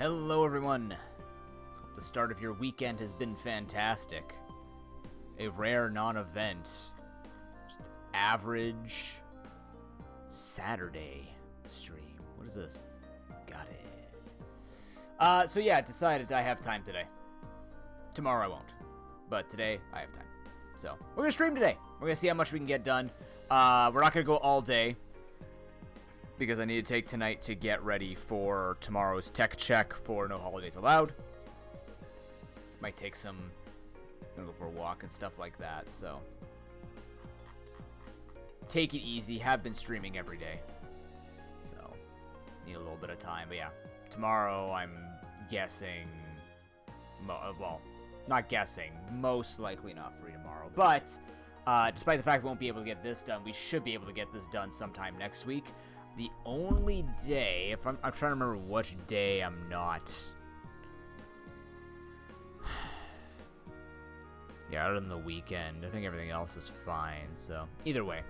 Hello everyone! Hope the start of your weekend has been fantastic. A rare non-event. Just average Saturday stream. What is this? Got it. So yeah, decided I have time today. Tomorrow I won't. But today, I have time. So, we're gonna stream today. We're gonna see how much we can get done. We're not gonna go all day, because I need to take tonight to get ready for tomorrow's tech check for No Holidays Allowed. Might take some, I'm gonna go for a walk and stuff like that, so. Take it easy, have been streaming every day. So, need a little bit of time, but yeah. Tomorrow, I'm guessing, well, not guessing, most likely not free tomorrow. But, despite the fact we won't be able to get this done, we should be able to get this done sometime next week. The only day, if I'm trying to remember which day I'm not. Yeah, other than the weekend, I think everything else is fine. So either way,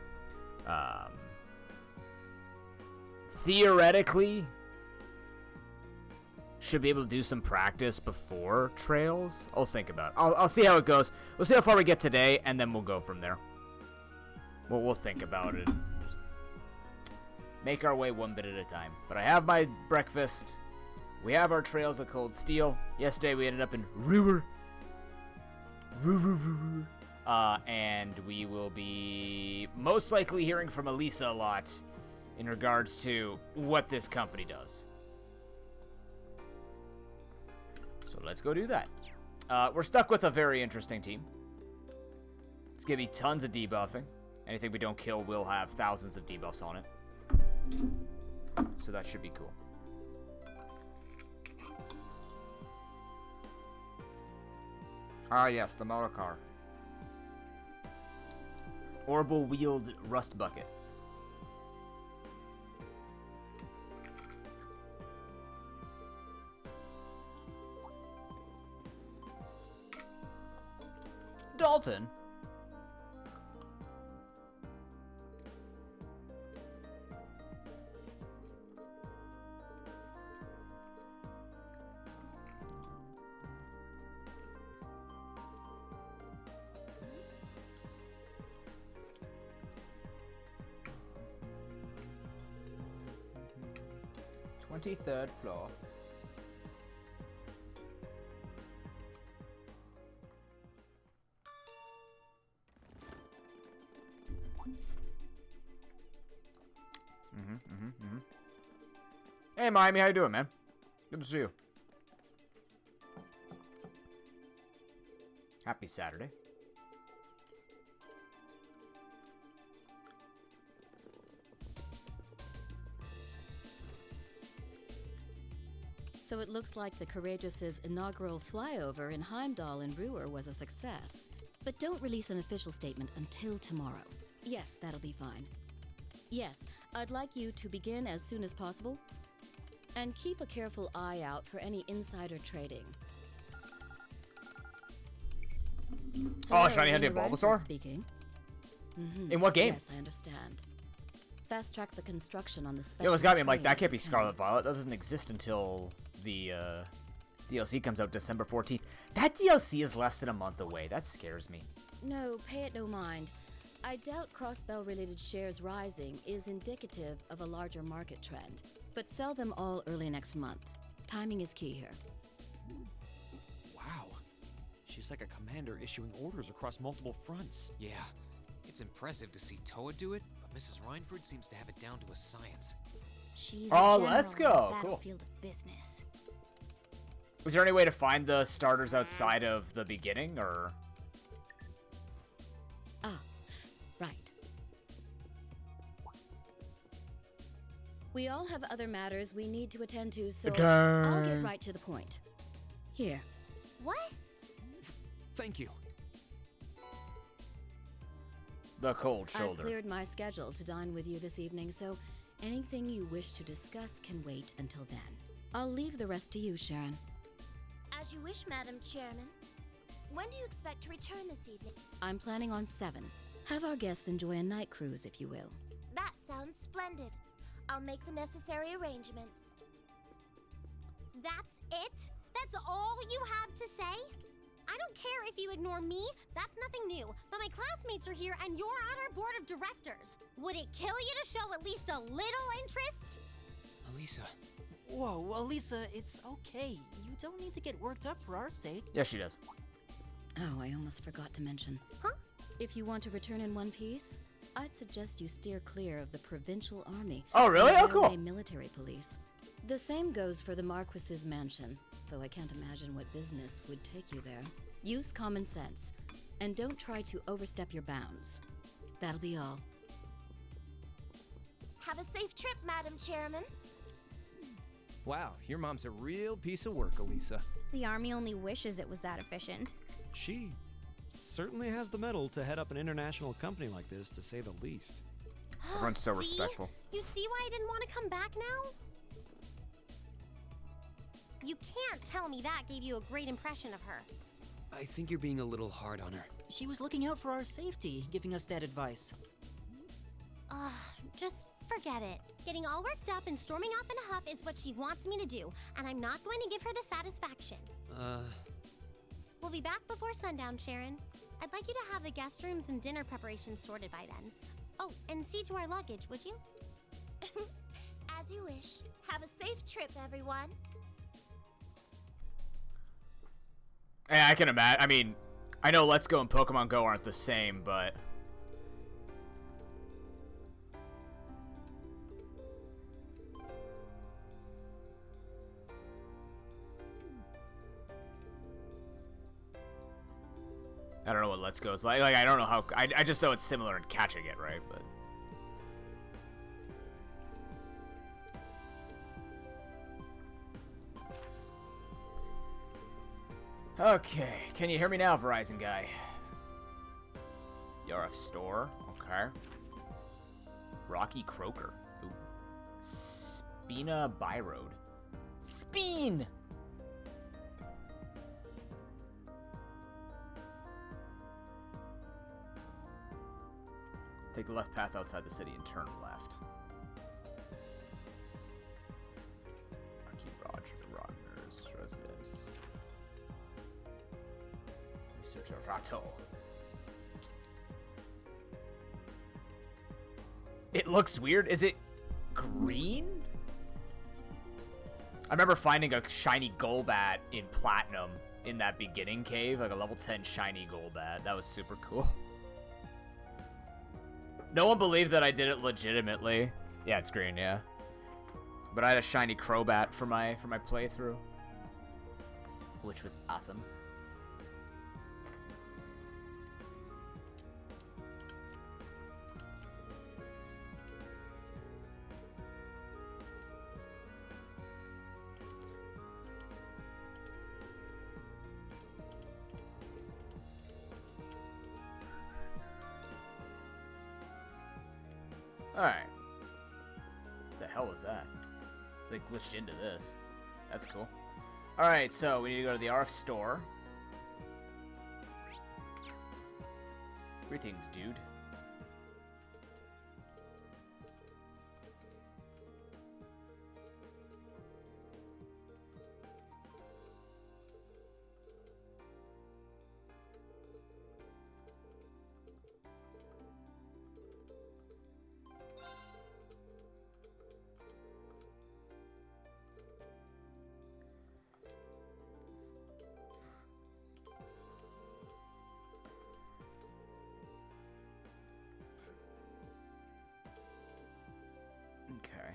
theoretically, should be able to do some practice before trails. I'll think about it. I'll see how it goes. We'll see how far we get today, and then we'll go from there. We'll think about it. Make our way one bit at a time. But I have my breakfast. We have our trails of cold steel. Yesterday we ended up in Ruhr. And we will be most likely hearing from Elisa a lot in regards to what this company does. So let's go do that. We're stuck with a very interesting team. It's going to be tons of debuffing. Anything we don't kill will have thousands of debuffs on it. So that should be cool. Ah, yes, the motor car. Orbital wheeled rust bucket. Dalton? Third floor. Hey, Miami, how you doing, man? Good to see you. Happy Saturday. So it looks like the Courageous' inaugural flyover in Heimdall and Ruhr was a success. But don't release an official statement until tomorrow. Yes, that'll be fine. Yes, I'd like you to begin as soon as possible. And keep a careful eye out for any insider trading. Oh, shiny headed Bulbasaur? Speaking. In what game? Yes, I understand. Fast track the construction on the special. Yeah, what's got me? I'm like, that can't be Scarlet Violet. That doesn't exist until the DLC comes out December 14th. That DLC is less than a month away. That scares me. No, pay it no mind. I doubt cross-spell related shares rising is indicative of a larger market trend. But sell them all early next month. Timing is key here. Wow. She's like a commander issuing orders across multiple fronts. Yeah, it's impressive to see Toa do it, but Mrs. Reinford seems to have it down to a science. She's oh, a general let's go. on the Cool. battlefield of business. Was there any way to find the starters outside of the beginning, or? Ah, right. We all have other matters we need to attend to, so I'll get right to the point. Here. What? Thank you. The cold I've shoulder. cleared my schedule to dine with you this evening, so anything you wish to discuss can wait until then. I'll leave the rest to you, Sharon. As you wish, Madam Chairman. When do you expect to return this evening? I'm planning on 7. Have our guests enjoy a night cruise, if you will. That sounds splendid. I'll make the necessary arrangements. That's it? That's all you have to say? I don't care if you ignore me, that's nothing new, but my classmates are here and you're on our board of directors. Would it kill you to show at least a little interest? Elisa. Whoa, Elisa, it's okay. You don't need to get worked up for our sake. Yes, she does. Oh, I almost forgot to mention. Huh? If you want to return in one piece, I'd suggest you steer clear of the Provincial Army. Oh, really? and Oh, cool. Railway Military Police. The same goes for the Marquis's mansion, though I can't imagine what business would take you there. Use common sense, and don't try to overstep your bounds. That'll be all. Have a safe trip, Madam Chairman. Wow, your mom's a real piece of work, Elisa. The Army only wishes it was that efficient. She certainly has the mettle to head up an international company like this, to say the least. Everyone's so See? respectful. You see why I didn't want to come back now? You can't tell me that gave you a great impression of her. I think you're being a little hard on her. She was looking out for our safety, giving us that advice. Ugh, just forget it. Getting all worked up and storming off in a huff is what she wants me to do, and I'm not going to give her the satisfaction. We'll be back before sundown, Sharon. I'd like you to have the guest rooms and dinner preparations sorted by then. Oh, and see to our luggage, would you? As you wish. Have a safe trip, everyone. Yeah, I can imagine. I mean, I know Let's Go and Pokemon Go aren't the same, but... I don't know what Let's Go is like. Like, I don't know how... I just know it's similar in catching it, right? But... Okay, can you hear me now, Verizon guy? Yarf store, okay. Rocky Croaker, ooh. Spina Byroad. Speen! Take the left path outside the city and turn left. Rocky Rogner's residence. Researcher Rato. It looks weird. Is it green? I remember finding a shiny Golbat in Platinum in that beginning cave, like a level 10 shiny Golbat. That was super cool. No one believed that I did it legitimately. Yeah, it's green, yeah. But I had a shiny Crobat for my playthrough, which was awesome. Alright. What the hell was that? It's like glitched into this. That's cool. Alright, so we need to go to the RF store. Greetings, dude. Okay.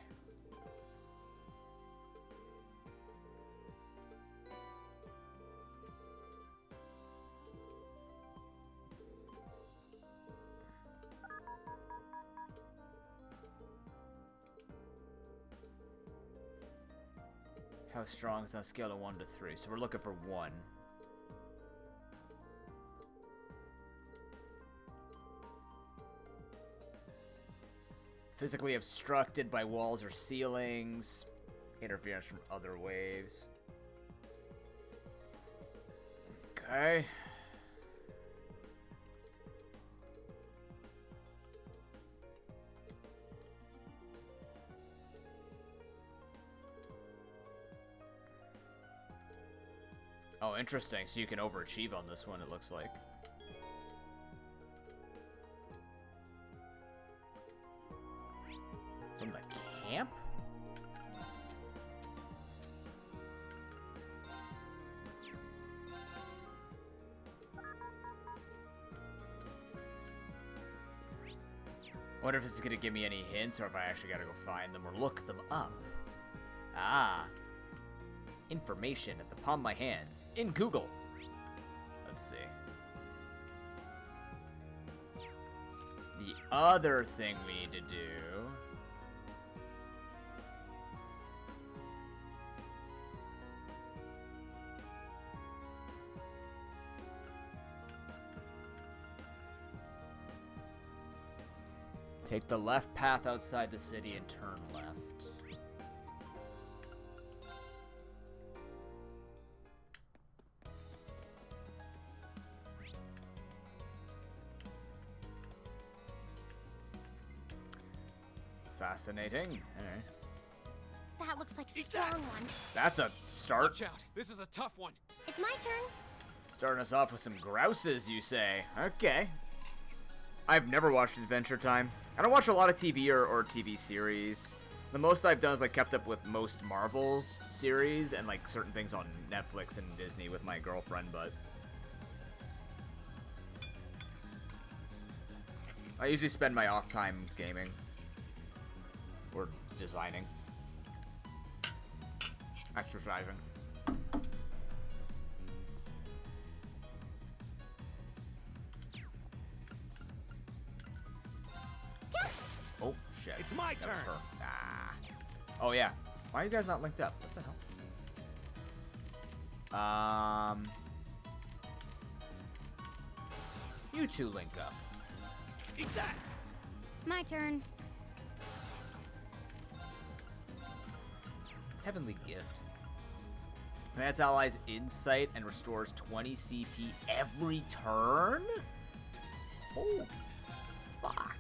How strong is on a scale of 1 to 3? So we're looking for 1. Physically obstructed by walls or ceilings. Interference from other waves. Okay. Oh, interesting. So you can overachieve on this one, it looks like. From the camp? I wonder if this is going to give me any hints or if I actually got to go find them or look them up. Ah. Information at the palm of my hands. In Google. Let's see. The other thing we need to do... Take the left path outside the city and turn left. Fascinating. Alright. That looks like a strong one. That's a start. Watch out. This is a tough one. It's my turn. Starting us off with some grouses, you say. Okay. I've never watched Adventure Time. I don't watch a lot of TV or TV series. The most I've done is like kept up with most Marvel series and like certain things on Netflix and Disney with my girlfriend, but I usually spend my off time gaming or designing, exercising. Oh, shit. It's my That was turn. her. Ah. Oh, yeah. Why are you guys not linked up? What the hell? You two link up. Eat that. My turn. It's Heavenly Gift. Grants allies insight and restores 20 CP every turn? Holy fuck.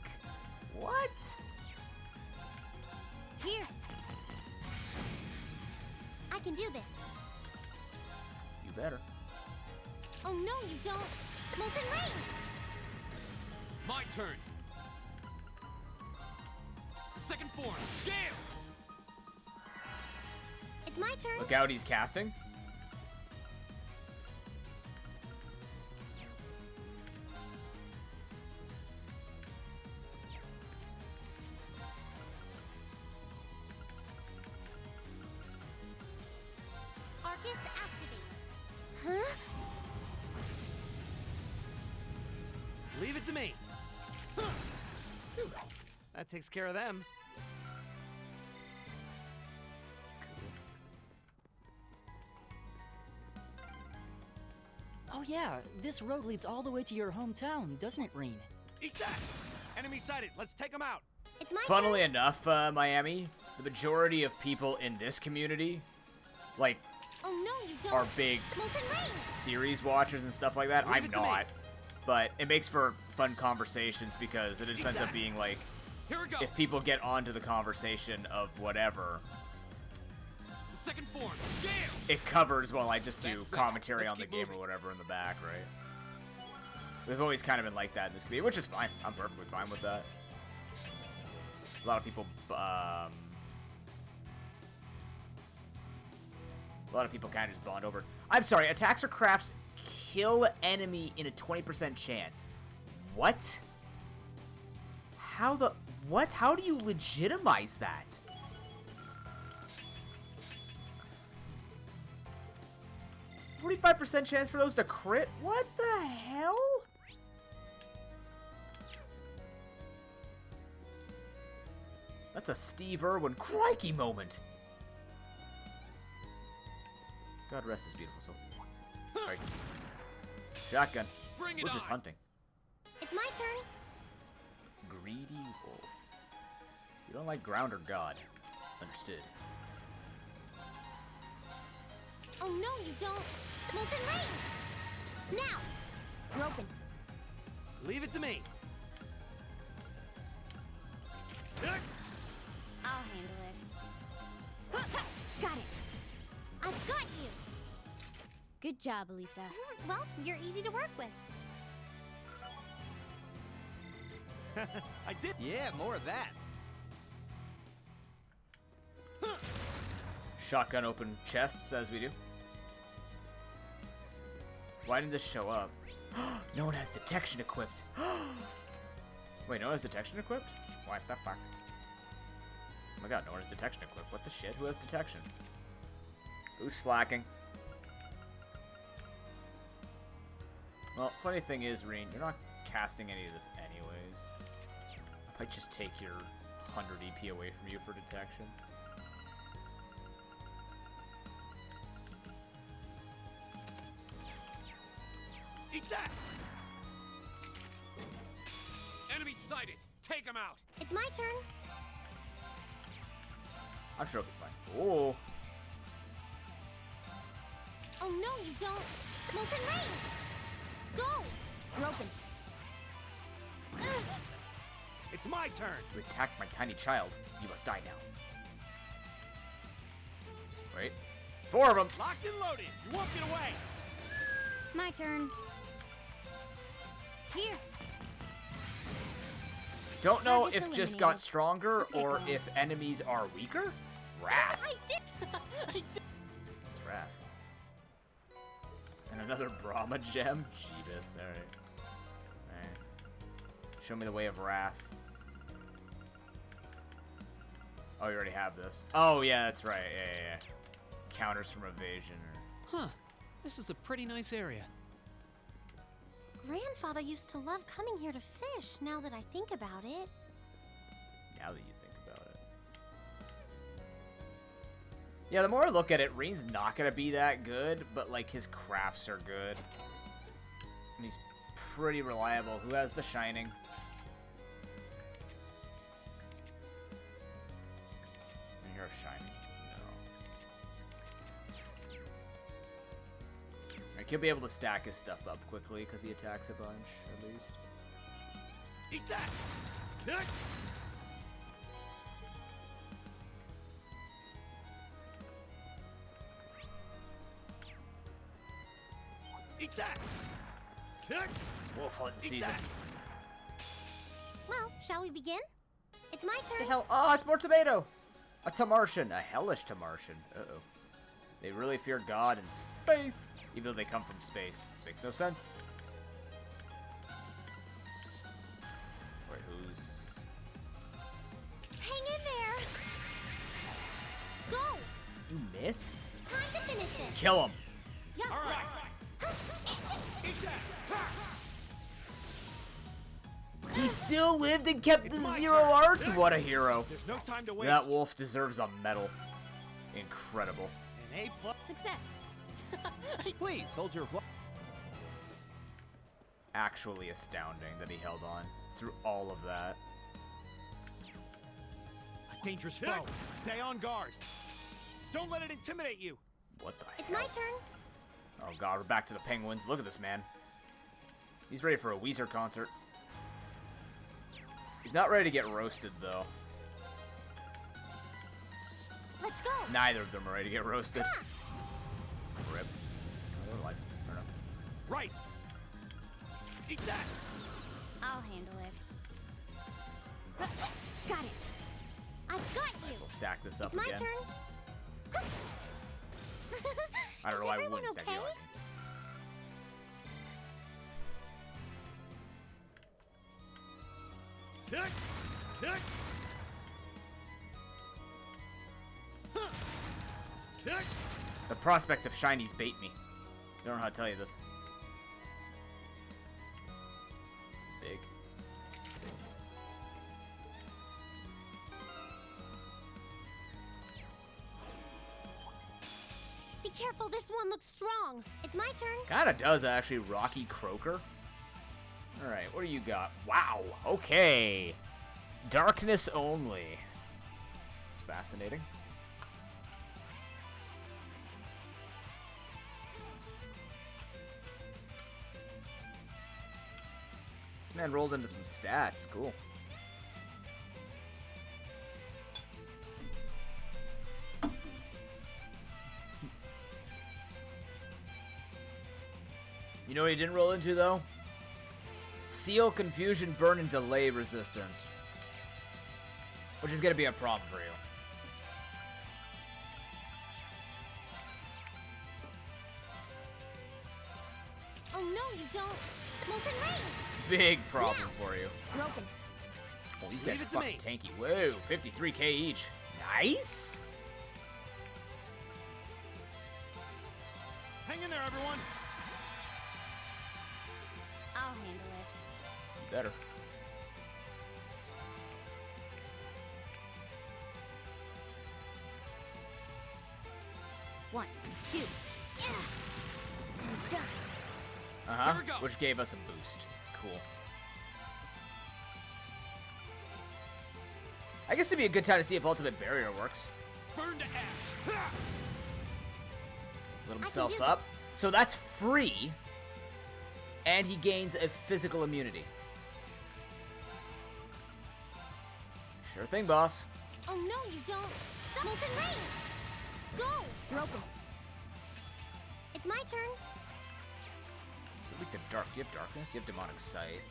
What? Here. I can do this. You better. Oh no, you don't. Molten Rain! My turn. Second form. Gale! It's my turn. Look out, he's casting. Arcus activate. Huh? Leave it to me. That takes care of them. Oh yeah, this road leads all the way to your hometown, doesn't it, Reen? Eat that. Enemy sighted. Let's take them out. It's my Funnily turn. enough, Miami, the majority of people in this community, like, Oh no, you don't. are big Molten Rain! series watchers and stuff like that. Leave I'm it to me. not. But it makes for fun conversations because it just ends up being like, Here we go. if people get onto the conversation of whatever, Second form. Gale! it covers while I just do That's that. commentary Let's on the keep game moving. or whatever in the back, right? We've always kind of been like that in this community, which is fine. I'm perfectly fine with that. A lot of people, kind of just bond over. I'm sorry, attacks or crafts kill enemy in a 20% chance. What? How the... What? How do you legitimize that? %45 chance for those to crit? What the hell? That's a Steve Irwin crikey moment. God rest his beautiful soul. Sorry. Shotgun. Bring it We're just on. hunting. It's my turn. Greedy wolf. You don't like ground or god. Understood. Oh no, you don't. Molten Rain! Now! Broken. Leave it to me. I'll handle it. Got it. I've got you. Good job, Elisa. Well, you're easy to work with. I did. Yeah, more of that. Shotgun open chests as we do. Why didn't this show up? No one has detection equipped. Wait, no one has detection equipped? What the fuck? Oh my god, no one has detection equipped. What the shit? Who has detection? Who's slacking? Well, funny thing is, Reen, you're not casting any of this anyways. I might just take your 100 EP away from you for detection. Eat that! Enemy sighted! Take him out! It's my turn. I'm sure it'll be fine. Oh. Oh no, you don't. Molten range. Go. Broken. It's my turn. You attacked my tiny child. You must die now. Wait. 4 of them! Locked and loaded. You won't get away. My turn. Here. Don't know Target's if just eliminated. got stronger Let's get or going. if enemies are weaker. Wrath. I did. I did. It's Wrath. And another Brahma gem? Jeebus. Alright. Alright. Show me the way of Wrath. Oh, you already have this. Oh, yeah, that's right. Yeah. Counters from evasion. Or... Huh. This is a pretty nice area. Grandfather used to love coming here to fish, now that I think about it. Now that you think about it. Yeah, the more I look at it, Reen's not going to be that good, but, like, his crafts are good. And he's pretty reliable. Who has the Shining? I hear of Shining. No. Like, he'll be able to stack his stuff up quickly, because he attacks a bunch, at least. Eat that. Kick. Eat that. Kick. It's wolf hunting Eat season. that. Well, shall we begin? It's my What turn. the hell? Oh, it's more tomato! A Tamartian. A hellish Tamartian. Uh-oh. They really fear God and space, even though they come from space. This makes no sense. Wait, who's... Hang in there. Go. You missed? Time to finish this. Kill him! Yeah. All right. Eat that. Ta. He still lived and kept It's the my 0 turn. arts? What a hero. There's no time to waste. That wolf deserves a medal. Incredible. An A plus. Success. Please hold your applause. Actually astounding that he held on through all of that. A dangerous foe. Stay on guard. Don't let it intimidate you. What the It's hell? my turn. Oh god, we're back to the penguins. Look at this man. He's ready for a Weezer concert. He's not ready to get roasted, though. Let's go. Neither of them are ready to get roasted. Ha! Rip. Oh, life. Fair enough. Right. Eat that. I'll handle it. Got it. I've got you. We'll stack this up It's my again. turn. I don't Is know why I everyone wouldn't stack okay? you on. Kick. Kick. Huh. Kick. The prospect of shinies bait me. Don't know how to tell you this. It's big. Be careful, this one looks strong. It's my turn. Kinda does, actually. Rocky Croaker. Alright, what do you got? Wow, okay. Darkness only. It's fascinating. This man rolled into some stats. Cool. You know what he didn't roll into, though? Seal, Confusion, Burn, and Delay resistance. Which is going to be a problem for you. Oh no, you don't. Molten Rain! Big problem for you. Broken. Oh, these guys Leave are it to fucking tanky. Whoa, 53k each. Nice. Hang in there, everyone. I'll handle it. Better. One, two. Yeah. And done. Uh-huh. Here we go. Which gave us a boost. Cool. I guess it'd be a good time to see if Ultimate Barrier works. Burn to ash. Ha! Lit I himself can do up. this. So that's free. And he gains a physical immunity. Sure thing, boss. Oh no, you don't. Molten Rain! Go! Broken. It's my turn. So weak to dark. Do you have darkness? You have demonic scythe.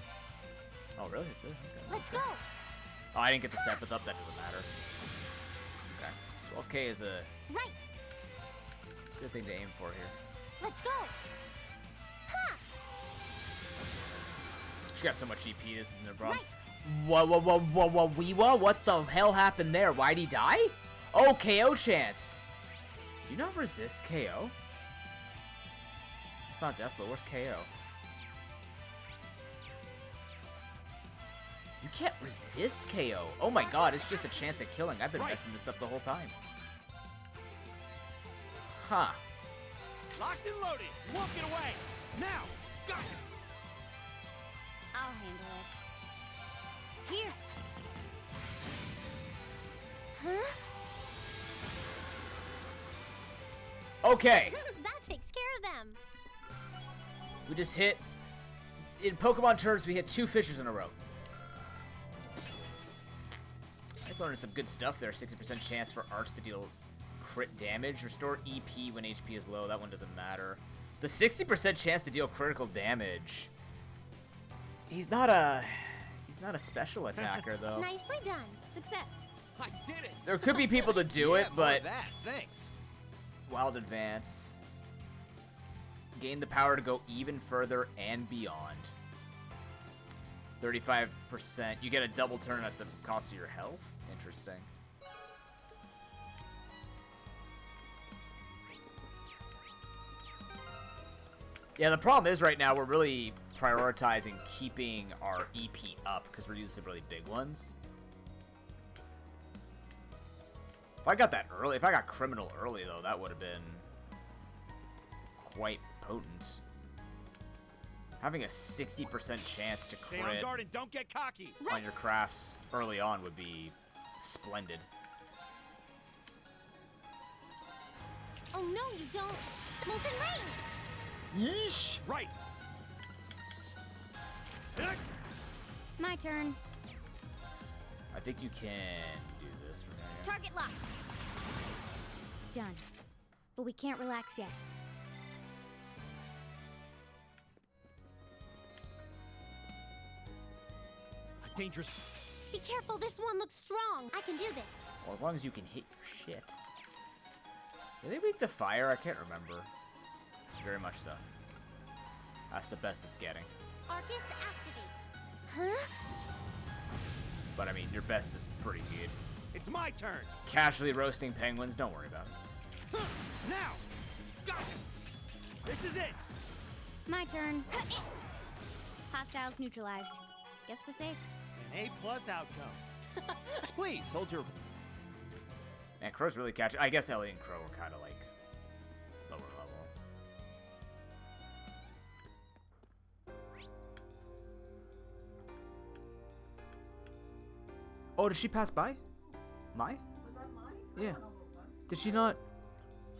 Oh, really? It's it? Okay. Let's go. Oh, I didn't get the Sepith up. That doesn't matter. Okay. 12k is a Right. good thing to aim for here. Let's go. Ha! She got so much EP. This isn't a problem. Right. Whoa, Weewa? What the hell happened there? Why'd he die? Oh, KO chance. Do you not resist KO? It's not death, but where's KO? You can't resist KO. Oh my god, it's just a chance at killing. I've been messing this up the whole time. Huh. Locked and loaded. Walk it away. Now. Got it. I'll handle it. Here. Huh? Okay. That takes care of them. We just hit... In Pokemon terms, we hit 2 fishers in a row. I just learned some good stuff there. 60% chance for arts to deal crit damage. Restore EP when HP is low. That one doesn't matter. The 60% chance to deal critical damage. He's not a special attacker, though. Nicely done. Success. I did it. There could be people that do Yeah, it, more but... of that. Thanks. Wild Advance. Gain the power to go even further and beyond. 35%. You get a double turn at the cost of your health? Interesting. Yeah, the problem is right now we're really prioritizing keeping our EP up because we're using some really big ones. If I got that early, if I got Criminal early though, that would have been quite potent. Having a 60% chance to Stay on crit guard and don't get cocky. on your crafts early on would be splendid. Oh no, you don't. Molten Rain! Yeesh! Right. My turn. I think you can do this from here. Target locked. Done. But we can't relax yet. Dangerous. Be careful, this one looks strong. I can do this. Well, as long as you can hit your shit. Are they weak to fire? I can't remember. Very much so. That's the best it's getting. Arcus activate. Huh? But I mean, your best is pretty good. It's my turn. Casually roasting penguins, don't worry about it. Now. Got it. This is it. My turn. Hostiles neutralized. Guess we're safe. An A+ outcome. Please hold your. Man, Crow's really catching. I guess Ellie and Crow were kind of like lower level. Oh, did she pass by? Mai? Was that mine? I Yeah. don't know who it was. Did she not?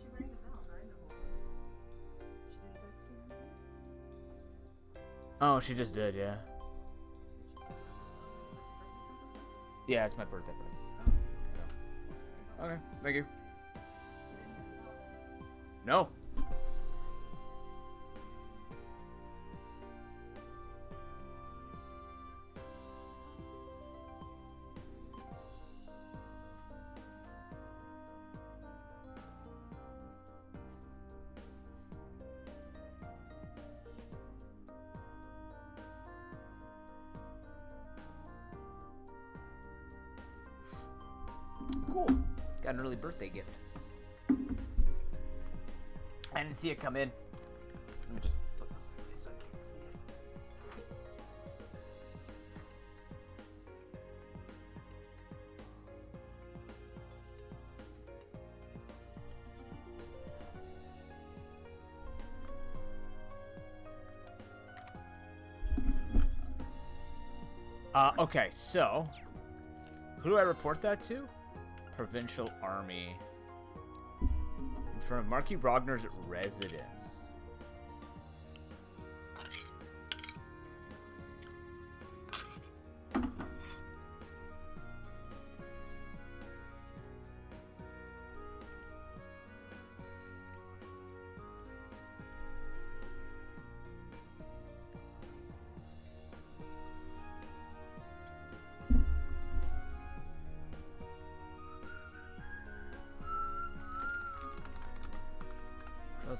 She rang the bell, and I didn't know who it was. She didn't text you or anything? Oh, she just did, yeah. Is this a birthday present? Yeah, it's my birthday present. So. Okay, thank you. No. cool. Got an early birthday gift. I didn't see it come in. Let me just put this away so I can't see it. Okay, so who do I report that to? Provincial Army. In front of Marquis Rogner's residence.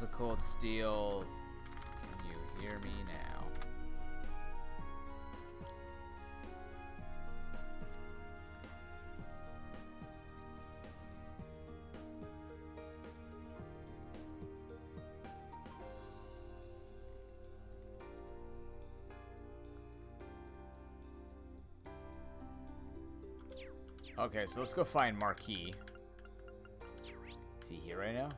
A cold steel. Can you hear me now? Okay, so let's go find Marquis. Is he here right now?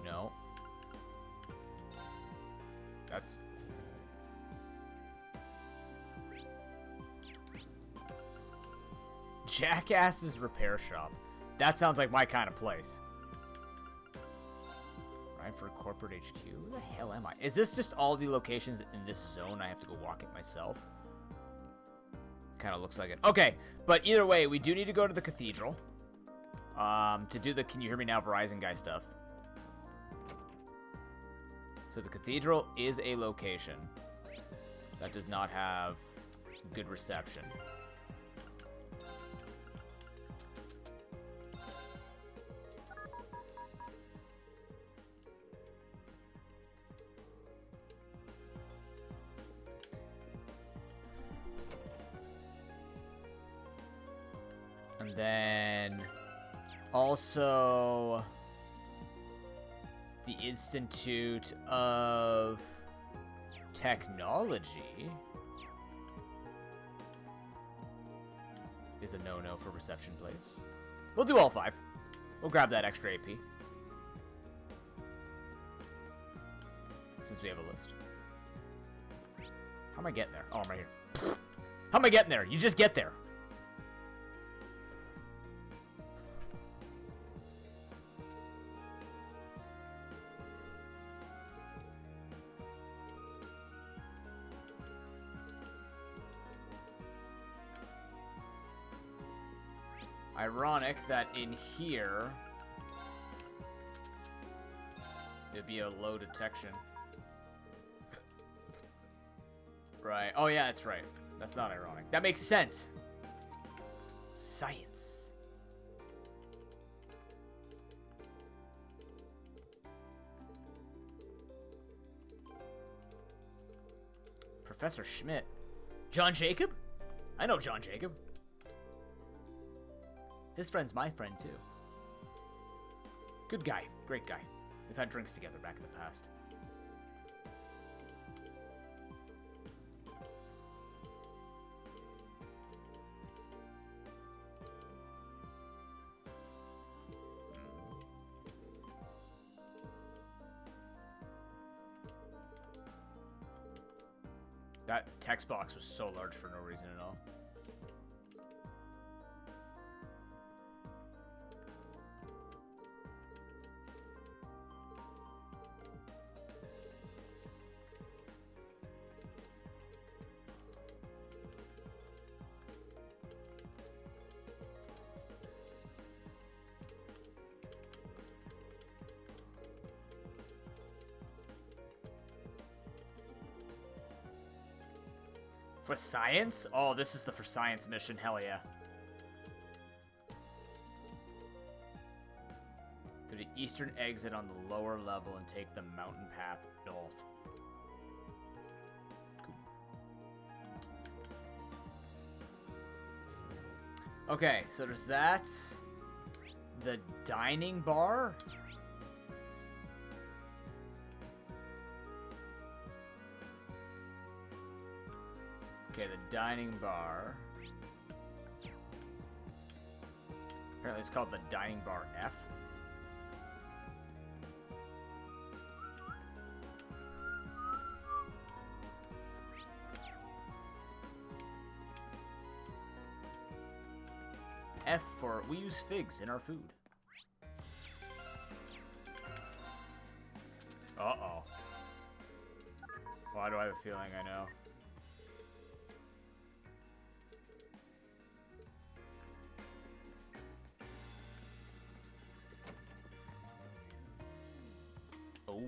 No. That's... Jackass's Repair Shop. That sounds like my kind of place. Right for Corporate HQ? Where the hell am I? Is this just all the locations in this zone? I have to go walk it myself. Kind of looks like it. Okay, but either way, we do need to go to the cathedral. To do the Can You Hear Me Now Verizon guy stuff. So the cathedral is a location that does not have good reception. And then also the Institute of Technology is a no-no for reception place. We'll do all 5. We'll grab that extra AP. Since we have a list. How am I getting there? Oh, I'm right here. How am I getting there? You just get there. Ironic that in here it'd be a low detection. Right. Oh yeah, that's right. That's not ironic. That makes sense. Science. Professor Schmidt. John Jacob? I know John Jacob. His friend's my friend, too. Good guy. Great guy. We've had drinks together back in the past. That text box was so large for no reason at all. For science? Oh, this is the for science mission. Hell yeah. To the eastern exit on the lower level and take the mountain path north. Cool. Okay, so there's that. The dining bar. Okay, the dining bar. Apparently it's called the dining bar F. F for we use figs in our food. Uh-oh. Why do I have a feeling I know? Oh.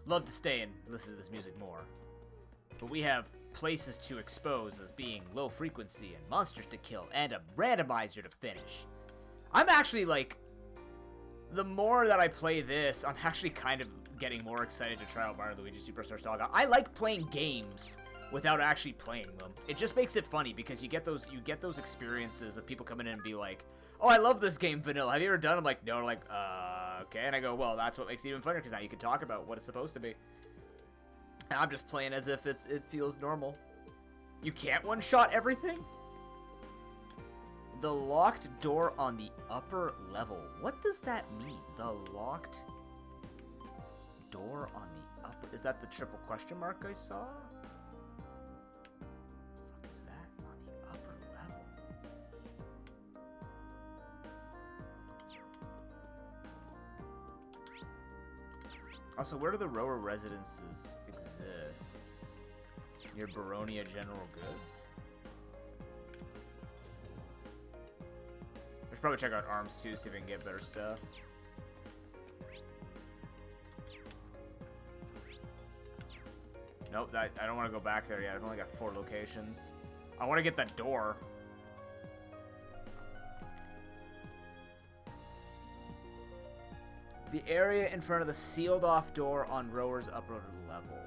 Love to stay and listen to this music more. But we have places to expose as being low frequency and monsters to kill and a randomizer to finish. I'm actually like, the more that I play this, I'm actually kind of getting more excited to try out Mario Luigi Superstar Saga. I like playing games without actually playing them. It just makes it funny because you get those experiences of people coming in and be like, "Oh, I love this game vanilla. Have you ever done it?" I'm like, "No." I'm like, okay. And I go, "Well, that's what makes it even funnier because now you can talk about what it's supposed to be." And I'm just playing as if it feels normal. You can't one-shot everything? The locked door on the upper level. What does that mean? The locked door on the upper... Is that the triple question mark I saw? What the fuck is that on the upper level? Also, where do the rower residences exist? Near Baronia General Goods? I should probably check out Arms too, see if I can get better stuff. Nope, I don't want to go back there yet. I've only got 4 locations. I want to get that door. The area in front of the sealed off door on Rower's upper level.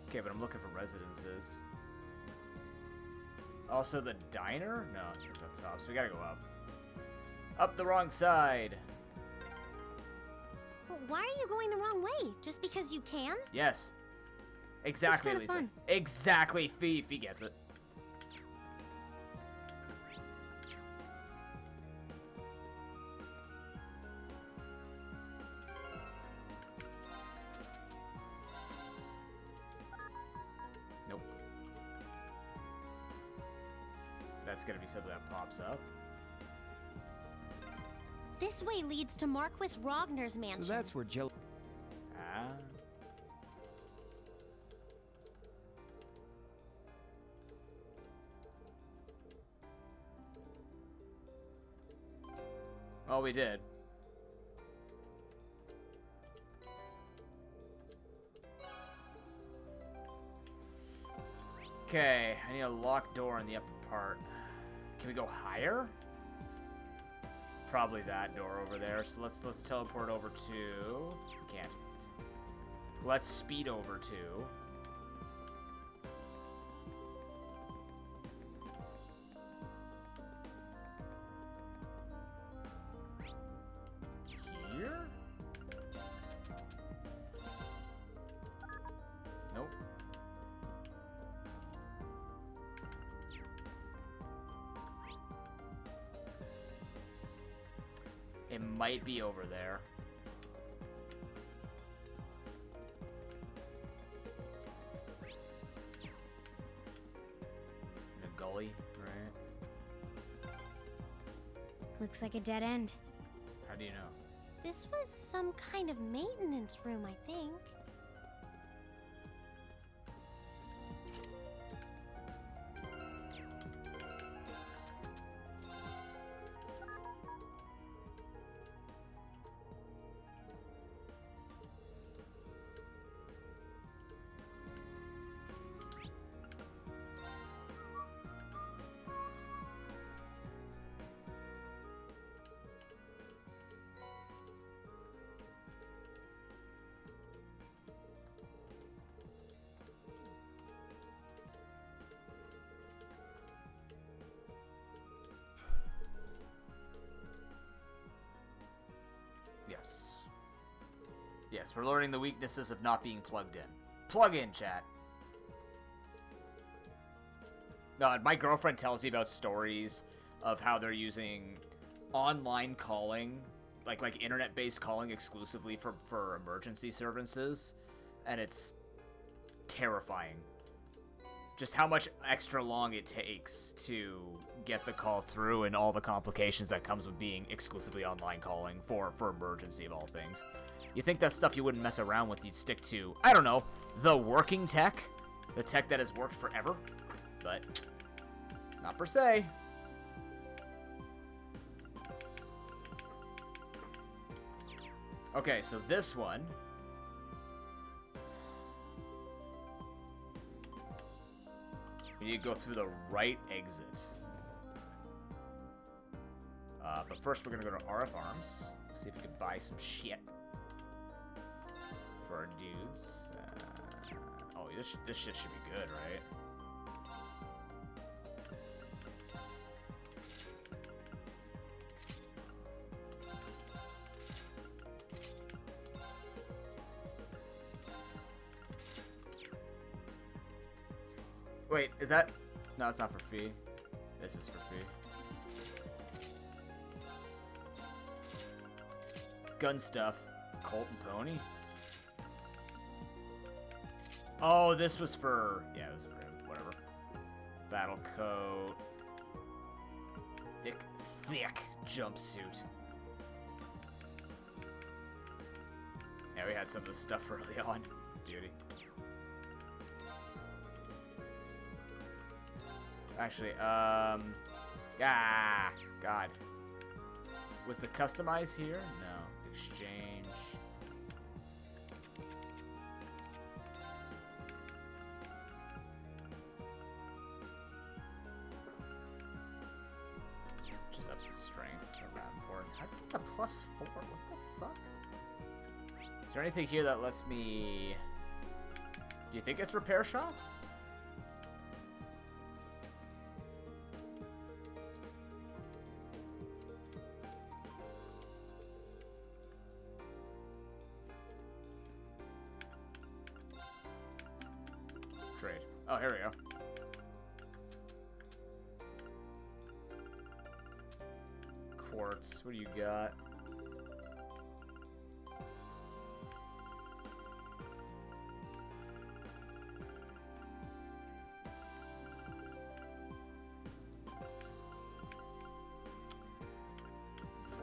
Okay, but I'm looking for residences. Also the diner? No, it's up top, so we gotta go up. Up the wrong side! Well, why are you going the wrong way? Just because you can? Yes. Exactly, Lisa. Fun. Exactly, Fifi gets it. Nope. That's gonna be something that pops up. This way leads to Marquis Rogner's mansion. So that's where Jill... Ah. Oh, we did. Okay, I need a locked door in the upper part. Can we go higher? Probably that door over there. So let's teleport over to... We can't. Let's speed over to... Here? Nope. It might be over there. In a gully, right? Looks like a dead end. How do you know? This was some kind of maintenance room, I think. Yes, we're learning the weaknesses of not being plugged in. Plug in, chat. No, my girlfriend tells me about stories of how they're using online calling, like internet-based calling exclusively for emergency services, and it's terrifying. Just how much extra long it takes to get the call through and all the complications that comes with being exclusively online calling for emergency of all things. You think that stuff you wouldn't mess around with, you'd stick to, I don't know, the working tech? The tech that has worked forever? But not per se. Okay, so this one. We need to go through the right exit. But first we're gonna go to RF Arms. See if we can buy some shit for our dudes. Oh, this shit should be good, right? Wait, is that... No, it's not for fee. This is for fee. Gun stuff. Colt and Pony. Oh, this was for... Yeah, it was for him. Whatever. Battle coat. Thick jumpsuit. Yeah, we had some of this stuff early on. Beauty. Actually, God. Was the customize here? No. Exchange. Just ups his strength. Not that important. How did I get the +4? What the fuck? Is there anything here that lets me... Do you think it's repair shop? Trade. Oh, here we go. Quartz. What do you got?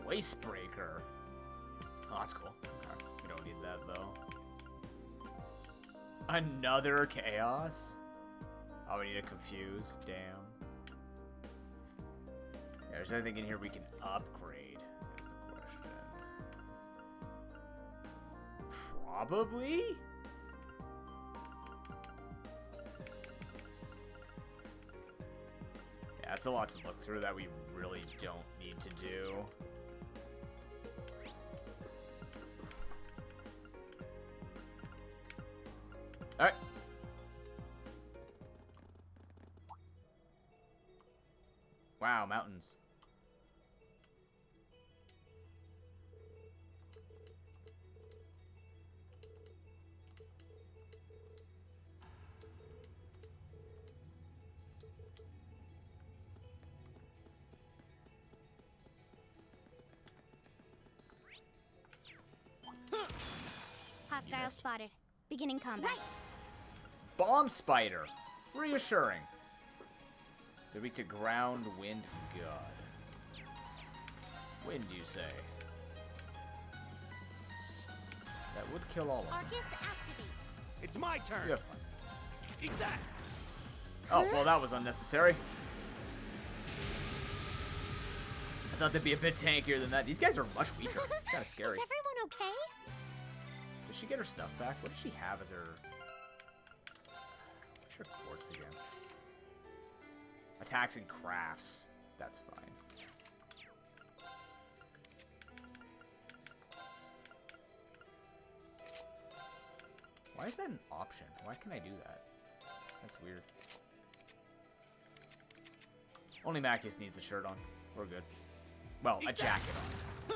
Voice breaker. Oh, that's cool. Okay. We don't need that though. Another chaos? Oh, we need to confuse. Damn. Yeah, there's anything in here we can upgrade, is the question. Probably? Yeah, that's a lot to look through that we really don't need to do. Alright. Wow, mountains. Hostile spotted. Beginning combat. Bomb spider. Reassuring. They're weak to ground, wind, god. Wind, you say? That would kill all of them. Arcus activate. It's my turn. You have fun. Eat that. Oh, well, that was unnecessary. I thought they'd be a bit tankier than that. These guys are much weaker. It's kind of scary. Is everyone okay? Does she get her stuff back? What does she have as her... What's her quartz again? Attacks and crafts. That's fine. Why is that an option? Why can I do that? That's weird. Only Macus needs a shirt on. We're good. Well, a jacket on.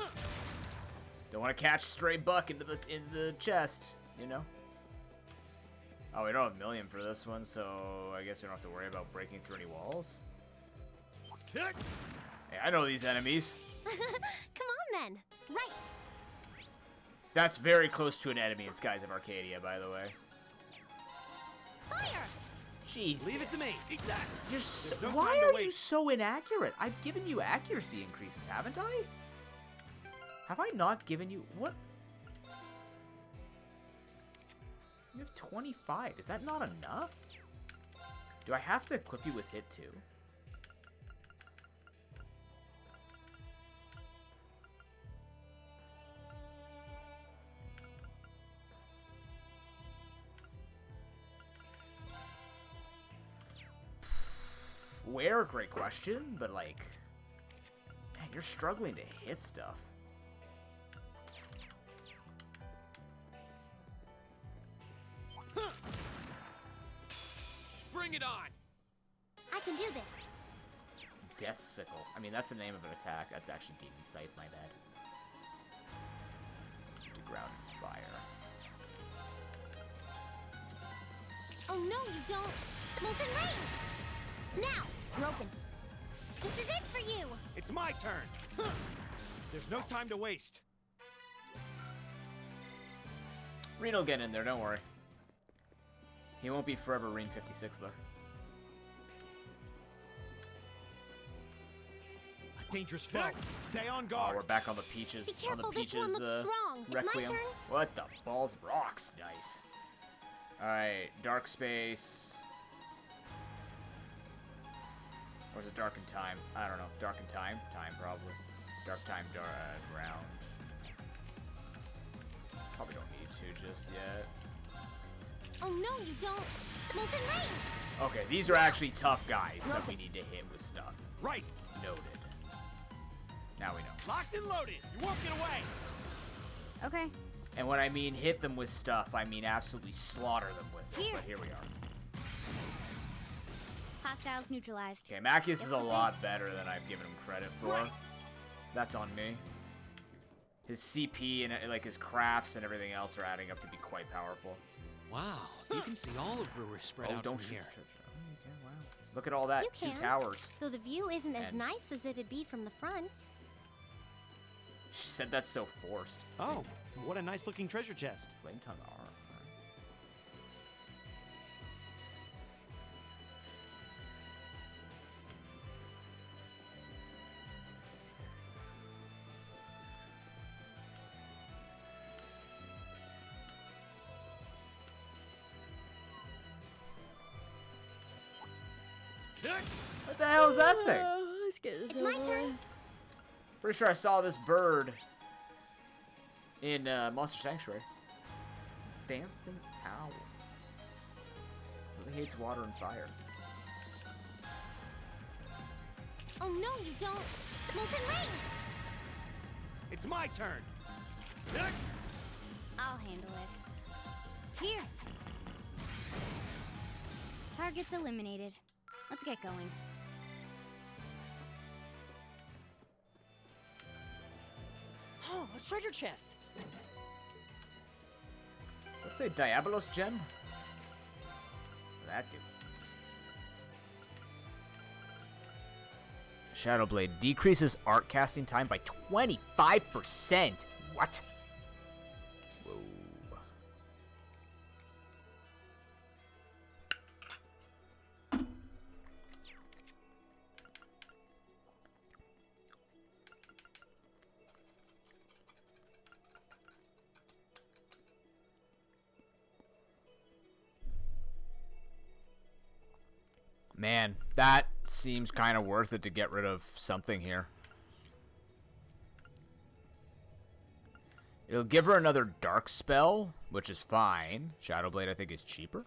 Don't want to catch stray buck into the chest, you know? Oh, we don't have a million for this one, so I guess we don't have to worry about breaking through any walls. Hey, I know these enemies. Come on then. Right. That's very close to an enemy in Skies of Arcadia, by the way. Fire! Jesus. Leave it to me. Eat that. You're so, no why time to are wait. you so inaccurate? I've given you accuracy increases, haven't I? Have I not given you... What? You have 25. Is that not enough? Do I have to equip you with hit too? Where? Great question, but like... Man, you're struggling to hit stuff. Bring it on! I can do this. Death Sickle. I mean, that's the name of an attack. That's actually Demon Scythe, my bad. To ground and fire. Oh no, you don't! Molten Range! Now! Broken. This is it for you! It's my turn. Huh. There's no time to waste. Reen will get in there, don't worry. He won't be forever Reen 56 though. A dangerous foe. Stay on Oh, guard. we're back on the Peaches. Be On the careful, this Peaches, one looks strong. It's my Requiem. turn. What the balls? Rocks. Nice. Alright, Dark Space. Or is it Dark in Time? I don't know. Dark in Time? Time, probably. Dark Time, Ground. Probably don't need to just yet. Oh no, you don't! Molten Range! Okay, these are actually tough guys that we need to hit with stuff. Right. Noted. Now we know. Locked and loaded. You won't get away. Okay. And when I mean hit them with stuff, I mean absolutely slaughter them with it. Here. But here we are. Hostiles neutralized. Okay, Macius is Yes, a we'll see. lot better than I've given him credit for. Right. That's on me. His CP and like his crafts and everything else are adding up to be quite powerful. Wow, you can see all of Brewer spread Oh, out don't from shoot here. the church. Oh, you can, wow. Look at all that. You Two can. towers. Though the view isn't as And- nice as it'd be from the front. She said that's so forced. Oh, what a nice looking treasure chest. Flame tongue arm. What the hell is that thing? It's my turn. Pretty sure I saw this bird in Monster Sanctuary. Dancing owl. Really hates water and fire. Oh no, you don't! Molten Range! It's my turn. I'll handle it. Here. Targets eliminated. Let's get going. Oh, a treasure chest. Let's say Diabolos gem. That do. Shadowblade decreases art casting time by 25%. What? Whoa. Man, that seems kind of worth it to get rid of something here. It'll give her another dark spell, which is fine. Shadowblade, I think, is cheaper.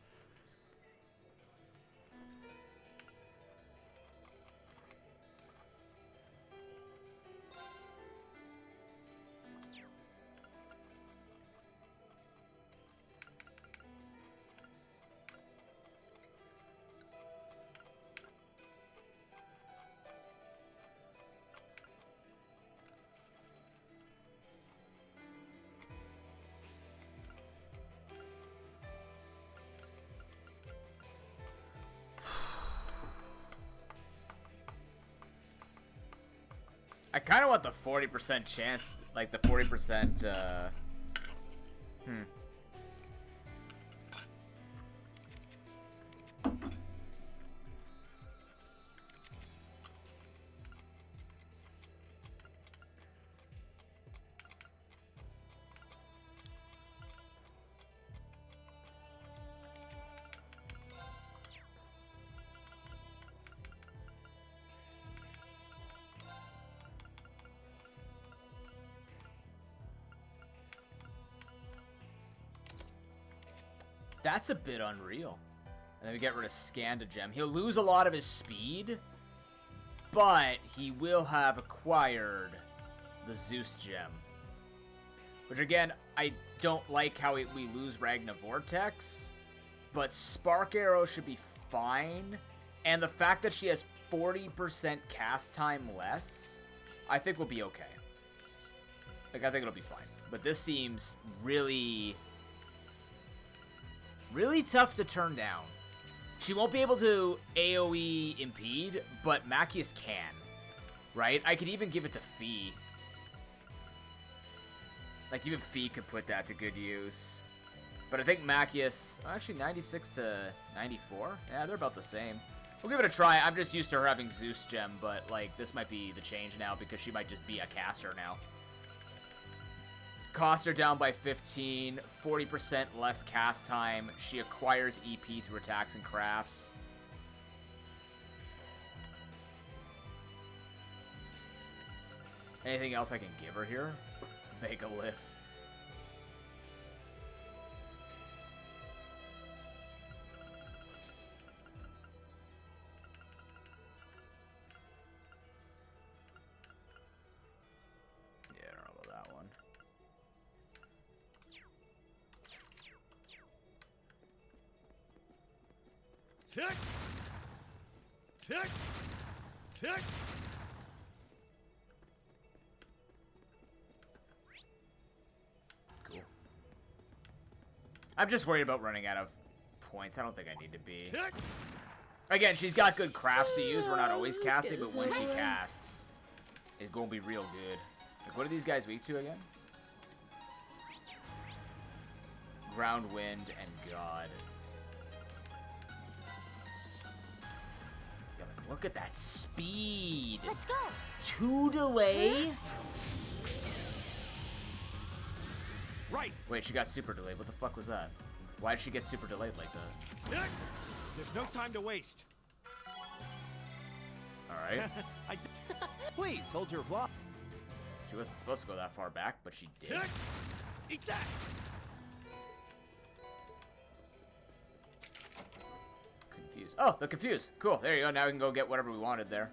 I kind of want the 40% chance, like the 40%, That's a bit unreal. And then we get rid of Scanda Gem. He'll lose a lot of his speed, but he will have acquired the Zeus Gem. Which again, I don't like how we lose Ragna Vortex, but Spark Arrow should be fine. And the fact that she has 40% cast time less, I think will be okay. Like, I think it'll be fine. But this seems really tough to turn down. She won't be able to AoE impede, but Machias can, right? I could even give it to Fee. Like, even Fee could put that to good use. But I think Machias, actually 96 to 94? Yeah, they're about the same. We'll give it a try. I'm just used to her having Zeus Gem, but, like, this might be the change now because she might just be a caster now. Costs are down by 15, 40% less cast time. She acquires EP through attacks and crafts. Anything else I can give her here? Megalith. Yeah, I don't know about that one. Kick! Kick! Kick! Cool. I'm just worried about running out of points. I don't think I need to be. Kick! Again, she's got good crafts to use. We're not always casting, but when she casts, it's going to be real good. Like, what are these guys weak to again? Ground, Wind, and God. Yeah, like, look at that speed. Let's go. 2 delay? Right! Wait, she got super delayed. What the fuck was that? Why did she get super delayed like that? Kick! There's no time to waste. Alright. Please, hold your applause. She wasn't supposed to go that far back, but she did. Kick! Eat that! Confused. Oh, the confused. Cool. There you go. Now we can go get whatever we wanted there.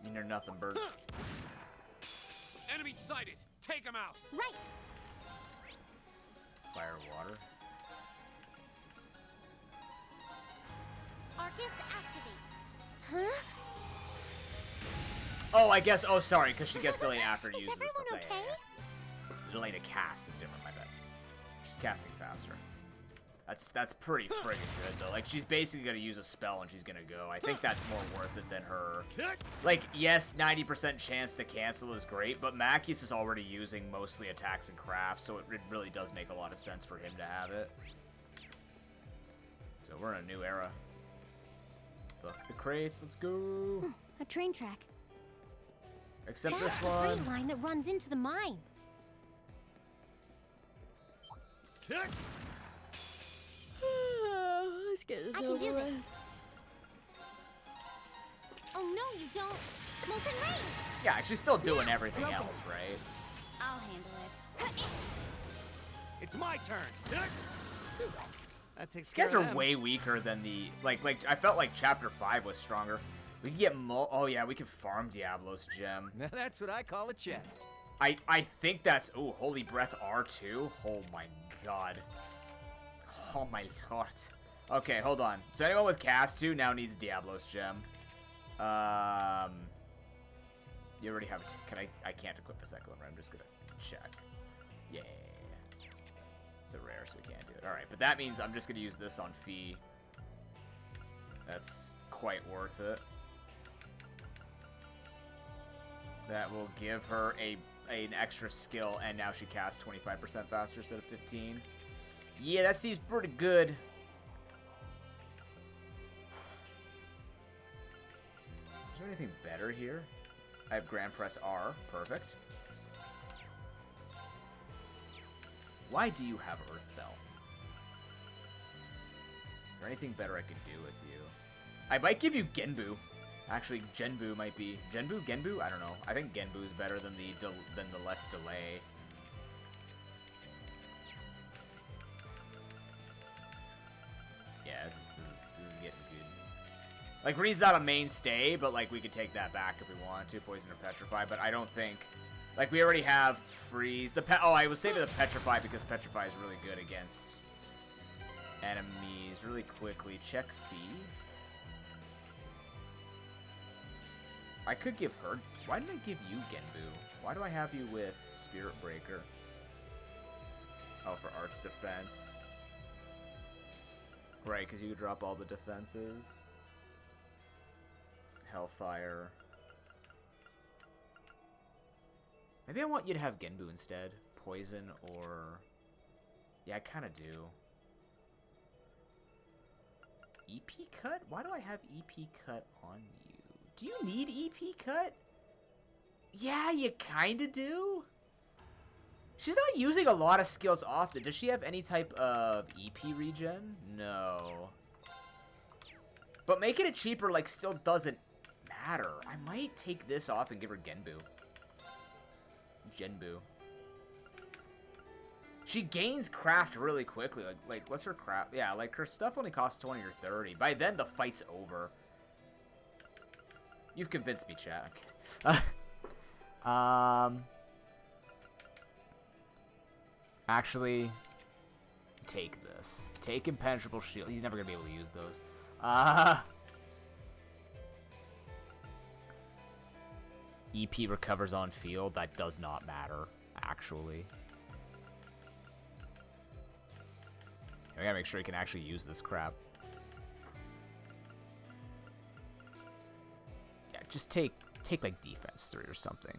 You hear nothing, bird. Enemy sighted. Take him out. Right. Fire, water. Arcus activate. Huh? Oh, I guess. Oh, sorry, because she gets delayed after Is using everyone stuff. okay? The delay to cast is different, my bet. She's casting faster. That's pretty friggin' good, though. Like, she's basically gonna use a spell and she's gonna go. I think that's more worth it than her. Like, yes, 90% chance to cancel is great, but Machias is already using mostly attacks and crafts, so it really does make a lot of sense for him to have it. So we're in a new era. Fuck the crates, let's go. A train track. Except That's this the one. freight line that runs into the mine. Kick! Let's get this I can over do this. with. Oh no, you don't. Molten Rain. Yeah, she's still doing everything else, right? I'll handle it. It's my turn. Kick! That takes These care guys of are them. way weaker than the like I felt like chapter 5 was stronger. We can get oh yeah, we can farm Diablo's gem. Now that's what I call a chest. I think that's Holy Breath R2. Oh my god. Oh my lord. Okay, hold on. So anyone with cast 2 now needs Diablo's gem. You already have it. I can't equip a second one, right? I'm just gonna check. Yeah. It's a rare, so we can't do it. Alright, but that means I'm just gonna use this on Fee. That's quite worth it. That will give her an extra skill, and now she casts 25% faster instead of 15. Yeah, that seems pretty good. Is there anything better here? I have Grand Press R. Perfect. Why do you have Earth Bell? Is there anything better I could do with you? I might give you Genbu. Actually, Genbu might be... Genbu? Genbu? I don't know. I think Genbu is better than the less delay. Yeah, this is getting good. Like, Reed's not a mainstay, but, like, we could take that back if we wanted to. Poison or Petrify, but I don't think... Like, we already have Freeze. Oh, I was saving the Petrify because Petrify is really good against enemies. Really quickly, check Fee. I could give her... Why didn't I give you Genbu? Why do I have you with Spirit Breaker? Oh, for Arts Defense. Right, because you could drop all the defenses. Hellfire. Maybe I want you to have Genbu instead. Poison or... Yeah, I kind of do. EP Cut? Why do I have EP Cut on you? Do you need EP Cut? Yeah, you kind of do. She's not using a lot of skills often. Does she have any type of EP regen? No. But making it cheaper, like, still doesn't matter. I might take this off and give her Genbu. Genbu. She gains craft really quickly. Like what's her craft? Yeah, like, her stuff only costs 20 or 30. By then, the fight's over. You've convinced me, chat. Actually, take this. Take Impenetrable Shield. He's never gonna be able to use those. EP recovers on field. That does not matter, actually. I gotta make sure he can actually use this crap. Yeah, just take like defense 3 or something.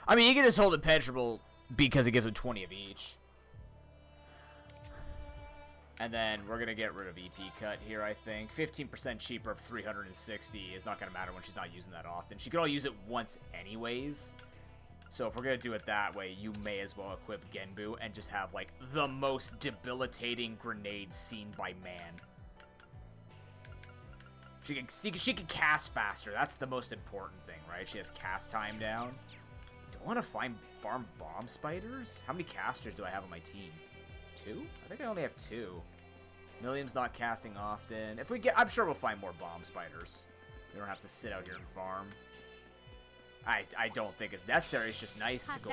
I mean, you can just hold Impenetrable because it gives him 20 of each. And then we're going to get rid of EP Cut here, I think. 15% cheaper of 360 is not going to matter when she's not using that often. She can only use it once anyways. So if we're going to do it that way, you may as well equip Genbu and just have, like, the most debilitating grenade seen by man. She can cast faster. That's the most important thing, right? She has cast time down. Do I want to farm bomb spiders? How many casters do I have on my team? 2? I think I only have 2. Millium's not casting often. If we get, I'm sure we'll find more bomb spiders. We don't have to sit out here and farm. I don't think it's necessary. It's just nice to go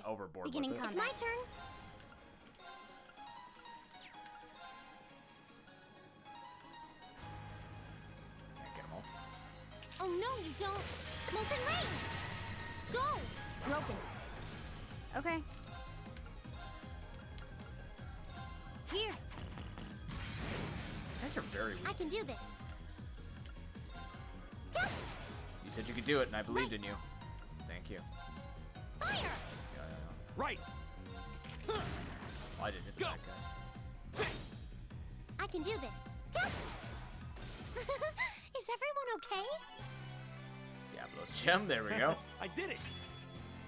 overboard with it. It's my turn. Can't get them all. Oh no, you don't. Molten Rain. Go. Broken. Okay. Here. These guys are very weak. I can do this. You said you could do it, and I believed in you. Thank you. Fire. Yeah. Right. Well, I did hit that guy. I can do this. Is everyone okay? Diablo's Gem, there we go. I did it.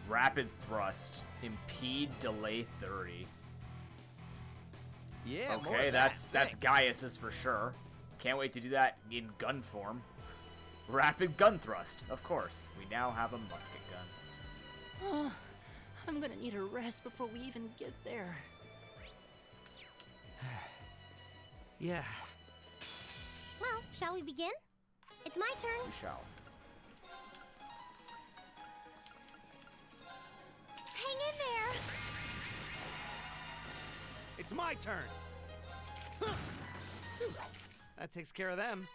Rapid Thrust. Impede Delay 30. Yeah. Okay, that's Gaius's for sure. Can't wait to do that in gun form. Rapid Gun Thrust, of course. We now have a musket gun. I'm gonna need a rest before we even get there. Yeah. Well, shall we begin? It's my turn. We shall. Hang in there. It's my turn. That takes care of them.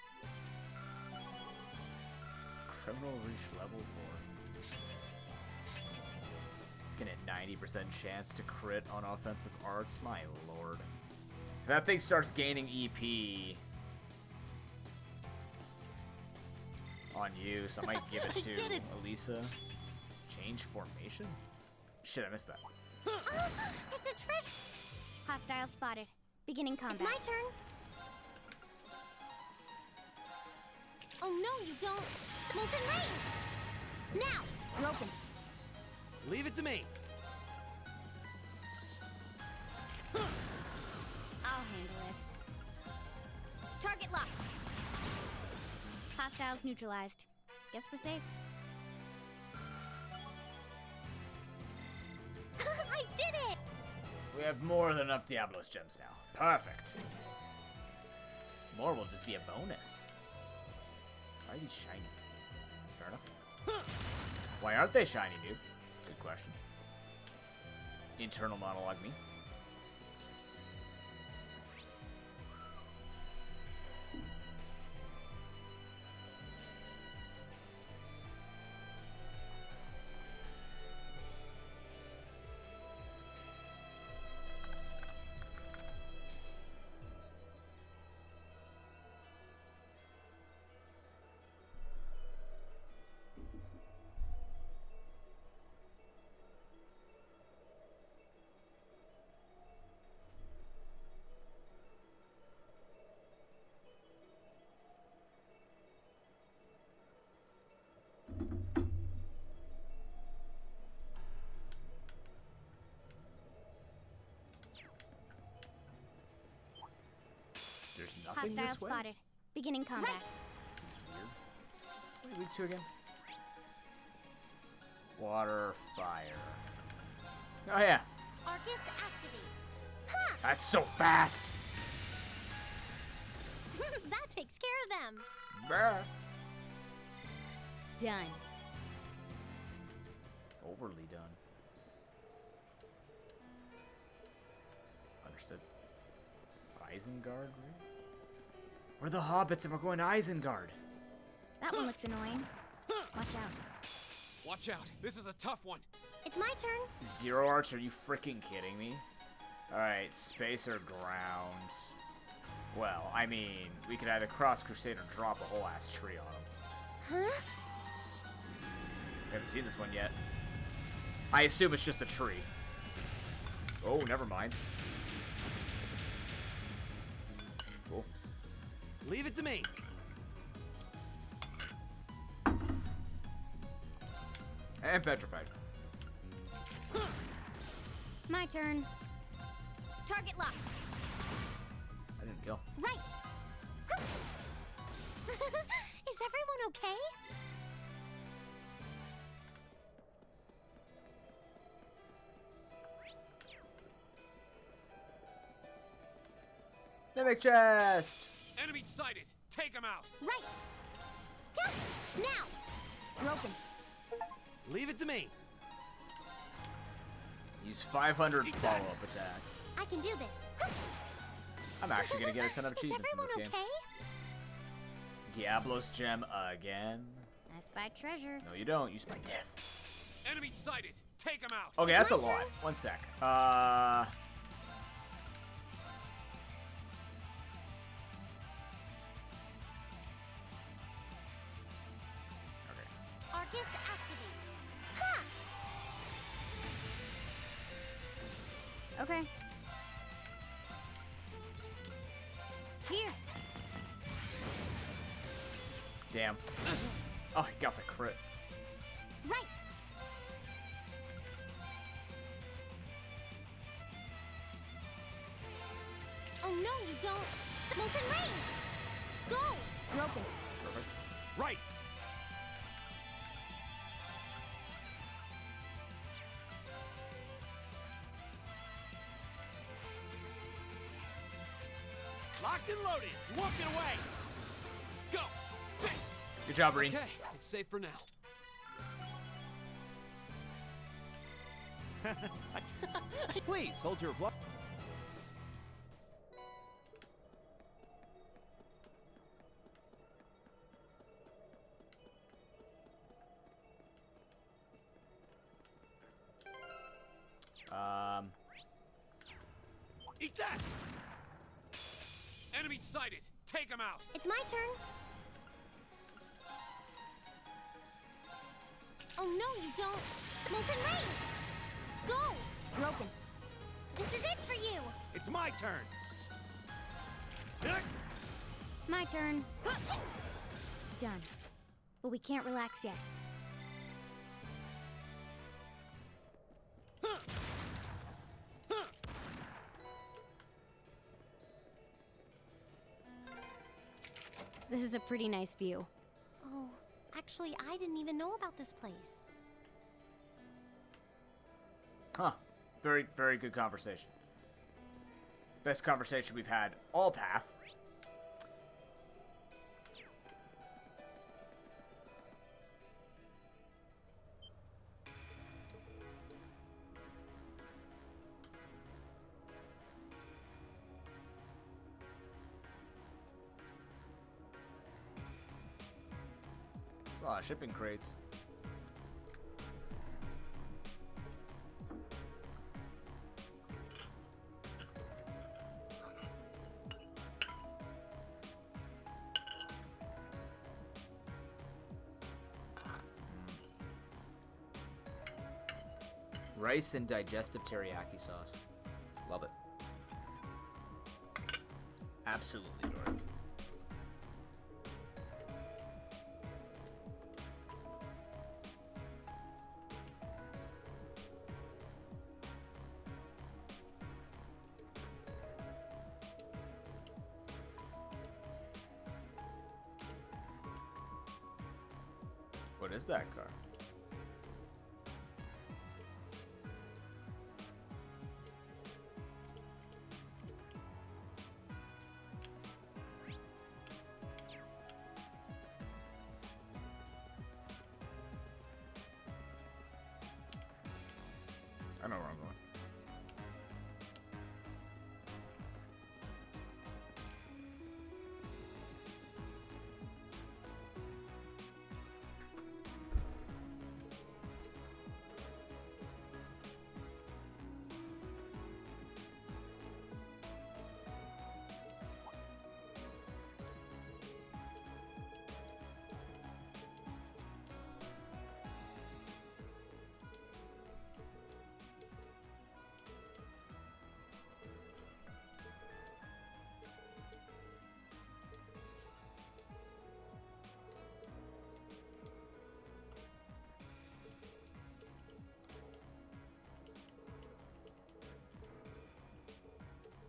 Criminal reached level 4. It's Getting a 90% chance to crit on offensive arts. My lord. If that thing starts gaining EP on you, so I might give it to Elisa. Change formation? Shit, I missed that. It's a treasure. Hostile spotted. Beginning combat. It's my turn. Oh no, you don't. Molten range. Now. Broken. Leave it to me. I'll handle it. Target locked. Hostiles neutralized. Guess we're safe. I did it! We have more than enough Diablos gems now. Perfect. More will just be a bonus. Why are these shiny? Fair enough. Why aren't they shiny, dude? Good question. Internal monologue me. There's nothing Hostile this way? spotted. Beginning combat. Seems weird. What are you weak to again? Water, fire. Oh yeah. Arcus activate. Ha! That's so fast! That takes care of them. Bruh. Done. Overly done. Understood. Isengard, right? We're the hobbits and we're going to Isengard. That one looks annoying. Watch out. Watch out. This is a tough one. It's my turn. Zero Arch, are you freaking kidding me? Alright, space or ground. Well, I mean, we could either cross Crusade or drop a whole ass tree on him. Huh? We haven't seen this one yet. I assume it's just a tree. Oh, never mind. Cool. Leave it to me. And petrified. My turn. Target locked. I didn't kill. Right. Huh. Is everyone okay? Mimic chest! Enemy sighted. Take him out. Right. Go. Now. Broken. Leave it to me. Use 500 follow-up attacks. I can do this. Huh. I'm actually gonna get a ton of Is achievements in everyone this game. okay? Diablos gem again? I spy treasure. No, you don't. You spy death. Enemy sighted. Take him out. Okay, It's that's a my lot. turn. One sec. Okay. Arcus activate. Ha! Okay. Here. Damn. Oh, he got the crit. Right. Oh no, you don't. Molten range. Go. Broken. Perfect. Right. Locked and loaded. You won't get away. Go. Take. Good job, Reen. Okay, it's safe for now. Please hold your applause. that! Enemy sighted! Take him out! It's my turn. Oh no, you don't. Smoke and rain. Go. Broken. This is it for you. It's my turn. My turn. Done. But we can't relax yet. This is a pretty nice view. Oh, actually, I didn't even know about this place. Huh. Very, very good conversation. Best conversation we've had all path. There's a lot of shipping crates. Rice and digestive teriyaki sauce. Love it. Absolutely adore it. What is that car? I know where I'm going.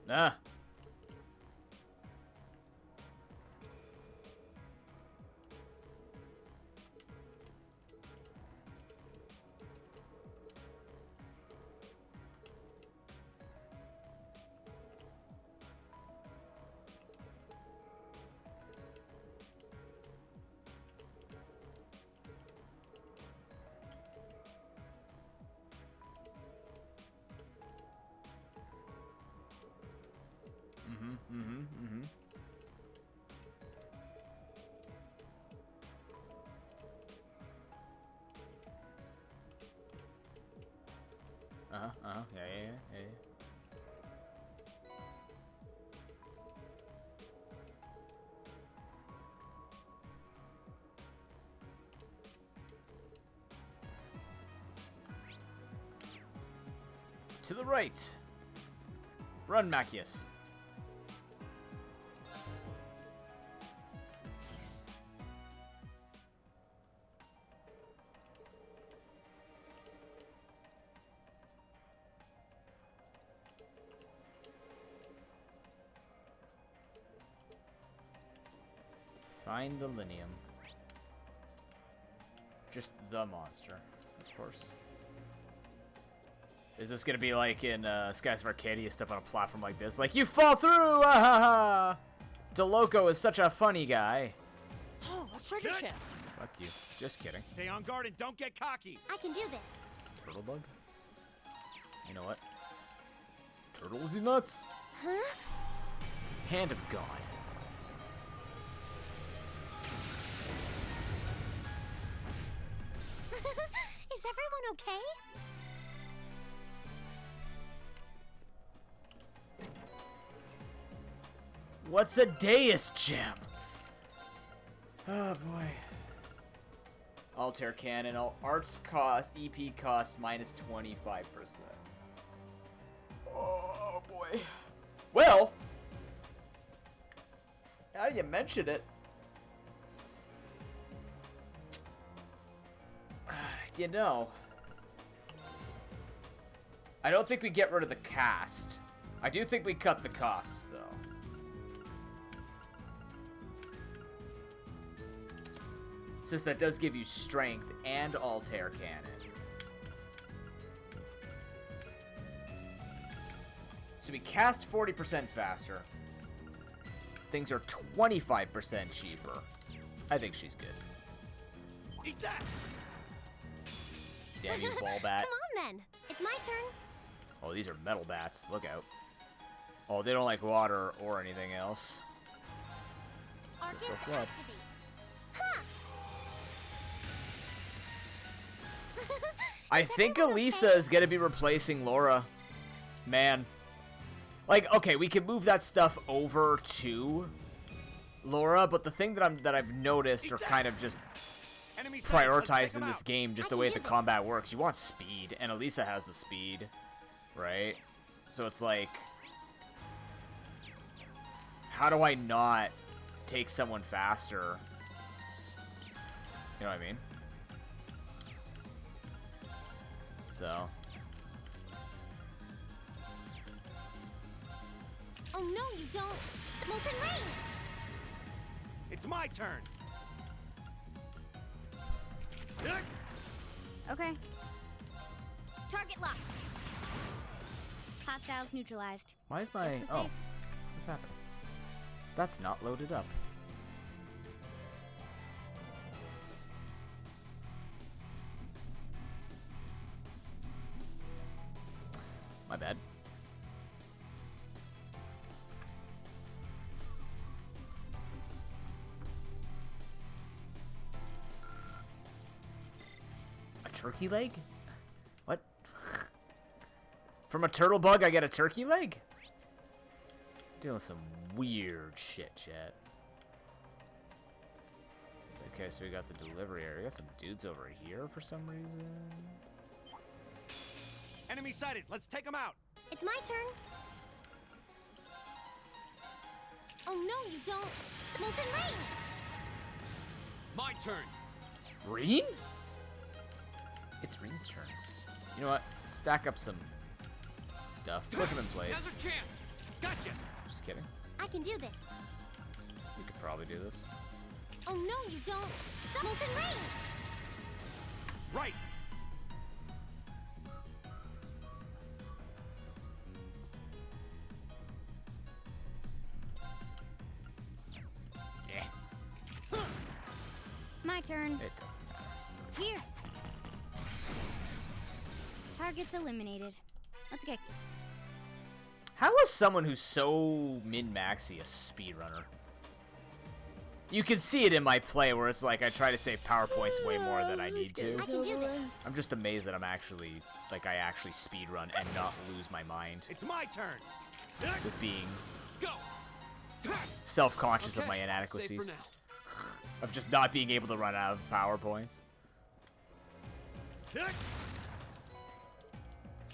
Nah. Yeah. To the right. Run, Macius. Find the Linium. Just the monster, of course. Is this gonna be like in Skies of Arcadia, you step on a platform like this? Like, you fall through! Ah ha ha! DeLoco is such a funny guy. Oh, a treasure chest. Fuck you. Just kidding. Stay on guard and don't get cocky. I can do this. Turtle bug? You know what? Turtles you nuts? Huh? Hand of God. Is everyone okay? What's a Deus gem? Oh boy. Altair cannon. All arts cost. EP costs minus 25%. Oh boy. Well. Now you mention it. You know. I don't think we get rid of the cast. I do think we cut the costs, though. Since that does give you strength and Altair cannon. So we cast 40% faster. Things are 25% cheaper. I think she's good. Eat that! Damn you, ball bat. Come on then. It's my turn. Oh, these are metal bats. Look out. Oh, they don't like water or anything else. Arcus go flood. activate. Ha! I think Elisa is going to be replacing Laura. Man. Like, okay, we can move that stuff over to Laura, but the thing that I've noticed or kind of just prioritized in this game, just the way the combat works, you want speed, and Elisa has the speed, right? So it's like, how do I not take someone faster? You know what I mean? So. Oh no, you don't! Molten Rain! It's my turn. Okay. Target locked. Hostiles neutralized. Why is my... Guess we're Oh. safe. What's happening? That's not loaded up. My bad. A turkey leg? What? From a turtle bug, I get a turkey leg? Doing some weird shit, chat. Okay, so we got the delivery area. We got some dudes over here for some reason. Enemy sighted. Let's take them out. It's my turn. Oh no, you don't! Molten Rain! My turn. Reen? It's Reen's turn. You know what? Stack up some stuff. Put them in place. Now's a chance. Gotcha. Just kidding. I can do this. We could probably do this. Oh no, you don't! Molten Rain! Right. Yeah. My turn. It doesn't matter. Here. Targets eliminated. Let's get. How is someone who's so min-maxy a speedrunner? You can see it in my play where it's like I try to save PowerPoints way more than I need to. I can do this. I'm just amazed that I'm actually, like, I actually speedrun and not lose my mind It's my turn. with being Go. self-conscious of my Safe inadequacies. for now. Of just not being able to run out of PowerPoints. Kick.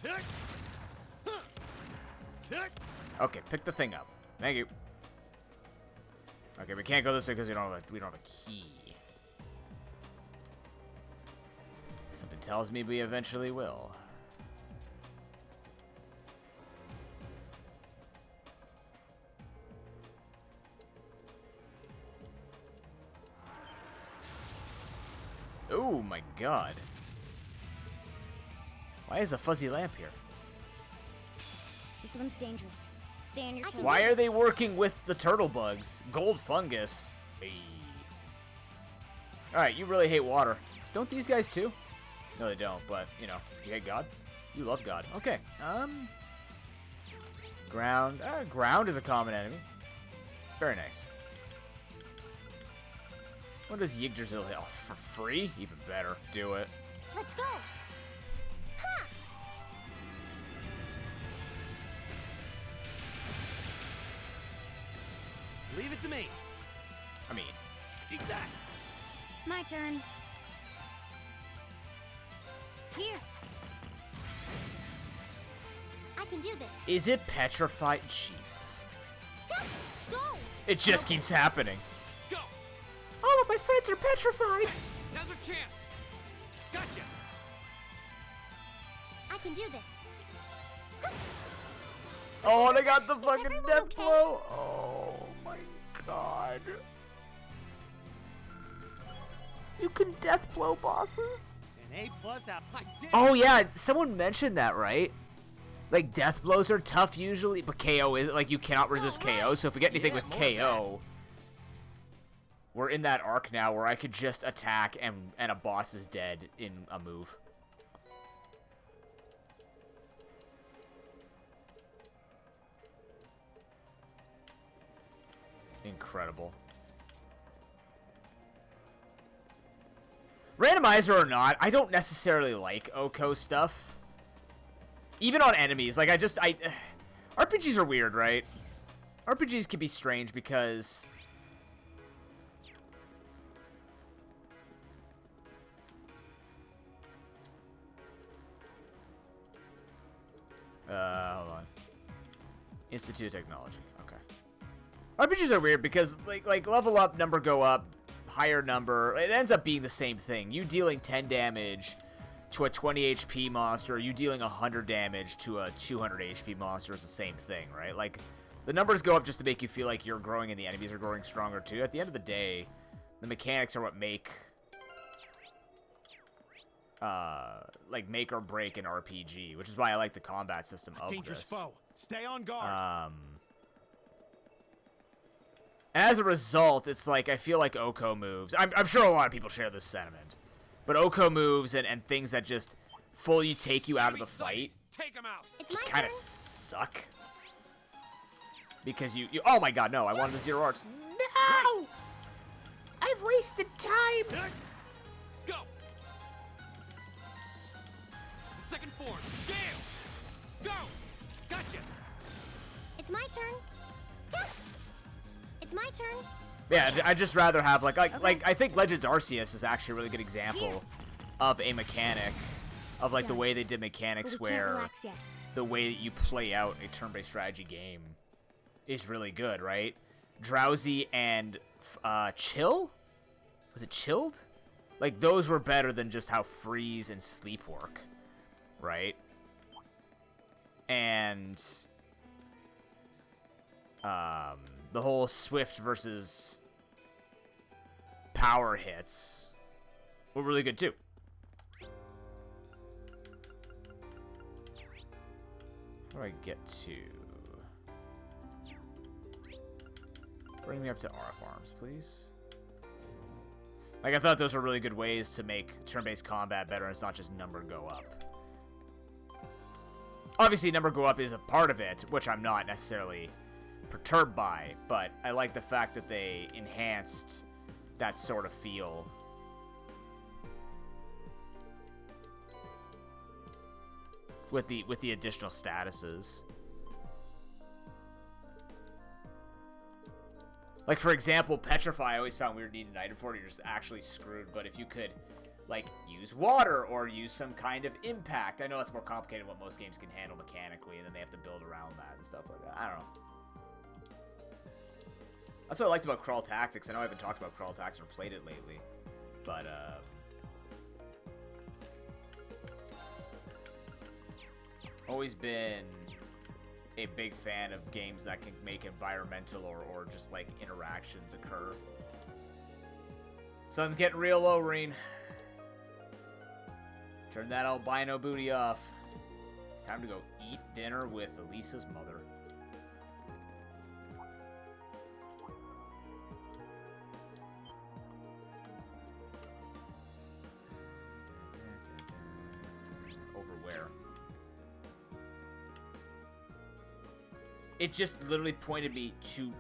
Kick. Huh. Kick. Okay, pick the thing up. Thank you. Okay, we can't go this way because we don't have a key. Something tells me we eventually will. Oh my god. Why is a fuzzy lamp here? This one's dangerous. Stay on your toes. Why are they working with the turtle bugs? Gold fungus. Hey. Alright, you really hate water. Don't these guys too? No, they don't, but, you know, you hate God? You love God. Okay, ground. Ground is a common enemy. Very nice. What does Yggdrasil hit? Oh, for free? Even better. Do it. Let's go! Ha! to me. I mean, Eat that. My turn. Here. I can do this. is it petrified? Jesus. Go! It just keeps happening. Go! All of my friends are petrified. Now's our chance. Gotcha. I can do this. Oh, and I got the fucking everyone death okay? blow. Oh my god. You can death blow bosses? An A+ out. I did. Oh yeah, someone mentioned that, right? Like death blows are tough usually, but KO is like you cannot resist KO. So if we get anything Yeah, with more of KO, we're in that arc now where I could just attack and a boss is dead in a move. Incredible. Randomizer or not, I don't necessarily like Oko stuff. Even on enemies, like RPGs are weird, right? RPGs can be strange because hold on. Institute of Technology. Okay. RPGs are weird because like level up, number go up, higher number, it ends up being the same thing. You dealing 10 damage to a 20 HP monster, you dealing 100 damage to a 200 HP monster is the same thing, right? Like, the numbers go up just to make you feel like you're growing and the enemies are growing stronger too. At the end of the day, the mechanics are what make make or break an RPG, which is why I like the combat system of Dangerous this. foe. Stay on guard. As a result, it's like I feel like Oko moves. I'm sure a lot of people share this sentiment, but Oko moves and things that just fully take you out of the fight Take him out. It's just my kind of turn. suck. Because you oh my god, no, I wanted the zero arts. No! I've wasted time! Go. Second form. Gale. Go. Gotcha. It's my turn. It's my turn. Yeah, I'd just rather have like I think Legends Arceus is actually a really good example of a mechanic of like the way they did mechanics But we can't where relax yet. the way that you play out a turn-based strategy game is really good, right? Drowsy and Chill? Was it Chilled? Like, those were better than just how Freeze and Sleep work, right? And the whole Swift versus Power hits were really good too. How do I get to... Bring me up to RF Arms, please. Like, I thought those were really good ways to make turn-based combat better, and it's not just number go up. Obviously, number go up is a part of it, which I'm not necessarily perturbed by, but I like the fact that they enhanced that sort of feel. With the additional statuses. Like, for example, Petrify I always found weird needing an item for it. You're just actually screwed. But if you could, like, use water or use some kind of impact. I know that's more complicated than what most games can handle mechanically, and then they have to build around that and stuff like that. I don't know. That's what I liked about Crawl Tactics. I know I haven't talked about Crawl Tactics or played it lately. But, always been a big fan of games that can make environmental or just like interactions occur. Sun's getting real low, Reen. Turn that albino booty off. It's time to go eat dinner with Elisa's mother. Over where? It just literally pointed me to...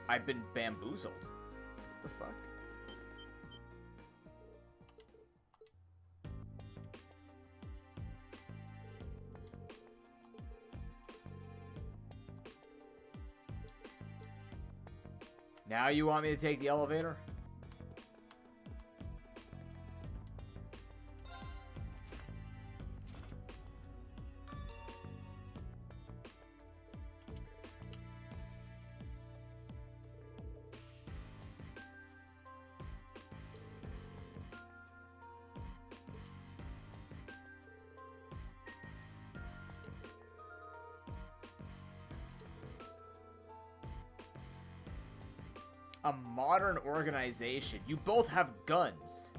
I've been bamboozled. What the fuck? Now you want me to take the elevator? A modern organization. You both have guns.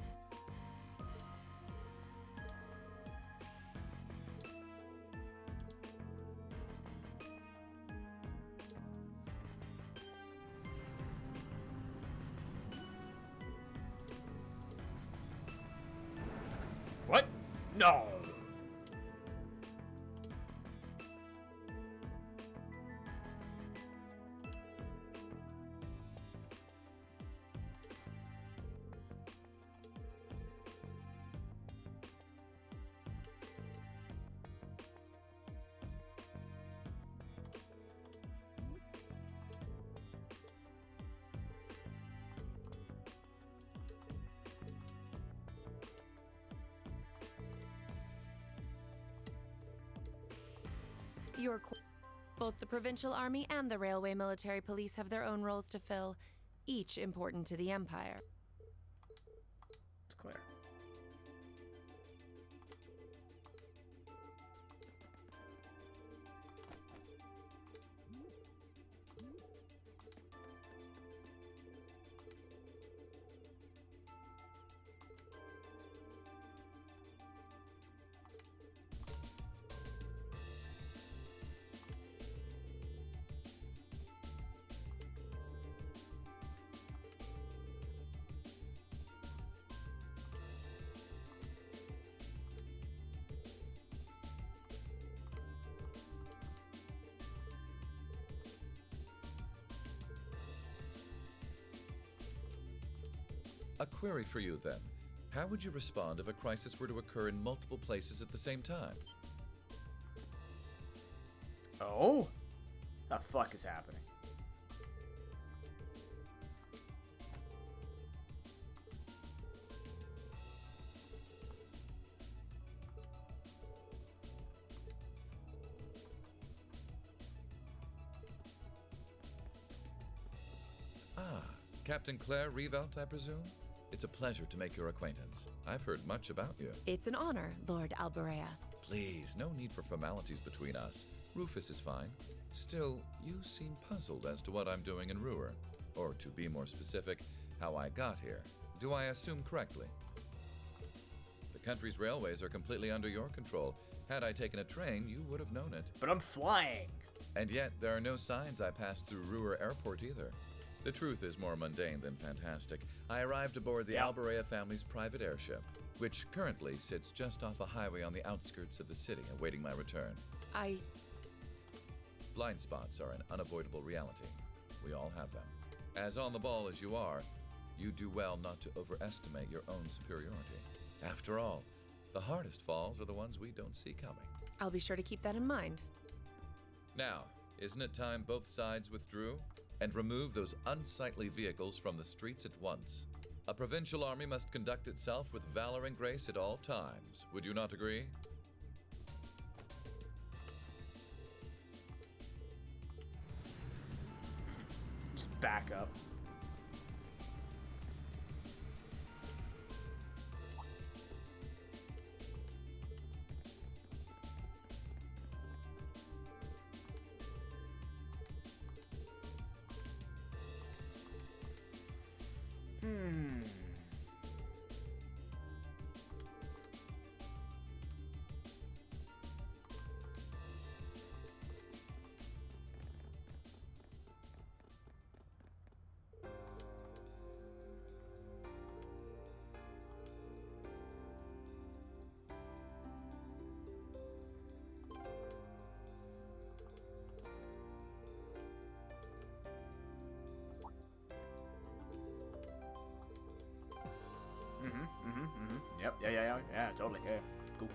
What? No. Both the provincial army and the railway military police have their own roles to fill, each important to the Empire. It's clear. A query for you, then. How would you respond if a crisis were to occur in multiple places at the same time? Oh? The fuck is happening? Ah, Captain Claire Revelt, I presume? It's a pleasure to make your acquaintance. I've heard much about you. It's an honor, Lord Alberea. Please, no need for formalities between us. Rufus is fine. Still, you seem puzzled as to what I'm doing in Ruhr. Or, to be more specific, how I got here. Do I assume correctly? The country's railways are completely under your control. Had I taken a train, you would have known it. But I'm flying. And yet, there are no signs I passed through Ruhr Airport either. The truth is more mundane than fantastic. I arrived aboard the Alberea family's private airship, which currently sits just off a highway on the outskirts of the city, awaiting my return. Blind spots are an unavoidable reality. We all have them. As on the ball as you are, you do well not to overestimate your own superiority. After all, the hardest falls are the ones we don't see coming. I'll be sure to keep that in mind. Now, isn't it time both sides withdrew? And remove those unsightly vehicles from the streets at once. A provincial army must conduct itself with valor and grace at all times. Would you not agree? Just back up. Yep, yeah, totally, yeah. Cool.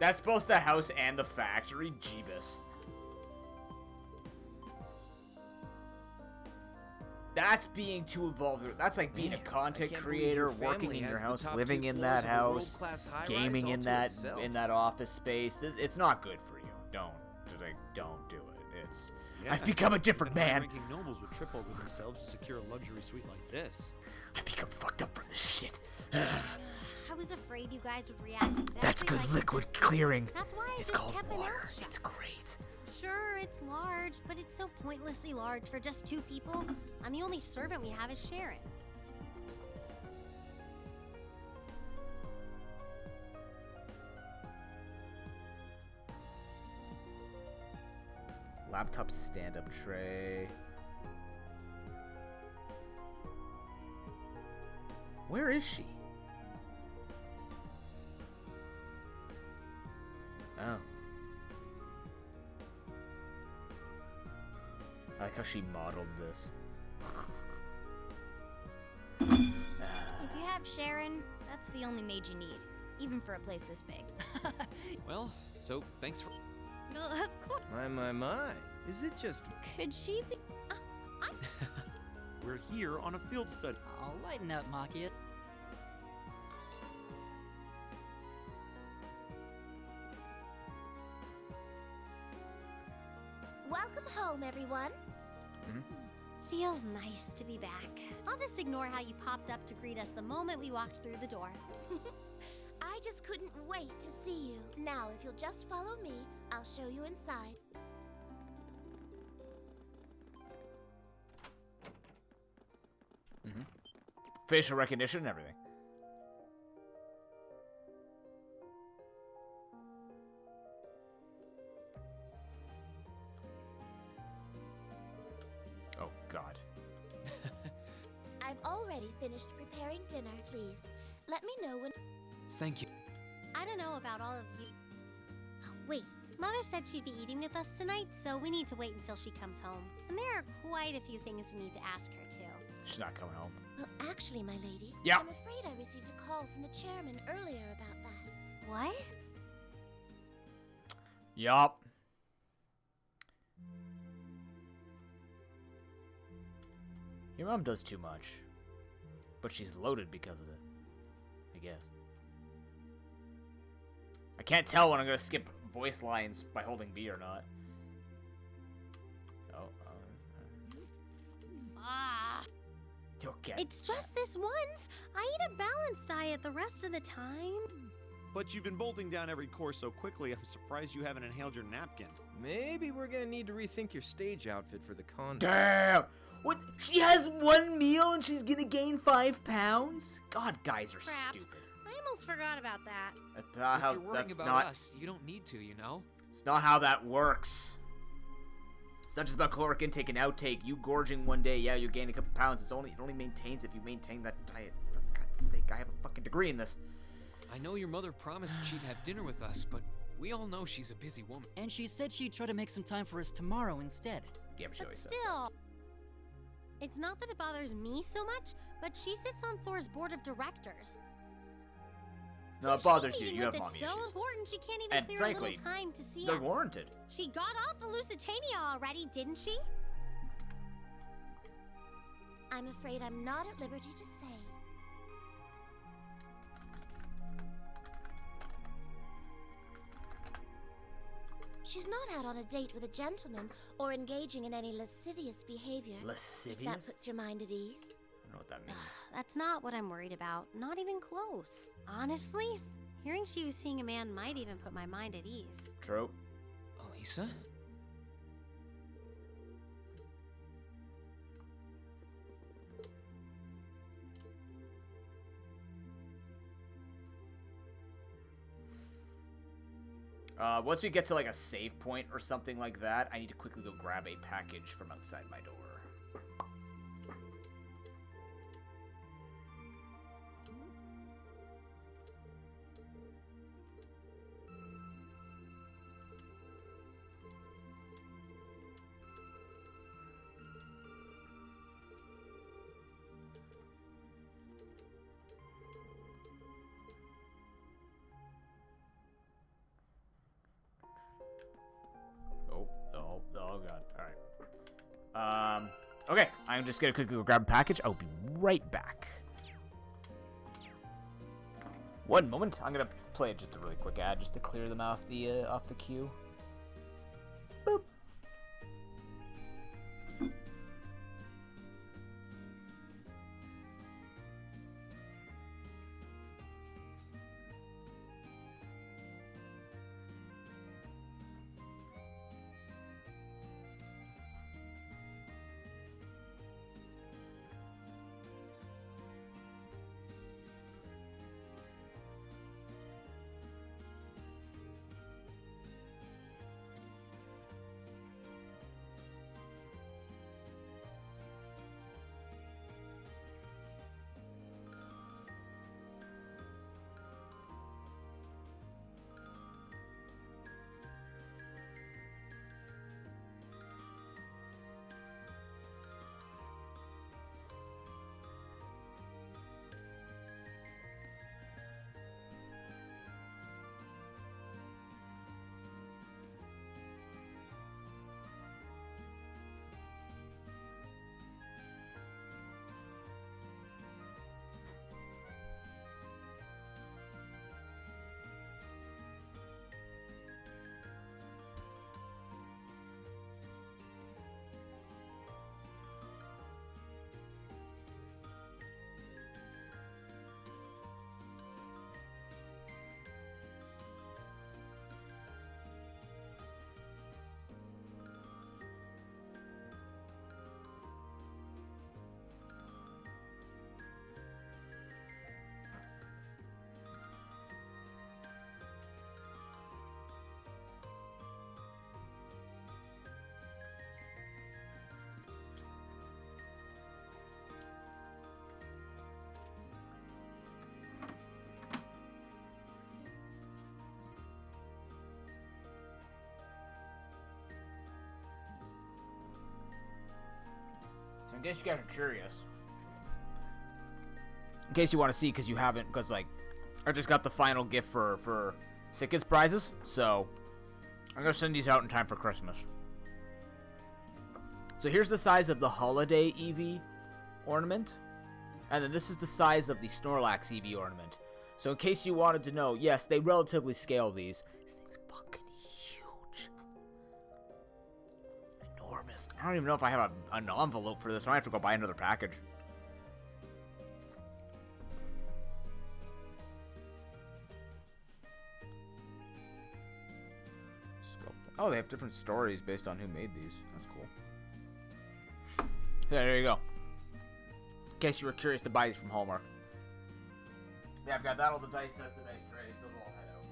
That's both the house and the factory? Jeebus. That's being too involved. That's like being a content creator, working in your house, living in that house, gaming in that office space. It's not good for you. Don't do it. I've become a different man. Ranking nobles would trip over themselves to secure a luxury suite like this. I've become fucked up from this shit. I was afraid you guys would react exactly That's good like liquid clearing. That's why It's called water. It's great. Sure, it's large, but it's so pointlessly large for just 2 people. And the only servant we have is Sharon. Laptop stand-up tray. Where is she? Oh. I like how she modeled this. If you have Sharon, that's the only maid you need, even for a place this big. Well, so thanks for. Of course. My. Is it just... Could she be? We're here on a field study. I'll lighten up, Makia. Welcome home, everyone. Feels nice to be back. I'll just ignore how you popped up to greet us the moment we walked through the door. I just couldn't wait to see you. Now, if you'll just follow me, I'll show you inside. Facial recognition and everything. Oh, God. I've already finished preparing dinner, please. Let me know when... Thank you. I don't know about all of you. Oh, wait, Mother said she'd be eating with us tonight, so we need to wait until she comes home. And there are quite a few things we need to ask her, too. She's not coming home. Well, actually, my lady, Yeah. I'm afraid I received a call from the chairman earlier about that. What? Yup. Your mom does too much. But she's loaded because of it. I guess. I can't tell when I'm gonna skip voice lines by holding B or not. Oh, Ah. Okay. It's just this once. I eat a balanced diet the rest of the time. But you've been bolting down every course so quickly, I'm surprised you haven't inhaled your napkin. Maybe we're gonna need to rethink your stage outfit for the concert. Damn! What? She has one meal and she's gonna gain 5 pounds? God, guys are Crap. stupid. I almost forgot about that. That's not If how. you're worrying That's about not. us, you don't need to, you know? It's not how that works. It's not just about caloric intake and outtake. You gorging one day, yeah, you gain a couple pounds. It only maintains if you maintain that diet. For God's sake, I have a fucking degree in this. I know your mother promised she'd have dinner with us, but we all know she's a busy woman. And she said she'd try to make some time for us tomorrow instead. Yeah, but she But always says still, it's not that it bothers me so much, but she sits on Thor's board of directors. that. No, it Who's bothers she you. meeting You have with mommy that's so issues. important she can't even And clear frankly, a little time to see they're us. warranted. She got off the Lusitania already, didn't she? I'm afraid I'm not at liberty to say. She's not out on a date with a gentleman or engaging in any lascivious behavior. If that Lascivious? puts your mind at ease. I don't know what that means. That's not what I'm worried about. Not even close. Honestly, hearing she was seeing a man might even put my mind at ease. True. Elisa? Once we get to like a save point or something like that, I need to quickly go grab a package from outside my door. Okay, I'm just gonna quickly go grab a package. I'll be right back. One moment. I'm gonna play just a really quick ad just to clear them off the queue. Boop. So in case you guys are curious, in case you want to see, because you haven't, because like, I just got the final gift for Sick Kids prizes, so I'm gonna send these out in time for Christmas. So here's the size of the Holiday Eevee ornament, and then this is the size of the Snorlax Eevee ornament. So in case you wanted to know, yes, they relatively scale these. This thing's fucking huge. Enormous. I don't even know if I have an envelope for this. I might have to go buy another package. Oh, they have different stories based on who made these. That's cool. Yeah, there you go. In case you were curious to buy these from Hallmark. Yeah, I've got that, all the dice sets, the dice trays. Those will all head out.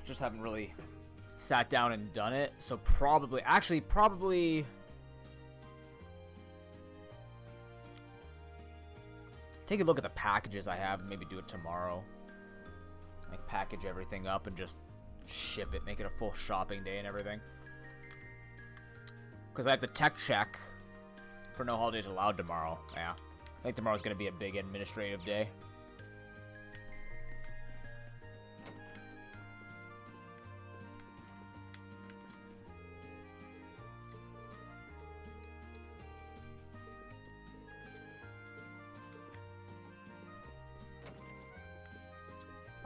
Just haven't really sat down and done it. So probably... Actually, probably... Take a look at the packages I have and maybe do it tomorrow. Like, package everything up and just ship it. Make it a full shopping day and everything. Because I have to tech check for no holidays allowed tomorrow. Yeah. I think tomorrow's going to be a big administrative day.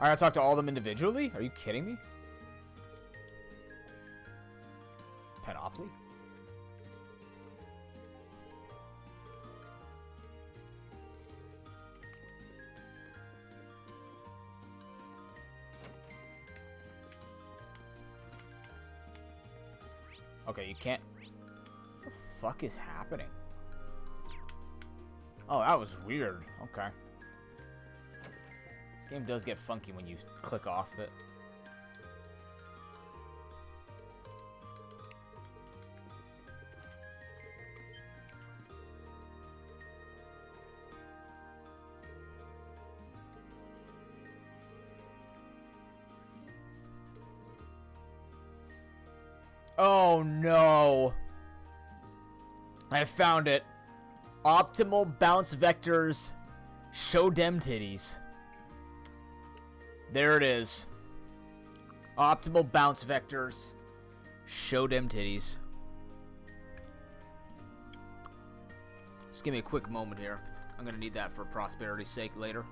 I gotta talk to all of them individually? Are you kidding me? Panoply? Okay, you can't... What the fuck is happening? Oh, that was weird. Okay. This game does get funky when you click off it. Oh no! I found it. Optimal bounce vectors. Show dem titties. There it is. Optimal bounce vectors. Show them titties. Just give me a quick moment here. I'm gonna need that for prosperity's sake later.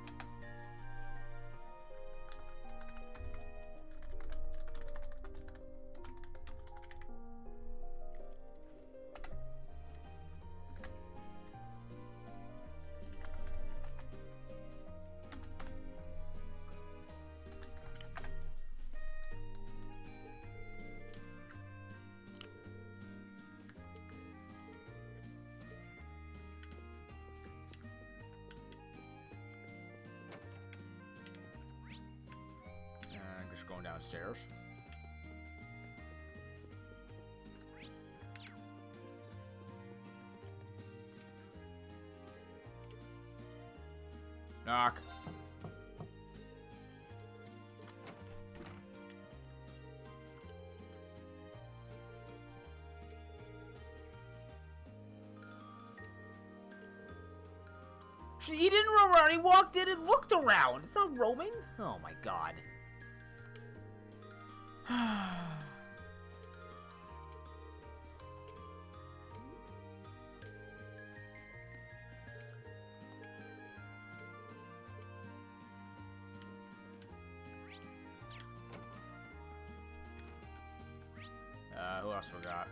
Going downstairs. Knock. He didn't roam around. He walked in and looked around. It's not roaming. Oh my god. Who else we got?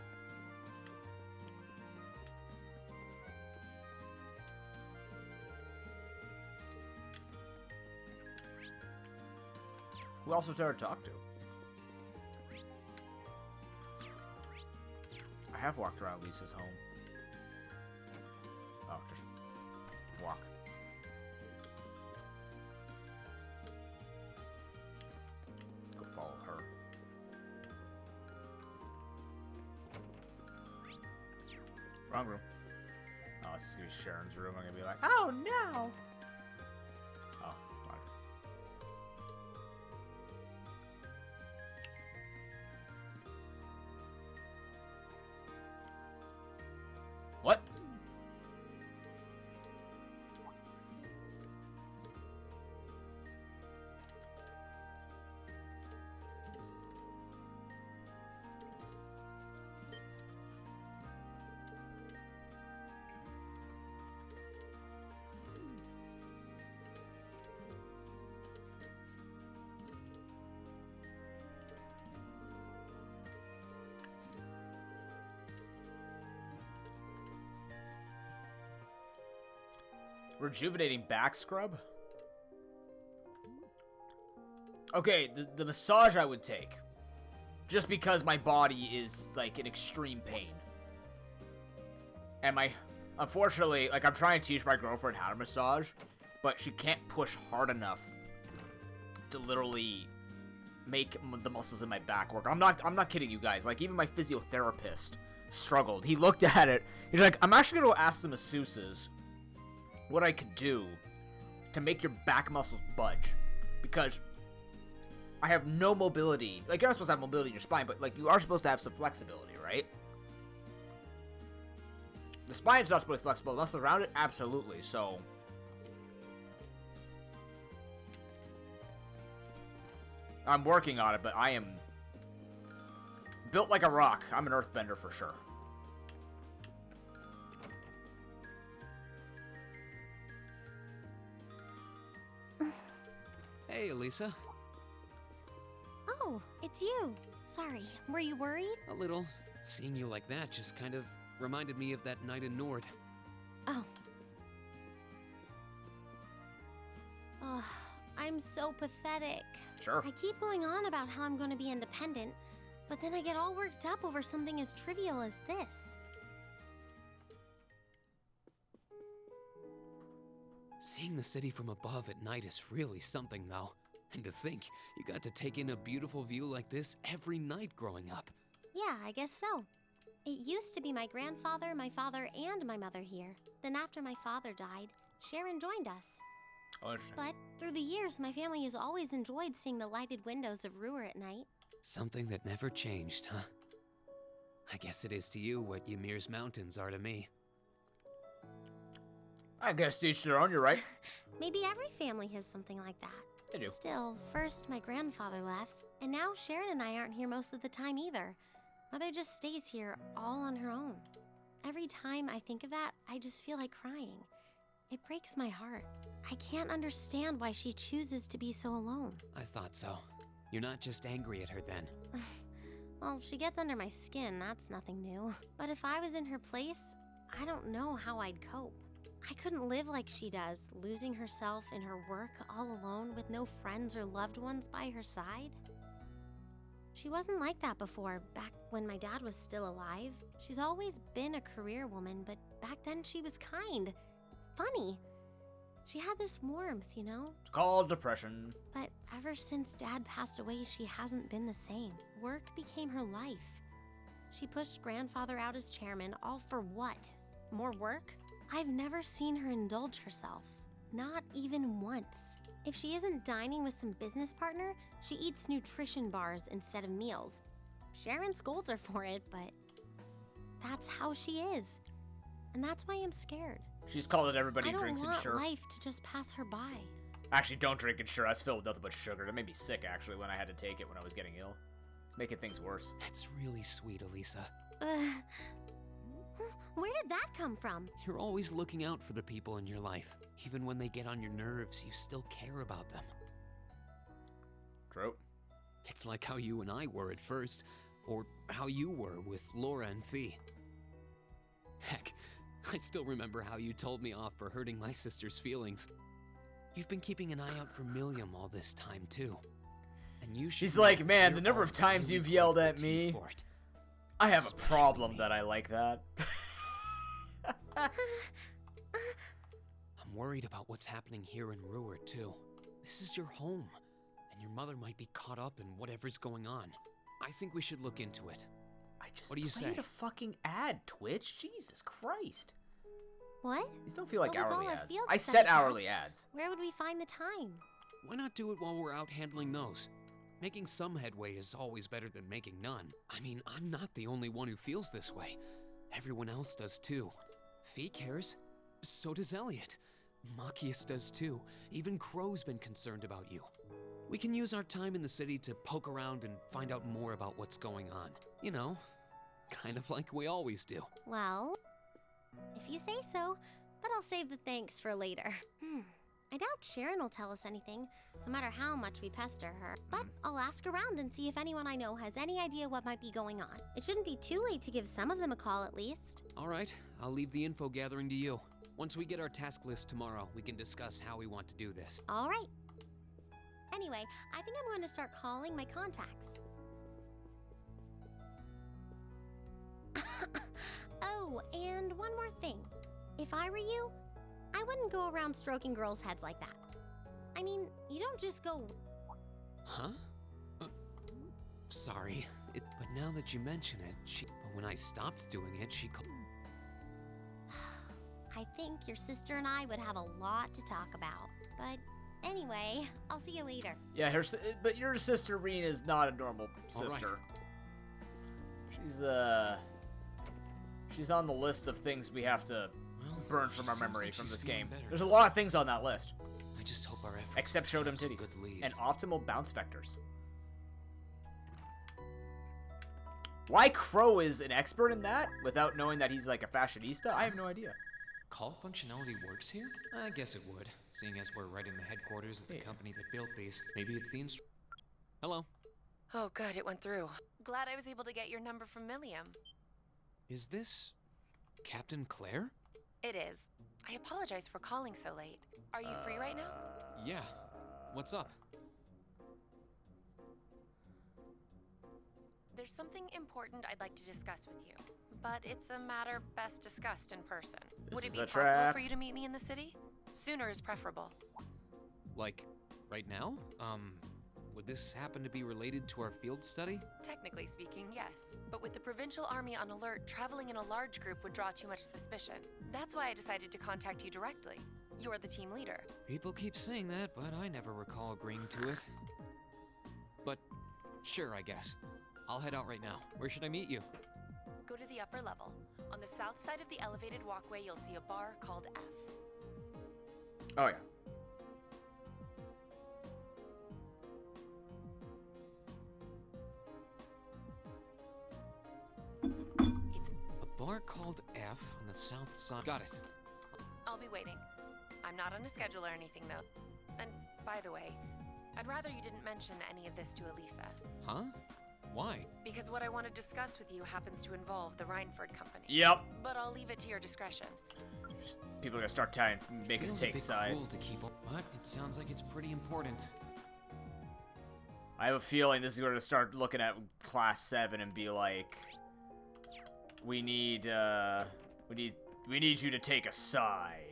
Who else was there to talk to? I have walked around Lisa's home. Oh, just walk. Go follow her. Wrong room. Oh, this is gonna be Sharon's room. I'm gonna be like, oh no! Oh, fine. What? Rejuvenating back scrub? Okay, the massage I would take. Just because my body is, like, in extreme pain. And unfortunately, like, I'm trying to teach my girlfriend how to massage, but she can't push hard enough to literally make the muscles in my back work. I'm not kidding you guys. Like, even my physiotherapist struggled. He looked at it. He's like, I'm actually going to ask the masseuses what I could do to make your back muscles budge, because I have no mobility. Like, you're not supposed to have mobility in your spine, but, like, you are supposed to have some flexibility, right? The spine's not supposed to be flexible. Muscles around it, absolutely. So I'm working on it, but I am built like a rock. I'm an earthbender for sure. Hey, Elisa. Oh, it's you. Sorry, were you worried? A little. Seeing you like that just kind of reminded me of that night in Nord. Oh. Oh, I'm so pathetic. Sure. I keep going on about how I'm going to be independent, but then I get all worked up over something as trivial as this. Seeing the city from above at night is really something, though. And to think, you got to take in a beautiful view like this every night growing up. Yeah, I guess so. It used to be my grandfather, my father, and my mother here. Then after my father died, Sharon joined us. Oh, but through the years, my family has always enjoyed seeing the lighted windows of Ruhr at night. Something that never changed, huh? I guess it is to you what Ymir's mountains are to me. I guess each their own, you're right. Maybe every family has something like that. They do. Still, first my grandfather left, and now Sharon and I aren't here most of the time either. Mother just stays here all on her own. Every time I think of that, I just feel like crying. It breaks my heart. I can't understand why she chooses to be so alone. I thought so. You're not just angry at her then. Well, she gets under my skin, that's nothing new. But if I was in her place, I don't know how I'd cope. I couldn't live like she does, losing herself in her work all alone with no friends or loved ones by her side. She wasn't like that before, back when my dad was still alive. She's always been a career woman, but back then she was kind, funny. She had this warmth, you know? It's called depression. But ever since Dad passed away, she hasn't been the same. Work became her life. She pushed Grandfather out as chairman, all for what? More work? I've never seen her indulge herself. Not even once. If she isn't dining with some business partner, she eats nutrition bars instead of meals. Sharon scolds her for it, but that's how she is. And that's why I'm scared. She's called it everybody drinks I don't Ensure. want life to just pass her by. Actually, don't drink Ensure. That's filled with nothing but sugar. That made me sick, actually, when I had to take it when I was getting ill. It's making things worse. That's really sweet, Elisa. Where did that come from? You're always looking out for the people in your life. Even when they get on your nerves, you still care about them. True. It's like how you and I were at first, or how you were with Laura and Fee. Heck, I still remember how you told me off for hurting my sister's feelings. You've been keeping an eye out for Milliam all this time, too. And you should. She's like, man, the number of times you've yelled at me. I have a problem that I like that. I'm worried about what's happening here in Ruhr, too. This is your home, and your mother might be caught up in whatever's going on. I think we should look into it. I just what do you played say? a fucking ad, Twitch. Jesus Christ. What? These don't feel like Well, with hourly all our ads. field I study set hourly tasks, ads. Where would we find the time? Why not do it while we're out handling those? Making some headway is always better than making none. I mean, I'm not the only one who feels this way. Everyone else does too. Fee cares. So does Elliot. Machias does too. Even Crow's been concerned about you. We can use our time in the city to poke around and find out more about what's going on. You know, kind of like we always do. Well, if you say so, but I'll save the thanks for later. I doubt Sharon will tell us anything, no matter how much we pester her. But I'll ask around and see if anyone I know has any idea what might be going on. It shouldn't be too late to give some of them a call at least. All right, I'll leave the info gathering to you. Once we get our task list tomorrow, we can discuss how we want to do this. All right. Anyway, I think I'm going to start calling my contacts. Oh, and one more thing. If I were you, I wouldn't go around stroking girls' heads like that. I mean, you don't just go... Huh? Sorry. But now that you mention it, But when I stopped doing it, she called... I think your sister and I would have a lot to talk about. But anyway, I'll see you later. Yeah, but your sister Reen is not a normal sister. Right. She's on the list of things we have to burn from our memory like from she's this feeling game. better. There's a lot of things on that list. I just hope our efforts... Except Shotem titties. good leads. And optimal bounce vectors. Why Crow is an expert in that without knowing that he's like a fashionista, I have no idea. Call functionality works here? I guess it would, seeing as we're right in the headquarters of the company that built these. Maybe it's the Hello? Oh, good, it went through. Glad I was able to get your number from Milliam. Is this... Captain Claire? It is. I apologize for calling so late. Are you free right now? Yeah. What's up? There's something important I'd like to discuss with you, but it's a matter best discussed in person. Would it be possible for you to meet me in the city? Sooner is preferable. Like, right now? Would this happen to be related to our field study? Technically speaking, yes. But with the provincial army on alert, traveling in a large group would draw too much suspicion. That's why I decided to contact you directly. You're the team leader. People keep saying that, but I never recall agreeing to it. But, sure, I guess. I'll head out right now. Where should I meet you? Go to the upper level. On the south side of the elevated walkway, you'll see a bar called F. Oh, yeah. bar called F on the south side. Got it. I'll be waiting. I'm not on a schedule or anything, though. And by the way, I'd rather you didn't mention any of this to Elisa. Huh? Why? Because what I want to discuss with you happens to involve the Rhineford Company. Yep. But I'll leave it to your discretion. People are gonna start trying to make us take Feels a bit sides. cruel to keep up, but it sounds like it's pretty important. I have a feeling this is going to start looking at Class 7 and be like, we need you to take a side.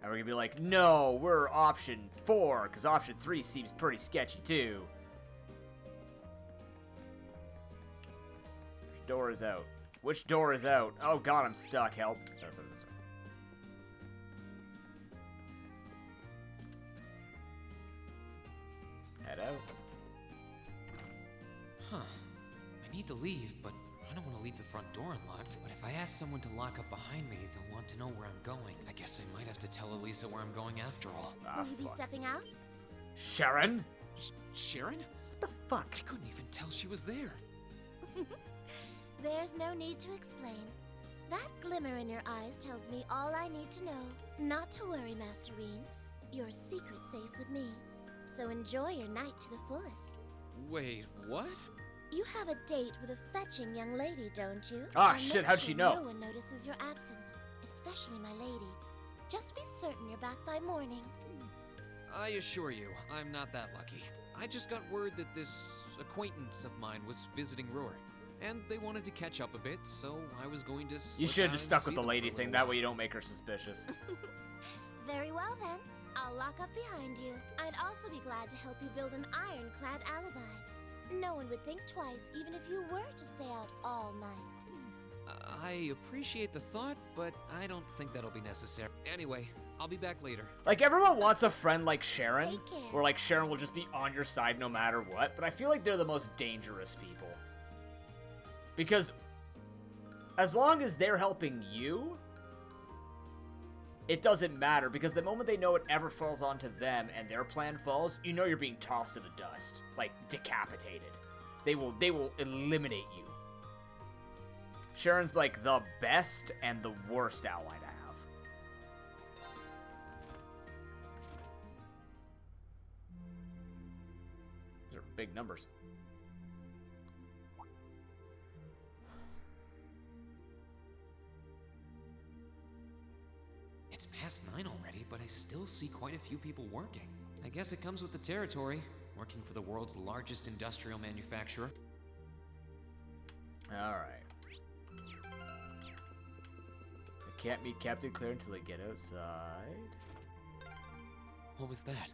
And we're gonna be like, no, we're option 4, because option 3 seems pretty sketchy too. Which door is out? Which door is out? Oh god, I'm stuck. Help. That's over this way. Head out. Huh. I need to leave, but I don't want to leave the front door unlocked. But if I ask someone to lock up behind me, they'll want to know where I'm going. I guess I might have to tell Elisa where I'm going after all. Will you be stepping out? Sharon? Sharon? What the fuck? I couldn't even tell she was there. There's no need to explain. That glimmer in your eyes tells me all I need to know. Not to worry, Masterine. Your secret's safe with me. So enjoy your night to the fullest. Wait, what? You have a date with a fetching young lady, don't you? Ah, And shit, make how'd sure she know? No one notices your absence, especially my lady. Just be certain you're back by morning. I assure you, I'm not that lucky. I just got word that this acquaintance of mine was visiting Roar, and they wanted to catch up a bit, so I was going to You slip should have out just and stuck with see the them lady for a thing. little That while. way you don't make her suspicious. Very well then. I'll lock up behind you. I'd also be glad to help you build an ironclad alibi. No one would think twice, even if you were to stay out all night. I appreciate the thought, but I don't think that'll be necessary. Anyway, I'll be back later. Like, everyone wants a friend like Sharon, Take care. where, like, Sharon will just be on your side no matter what, but I feel like they're the most dangerous people. Because as long as they're helping you, it doesn't matter, because the moment they know it ever falls onto them and their plan falls, you know you're being tossed to the dust. Like, decapitated. They will eliminate you. Sharon's, like, the best and the worst ally to have. Those are big numbers. It's past 9 already, but I still see quite a few people working. I guess it comes with the territory, working for the world's largest industrial manufacturer. Alright. I can't meet Captain Claire until I get outside. What was that?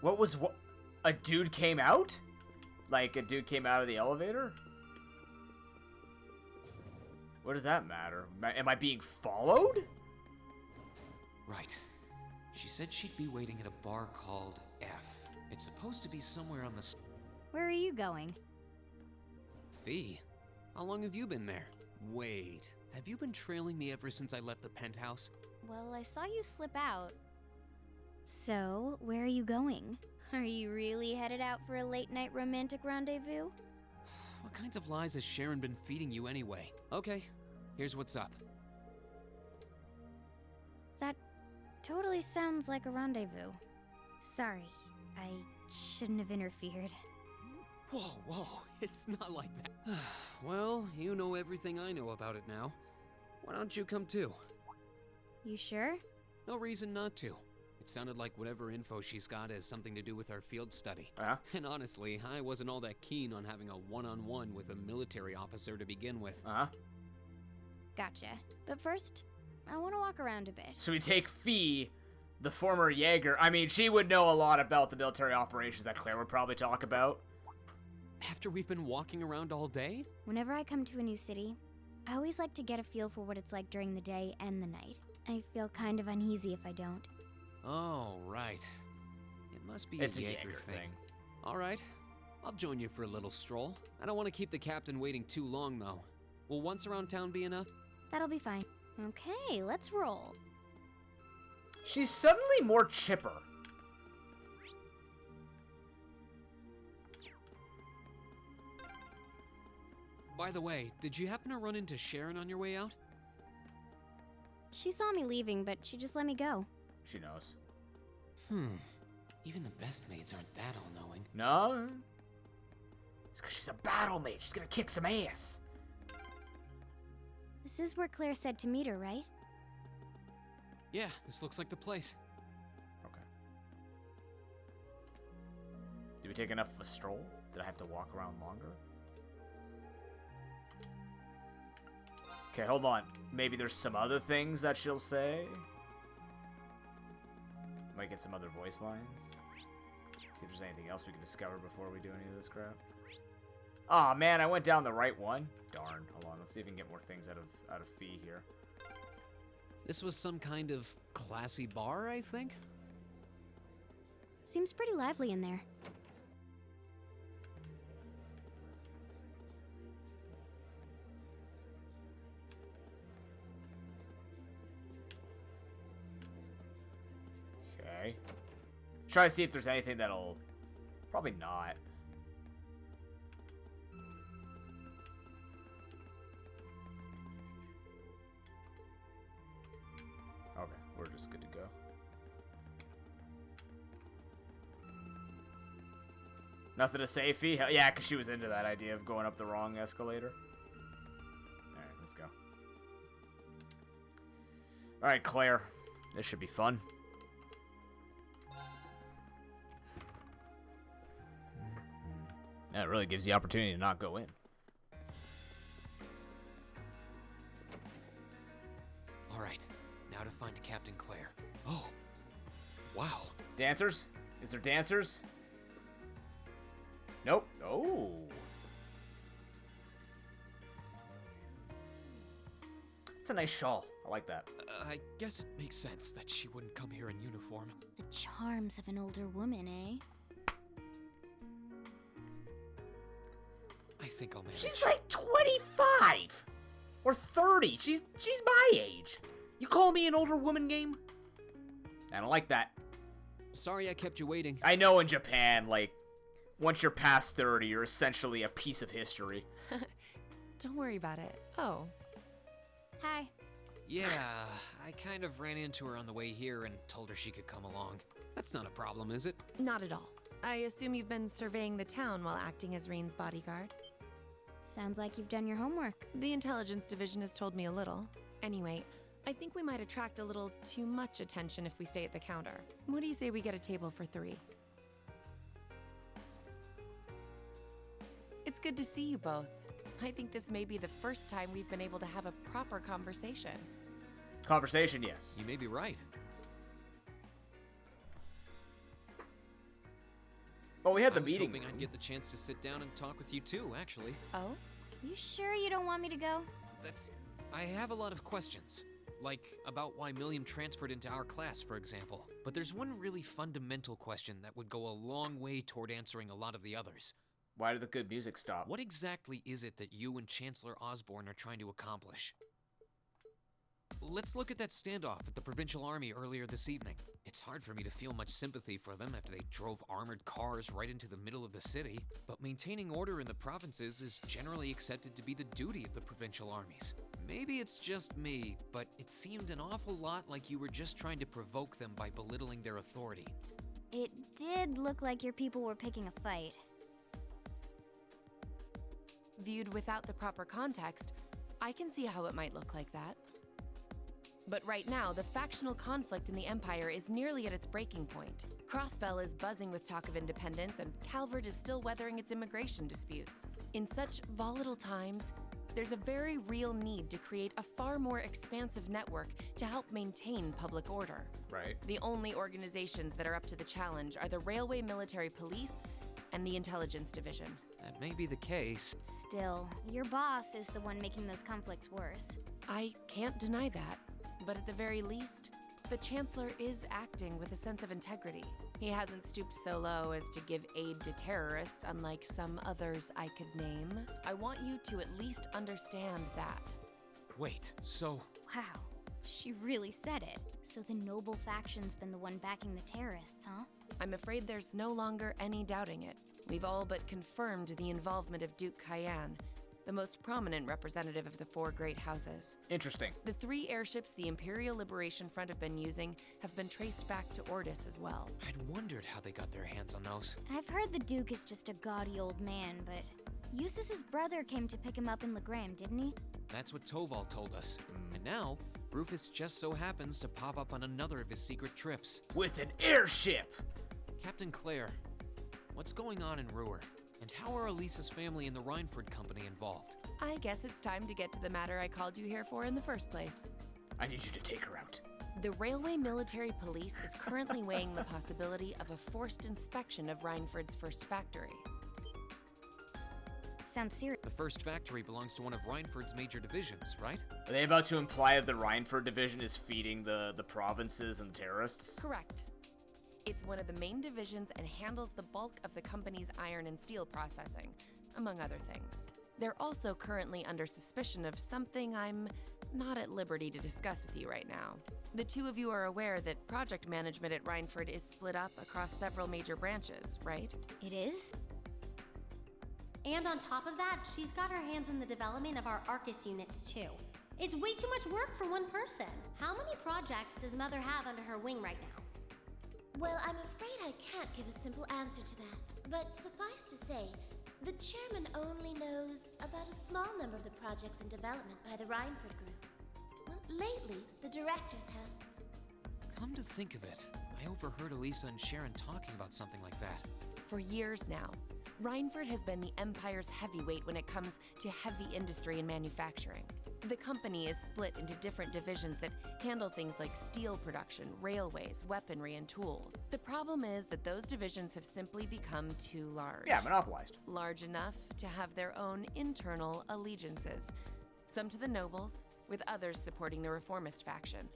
What was what? A dude came out? Like a dude came out of the elevator? What does that matter? Am I being followed? Right. She said she'd be waiting at a bar called F. It's supposed to be somewhere on the... Where are you going? Fee, how long have you been there? Wait, have you been trailing me ever since I left the penthouse? Well, I saw you slip out. So, where are you going? Are you really headed out for a late-night romantic rendezvous? What kinds of lies has Sharon been feeding you anyway? Okay, here's what's up. That totally sounds like a rendezvous. Sorry, I shouldn't have interfered. Whoa, it's not like that. Well, you know everything I know about it now. Why don't you come too? You sure? No reason not to. It sounded like whatever info she's got has something to do with our field study. Uh-huh. And honestly, I wasn't all that keen on having a one-on-one with a military officer to begin with. Uh-huh. Gotcha. But first, I want to walk around a bit. So we take Fee, the former Jaeger. I mean, she would know a lot about the military operations that Claire would probably talk about. After we've been walking around all day? Whenever I come to a new city, I always like to get a feel for what it's like during the day and the night. I feel kind of uneasy if I don't. Oh, right. It must be It's a Jaeger thing. All right, I'll join you for a little stroll. I don't want to keep the captain waiting too long, though. Will once around town be enough? That'll be fine. Okay, let's roll. She's suddenly more chipper. by the way, did you happen to run into Sharon on your way out? She saw me leaving, but she just let me go. She knows. Even the best maids aren't that all-knowing. No? It's because she's a battle mage. She's gonna kick some ass. This is where Claire said to meet her, right? Yeah, this looks like the place. Okay. Did we take enough of a stroll? Did I have to walk around longer? Okay, hold on. Maybe there's some other things that she'll say. Might get some other voice lines. See if there's anything else we can discover before we do any of this crap. Aw, man, I went down the right one. Darn. Hold on, let's see if we can get more things out of Fee here. This was some kind of classy bar, I think? Seems pretty lively in there. Okay. Try to see if there's anything that'll... Probably not. Okay, we're just good to go. Nothing to say, Fee? Hell yeah, because she was into that idea of going up the wrong escalator. Alright, let's go. Alright, Claire. This should be fun. That really gives you the opportunity to not go in. Alright, now to find Captain Claire. Oh, wow. Dancers? Is there dancers? Nope. Oh. It's a nice shawl. I like that. I guess it makes sense that she wouldn't come here in uniform. The charms of an older woman, eh? I think I'll manage. She's like 25 or 30. She's my age. You call me an older woman game? I don't like that. Sorry I kept you waiting. I know in Japan, like, once you're past 30, you're essentially a piece of history. Don't worry about it. Oh. Hi. Yeah, I kind of ran into her on the way here and told her she could come along. That's not a problem, is it? Not at all. I assume you've been surveying the town while acting as Reen's bodyguard. Sounds like you've done your homework. The intelligence division has told me a little. Anyway, I think we might attract a little too much attention if we stay at the counter. What do you say we get a table for 3? It's good to see you both. I think this may be the first time we've been able to have a proper conversation. Conversation, yes. You may be right. Well, we had the I was meeting. hoping I'd get the chance to sit down and talk with you too, actually. Oh? You sure you don't want me to go? I have a lot of questions. Like, about why Milliam transferred into our class, for example. But there's one really fundamental question that would go a long way toward answering a lot of the others. Why did the good music stop? What exactly is it that you and Chancellor Osborne are trying to accomplish? Let's look at that standoff at the Provincial Army earlier this evening. It's hard for me to feel much sympathy for them after they drove armored cars right into the middle of the city, but maintaining order in the provinces is generally accepted to be the duty of the provincial armies. Maybe it's just me, but it seemed an awful lot like you were just trying to provoke them by belittling their authority. It did look like your people were picking a fight. Viewed without the proper context, I can see how it might look like that. But right now, the factional conflict in the Empire is nearly at its breaking point. Crossbell is buzzing with talk of independence, and Calvert is still weathering its immigration disputes. In such volatile times, there's a very real need to create a far more expansive network to help maintain public order. Right. The only organizations that are up to the challenge are the Railway Military Police and the Intelligence Division. That may be the case. Still, your boss is the one making those conflicts worse. I can't deny that. But at the very least, the Chancellor is acting with a sense of integrity. He hasn't stooped so low as to give aid to terrorists, unlike some others I could name. I want you to at least understand that. Wait, so... Wow, she really said it. So the noble faction's been the one backing the terrorists, huh? I'm afraid there's no longer any doubting it. We've all but confirmed the involvement of Duke Cayenne, the most prominent representative of the four great houses. Interesting. The 3 airships the Imperial Liberation Front have been using have been traced back to Ordis as well. I'd wondered how they got their hands on those. I've heard the Duke is just a gaudy old man, but Eustace's brother came to pick him up in Legram, didn't he? That's what Toval told us. And now, Rufus just so happens to pop up on another of his secret trips. With an airship! Captain Claire, what's going on in Ruhr? And how are Elisa's family and the Rhineford Company involved? I guess it's time to get to the matter I called you here for in the first place. I need you to take her out. The Railway Military Police is currently weighing the possibility of a forced inspection of Rhineford's first factory. Sounds serious. The first factory belongs to one of Rhineford's major divisions, right? Are they about to imply that the Rhineford division is feeding the provinces and terrorists? Correct. It's one of the main divisions and handles the bulk of the company's iron and steel processing, among other things. They're also currently under suspicion of something I'm not at liberty to discuss with you right now. The two of you are aware that project management at Rhineford is split up across several major branches, right? It is? And on top of that, she's got her hands in the development of our Arcus units too. It's way too much work for one person. How many projects does Mother have under her wing right now? Well, I'm afraid I can't give a simple answer to that. But suffice to say, the chairman only knows about a small number of the projects in development by the Rhineford Group. Well, lately, the directors have. Come to think of it, I overheard Elisa and Sharon talking about something like that. For years now, Rhineford has been the Empire's heavyweight when it comes to heavy industry and manufacturing. The company is split into different divisions that handle things like steel production, railways, weaponry, and tools. The problem is that those divisions have simply become too large. Yeah, monopolized. Large enough to have their own internal allegiances. Some to the nobles, with others supporting the reformist faction.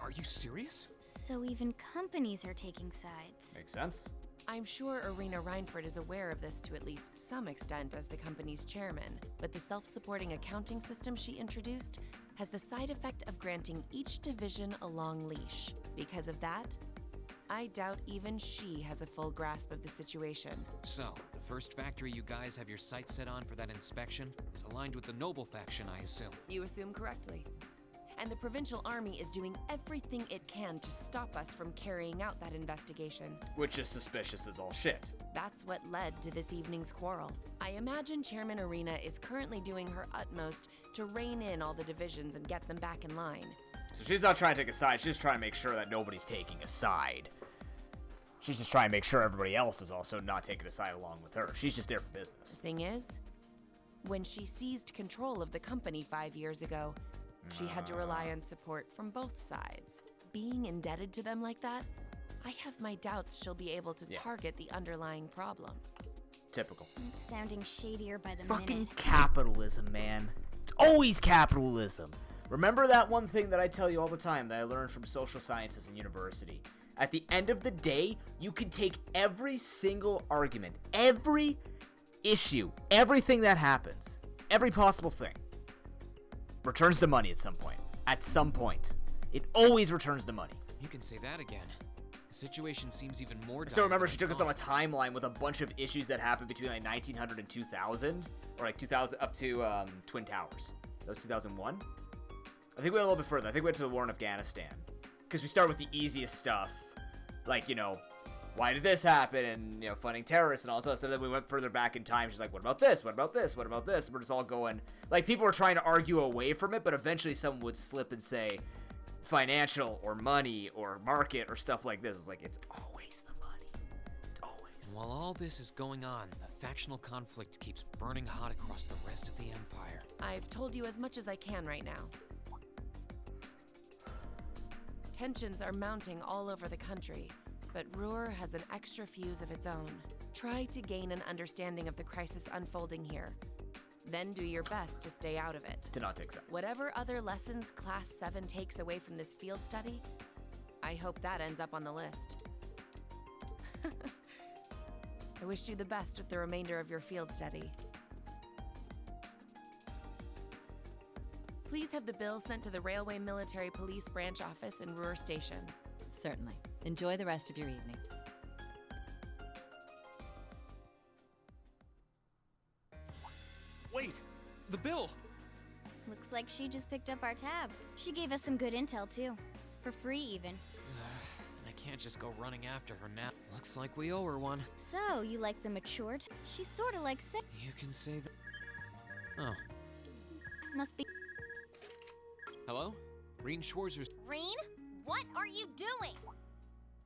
Are you serious? So even companies are taking sides. Makes sense. I'm sure Irina Rhineford is aware of this to at least some extent as the company's chairman, but the self-supporting accounting system she introduced has the side effect of granting each division a long leash. Because of that, I doubt even she has a full grasp of the situation. So, the first factory you guys have your sights set on for that inspection is aligned with the noble faction, I assume. You assume correctly. And the provincial army is doing everything it can to stop us from carrying out that investigation. Which is suspicious as all shit. That's what led to this evening's quarrel. I imagine Chairman Irina is currently doing her utmost to rein in all the divisions and get them back in line. So she's not trying to take a side, she's just trying to make sure that nobody's taking a side. She's just trying to make sure everybody else is also not taking a side along with her. She's just there for business. Thing is, when she seized control of the company 5 years ago, she had to rely on support from both sides. Being indebted to them like that, I have my doubts she'll be able to target the underlying problem. Typical. It's sounding shadier by the Fucking minute. capitalism, man. It's always capitalism. Remember that one thing that I tell you all the time that I learned from social sciences in university? At the end of the day, you can take every single argument, every issue, everything that happens, every possible thing. Returns the money at some point. At some point. It always returns the money. You can say that again. The situation seems even more dire. So remember, than she I took us on a thought. timeline with a bunch of issues that happened between like 1900 and 2000, or like 2000 up to Twin Towers. That was 2001. I think we went a little bit further. I think we went to the war in Afghanistan, because we start with the easiest stuff, like, you know, why did this happen, and, you know, funding terrorists and all this. So then we went further back in time. She's like, what about this? What about this? What about this? We're just all going, like, people were trying to argue away from it, but eventually someone would slip and say financial or money or market or stuff like this. It's like, it's always the money. It's always. While all this is going on, the factional conflict keeps burning hot across the rest of the Empire. I've told you as much as I can right now. Tensions are mounting all over the country, but Ruhr has an extra fuse of its own. Try to gain an understanding of the crisis unfolding here. Then do your best to stay out of it. To not take sides. Whatever other lessons Class 7 takes away from this field study, I hope that ends up on the list. I wish you the best with the remainder of your field study. Please have the bill sent to the Railway Military Police Branch Office in Ruhr Station. Certainly. Enjoy the rest of your evening. Wait! The bill! Looks like she just picked up our tab. She gave us some good intel, too. For free, even. And I can't just go running after her now. Looks like we owe her one. So, you like the matured? She's sorta like You can say that. Oh. Must be. Hello? Reen Schwarzer's. Reen, what are you doing?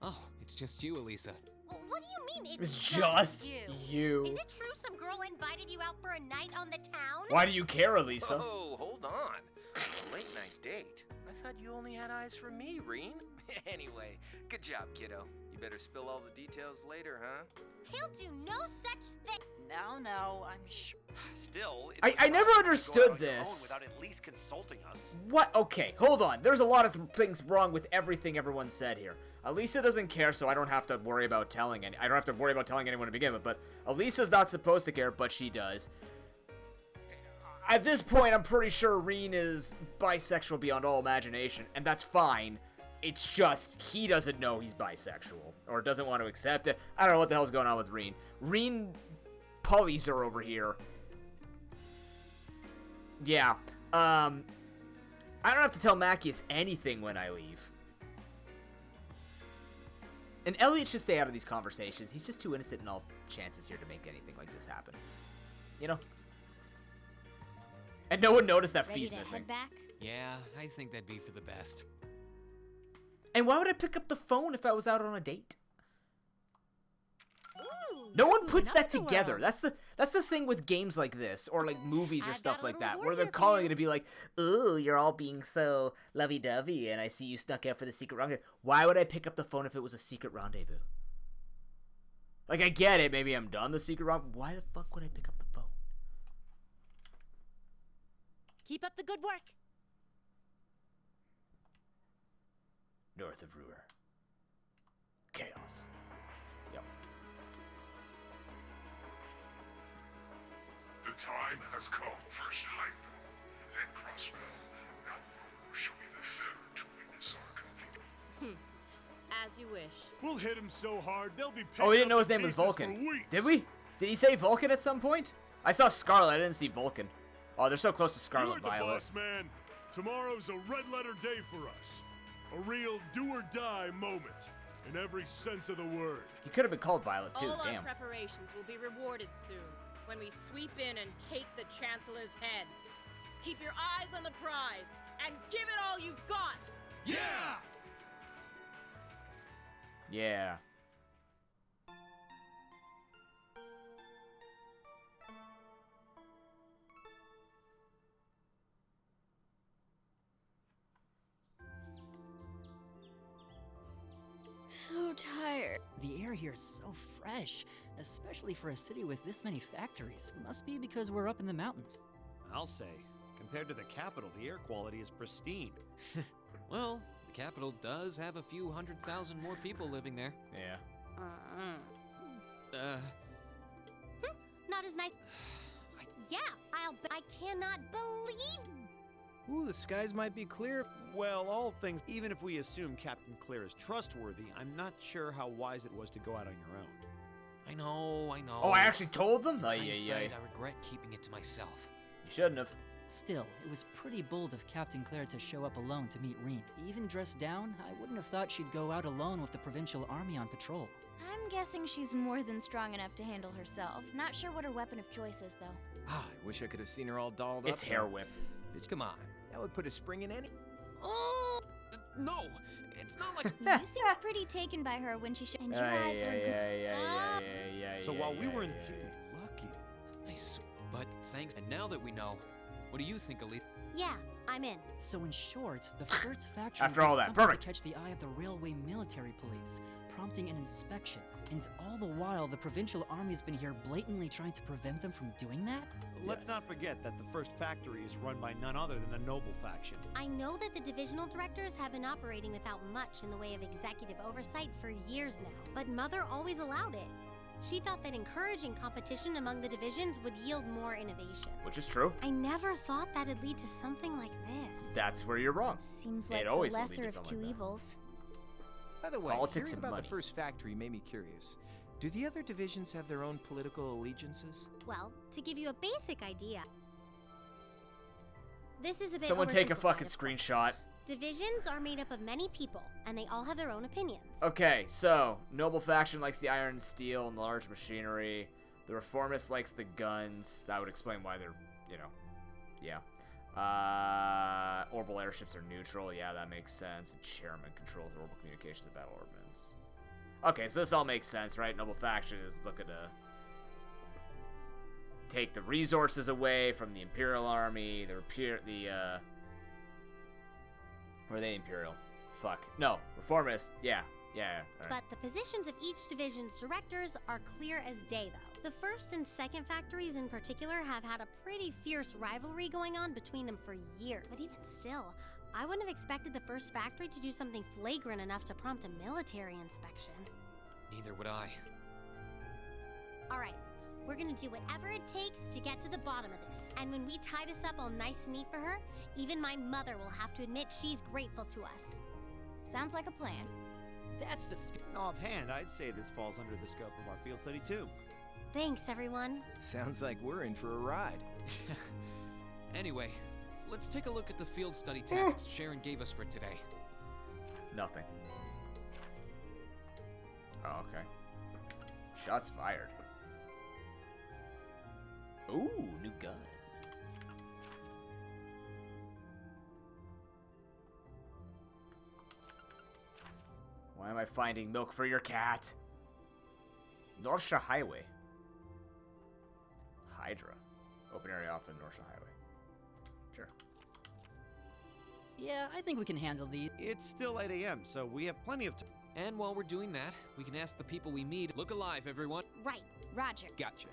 Oh, it's just you, Elisa. What do you mean It's just you. Is it true some girl invited you out for a night on the town? Why do you care, Elisa? Oh, hold on. A late night date? I thought you only had eyes for me, Reen. Anyway, good job, kiddo. You better spill all the details later, huh? He'll do no such thing. No, I'm sure. Still, I never understood this. Without at least consulting us. What? Okay, hold on. There's a lot of things wrong with everything everyone said here. Elisa doesn't care, so I don't have to worry about telling I don't have to worry about telling anyone to begin with, but Elisa's not supposed to care, but she does. At this point, I'm pretty sure Reen is bisexual beyond all imagination, and that's fine. It's just, he doesn't know he's bisexual, or doesn't want to accept it. I don't know what the hell's going on with Reen. Reen Polyzer over here. Yeah, I don't have to tell Macias anything when I leave. And Elliot should stay out of these conversations. He's just too innocent in all chances here to make anything like this happen. You know? And no one noticed that Ready Fee's to missing. head back? Yeah, I think that'd be for the best. And why would I pick up the phone if I was out on a date? Ooh, No one puts that another together. world. That's the thing with games like this, or like movies or I've stuff got a like little that, reward where they're here for calling you. it to be like, "Ooh, you're all being so lovey-dovey, and I see you snuck out for the secret rendezvous." Why would I pick up the phone if it was a secret rendezvous? Like, I get it. Maybe I'm done the secret rendezvous. Why the fuck would I pick up the phone? Keep up the good work. North of Ruhr. Chaos. Yep. The time has come, first Heimdall, then Crossbell. Now Ruhr shall be the third to witness our convenience. As you wish. We'll hit him so hard, they'll be Oh, we didn't picking know up his the name was pieces Vulcan. for weeks. Did we? Did he say Vulcan at some point? I saw Scarlet. I didn't see Vulcan. Oh, they're so close to You're Scarlet the Violet. boss, man. Tomorrow's a red-letter day for us. A real do-or-die moment, in every sense of the word. He could have been called Violet too. All our Damn. preparations will be rewarded soon when we sweep in and take the Chancellor's head. Keep your eyes on the prize and give it all you've got. Yeah! Yeah. So tired. The air here is so fresh, especially for a city with this many factories. Must be because we're up in the mountains. I'll say, compared to the capital, the air quality is pristine. Well, the capital does have a few 100,000 more people living there. Yeah. Not as nice. Yeah, I cannot believe. Ooh, the skies might be clear. Well, all things, even if we assume Captain Clear is trustworthy, I'm not sure how wise it was to go out on your own. I know. Oh, I actually told them? Ay, ay, Hindsight, ay. I regret keeping it to myself. You shouldn't have. Still, it was pretty bold of Captain Claire to show up alone to meet Reen. Even dressed down, I wouldn't have thought she'd go out alone with the provincial army on patrol. I'm guessing she's more than strong enough to handle herself. Not sure what her weapon of choice is, though. Ah, I wish I could have seen her all dolled up. It's hair whip. Bitch, come on. That would put a spring in any. Oh! No! It's not like. You seemed pretty taken by her when she and your eyes were good. So while we were in lucky. Nice. But thanks. And now that we know, what do you think, Elise? Yeah, I'm in. So in short, the first factory After all did that, something perfect. to catch the eye of the railway military police, prompting an inspection. And all the while, the provincial army's been here blatantly trying to prevent them from doing that? Let's not forget that the first factory is run by none other than the Noble faction. I know that the divisional directors have been operating without much in the way of executive oversight for years now, but Mother always allowed it. She thought that encouraging competition among the divisions would yield more innovation. Which is true. I never thought that'd lead to something like this. That's where you're wrong. Seems It like the always will lead lesser to of something two like that. evils. By the way, Politics hearing and about money. the first factory made me curious. Do the other divisions have their own political allegiances? Well, to give you a basic idea, This is a bit Someone take a oversimplified, fucking of course. screenshot. Divisions are made up of many people, and they all have their own opinions. Okay, so noble faction likes the iron and steel and large machinery. The reformist likes the guns. That would explain why they're, you know, yeah. Orbital airships are neutral. Yeah, that makes sense. Chairman controls orbital communications and battle ordnance. Okay, so this all makes sense, right? Noble faction is looking to take the resources away from the Imperial Army. Or are they Imperial? Fuck. No, reformist. Yeah. Yeah. All right. But the positions of each division's directors are clear as day, though. The first and second factories in particular have had a pretty fierce rivalry going on between them for years. But even still, I wouldn't have expected the first factory to do something flagrant enough to prompt a military inspection. Neither would I. Alright, we're gonna do whatever it takes to get to the bottom of this. And when we tie this up all nice and neat for her, even my mother will have to admit she's grateful to us. Sounds like a plan. That's the Offhand, I'd say this falls under the scope of our field study too. Thanks, everyone. Sounds like we're in for a ride. Anyway, let's take a look at the field study tasks Sharon gave us for today. Nothing. Oh, okay. Shots fired. Ooh, new gun. Why am I finding milk for your cat? Norsha Highway. Hydra. Open area off the Norsha Highway. Sure. Yeah, I think we can handle these. It's still 8 a.m., so we have plenty of time. And while we're doing that, we can ask the people we meet, look alive, everyone. Right, Roger. Gotcha.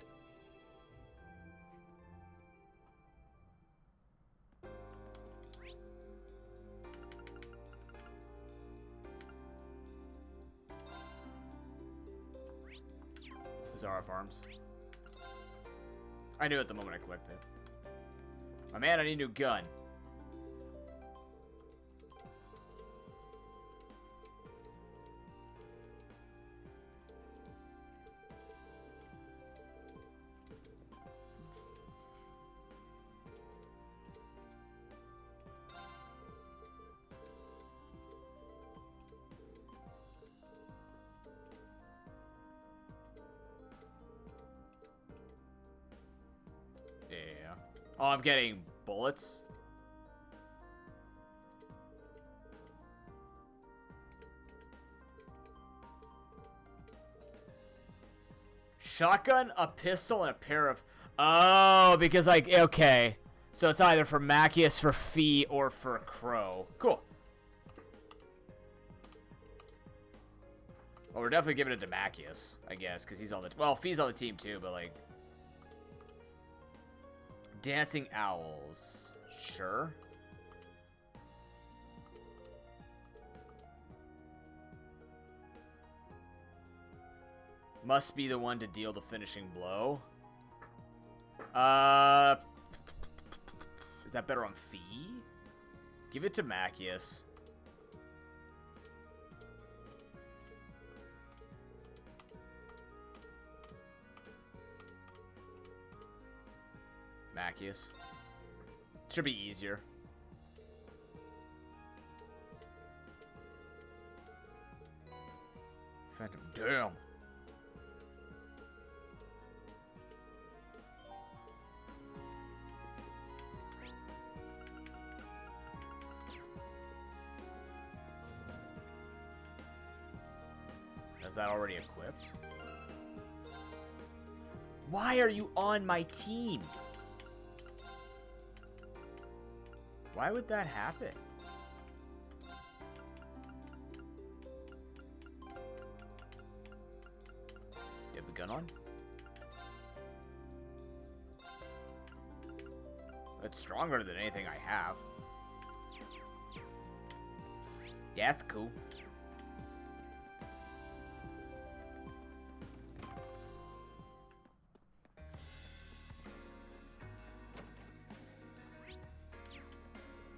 Zara Farms. I knew it the moment I clicked it. My man, I need a new gun. Yeah. Oh, I'm getting bullets. Shotgun, a pistol, and a pair of... Oh, because like, okay. So it's either for Macius, for Fee, or for Crow. Cool. Well, we're definitely giving it to Macius, I guess, because he's on the... Well, Fee's on the team too, but like... Dancing Owls. Sure. Must be the one to deal the finishing blow. Is that better on Fee? Give it to Macius. Macius. Should be easier. Phantom, damn. Is that already equipped? Why are you on my team? Why would that happen? You have the gun on? It's stronger than anything I have. Yeah, that's cool.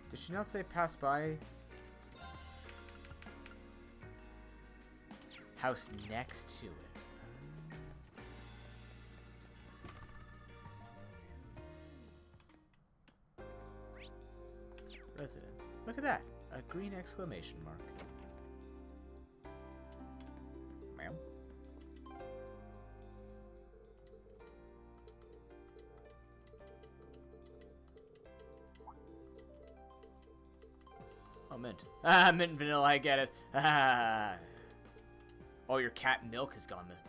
Did she not say pass by? House next to it. Residence. Look at that. A green exclamation mark. Ma'am? Oh, mint. Ah, mint and vanilla, I get it. Ah. Oh, your cat milk has gone missing.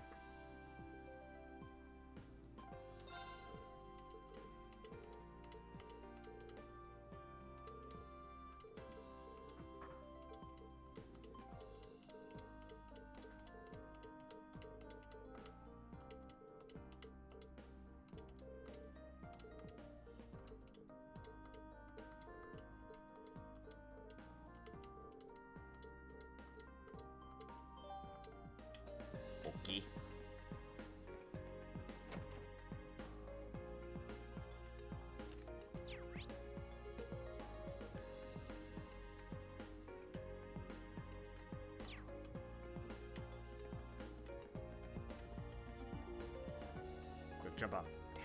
Okay. Quick jump off. Damn.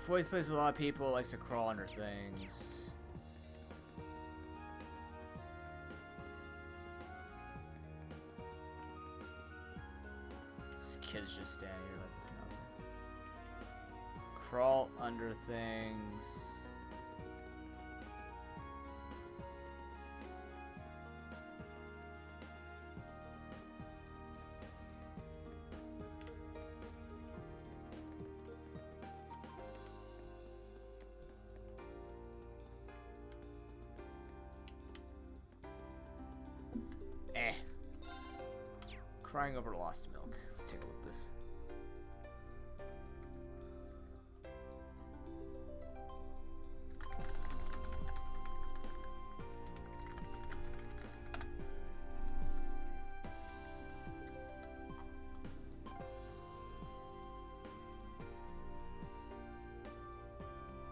Voice plays with a lot of people, likes to crawl under things. This kid's just standing here like it's nothing. Crawl under things. Crying over lost milk. Let's take a look at this.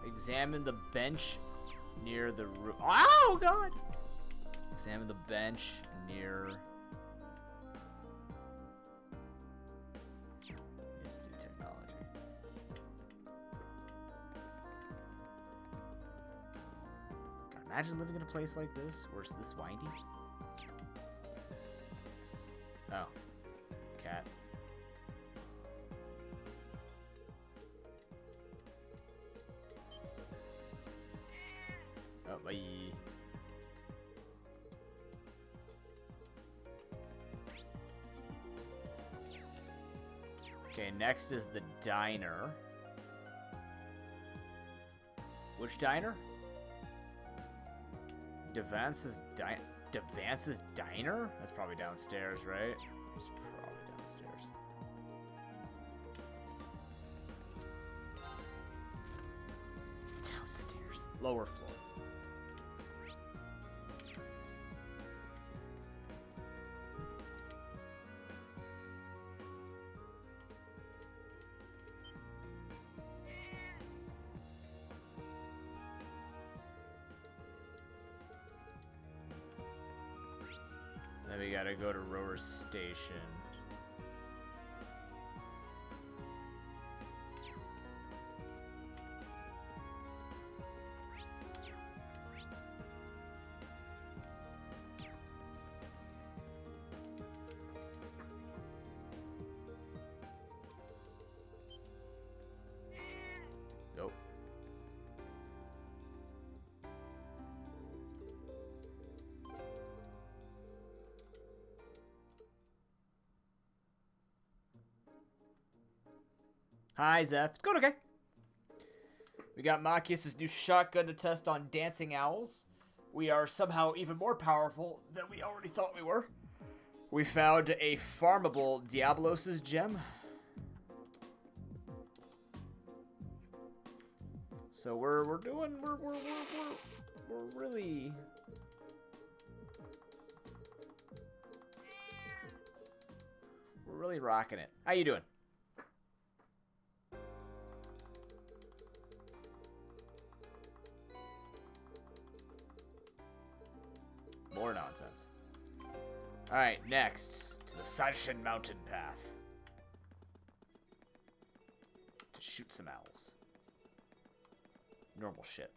Examine the bench near the roof. Oh, God! Examine the bench near... Institute Technology. God, imagine living in a place like this where it's this windy. Oh. Cat. Oh, bye. Okay, next is the diner. Which diner? Devance's diner? That's probably downstairs, right? It's probably downstairs. Downstairs. Lower floor. Then we gotta go to Rower's Station. Go. Hi, Zeph. It's going okay. We got Machias' new shotgun to test on dancing owls. We are somehow even more powerful than we already thought we were. We found a farmable Diablos' gem. So we're we're really... We're really rocking it. How you doing? More nonsense. Alright, next to the Sanshin Mountain Path. To shoot some owls. Normal shit.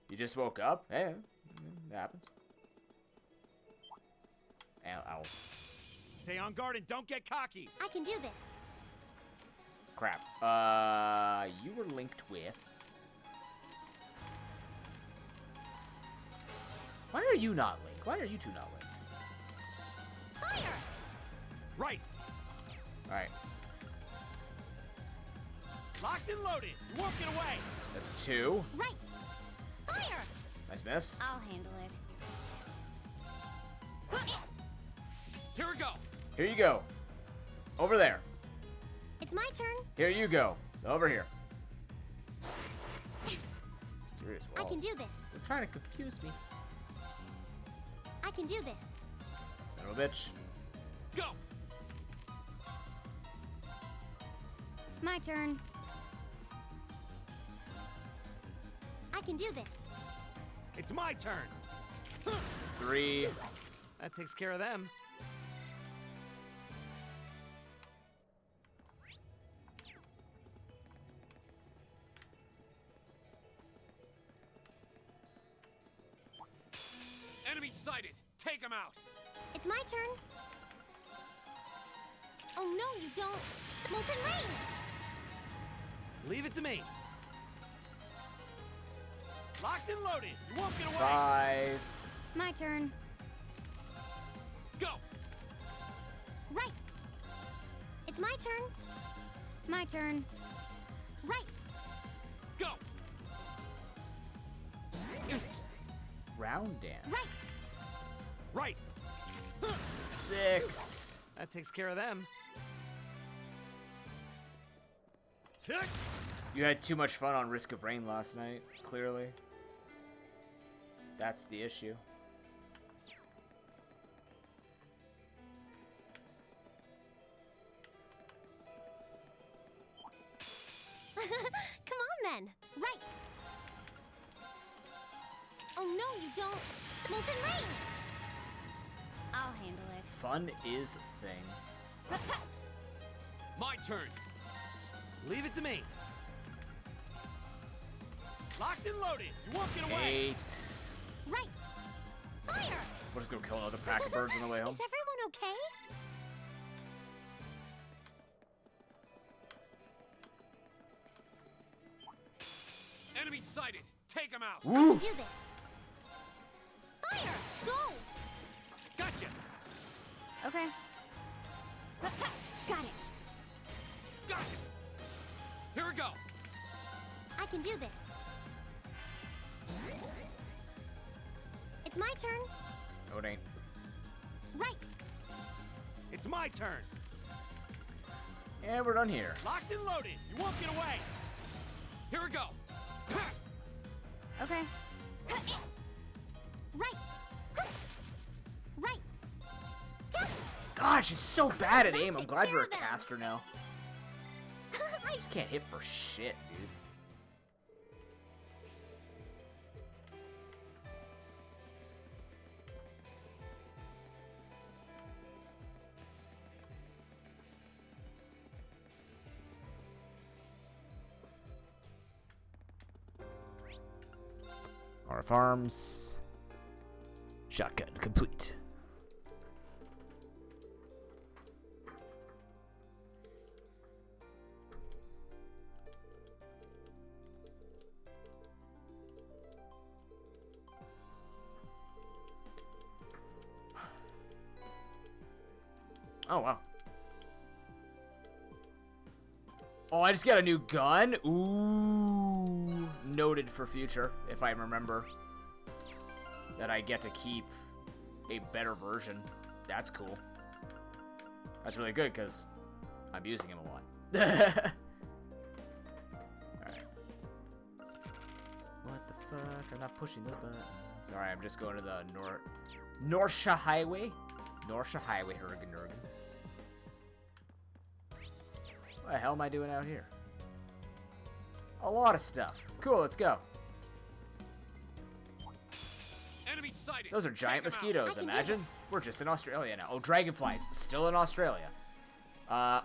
You just woke up? Hey, it happens. Owl. Stay on guard and don't get cocky. I can do this. Crap. You were linked with... Why are you not linked? Why are you two not linked? Fire! Right. Alright. Locked and loaded. You won't get away. That's 2. Right. Fire! Nice miss. I'll handle it. Here we go. Here you go. Over there. It's my turn. Here you go. Over here. Mysterious walls. I can do this. You're trying to confuse me. I can do this. Son of a bitch. Go. My turn. I can do this. It's my turn. It's 3. That takes care of them. Enemy sighted. Take him out. It's my turn. Oh no, you don't. Molten rain. Leave it to me. Locked and loaded. You won't get away. 5. My turn. Go. Right. It's my turn. My turn. Right. Go. Round dance. Right. Right. 6. That takes care of them. You had too much fun on Risk of Rain last night, clearly. That's the issue. Come on then. Right. Oh no, you don't. Molten rain. I'll handle it. Fun is a thing. My turn. Leave it to me. Locked and loaded. You won't get away. 8. Right. Fire. We're just gonna kill another pack of birds on the way home. Is everyone okay? Enemy sighted. Take him out. I can do this. Fire. Go. Gotcha. Okay. Got it. Gotcha. Here we go. I can do this. It's my turn. No, it ain't. Right. It's my turn. And we're done here. Locked and loaded. You won't get away. Here we go. Okay. Right. Right. God, she's so bad at aim. I'm takes glad care you're a of them. caster now. I just can't hit for shit, dude. RF arms. Shotgun complete. Oh, wow. Oh, I just got a new gun? Ooh. Noted for future, if I remember. That I get to keep a better version. That's cool. That's really good, because I'm using him a lot. Alright. What fuck? I'm not pushing the button. Sorry, I'm just going to the Norsha Highway. Norsha Highway, Hurrigan. What the hell am I doing out here? A lot of stuff. Cool, let's go. Enemy sighted. Those are giant mosquitoes, imagine. We're just in Australia now. Oh, dragonflies. Still in Australia.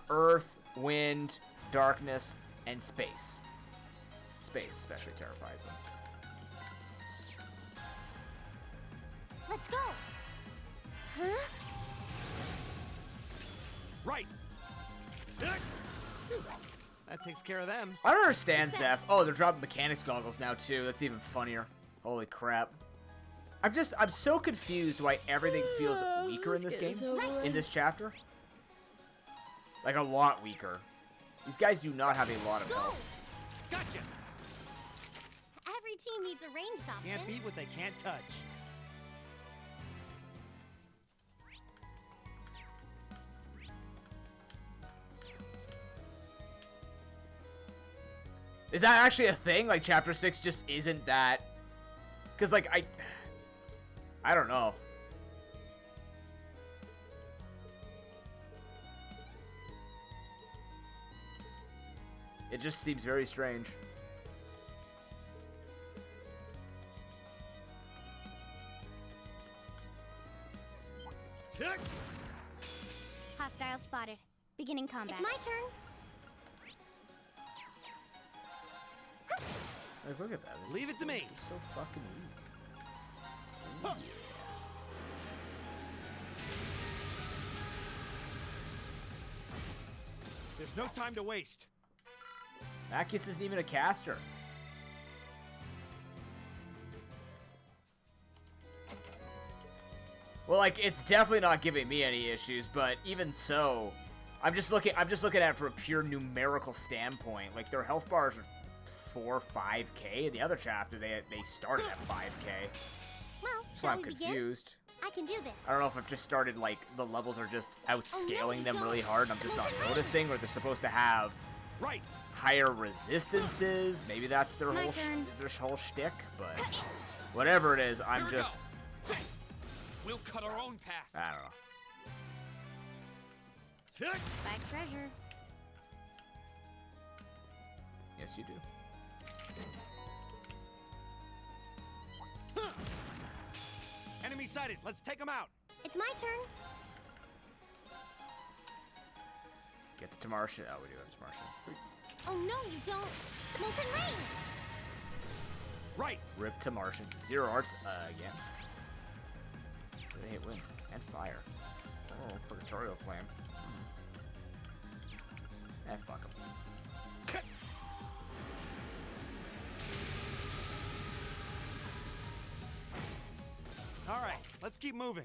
Earth, wind, darkness, and space. Space especially terrifies them. Let's go. Huh? Right. That takes care of them. I don't understand, Zeph. Oh, they're dropping mechanics goggles now, too. That's even funnier. Holy crap. I'm so confused why everything feels weaker in this game. In this chapter. Like, a lot weaker. These guys do not have a lot of health. Gotcha. Every team needs a ranged option. Can't beat what they can't touch. Is that actually a thing? Like, Chapter 6 just isn't that... Because, like, I don't know. It just seems very strange. Hostile spotted. Beginning combat. It's my turn. Like, look at that. Leave it to me. It's so fucking weak. Huh. There's no time to waste. Macus isn't even a caster. Well, like, it's definitely not giving me any issues, but even so, I'm just looking at it from a pure numerical standpoint. Like, their health bars are 4, 5k. In the other chapter, they started at 5k. Well, So I'm confused. I can do this. I don't know if I've just started, like, the levels are just outscaling them really hard and I'm just not noticing, or they're supposed to have higher resistances. Maybe that's their whole shtick, but whatever it is, I'm just... We'll cut our own path. I don't know. Spike treasure. Yes, you do. Enemy sighted. Let's take them out. It's my turn. Get the Tamartian. Oh, we do have Tamartian. Oh no, you don't. Molten rain. Right. Rip Tamartian. 0 arts again. They hit wind and fire. Oh, Purgatorial Flame. Fuck him. All right, let's keep moving.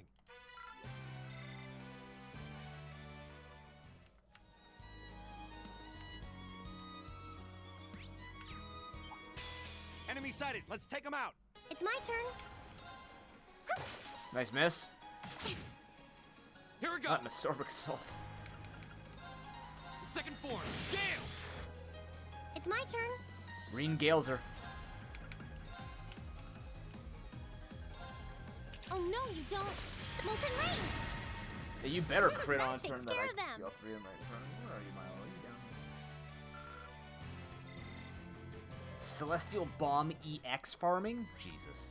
Enemy sighted. Let's take them out. It's my turn. Nice miss. Here we go. Not an Asorbic Assault. Second form. Gale. It's my turn. Green Gales her. Oh no, you don't. Molten rain. Yeah, you better crit on takes turn that care I of can see them. all 3 of them right in front of me. Where are you, Milo? Are you down here? Celestial Bomb EX farming? Jesus.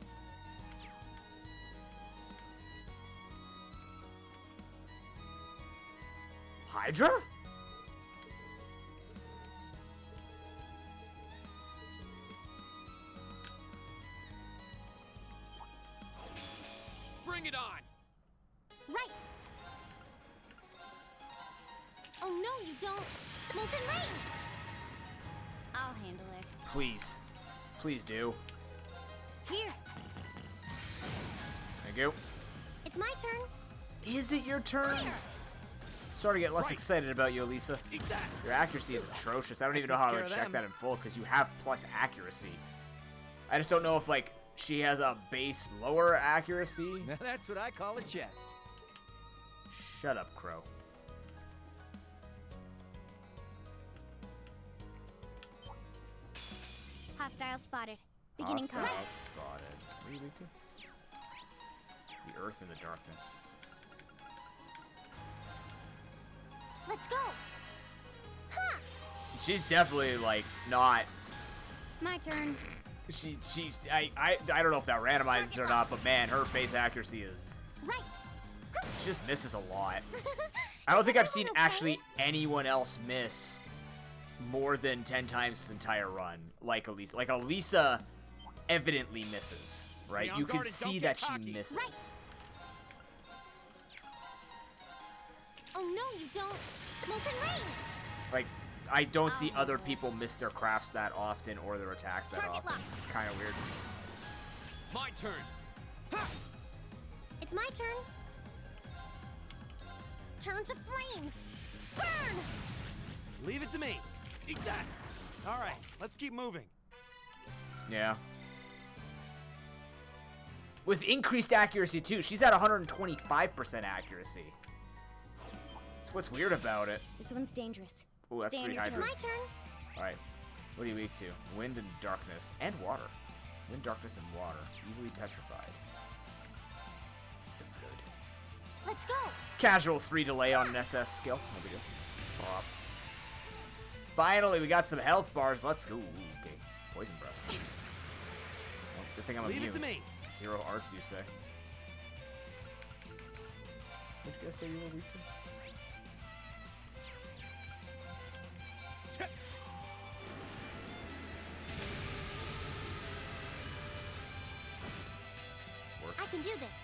Hydra? Bring it on. Right. Oh no, you don't. Molten rain. I'll handle it. Please. Please do. Here. Thank you. It's my turn. Is it your turn? Fire. Starting to get less excited about you, Elisa. Your accuracy is atrocious. I don't even know how I would check that in full because you have plus accuracy. I just don't know if, like, she has a base lower accuracy. That's what I call a chest. Shut up, Crow. Hostile spotted. Beginning Hostile combat. spotted. What are you weak to? The earth and the darkness. Let's go. Huh. She's definitely like not. My turn. I don't know if that randomizes or not, but man, her base accuracy is. Right. She just misses a lot. I don't think I've seen actually anyone else miss more than 10 times this entire run, like Elisa. Like Elisa evidently misses, right? You can see that she misses. Right. Oh no, you don't. Molten Rain. Like, I don't see other people miss their crafts that often or their attacks that often. It's kind of weird. My turn. Ha! It's my turn. Turn to flames. Burn. Leave it to me. Eat that. All right, let's keep moving. Yeah. With increased accuracy, too. She's at 125% accuracy. That's what's weird about it. This one's dangerous. Ooh, that's Stay on 3 your toes. hydrants. My turn. All right. What are you weak to? Wind and darkness. And water. Wind, darkness, and water. Easily petrified. The flood. Let's go. Casual 3 delay on an SS skill. No big deal. Pop. Finally, we got some health bars. Let's go. Ooh, okay. Poison breath. Well, good thing I'm Leave immune. it to me. 0 arts, you say. What'd you guys say you were weak to? I can do this.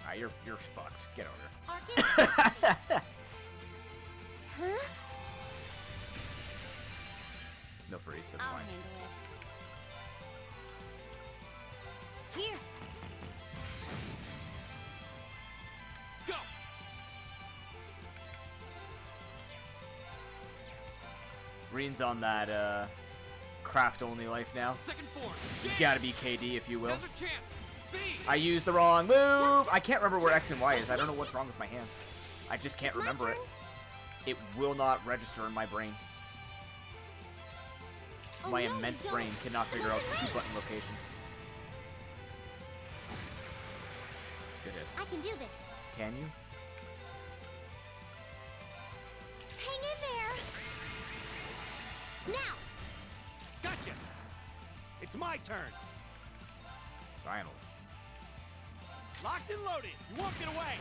Ah, you're fucked. Get over Arcus. Huh? No freeze, that's I'll fine. handle it. Here. Go. Reen's on that craft only life now. Second form. He's gotta be KD, if you will. Now's our chance. B. I used the wrong move. I can't remember where X and Y is. I don't know what's wrong with my hands. I just can't remember it. It will not register in my brain. Oh, My no, immense you brain don't. cannot figure out Molten 2 Rain. button locations. Good hits. I can do this. Can you? Hang in there. Now. Gotcha. It's my turn. Finally. Locked and loaded. You won't get away.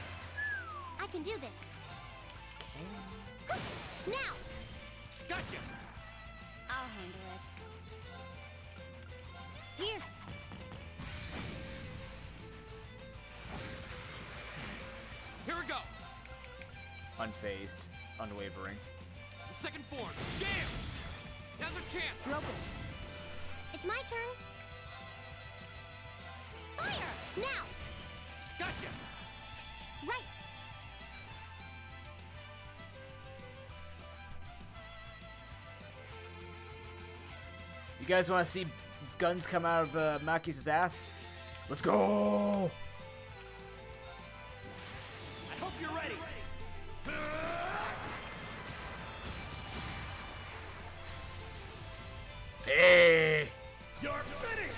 I can do this. Okay. Now. Gotcha. I'll handle it. Here. Here we go. Unfazed. Unwavering. Second form. Damn. Now's our chance. Broken. It's my turn. Fire. Now. Gotcha. Right. You guys want to see guns come out of Makis' ass? Let's go! I hope you're ready. Hey! You're finished.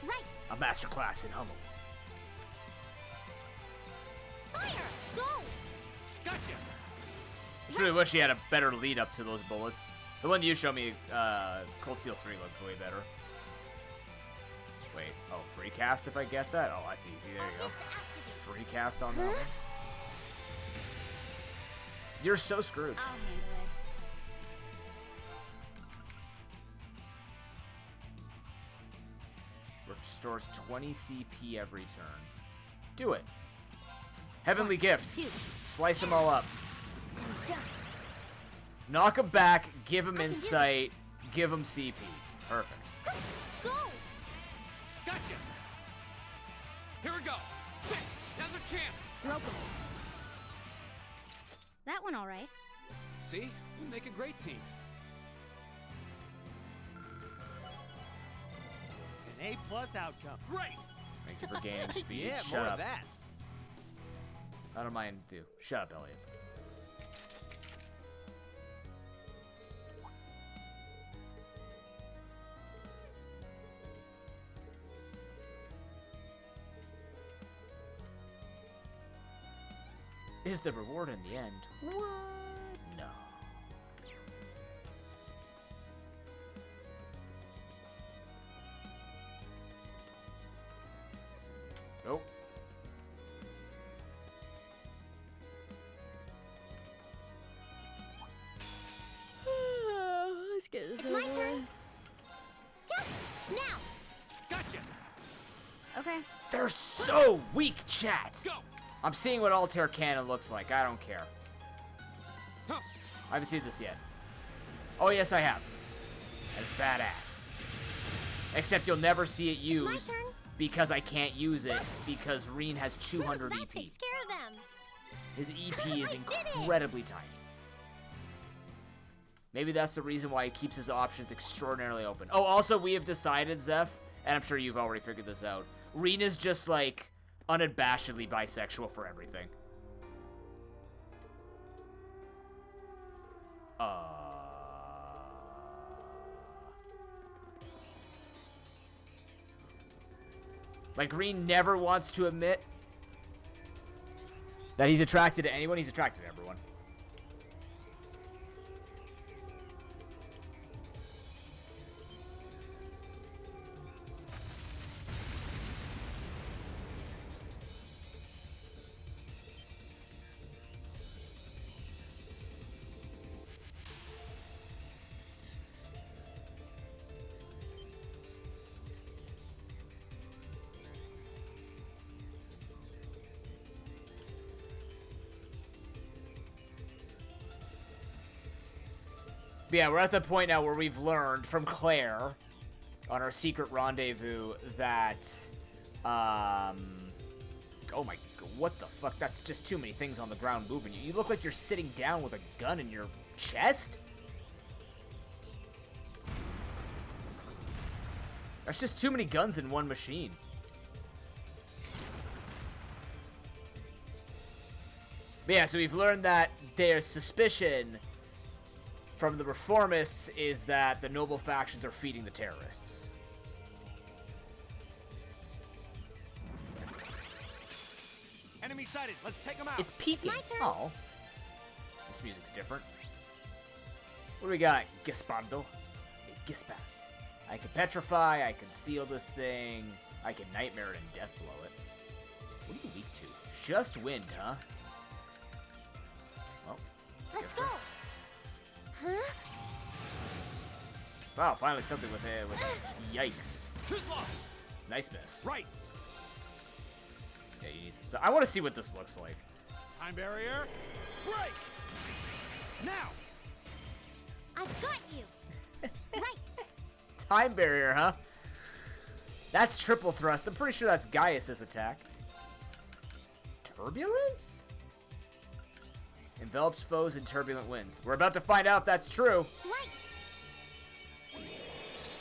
Right. A masterclass in Hummel. Fire. Go. Gotcha. Just really wish he had a better lead up to those bullets. The one you showed me, Cold Steel 3 looked way better. Wait, oh, free cast if I get that? Oh, that's easy. There you go. Free cast on that one. You're so screwed. I'll handle it. Restores 20 CP every turn. Do it. Heavenly Gift. 2. Slice them all up. Done. Knock him back, give him I can do insight, give him CP. Perfect. Go. Gotcha. Here we go. Sick. Now's our chance. Broken. That one all right. See? We make a great team. An A+ outcome. Great. Thank you for gaining speed. Yeah, Shut more up. of that. I don't mind too. Shut up, Elliot. Is the reward in the end? What? No. Nope. Let's get this It's my over turn. with. Go! Now! Gotcha! Okay. They're so weak, chat. I'm seeing what Altair Cannon looks like. I don't care. I haven't seen this yet. Oh, yes, I have. And it's badass. Except you'll never see it used because I can't use it because Reen has 200 EP. Takes care of them. His EP is incredibly tiny. Maybe that's the reason why he keeps his options extraordinarily open. Oh, also, we have decided, Zeph, and I'm sure you've already figured this out, Reen is just, like, unabashedly bisexual for everything. Like, Reen never wants to admit that he's attracted to anyone. He's attracted to everyone. But yeah, we're at the point now where we've learned from Claire on our secret rendezvous that, oh my, what the fuck? That's just too many things on the ground moving. You look like you're sitting down with a gun in your chest? That's just too many guns in one machine. But yeah, so we've learned that there's suspicion from the reformists is that the noble factions are feeding the terrorists. Enemy sighted. Let's take them out. It's peaking. My turn. Oh. This music's different. What do we got? Gispando. Gispand. I can petrify, I can seal this thing, I can nightmare it and death blow it. What are you weak to? Just wind, huh? Well, Let's guess go. so. Huh? Wow, finally something with yikes. Too slow. Nice miss. Right. Yeah, you need some stuff. I want to see what this looks like. Time barrier. Break. Now. I've got you. Right. Time barrier, huh? That's triple thrust. I'm pretty sure that's Gaius' attack. Turbulence? Envelops foes in turbulent winds. We're about to find out if that's true. Light.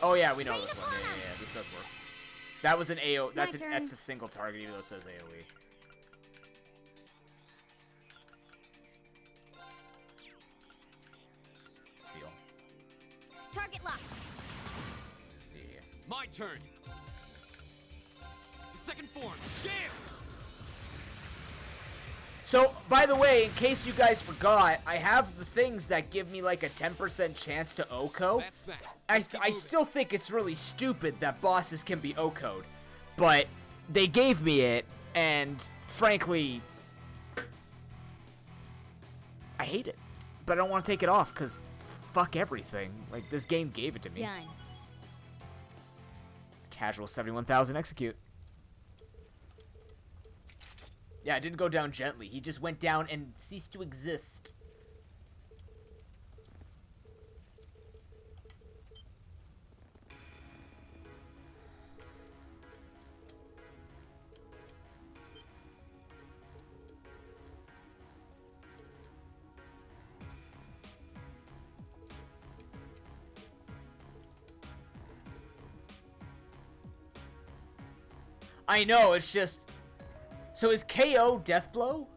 Oh yeah, we know this one. Yeah, this does work. That was an AO. That's My turn. that's a single target, even though it says AOE. Seal. Target lock. Yeah. My turn. The second form. Damn. So, by the way, in case you guys forgot, I have the things that give me like a 10% chance to OCO. That's that. I still think it's really stupid that bosses can be OCO'd, but they gave me it, and frankly, I hate it. But I don't want to take it off, because fuck everything. Like, this game gave it to me. Done. Casual 71,000 execute. Yeah, it didn't go down gently. He just went down and ceased to exist. I know, it's just... So is KO Death Blow?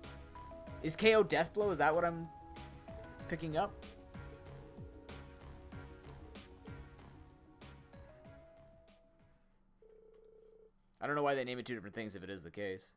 Is KO death blow? Is that what I'm picking up? I don't know why they name it two different things if it is the case.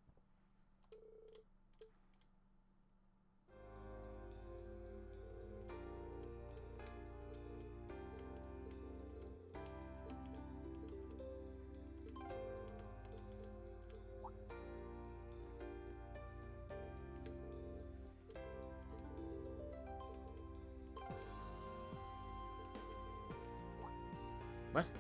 What?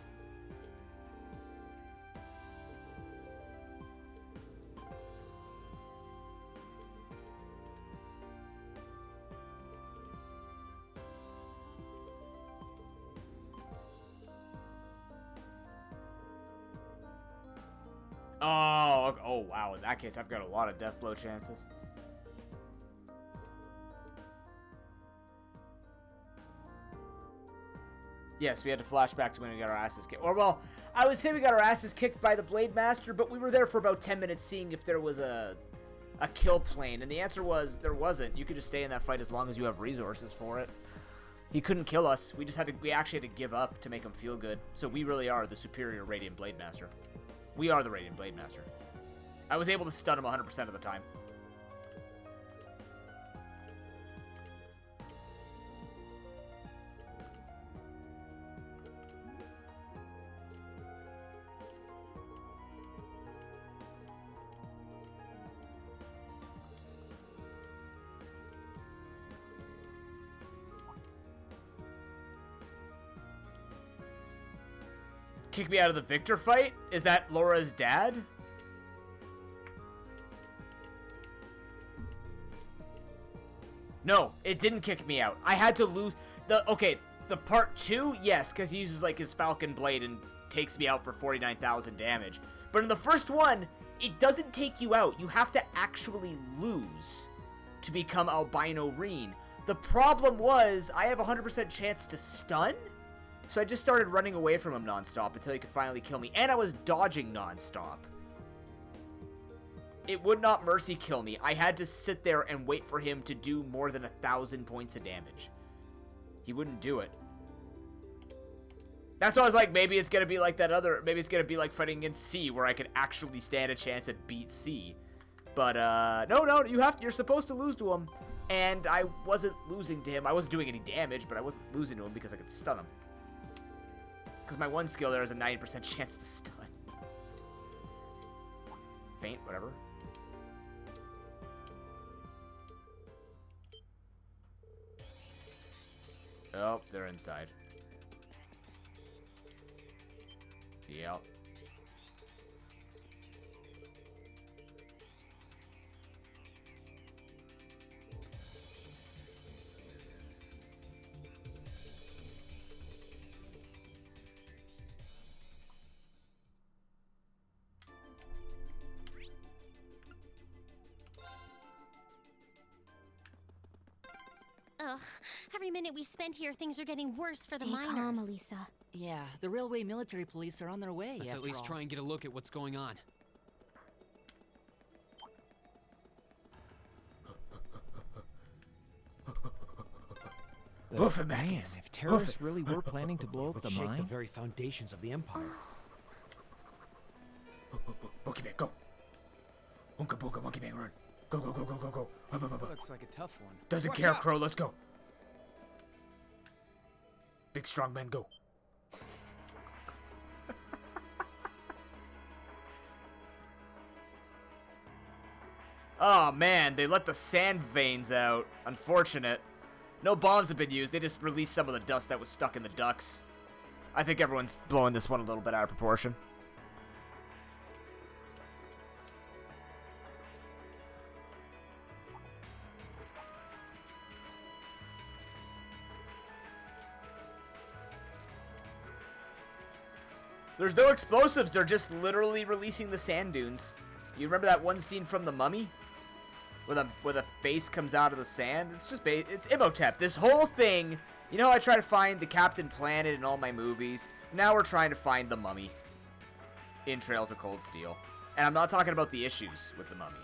Oh, wow. In that case, I've got a lot of death blow chances. Yes, we had to flash back to when we got our asses kicked. Or, well, I would say we got our asses kicked by the Blade Master, but we were there for about 10 minutes seeing if there was a kill plane. And the answer was there wasn't. You could just stay in that fight as long as you have resources for it. He couldn't kill us. We actually had to give up to make him feel good. So we really are the superior Radiant Blade Master. We are the Radiant Blade Master. I was able to stun him 100% of the time. Kick me out of the Victor fight? Is that Laura's dad? No, it didn't kick me out. I had to lose the part 2, yes, because he uses like his Falcon Blade and takes me out for 49,000 damage. But in the first one, it doesn't take you out. You have to actually lose to become Albino Reen. The problem was I have a 100% chance to stun. So I just started running away from him nonstop until he could finally kill me. And I was dodging nonstop. It would not mercy kill me. I had to sit there and wait for him to do more than 1,000 points of damage. He wouldn't do it. That's why I was like, maybe it's going to be like that other... Maybe it's going to be like fighting against C, where I could actually stand a chance at beat C. But, no, you're supposed to lose to him. And I wasn't losing to him. I wasn't doing any damage, but I wasn't losing to him because I could stun him. Because my one skill there is a 90% chance to stun. Faint, whatever. Oh, they're inside. Yep. Ugh, every minute we spend here, things are getting worse for the Stay miners. calm, Elisa. Yeah, the railway military police are on their way. Let's at least try and get a look at what's going on. Hoof it, Man, Magnus. if terrorists really were planning to blow up the mine, the very foundations of the Empire. Monkey Man, go. Unka Bunka, Monkey Man, run. Go, go, go, go, go, go. Looks like a tough one. Doesn't Watch care, out. Crow, let's go. Big strong man, go. Oh man, they let the sand veins out. Unfortunate. No bombs have been used, they just released some of the dust that was stuck in the ducts. I think everyone's blowing this one a little bit out of proportion. There's no explosives, they're just literally releasing the sand dunes. You remember that one scene from The Mummy? Where the face comes out of the sand? It's just it's Imhotep. This whole thing, you know how I try to find the Captain Planet in all my movies? Now we're trying to find the Mummy in Trails of Cold Steel. And I'm not talking about the issues with the Mummy.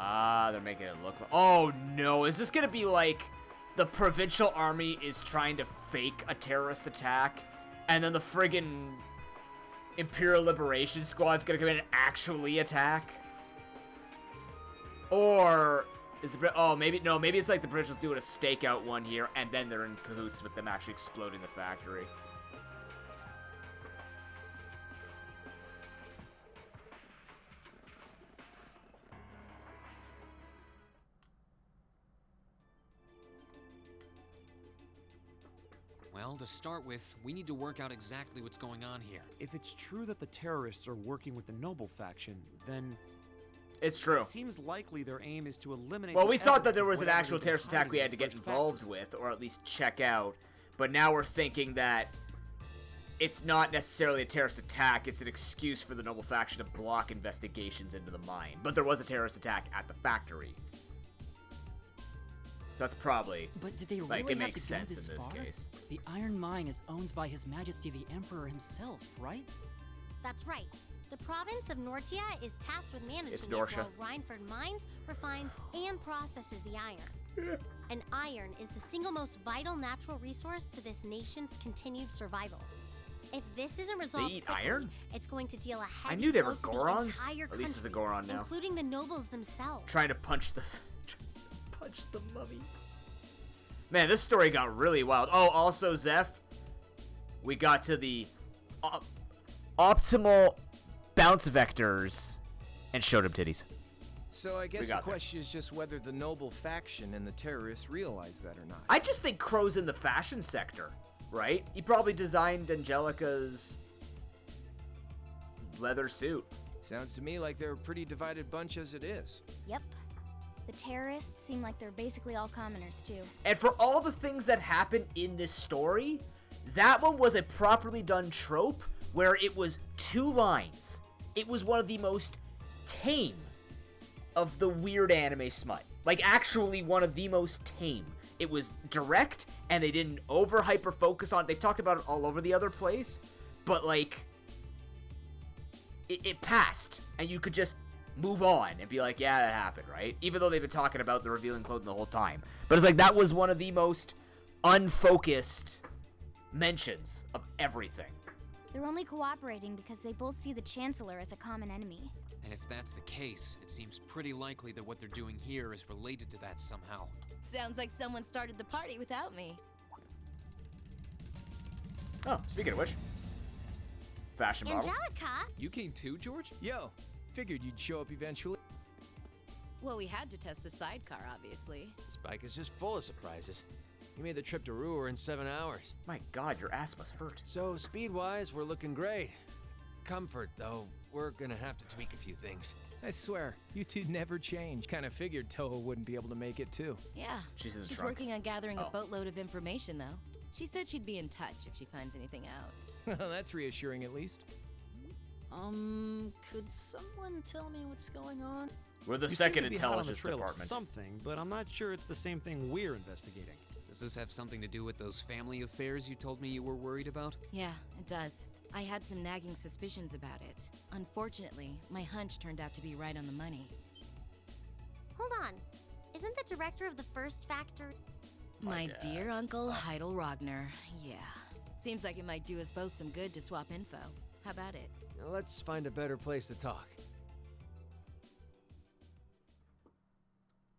Ah, they're making it look like... Oh, no. Is this going to be like the provincial army is trying to fake a terrorist attack, and then the friggin' Imperial Liberation Squad's going to come in and actually attack? Or is the... Oh, maybe... No, maybe it's like the provincials doing a stakeout one here, and then they're in cahoots with them actually exploding the factory. Well, to start with, we need to work out exactly what's going on here. If it's true that the terrorists are working with the Noble faction, then... It's true. It seems likely their aim is to eliminate... Well, the we thought that evidence there of was an whatever actual they've been terrorist attack we hiding had to in get the involved with, or at least check out. But now we're thinking that it's not necessarily a terrorist attack, it's an excuse for the Noble faction to block investigations into the mine. But there was a terrorist attack at the factory. So that's probably... But did they really like, it have makes to go sense this in this far? case. The Iron Mine is owned by His Majesty the Emperor himself, right? That's right. The province of Nortia is tasked with managing It's it Nortia. while Reinford mines, refines, and processes the iron. And iron is the single most vital natural resource to this nation's continued survival. If this isn't resolved eat quickly, iron? it's going to deal a heavy I knew they were blow to the Gorons. entire At least there's a country, Goron now. including the nobles themselves. Trying to punch the... punch the mummy. Man, this story got really wild. Oh, also, Zeph, we got to the optimal bounce vectors and showed him titties. So I We guess the got there. question is just whether the Noble faction and the terrorists realize that or not. I just think Crow's in the fashion sector, right? He probably designed Angelica's leather suit. Sounds to me like they're a pretty divided bunch as it is. Yep. The terrorists seem like they're basically all commoners, too. And for all the things that happen in this story, that one was a properly done trope where it was 2 lines. It was one of the most tame of the weird anime smut. Like, actually one of the most tame. It was direct, and they didn't over-hyper focus on it. They've talked about it all over the other place, but, like, it passed, and you could just move on and be like, yeah, that happened, right? Even though they've been talking about the revealing clothing the whole time. But it's like, that was one of the most unfocused mentions of everything. They're only cooperating because they both see the Chancellor as a common enemy. And if that's the case, it seems pretty likely that what they're doing here is related to that somehow. Sounds like someone started the party without me. Oh, speaking of which, fashion model. Angelica? You came too, George? Yo, figured you'd show up eventually. Well, we had to test the sidecar, obviously. This bike is just full of surprises. You made the trip to Ruhr in 7 hours. My God, your ass must hurt. So, speed-wise, we're looking great. Comfort, though, we're gonna have to tweak a few things. I swear, you two never change. Kind of figured Toho wouldn't be able to make it too. Yeah. She's in the She's trunk. working on gathering Oh. a boatload of information, though. She said she'd be in touch if she finds anything out. That's reassuring at least. Could someone tell me what's going on? We're the You second seem to be hot on the intelligence trail of department. something, but I'm not sure it's the same thing we're investigating. Does this have something to do with those family affairs you told me you were worried about? Yeah, it does. I had some nagging suspicions about it. Unfortunately, my hunch turned out to be right on the money. Hold on. Isn't the director of the first factory... My dear Uncle Heidel Rogner, yeah. Seems like it might do us both some good to swap info. How about it? Now, let's find a better place to talk.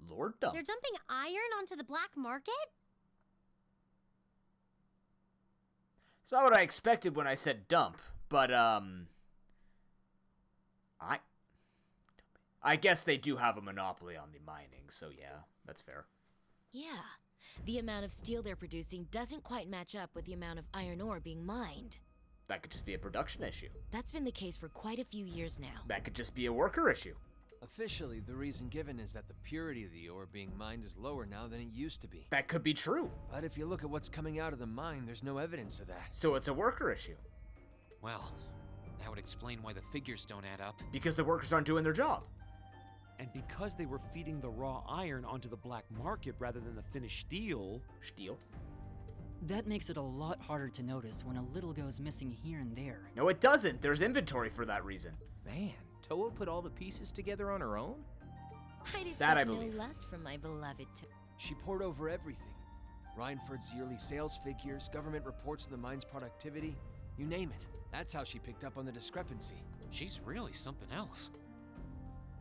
Lord Dump. They're dumping iron onto the black market? It's not what I expected when I said dump, but, I guess they do have a monopoly on the mining, so yeah, that's fair. Yeah. The amount of steel they're producing doesn't quite match up with the amount of iron ore being mined. That could just be a production issue. That's been the case for quite a few years now. That could just be a worker issue. Officially, the reason given is that the purity of the ore being mined is lower now than it used to be. That could be true. But if you look at what's coming out of the mine, there's no evidence of that. So it's a worker issue. Well, that would explain why the figures don't add up. Because the workers aren't doing their job. And because they were feeding the raw iron onto the black market rather than the finished steel... Steel? That makes it a lot harder to notice when a little goes missing here and there. No, it doesn't. There's inventory for that reason. Man, Toho put all the pieces together on her own? I'd expect That I no believe. less from my beloved She poured over everything. Rhineford's yearly sales figures, government reports on the mine's productivity, you name it. That's how she picked up on the discrepancy. She's really something else.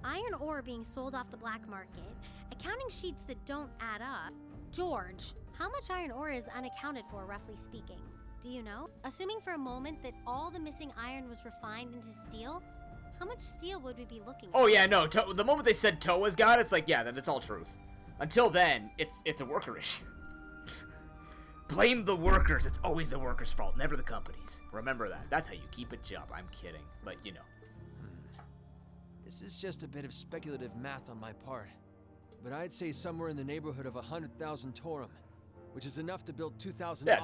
Iron ore being sold off the black market, accounting sheets that don't add up. George, how much iron ore is unaccounted for, roughly speaking? Do you know? Assuming for a moment that all the missing iron was refined into steel, how much steel would we be looking at? Oh yeah, no. The moment they said Toa's got it, it's like, yeah, then it's all truth. Until then, it's a worker issue. Blame the workers. It's always the workers' fault, never the company's. Remember that. That's how you keep a job. I'm kidding, but you know. This is just a bit of speculative math on my part, but I'd say somewhere in the neighborhood of 100,000 Torum, which is enough to build 2,000. Yeah,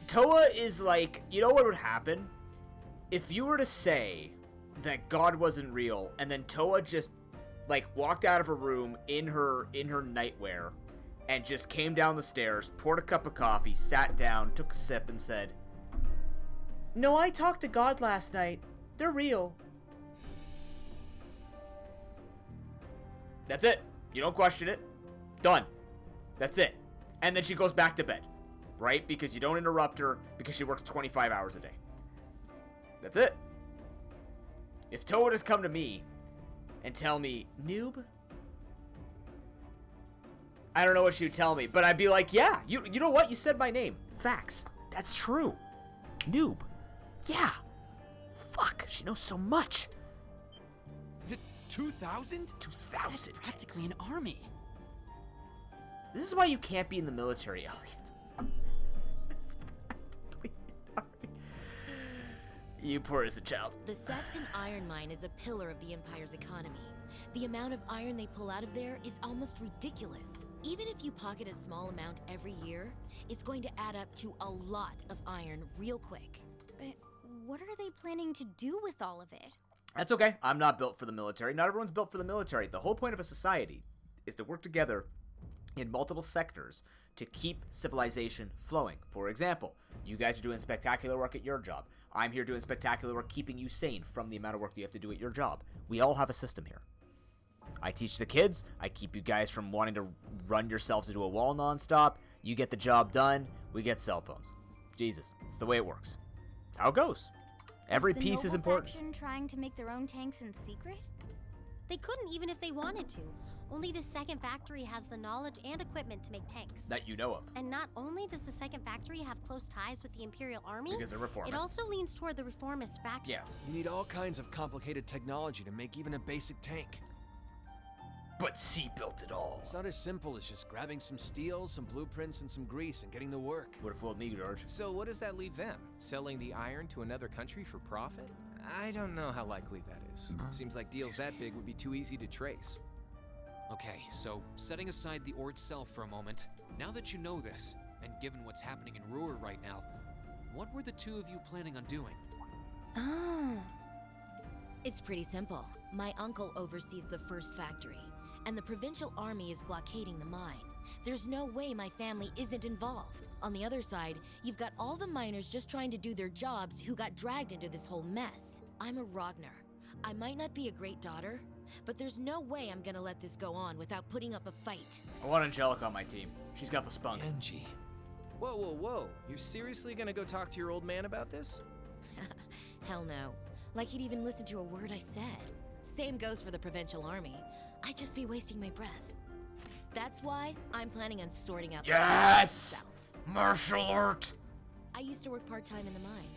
Toa is like, you know what would happen? If you were to say that God wasn't real, and then Toa just, like, walked out of her room in her nightwear, and just came down the stairs, poured a cup of coffee, sat down, took a sip, and said, "No, I talked to God last night. They're real." That's it. You don't question it. Done. That's it. And then she goes back to bed. Right? Because you don't interrupt her because she works 25 hours a day. That's it. If Toa does come to me and tell me, "Noob," I don't know what she would tell me, but I'd be like, yeah, you know what? You said my name. Facts. That's true. Noob. Yeah. Fuck. She knows so much. 2,000? 2,000. That's practically an army. This is why you can't be in the military, Elliot. You poor as a child. The Saxon iron mine is a pillar of the Empire's economy. The amount of iron they pull out of there is almost ridiculous. Even if you pocket a small amount every year, it's going to add up to a lot of iron real quick. But what are they planning to do with all of it? That's okay. I'm not built for the military. Not everyone's built for the military. The whole point of a society is to work together in multiple sectors to keep civilization flowing. For example, you guys are doing spectacular work at your job. I'm here doing spectacular work keeping you sane from the amount of work that you have to do at your job. We all have a system here. I teach the kids. I keep you guys from wanting to run yourselves into a wall nonstop. You get the job done. We get cell phones. Jesus, it's the way it works. It's how it goes. Every piece is important. Faction trying to make their own tanks in secret? They couldn't even if they wanted to. Only the second factory has the knowledge and equipment to make tanks. That you know of. And not only does the second factory have close ties with the Imperial Army, Because they're reformists. it also leans toward the reformist faction. Yes. You need all kinds of complicated technology to make even a basic tank. But C built it all. It's not as simple as just grabbing some steel, some blueprints, and some grease and getting to work. Would have fooled me, George. So what does that leave them? Selling the iron to another country for profit? I don't know how likely that is. Seems like deals that big would be too easy to trace. Okay, so setting aside the ore itself for a moment, now that you know this, and given what's happening in Ruhr right now, what were the two of you planning on doing? Oh. It's pretty simple. My uncle oversees the first factory, and the provincial army is blockading the mine. There's no way my family isn't involved. On the other side, you've got all the miners just trying to do their jobs who got dragged into this whole mess. I'm a Ragnar. I might not be a great daughter, but there's no way I'm gonna let this go on without putting up a fight. I want Angelica on my team. She's got the spunk. Angie. Whoa, whoa, whoa. You're seriously gonna go talk to your old man about this? Hell no. Like he'd even listen to a word I said. Same goes for the provincial army. I'd just be wasting my breath. That's why I'm planning on sorting out this Yes! myself. Martial art! I used to work part-time in the mine.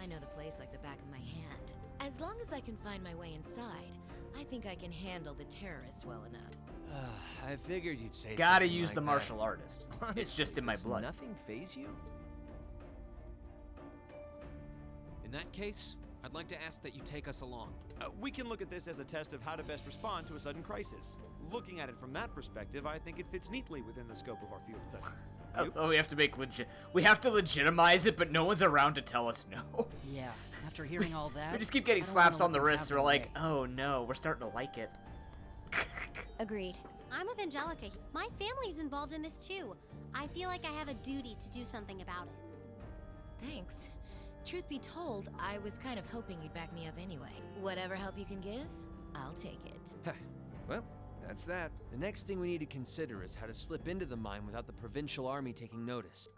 I know the place like the back of my hand. As long as I can find my way inside, I think I can handle the terrorists well enough. I figured you'd say Gotta something use like the that. martial artist. It's just in my does blood. Nothing faze you? In that case, I'd like to ask that you take us along. We can look at this as a test of how to best respond to a sudden crisis. Looking at it from that perspective, I think it fits neatly within the scope of our field study. Oh, we have to make we have to legitimize it, but no one's around to tell us no. Yeah, after hearing all that, We just keep getting I don't slaps wanna on the let them wrists. have We're their like, way. oh no, we're starting to like it. Agreed. I'm with Angelica. My family's involved in this too. I feel like I have a duty to do something about it. Thanks. Truth be told, I was kind of hoping you'd back me up anyway. Whatever help you can give, I'll take it. Well, That's that. The next thing we need to consider is how to slip into the mine without the provincial army taking notice.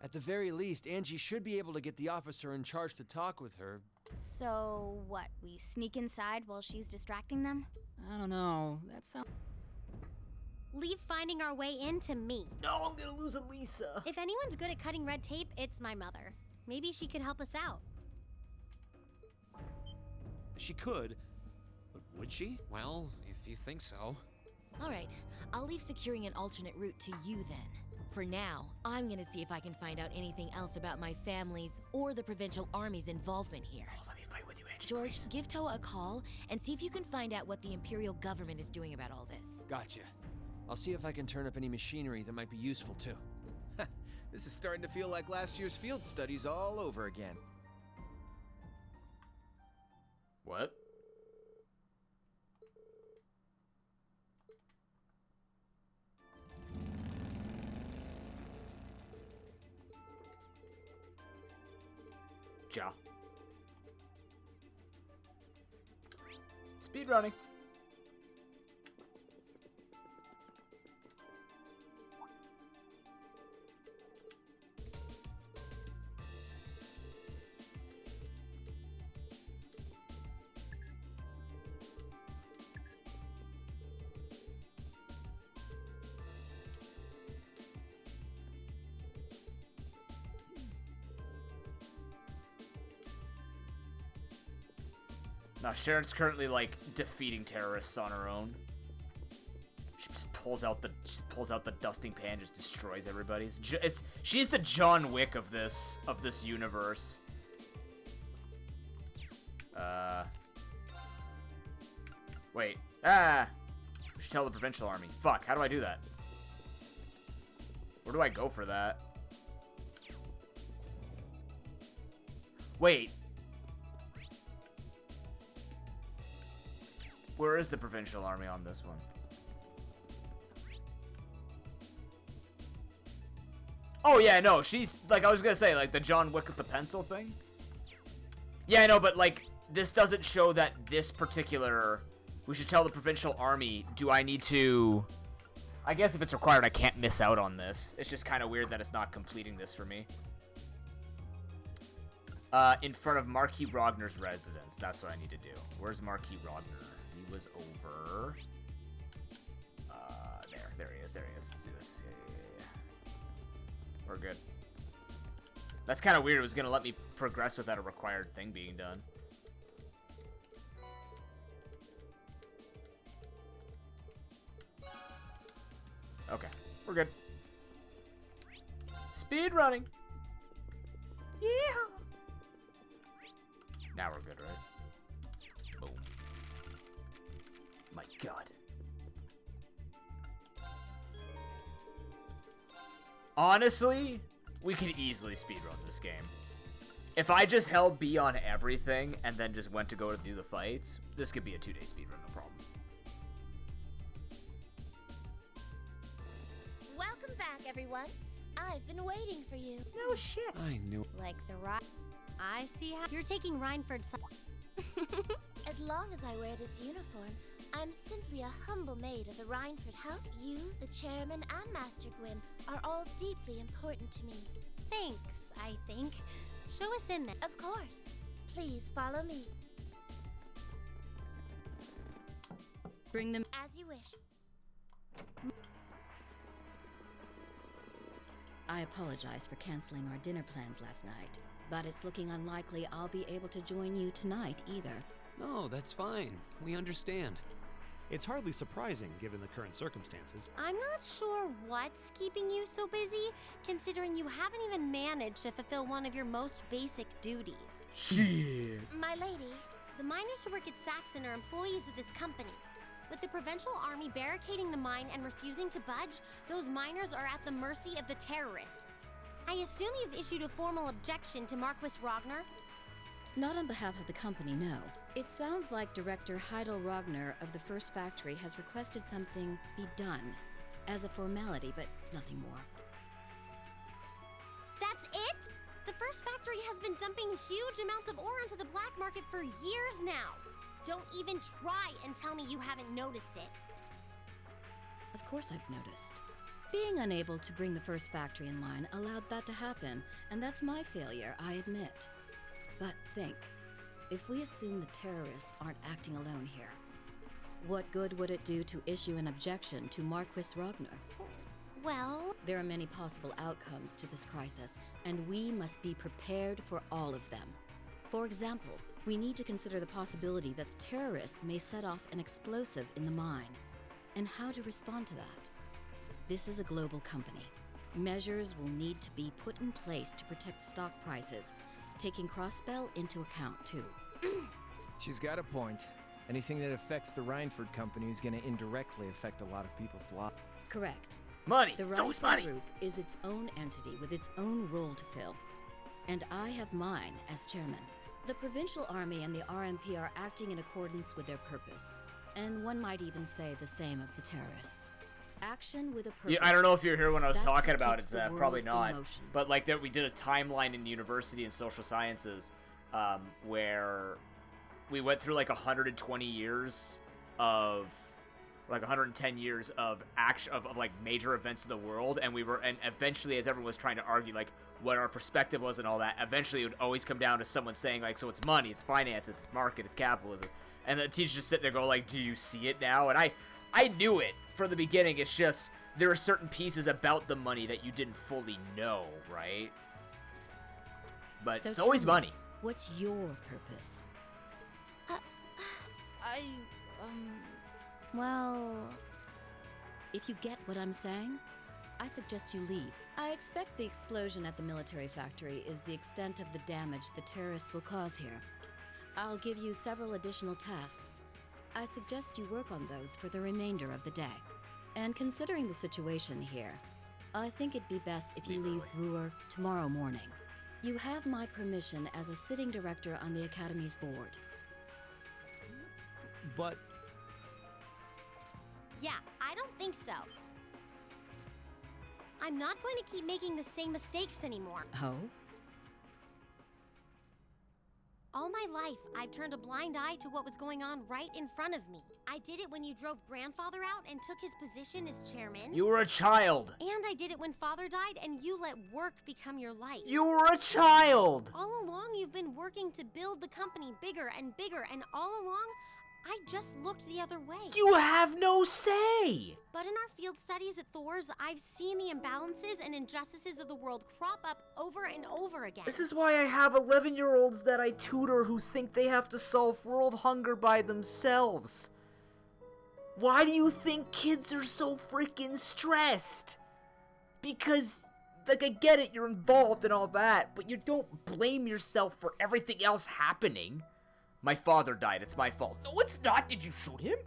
At the very least, Angie should be able to get the officer in charge to talk with her. So, what, we sneak inside while she's distracting them? I don't know. That sounds. Leave finding our way in to me. No, I'm gonna lose Elisa. If anyone's good at cutting red tape, it's my mother. Maybe she could help us out. She could, but would she? Well, if you think so. All right, I'll leave securing an alternate route to you then. For now, I'm gonna see if I can find out anything else about my family's or the Provincial Army's involvement here. Oh, let me fight with you, Angie, George, please. give Toa a call and see if you can find out what the Imperial government is doing about all this. Gotcha. I'll see if I can turn up any machinery that might be useful too. This is starting to feel like last year's field studies all over again. What? Ja. Speed running. Now Sharon's currently like defeating terrorists on her own. She just pulls out the dusting pan, just destroys everybody. She's the John Wick of this universe. Wait. We should tell the provincial army. Fuck, how do I do that? Where do I go for that? Wait. Where is the provincial army on this one? Oh yeah, no, she's like, I was gonna say, like the John Wick with the pencil thing. Yeah, I know, but like this doesn't show that this particular. We should tell the provincial army. Do I need to? I guess if it's required, I can't miss out on this. It's just kind of weird that it's not completing this for me. In front of Marquis Rogner's residence. That's what I need to do. Where's Marquis Rogner? He was over. There he is. Let's do this. Yeah. We're good. That's kind of weird. It was gonna let me progress without a required thing being done. Okay, we're good. Speed running. Yeah. Now we're good, right? Boom. My God. Honestly, we could easily speedrun this game. If I just held B on everything and then just went to go to do the fights, this could be a 2-day speedrun, no problem. Welcome back, everyone. I've been waiting for you. No shit. I knew. Like the rock. I see how you're taking Reinford's side. As long as I wear this uniform, I'm simply a humble maid of the Reinford house. You, the chairman, and Master Gwyn are all deeply important to me. Thanks, I think. Show us in then. Of course. Please follow me. Bring them. As you wish. I apologize for canceling our dinner plans last night, but it's looking unlikely I'll be able to join you tonight either. No, that's fine. We understand. It's hardly surprising given the current circumstances. I'm not sure what's keeping you so busy, considering you haven't even managed to fulfill one of your most basic duties. Shit. My lady. The miners who work at Saxon are employees of this company. With the provincial army barricading the mine and refusing to budge, those miners are at the mercy of the terrorists. I assume you've issued a formal objection to Marquis Rogner? Not on behalf of the company, no. It sounds like Director Heidel Rogner of the First Factory has requested something be done as a formality, but nothing more. That's it? The First Factory has been dumping huge amounts of ore onto the black market for years now. Don't even try and tell me you haven't noticed it. Of course I've noticed. Being unable to bring the first factory in line allowed that to happen, and that's my failure, I admit. But think, if we assume the terrorists aren't acting alone here, what good would it do to issue an objection to Marquis Ragnar? Well, there are many possible outcomes to this crisis, and we must be prepared for all of them. For example, we need to consider the possibility that the terrorists may set off an explosive in the mine, and how to respond to that. This is a global company. Measures will need to be put in place to protect stock prices, taking Crossbell into account too. She's got a point. Anything that affects the Rhineford Company is going to indirectly affect a lot of people's lives. Correct. Money! The It's always Rhineford money! Group is its own entity with its own role to fill. And I have mine as chairman. The Provincial Army and the RMP are acting in accordance with their purpose. And one might even say the same of the terrorists. Action with a purpose. Yeah, I don't know if you're here when I was That's talking what about keeps it, the probably world not. in motion. But like that, we did a timeline in university and social sciences, where we went through like 120 years of, like 110 years of action of like major events in the world, and eventually, as everyone was trying to argue like what our perspective was and all that, eventually it would always come down to someone saying like, so it's money, it's finance, it's market, it's capitalism, and the teacher just sitting there going like, do you see it now? And I knew it from the beginning. It's just there are certain pieces about the money that you didn't fully know, right? But So it's always tell me, money. What's your purpose? Well, if you get what I'm saying, I suggest you leave. I expect the explosion at the military factory is the extent of the damage the terrorists will cause here. I'll give you several additional tasks. I suggest you work on those for the remainder of the day. And considering the situation here, I think it'd be best if you leave Ruhr tomorrow morning. You have my permission as a sitting director on the Academy's board. But yeah, I don't think so. I'm not going to keep making the same mistakes anymore. Oh? All my life, I've turned a blind eye to what was going on right in front of me. I did it when you drove Grandfather out and took his position as chairman. You were a child. And I did it when Father died and you let work become your life. You were a child. All along, you've been working to build the company bigger, and all along, I just looked the other way. You have no say. But in our field studies at Thor's, I've seen the imbalances and injustices of the world crop up over and over again. This is why I have 11-year-olds that I tutor who think they have to solve world hunger by themselves. Why do you think kids are so freaking stressed? Because, like, I get it, you're involved and all that, but you don't blame yourself for everything else happening. My father died, it's my fault. No, it's not. Did you shoot him?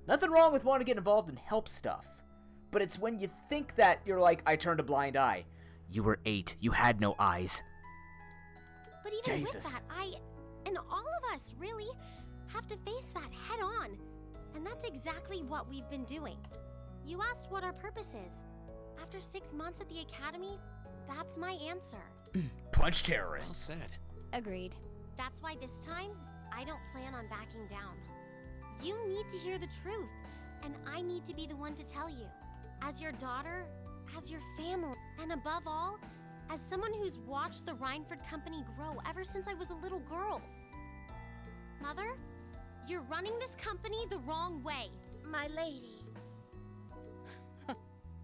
Nothing wrong with wanting to get involved and help stuff. But it's when you think that you're like, I turned a blind eye. You were 8. You had no eyes. But even Jesus. with that, I, and all of us, really, have to face that head on. And that's exactly what we've been doing. You asked what our purpose is. After 6 months at the Academy, that's my answer. Punch terrorists. Well said. agreed. That's why this time, I don't plan on backing down. You need to hear the truth, and I need to be the one to tell you. As your daughter, as your family, and above all, as someone who's watched the Rhineford Company grow ever since I was a little girl. Mother, you're running this company the wrong way. My lady.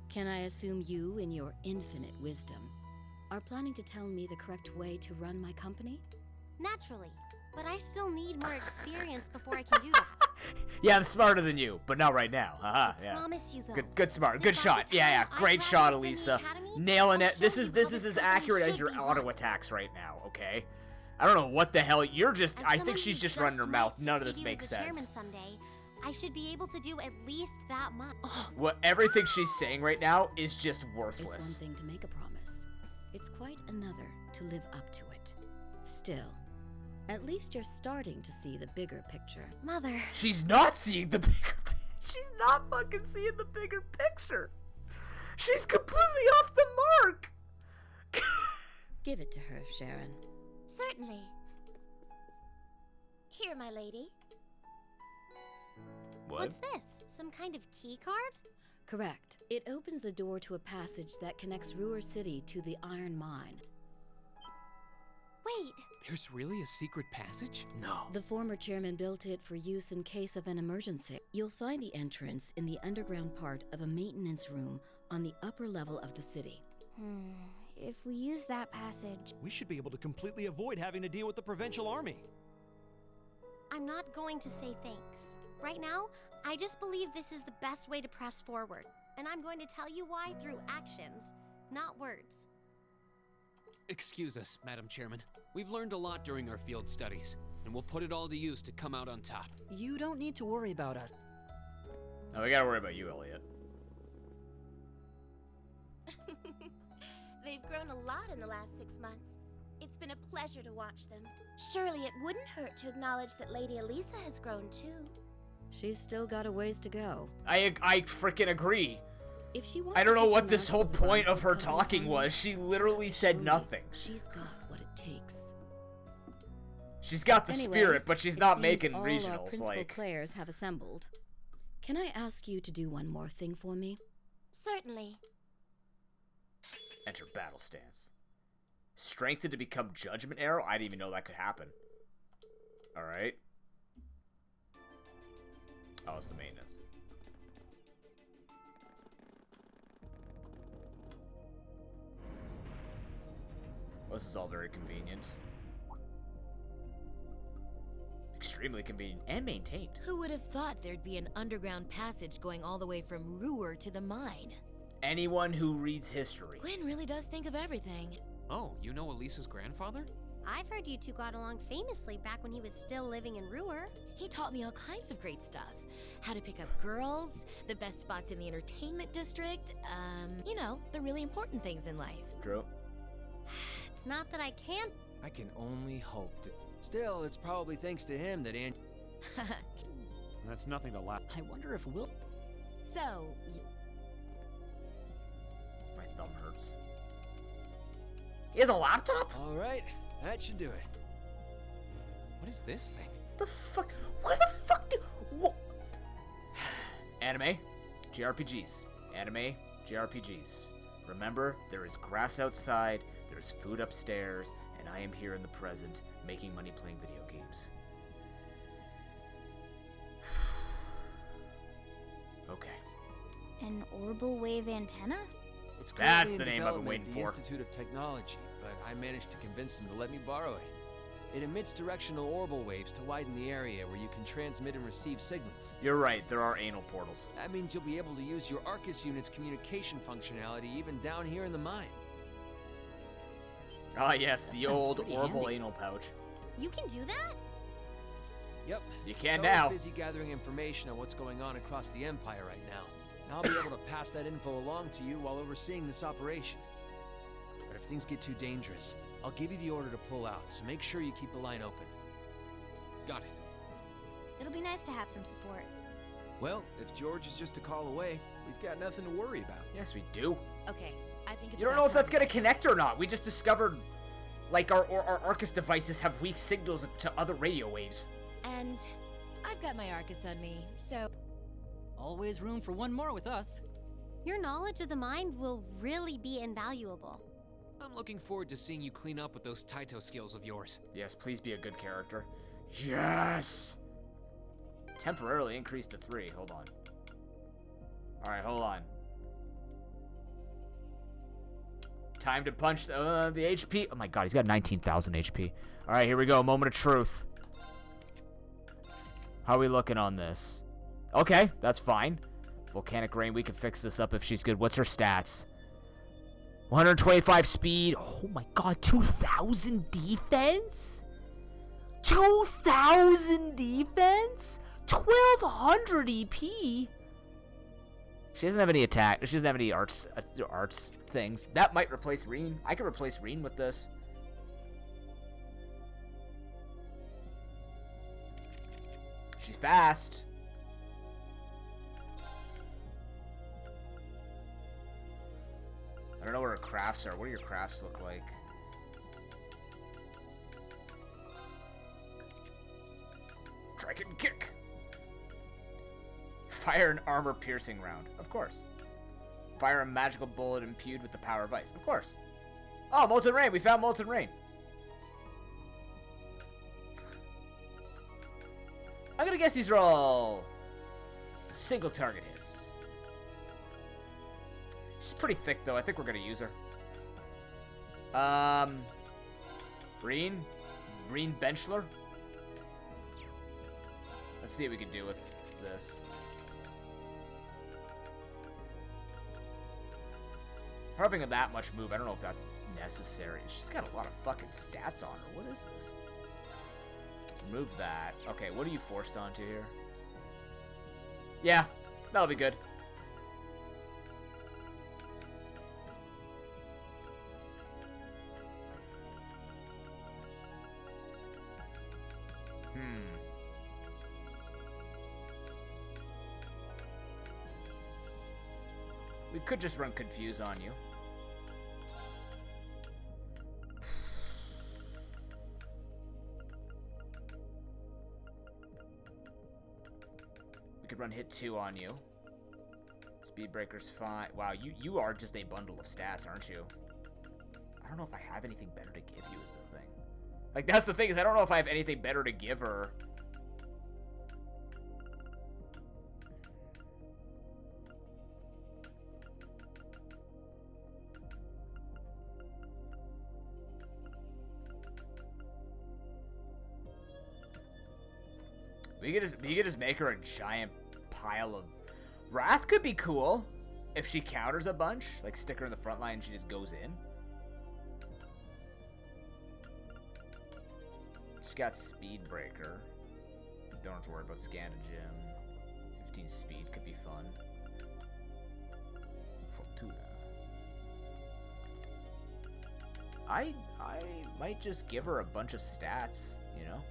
Can I assume you, in your infinite wisdom, are planning to tell me the correct way to run my company? Naturally, but I still need more experience before I can do that. Yeah, I'm smarter than you, but not right now. Haha, yeah. Promise you, though. Good smart. that Good by shot. the Yeah, time great I shot, graduate from the Elisa. academy, Nailing I'll it. This show is you this how is this as company accurate as should your be auto run. attacks right now, okay? I don't know what the hell you're just. As I someone think she's who just running her might mouth. None of this succeed makes as the chairman sense. someday, I should be able to do at least that much. What everything she's saying right now is just It's worthless. one thing to make a promise. It's quite another to live up to it. Still, at least you're starting to see the bigger picture. Mother. She's not seeing the bigger. She's not fucking seeing the bigger picture. She's completely off the mark. Give it to her, Sharon. Certainly. Here, my lady. What? What's this? Some kind of key card? Correct. It opens the door to a passage that connects Ruhr City to the iron mine. Wait, There's really a secret passage? No. The former chairman built it for use in case of an emergency. You'll find the entrance in the underground part of a maintenance room on the upper level of the city. If we use that passage, We should be able to completely avoid having to deal with the provincial army. I'm not going to say thanks. Right now, I just believe this is the best way to press forward. And I'm going to tell you why through actions, not words. Excuse us, Madam Chairman. We've learned a lot during our field studies, and we'll put it all to use to come out on top. You don't need to worry about us. No, we gotta worry about you, Elliot. They've grown a lot in the last 6 months. It's been a pleasure to watch them. Surely it wouldn't hurt to acknowledge that Lady Elisa has grown too. She's still got a ways to go. I freaking agree. If she wants I don't to know take what the this mantle whole of the point Run of her Company talking from was. me, She literally said truly, nothing. She's got what it takes. She's got the Anyway, spirit, but she's it not seems making all our regionals. principal Like, players have assembled. Can I ask you to do one more thing for me? Certainly. enter battle stance. Strengthened to become Judgment Arrow? I didn't even know that could happen. Alright. Oh, it's the maintenance. Well, this is all very convenient. Extremely convenient and maintained. Who would have thought there'd be an underground passage going all the way from Ruhr to the mine? Anyone who reads history. Gwen really does think of everything. Oh, you know Elisa's grandfather? I've heard you two got along famously back when he was still living in Ruhr. He taught me all kinds of great stuff. How to pick up girls, the best spots in the entertainment district, you know, the really important things in life. True. It's not that I can't. I can only hope to. Still, it's probably thanks to him that Angie. That's nothing to laugh. I wonder if Will. So, My thumb hurts. He has a laptop? All right, that should do it. What is this thing? The fuck? Where the fuck did... What? Anime, JRPGs. Anime, JRPGs. Remember, there is grass outside, there is food upstairs, and I am here in the present, making money playing video games. Okay. an orbital wave antenna? It's That's currently the in name I've been development waiting at the for. Institute of Technology, but I managed to convince them to let me borrow it. It emits directional orbital waves to widen the area where you can transmit and receive signals. You're right, there are anal portals. That means you'll be able to use your Arcus unit's communication functionality even down here in the mine. Ah yes, That the sounds old pretty orbital handy. anal pouch. You can do that? Yep. You can Toa's now. busy gathering information on what's going on across the Empire right now. And I'll be able to pass that info along to you while overseeing this operation. But if things get too dangerous, I'll give you the order to pull out, so make sure you keep the line open. Got it. It'll be nice to have some support. Well, if George is just a call away, we've got nothing to worry about. Yes, we do. okay, I think it's You don't about know if that's time. gonna connect or not. We just discovered, like, our Arcus devices have weak signals to other radio waves. And I've got my Arcus on me, so Always room for one more with us. Your knowledge of the mind will really be invaluable. I'm looking forward to seeing you clean up with those Taito skills of yours. Yes, please be a good character. Yes! Temporarily increased to 3. Hold on. Alright, hold on. Time to punch the HP. Oh my god, he's got 19,000 HP. Alright, here we go. Moment of truth. How are we looking on this? Okay, that's fine. Volcanic Rain, we can fix this up if she's good. What's her stats? 125 speed. Oh my god, 2,000 defense? 2,000 defense? 1,200 EP? She doesn't have any attack. She doesn't have any arts things. That might replace Reen. I could replace Reen with this. She's fast. I don't know what her crafts are. What do your crafts look like? I can kick. Fire an armor-piercing round. Of course. Fire a magical bullet imbued with the power of ice. Of course. Oh, Molten Rain. We found Molten Rain. I'm gonna guess these are all single target hits. She's pretty thick, though. I think we're gonna use her. Breen Benchler. Let's see what we can do with this. Her having that much move, I don't know if that's necessary. She's got a lot of fucking stats on her. What is this? Remove that. Okay, what are you forced onto here? Yeah, that'll be good. We could just run Confuse on you. We could run Hit 2 on you. Speed Breaker's fine. Wow, you are just a bundle of stats, aren't you? I don't know if I have anything better to give you is the thing. Like, that's the thing, is I don't know if I have anything better to give her. We could just make her a giant pile of... Wrath could be cool if she counters a bunch. Like, stick her in the front line and she just goes in. She's got Speed Breaker. Don't have to worry about Scan a Gym. 15 speed could be fun. Fortuna. I might just give her a bunch of stats, you know?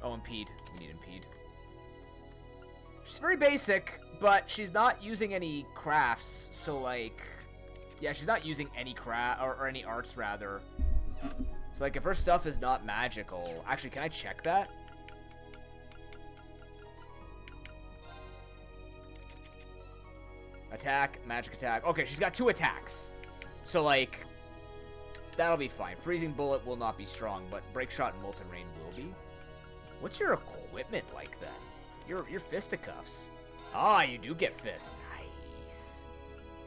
Oh, Impede. We need Impede. She's very basic, but she's not using any crafts, so like... Yeah, she's not using any craft, or any arts, rather. So like, if her stuff is not magical... Actually, can I check that? Attack, magic attack. Okay, she's got 2 attacks. So like... That'll be fine. Freezing Bullet will not be strong, but Break Shot and Molten Rain will be. What's your equipment like then? Your fisticuffs. Ah, you do get fists. Nice.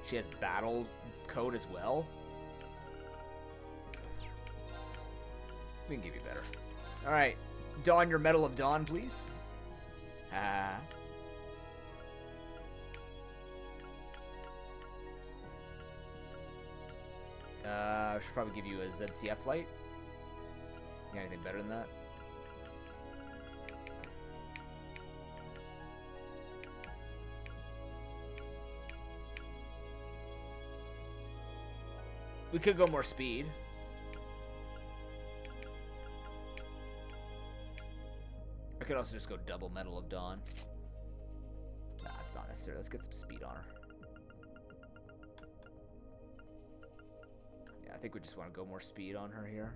She has battle code as well. We can give you better. All right, don your Medal of Dawn, please. I should probably give you a ZCF light. You got anything better than that? We could go more speed. I could also just go double Medal of Dawn. Nah, it's not necessary. Let's get some speed on her. Yeah, I think we just want to go more speed on her here.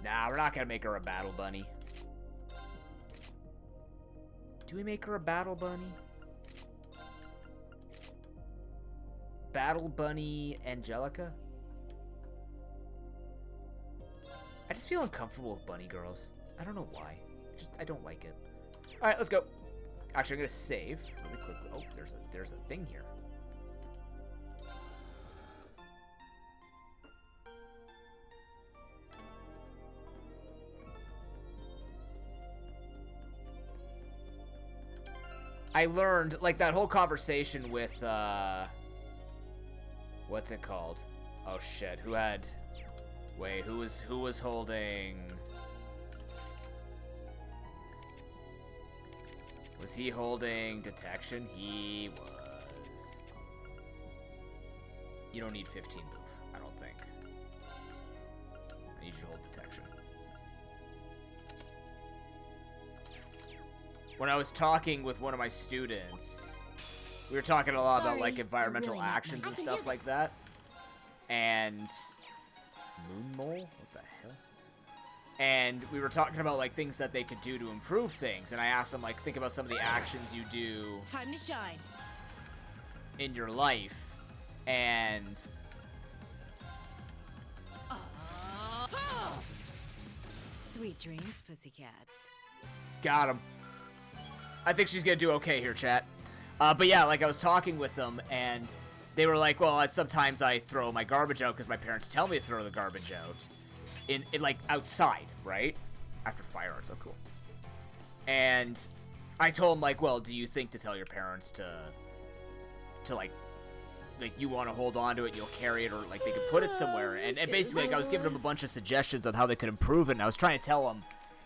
Nah, we're not going to make her a battle bunny. Do we make her a battle bunny? Battle bunny Angelica? I just feel uncomfortable with bunny girls. I don't know why. I don't like it. All right, let's go. Actually, I'm gonna save really quickly. Oh, there's a thing here. I learned, like, that whole conversation with, what's it called? Oh, shit. Who had... Wait, who was holding... Was he holding detection? He was. You don't need 15 move, I don't think. I need you to hold detection. When I was talking with one of my students, we were talking a lot about Sorry, like you're environmental really not actions my and type. stuff like that. And moon mole? What the hell? And we were talking about like things that they could do to improve things. And I asked them like, think about some of the actions you do Time to shine. in your life, and Sweet dreams, pussycats. got him. I think she's gonna do okay here, chat. But yeah, like I was talking with them, and they were like, well, sometimes I throw my garbage out because my parents tell me to throw the garbage out in like outside, right? After fire art, so cool. And I told them like, well, do you think to tell your parents to like you want to hold on to it, you'll carry it, or like they could put it somewhere. And basically like I was giving them a bunch of suggestions on how they could improve it, and I was trying to tell them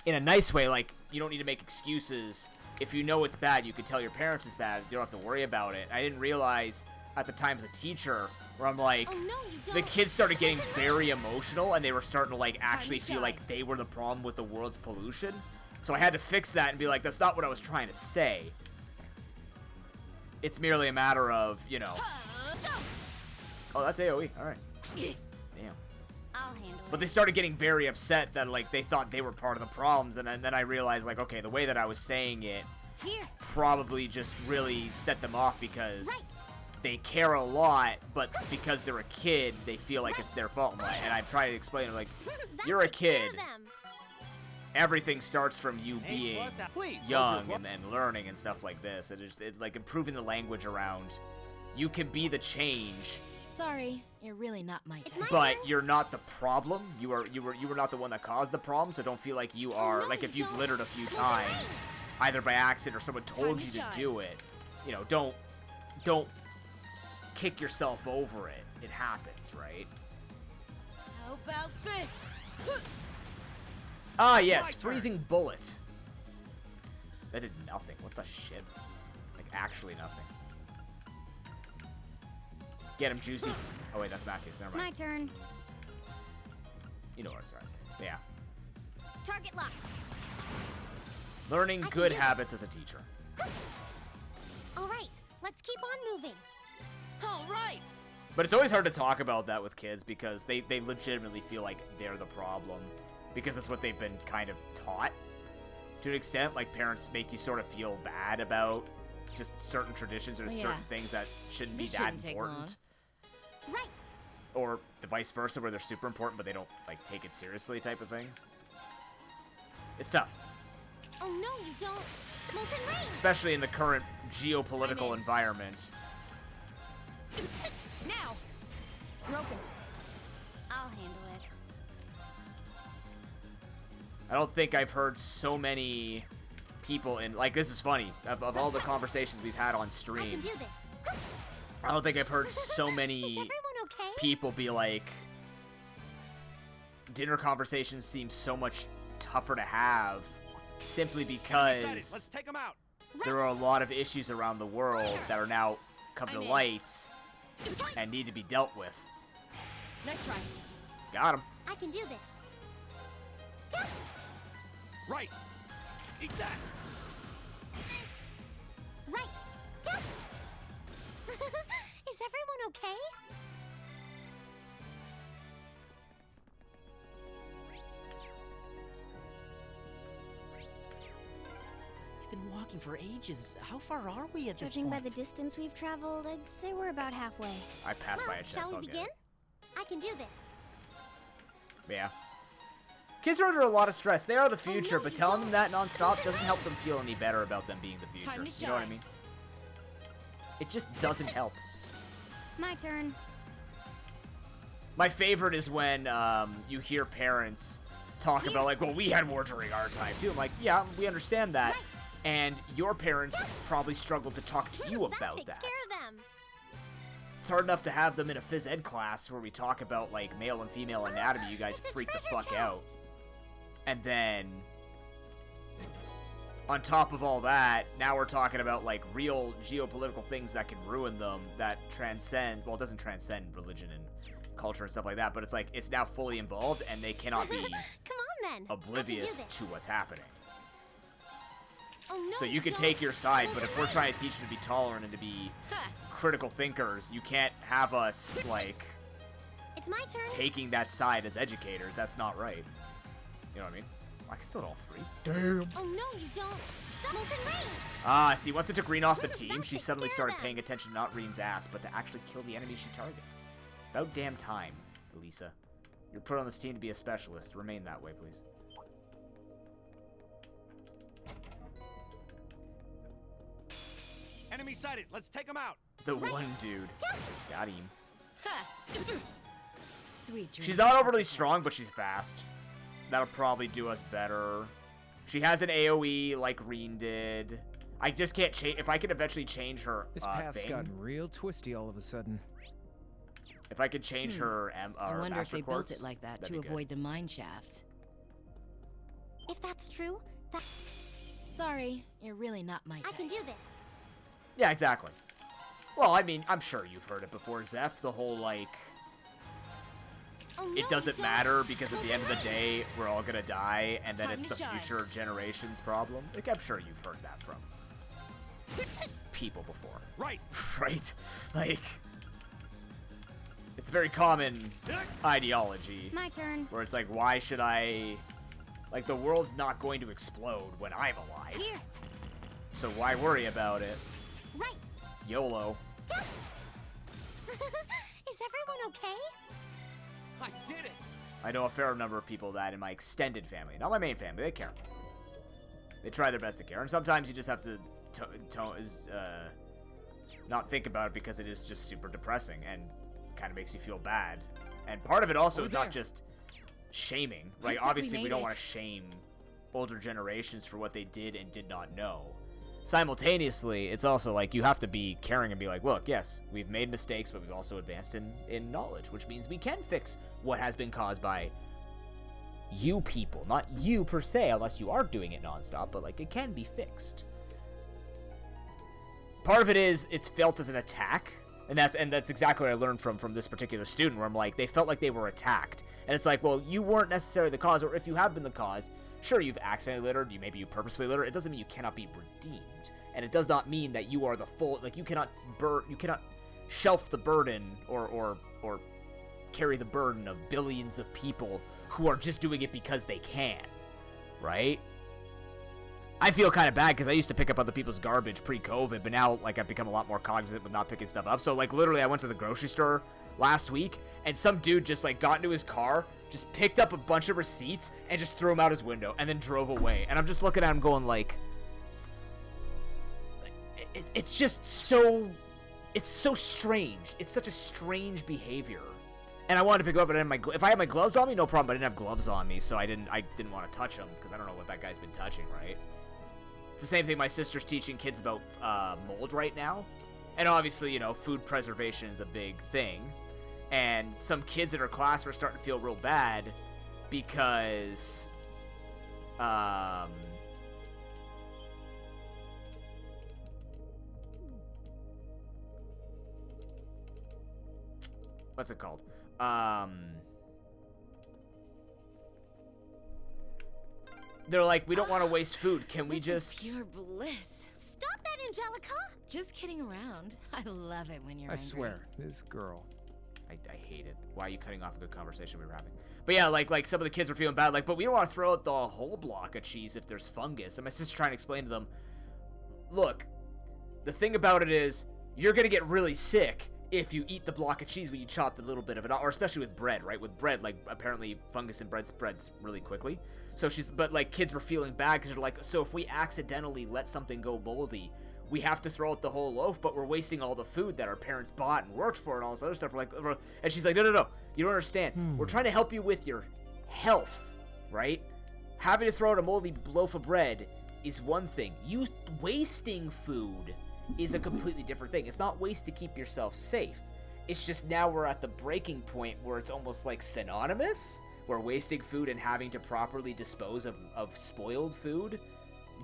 in a nice way, like, you don't need to make excuses. If you know it's bad, you can tell your parents it's bad. You don't have to worry about it. I didn't realize at the time as a teacher where I'm like, the kids started getting very emotional, and they were starting to like actually feel like they were the problem with the world's pollution. So I had to fix that and be like, that's not what I was trying to say. It's merely a matter of, you know. Oh, that's AoE. All right. Damn. I'll handle But they started getting very upset that like they thought they were part of the problems, and then I realized like, okay, the way that I was saying it probably just really set them off because they care a lot, but because they're a kid, they feel like it's their fault. And I'm trying to explain like, you're a kid. Everything starts from you being young and learning and stuff like this. It's like improving the language around. You can be the change. Sorry, you're really not my type. But you're not the problem. You were not the one that caused the problem. So don't feel like you are like if you've littered a few times, either by accident or someone told you to do it. You know, don't kick yourself over it. It happens, right? How about this? Ah, yes, freezing bullet. That did nothing. What the shit? Like, actually nothing. Get him, Juicy. Oh, wait, that's Mackius. Never mind. My turn. You know what I was trying to say. Yeah. Target lock. Learning good habits as a teacher. All right, let's keep on moving. All right. But it's always hard to talk about that with kids because they legitimately feel like they're the problem. Because that's what they've been kind of taught to an extent. Like, parents make you sort of feel bad about just certain traditions or certain things that shouldn't be that important. Right. Or the vice versa, where they're super important, but they don't, like, take it seriously type of thing. It's tough. Oh, no, you don't. Smoke and rain. Especially in the current geopolitical environment. Now. Broken. I'll handle it. I don't think I've heard so many people in, like, this is funny, of all the conversations we've had on stream. I can do this. I don't think I've heard so many people be like, dinner conversations seem so much tougher to have simply because Let's take 'em out. there are a lot of issues around the world that are now come to light and need to be dealt with. Nice try. Got him. I can do this. Right. Eat that. Right. Is everyone okay? We've been walking for ages. How far are we at this Judging point? by the distance we've traveled, I'd say we're about halfway. I passed by a chest. Shall we I'll get begin? it. I can do this. Yeah. Kids are under a lot of stress. They are the future, but telling them that nonstop doesn't help them feel any better about them being the future. You know what I mean? It just doesn't help. My turn. My favorite is when you hear parents talk about, like, well, we had war during our time, too. I'm like, yeah, we understand that. And your parents probably struggled to talk to you about that. Scare them. It's hard enough to have them in a phys ed class where we talk about, like, male and female anatomy. You guys freak the fuck out. And then, on top of all that, now we're talking about, like, real geopolitical things that can ruin them, that transcend, well, it doesn't transcend religion and culture and stuff like that, but it's like, it's now fully involved, and they cannot be Come on, then. oblivious to what's happening. Oh, no, So you can don't. take your side, but if we're trying to teach them to be tolerant and to be critical thinkers, you can't have us, like, It's my turn. taking that side as educators. That's not right. You know what I mean? I can still hit all three. Damn. Oh, no, you don't. Stop Molten Rain. Ah, see, once it took Reen off the team, she suddenly started paying attention to not Reen's ass, but to actually kill the enemies she targets. About damn time, Elisa. You're put on this team to be a specialist. Remain that way, please. Enemy sighted. Let's take him out. The one dude. Got him. Sweet dreams. She's not overly strong, but she's fast. That'll probably do us better. She has an AoE like Reen did. I just can't change. If I could eventually change her This path's thing, gotten real twisty all of a sudden. if I could change her I wonder if master they quartz, built it like that that'd to be good. avoid the mine shafts. If that's true, that Sorry, you're really not my I type. can do this. Yeah, exactly. Well, I mean, I'm sure you've heard it before, Zeph. The whole, like, Oh, it doesn't matter because at the end of the day, we're all gonna die, and then Time it's to the shine. future generations problem. Like, I'm sure you've heard that from people before. Right. Right? Like, it's a very common ideology. My turn. Where it's like, why should I... Like, the world's not going to explode when I'm alive. Here. So why worry about it? Right. YOLO. Is everyone okay? I did it! I know a fair number of people that in my extended family, not my main family, they care. They try their best to care, and sometimes you just have to not think about it because it is just super depressing and kind of makes you feel bad. And part of it also is not just shaming, right? Looks like we Obviously, we made don't it. want to shame older generations for what they did and did not know. Simultaneously, it's also like you have to be caring and be like, look, yes, we've made mistakes, but we've also advanced in knowledge, which means we can fix what has been caused by you people. Not you per se, unless you are doing it nonstop, but like it can be fixed. Part of it is it's felt as an attack, and that's exactly what I learned from this particular student, where I'm like, they felt like they were attacked. And it's like, well, you weren't necessarily the cause, or if you have been the cause, sure, you've accidentally littered, maybe you purposefully littered. It doesn't mean you cannot be redeemed. And it does not mean that you are the full, like, you cannot shelf the burden or carry the burden of billions of people who are just doing it because they can, right? I feel kind of bad because I used to pick up other people's garbage pre-COVID, but now, like, I've become a lot more cognizant with not picking stuff up. So, like, literally, I went to the grocery store last week, and some dude just, like, got into his car, just picked up a bunch of receipts, and just threw them out his window, and then drove away. And I'm just looking at him going, like, it's just so, it's so strange. It's such a strange behavior. And I wanted to pick him up, but I didn't have if I had my gloves on me, no problem, but I didn't have gloves on me, so I didn't want to touch him, because I don't know what that guy's been touching, right? It's the same thing my sister's teaching kids about mold right now. And obviously, you know, food preservation is a big thing. And some kids in her class were starting to feel real bad because what's it called? They're like, we don't want to waste food. Can we This is just... pure bliss. Stop that, Angelica! Just kidding around. I love it when you're I angry. swear, this girl. I hate it. Why are you cutting off a good conversation we were having? But yeah, like some of the kids were feeling bad, like, but we don't want to throw out the whole block of cheese if there's fungus. And my sister's trying to explain to them, look, the thing about it is, you're gonna get really sick if you eat the block of cheese when you chop the little bit of it, or especially with bread, right? With bread, like, apparently fungus in bread spreads really quickly. So but like, kids were feeling bad because they're like, so if we accidentally let something go moldy, we have to throw out the whole loaf, but we're wasting all the food that our parents bought and worked for and all this other stuff. We're like, and she's like, no, you don't understand. We're trying to help you with your health, right? Having to throw out a moldy loaf of bread is one thing. You wasting food is a completely different thing. It's not waste to keep yourself safe. It's just now we're at the breaking point where it's almost like synonymous, where wasting food and having to properly dispose of spoiled food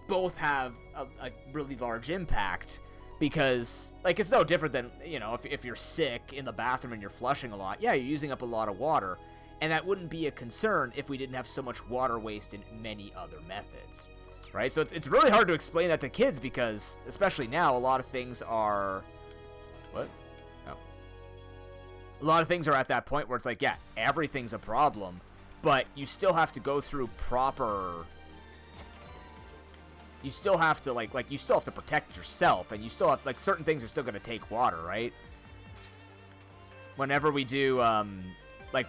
both have a really large impact, because, like, it's no different than, you know, if you're sick in the bathroom and you're flushing a lot, yeah, you're using up a lot of water, and that wouldn't be a concern if we didn't have so much water waste in many other methods. right? So it's really hard to explain that to kids because, especially now, a lot of things are... What? Oh. A lot of things are at that point where it's like, yeah, everything's a problem, but you still have to go through proper... You still have to, you still have to protect yourself, and you still have, certain things are still going to take water, right? Whenever we do,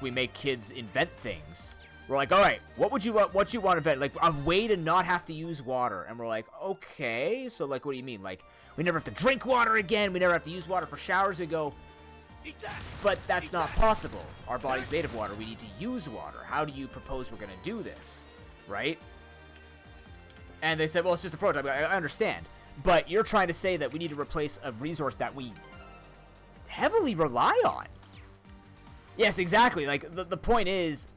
we make kids invent things, we're like, all right, what you want to invent? Like, a way to not have to use water. And we're like, okay, so, what do you mean? Like, we never have to drink water again, we never have to use water for showers. We go, but that's not possible. Our body's made of water. We need to use water. How do you propose we're going to do this, right? And they said, well, it's just a prototype. I understand. But you're trying to say that we need to replace a resource that we heavily rely on. Yes, exactly. Like, the point is,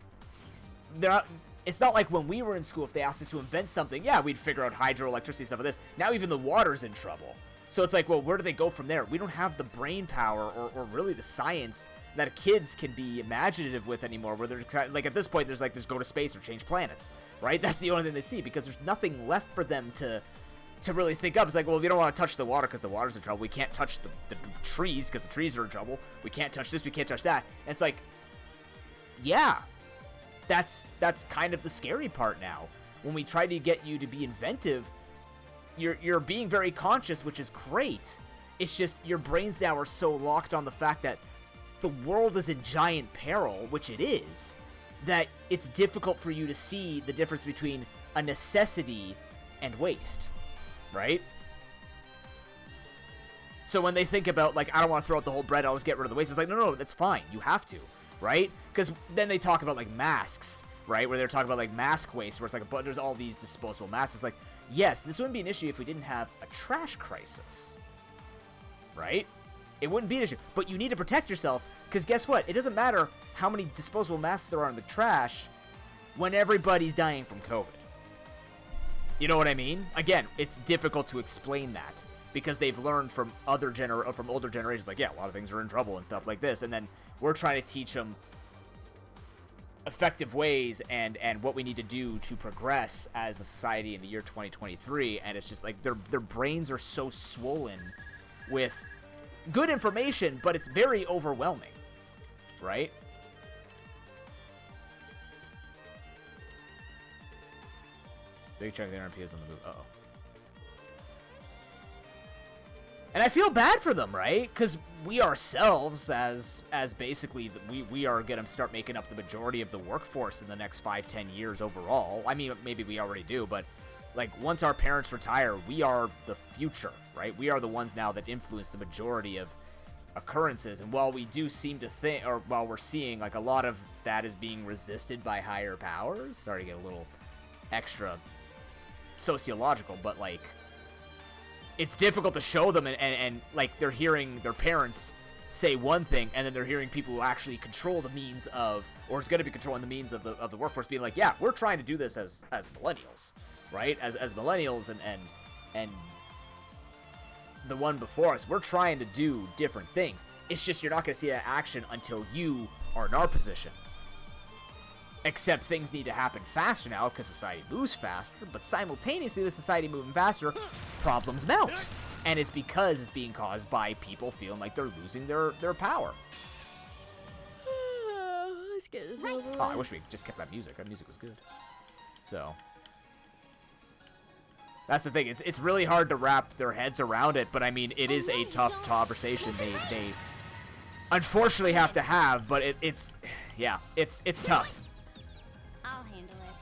it's not like when we were in school, if they asked us to invent something, yeah, we'd figure out hydroelectricity, stuff like this. Now even the water's in trouble. So it's like, well, where do they go from there? We don't have the brain power or really the science that kids can be imaginative with anymore, where they're like, at this point, there's just go to space or change planets, right? That's the only thing they see, because there's nothing left for them to really think up. It's like, well, we don't want to touch the water because the water's in trouble. We can't touch the trees because the trees are in trouble. We can't touch this, we can't touch that. And it's like, yeah, that's kind of the scary part now. When we try to get you to be inventive, you're being very conscious, which is great. It's just your brains now are so locked on the fact that the world is in giant peril, which it is, that it's difficult for you to see the difference between a necessity and waste, right? So when they think about, I don't want to throw out the whole bread, I'll just get rid of the waste, it's like, no, that's fine, you have to, right? Because then they talk about, masks, right? Where they're talking about, mask waste, where it's like, but there's all these disposable masks. It's like, yes, this wouldn't be an issue if we didn't have a trash crisis, right? It wouldn't be an issue, but you need to protect yourself, because guess what? It doesn't matter how many disposable masks there are in the trash when everybody's dying from COVID. You know what I mean? Again, it's difficult to explain that, because they've learned from older generations, like, yeah, a lot of things are in trouble and stuff like this, and then we're trying to teach them effective ways and what we need to do to progress as a society in the year 2023, and it's just like their brains are so swollen with good information, but it's very overwhelming, right? Big chunk of the RP is on the move. Uh-oh. And I feel bad for them, right? Because we ourselves, as basically, we are going to start making up the majority of the workforce in the next 5-10 years overall. I mean, maybe we already do, but once our parents retire, we are the future, right? We are the ones now that influence the majority of occurrences. And while we do seem to think, or while we're seeing a lot of that is being resisted by higher powers, sorry to get a little extra sociological, but it's difficult to show them, and they're hearing their parents say one thing, and then they're hearing people who actually control the means of, or it's going to be controlling the means of the workforce being like, yeah, we're trying to do this as millennials, right? As millennials and the one before us, we're trying to do different things. It's just you're not going to see that action until you are in our position. Except things need to happen faster now because society moves faster, but simultaneously with society moving faster, problems mount. And it's because it's being caused by people feeling like they're losing their power. Let's get this over with. Oh, I wish we just kept that music. That music was good. So that's the thing. It's really hard to wrap their heads around it, but I mean, it is a tough conversation they unfortunately have to have, but it's tough. I'll handle it.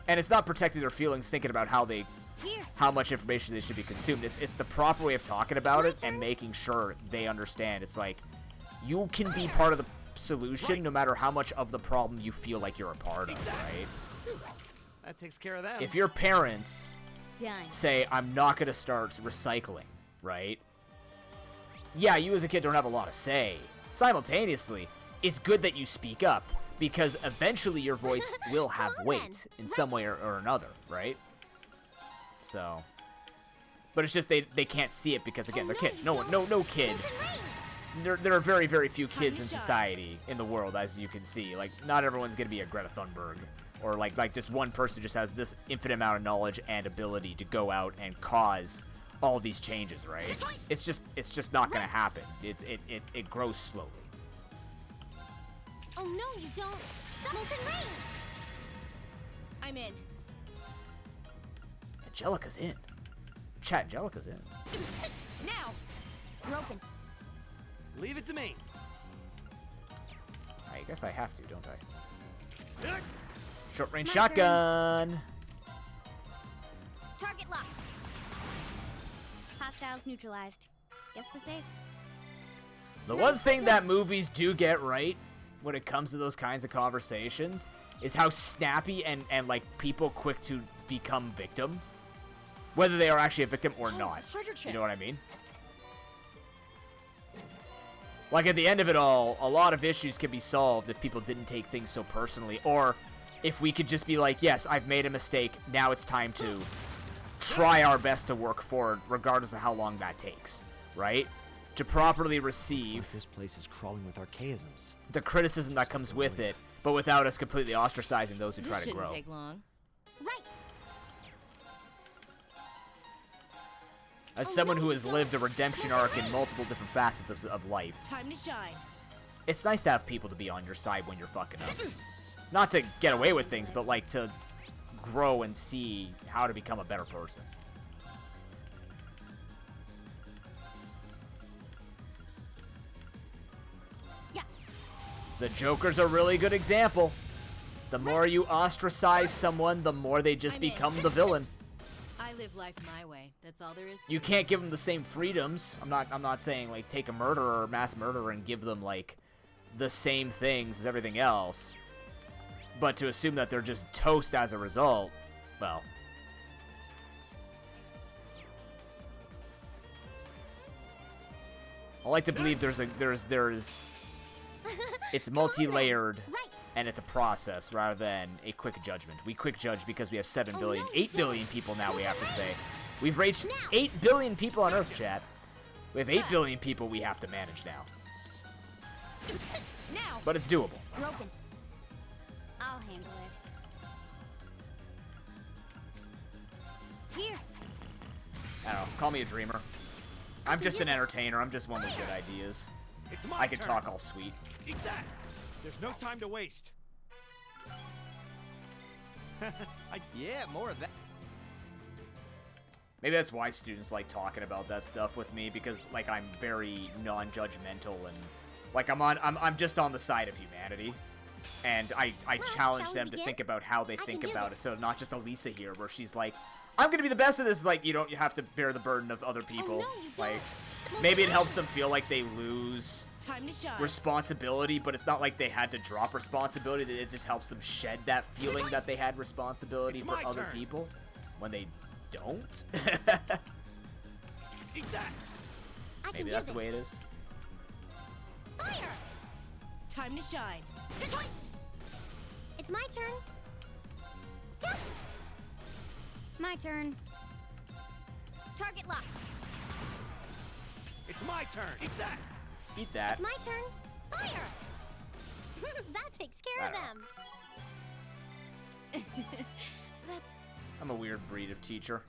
And it's not protecting their feelings, thinking about how much information they should be consumed. It's the proper way of talking about it and making sure they understand. It's like, you can be part of the solution no matter how much of the problem you feel like you're a part of, right? That takes care of that. If your parents Done. say, I'm not going to start recycling, right? Yeah, you as a kid don't have a lot to say. Simultaneously, it's good that you speak up, because eventually your voice will have weight in some way or another, right? So, but it's just they can't see it because, again, they're kids. No kid. There are very, very few kids in society, in the world, as you can see. Not everyone's going to be a Greta Thunberg or like just one person just has this infinite amount of knowledge and ability to go out and cause all these changes, right? It's just not gonna happen. It grows slowly. Oh no, you don't! Molten Rain! I'm in. Angelica's in. Chat, Angelica's in. Now! Broken. Leave it to me. I guess I have to, don't I? Short range My shotgun. Target locked. Hostiles neutralized. Guess we're safe. The one thing that movies do get right when it comes to those kinds of conversations is how snappy and like people quick to become victim, whether they are actually a victim or not. You know what I mean? Like at the end of it all, a lot of issues can be solved if people didn't take things so personally, or if we could just be like, yes, I've made a mistake, now it's time to try our best to work forward, regardless of how long that takes, right? To properly receive Looks like this place is crawling with archaisms. the criticism that comes with it, but without us completely ostracizing those who try This to shouldn't grow. take long. Right. As someone who has lived a redemption arc in multiple different facets of life, Time to shine. it's nice to have people to be on your side when you're fucking up. Not to get away with things, but like to grow and see how to become a better person. Yeah. The Joker's a really good example. The more you ostracize someone, the more they just I'm in. become the villain. I live life my way. That's all there is to You it. can't give them the same freedoms. I'm not saying like take a murderer or mass murderer and give them like the same things as everything else. But to assume that they're just toast as a result, well. I like to believe there's it's multi-layered and it's a process rather than a quick judgment. We quick judge because we have 7 billion, 8 billion people now, we have to say. We've reached 8 billion people on Earth, chat. We have 8 billion people we have to manage now. Now. But it's doable. Broken. I'll handle it. Here. I don't know, call me a dreamer. I'm just an entertainer, I'm just one with good ideas. It's my I can turn. talk all sweet. Eat that. There's no time to waste. Yeah, more of that. Maybe that's why students like talking about that stuff with me, because like I'm very non-judgmental and like I'm just on the side of humanity. And I challenge shall we them to begin? think about how they I think can do about it. this. So not just Elisa here, where she's like, I'm gonna be the best at this. Like, you don't have to bear the burden of other people. no, you don't. Like, maybe it helps them feel like they lose Time to shine. responsibility, but it's not like they had to drop responsibility. It just helps them shed that feeling that they had responsibility It's for my other turn. people when they don't. Eat that. I can Maybe do that's the this. way it is. Fire! Time to shine. It's my turn. My turn. Target locked. It's my turn. Eat that. Eat that. It's my turn. Fire! That takes care of I them. I'm a weird breed of teacher.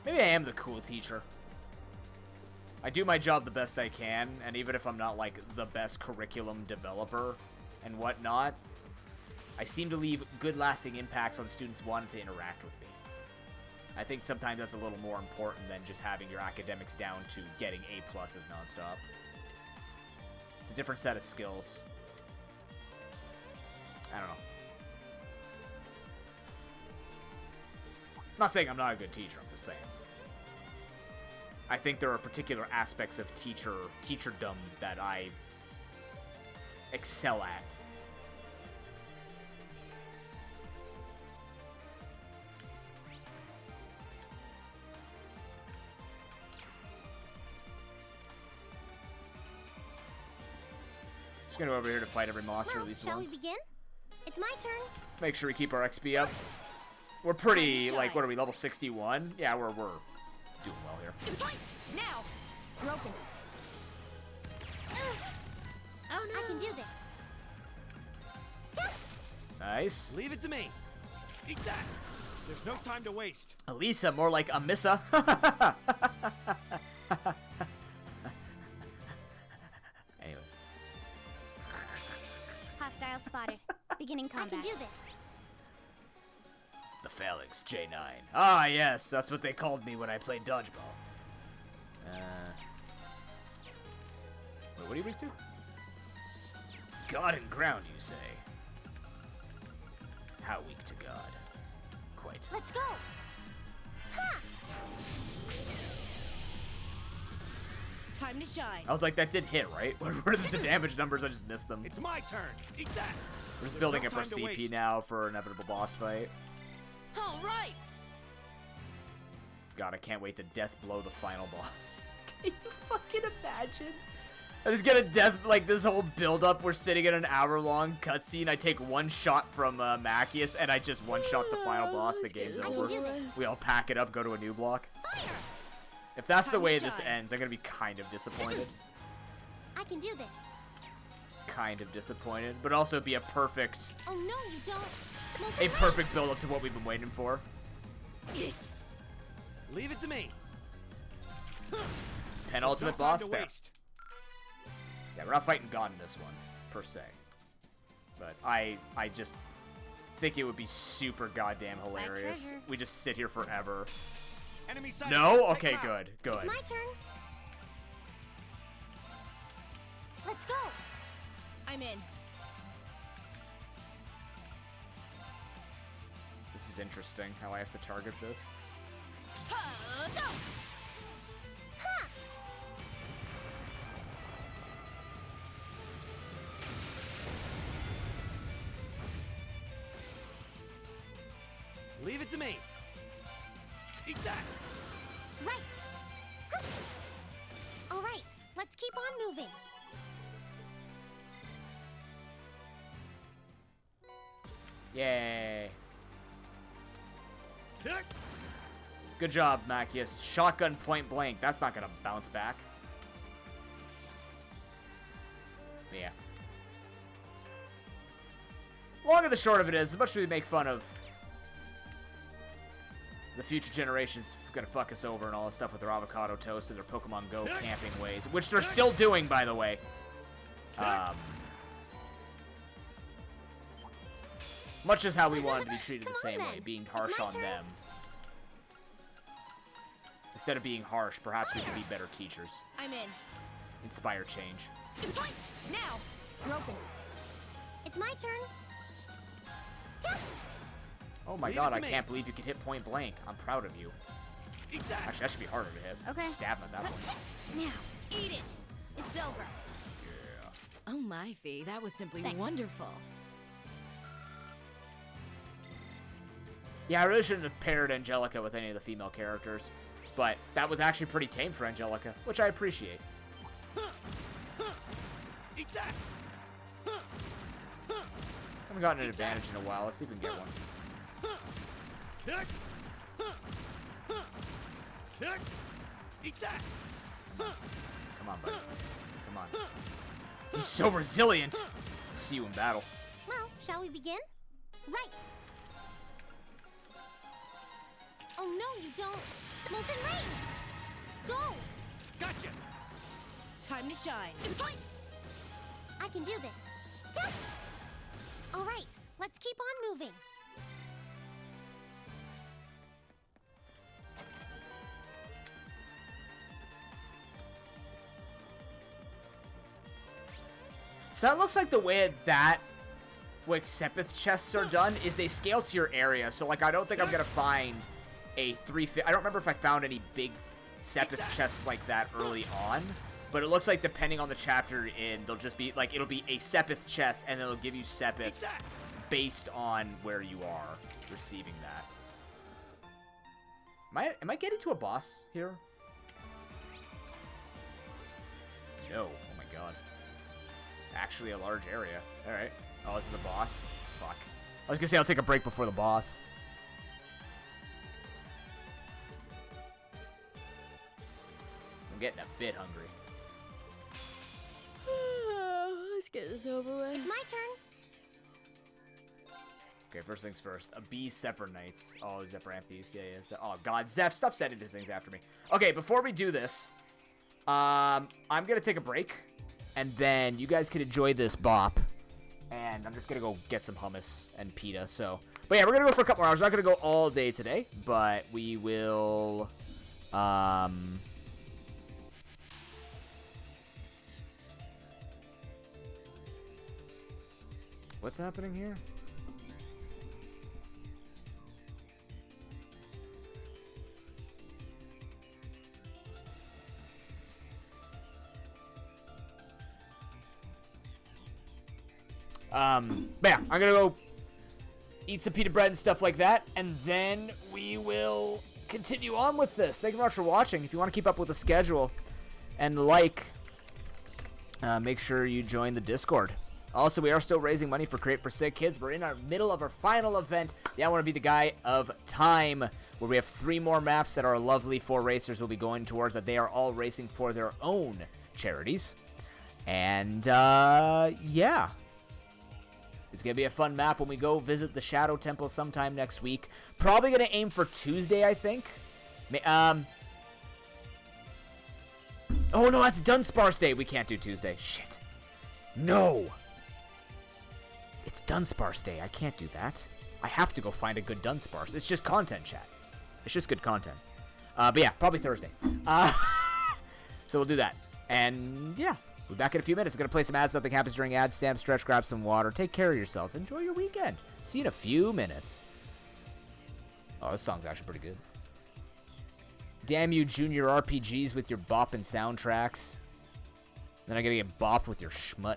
Maybe I am the cool teacher. I do my job the best I can, and even if I'm not like the best curriculum developer and whatnot, I seem to leave good lasting impacts on students wanting to interact with me. I think sometimes that's a little more important than just having your academics down to getting A+ nonstop. It's a different set of skills. I don't know. I'm not saying I'm not a good teacher, I'm just saying. I think there are particular aspects of teacherdom that I excel at. Just gonna go over here to fight every monster at least Shall once. we begin? It's my turn. Make sure we keep our XP up. We're pretty, like, what are we, level 61? Yeah, we're doing well here. Now. Broken. Oh no. I can do this. Nice. Leave it to me. Eat that. There's no time to waste. Elisa, more like Amissa. Anyways. Hostile spotted. Beginning combat. I can do this. The Phalanx J9. Ah, yes, that's what they called me when I played dodgeball. Wait, what are you weak to? God and ground, you say? How weak to God? Quite. Let's go. Ha! Time to shine. I was like, that did hit, right? What are the damage numbers? I just missed them. It's my turn. Eat that. We're just There's building no up our time to CP waste. now for an inevitable boss fight. All right. God, I can't wait to death blow the final boss. Can you fucking imagine? I just get a death, like this whole build up. We're sitting in an hour-long cutscene. I take one shot from Machias, and I just one-shot the final boss. The game's over. We all pack it up, go to a new block. If that's the way this ends, I'm gonna be kind of disappointed. I can do this. Kind of disappointed, but also be a perfect, Oh no, you don't. a perfect build up to what we've been waiting for. Leave it to me. Penultimate no time boss to fair. waste. Yeah, we're not fighting God in this one, per se. But I just think it would be super goddamn hilarious. treasure. We just sit here forever. Enemy side No? effects, Okay, take them out. good, good. It's my turn. Let's go. I'm in. This is interesting, how I have to target this. Leave it to me. Eat that. Right. Huh. All right. Let's keep on moving. Yay. Good job, Machias. Shotgun point blank. That's not gonna bounce back. Yeah. Long and the short of it is, as much as we make fun of the future generations gonna fuck us over and all this stuff with their avocado toast and their Pokemon Go camping ways, which they're still doing, by the way. Much as how we wanted to be treated the same way, being harsh on them. Instead of being harsh, perhaps we could be better teachers. I'm in. Inspire change. Now. You're open. It's my turn. Oh my Leave god, it I to me. can't believe you could hit point blank. I'm proud of you. Eat that. Actually, that should be harder to hit. Okay. Stab him at that point. Now, eat it. It's over. Oh my, Fee, that was simply Thanks. wonderful. Yeah, I really shouldn't have paired Angelica with any of the female characters, but that was actually pretty tame for Angelica, which I appreciate. Eat that. Haven't gotten an advantage in a while. Let's see if we can get one. Kick. Kick. Eat that. Come on, buddy. Come on. He's so resilient. See you in battle. Well, shall we begin? Right. Oh no, you don't. Molten Rain. Go. Gotcha. Time to shine. I can do this. All right, let's keep on moving. So that looks like the way that like Sepith chests are done is they scale to your area. So like I don't think I'm gonna find a 350. I don't remember if I found any big Sepith chests like that early on. But it looks like depending on the chapter you're in, they'll just be like it'll be a Sepith chest and it'll give you Sepith based on where you are receiving that. Am I getting to a boss here? No. Oh my god. Actually a large area. Alright. Oh, this is a boss? Fuck. I was gonna say I'll take a break before the boss. I'm getting a bit hungry. Let's get this over with. It's my turn. Okay, first things first. A B Zephyrnites. Oh, Zephyranthes. Yeah. Oh, God. Zeph, stop sending these things after me. Okay, before we do this, I'm going to take a break. And then you guys can enjoy this bop. And I'm just going to go get some hummus and pita. So, but yeah, we're going to go for a couple more hours. We're not going to go all day today. But we will... What's happening here? But yeah, I'm gonna go eat some pita bread and stuff like that, and then we will continue on with this. Thank you very much for watching. If you want to keep up with the schedule and make sure you join the Discord. Also, we are still raising money for Create for Sick Kids. We're in our middle of our final event, the I Want to Be the Guy of Time, where we have 3 more maps that our lovely 4 racers will be going towards, that they are all racing for their own charities. And, yeah. It's going to be a fun map when we go visit the Shadow Temple sometime next week. Probably going to aim for Tuesday, I think. Oh, no, that's Dunsparce Day. We can't do Tuesday. Shit. No. It's Dunsparce Day. I can't do that. I have to go find a good Dunsparce. It's just content, chat. It's just good content. But yeah, probably Thursday. So we'll do that. And yeah. We'll be back in a few minutes. I'm going to play some As Nothing Happens during ad stamp, stretch, grab some water. Take care of yourselves. Enjoy your weekend. See you in a few minutes. Oh, this song's actually pretty good. Damn you, junior RPGs with your bopping soundtracks. Then I got to get bopped with your schmut.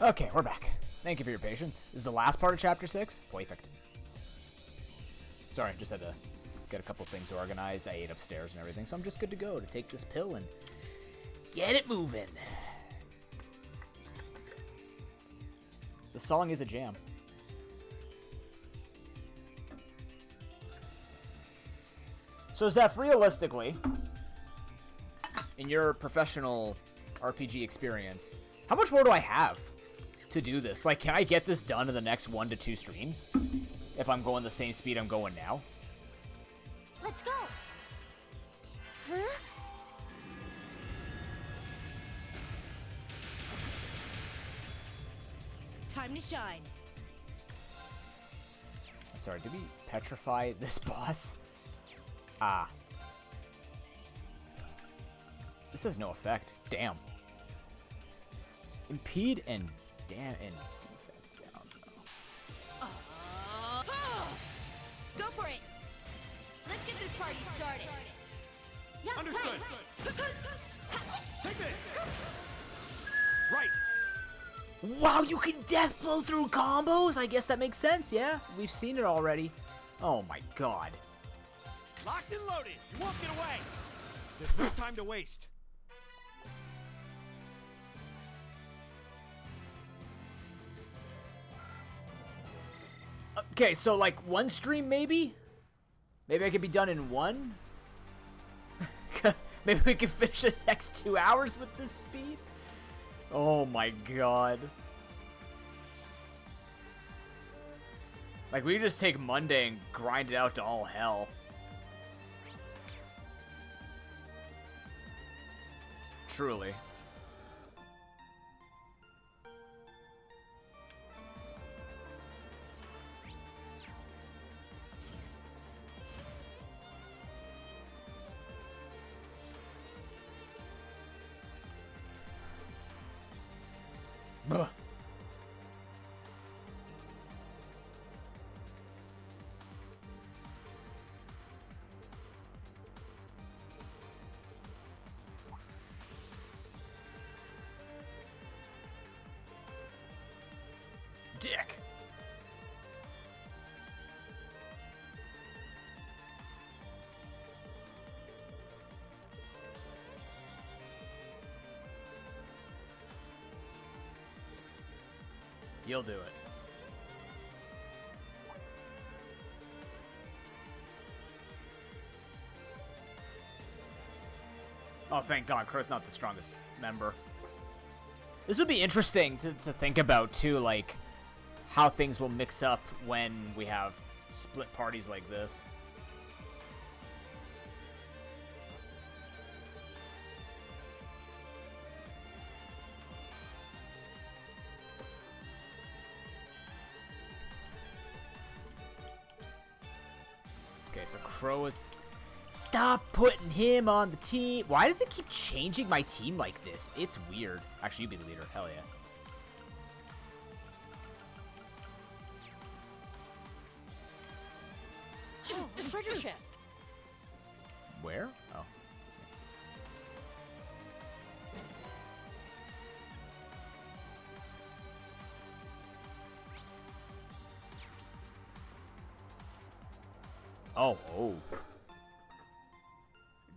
Okay, we're back. Thank you for your patience. This is the last part of Chapter 6. Perfect. Sorry, just had to get a couple things organized. I ate upstairs and everything, so I'm just good to go to take this pill and get it moving. The song is a jam. So, Zeph, realistically, in your professional RPG experience, how much more do I have to do this? Like, can I get this done in the next 1 to 2 streams? If I'm going the same speed I'm going now? Let's go. Huh? Time to shine. I'm sorry, did we petrify this boss? Ah. This has no effect. Damn. Impede and defense down. Go for it. Let's get this party started. Yeah, Understood. right. Take this. Right. Wow, you can death blow through combos? I guess that makes sense, yeah? We've seen it already. Oh my god. Locked and loaded. You won't get away. There's no time to waste. Okay, so like 1 stream maybe? Maybe I could be done in 1? Maybe we can finish the next 2 hours with this speed? Oh my god. Like, we just take Monday and grind it out to all hell. Truly. Ugh. Dick. You'll do it. Oh, thank God, Crow's not the strongest member. This would be interesting to think about, too, like, how things will mix up when we have split parties like this. Okay, so Crow is... Stop putting him on the team. Why does it keep changing my team like this? It's weird. Actually, you be the leader. Hell yeah. Oh, the treasure chest. Where? Oh. Oh.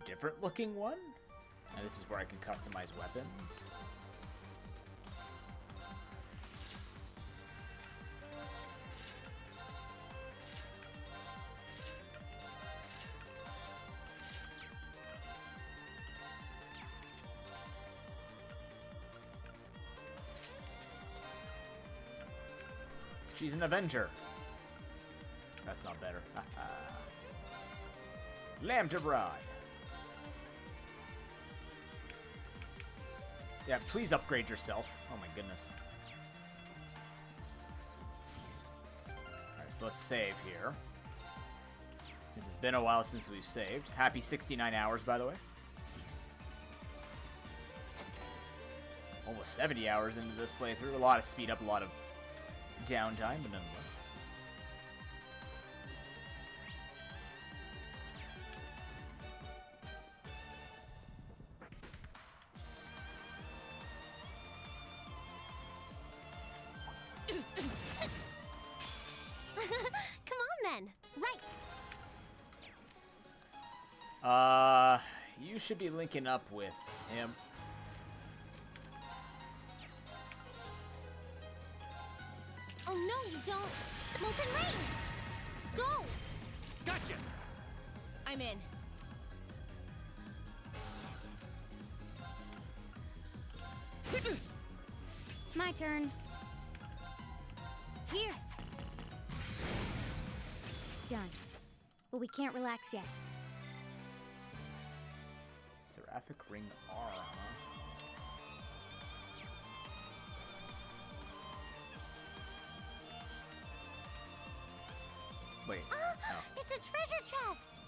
Different looking one? And this is where I can customize weapons. She's an Avenger. That's not better. Lambda Rod. Yeah, please upgrade yourself. Oh my goodness. Alright, so let's save here. It's been a while since we've saved. Happy 69 hours, by the way. Almost 70 hours into this playthrough. A lot of speed up, a lot of downtime, but nonetheless. Come on then. Right. You should be linking up with him. Oh no, you don't. Molten Rain! Go! Gotcha! I'm in. My turn. Here. Done. But we can't relax yet. Seraphic Ring R, huh? Wait. No. It's a treasure chest!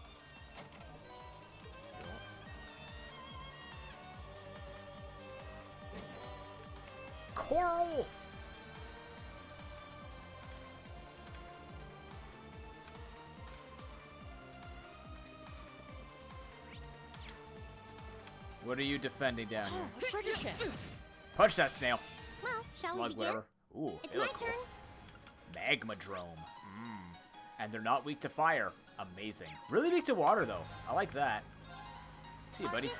Coral! What are you defending down here? Treasure chest! Punch that snail. Well, shall we Slug begin? wearer. Ooh, It's they my look cool. turn. Magmadrome. And they're not weak to fire. Amazing. Really weak to water, though. I like that. See you, buddies.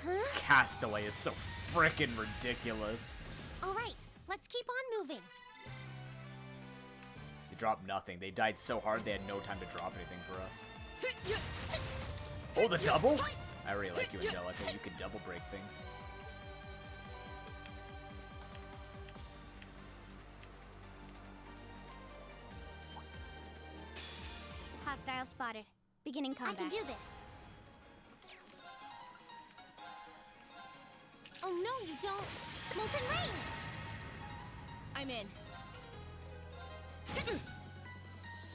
This castaway is so freaking ridiculous. Alright, let's keep on moving. They dropped nothing. They died so hard they had no time to drop anything for us. Oh, the double? I really like you, Adele. I thought you could double break things. Hostile spotted. Beginning combat. I can do this. Oh no, you don't. Molten Rain! I'm in.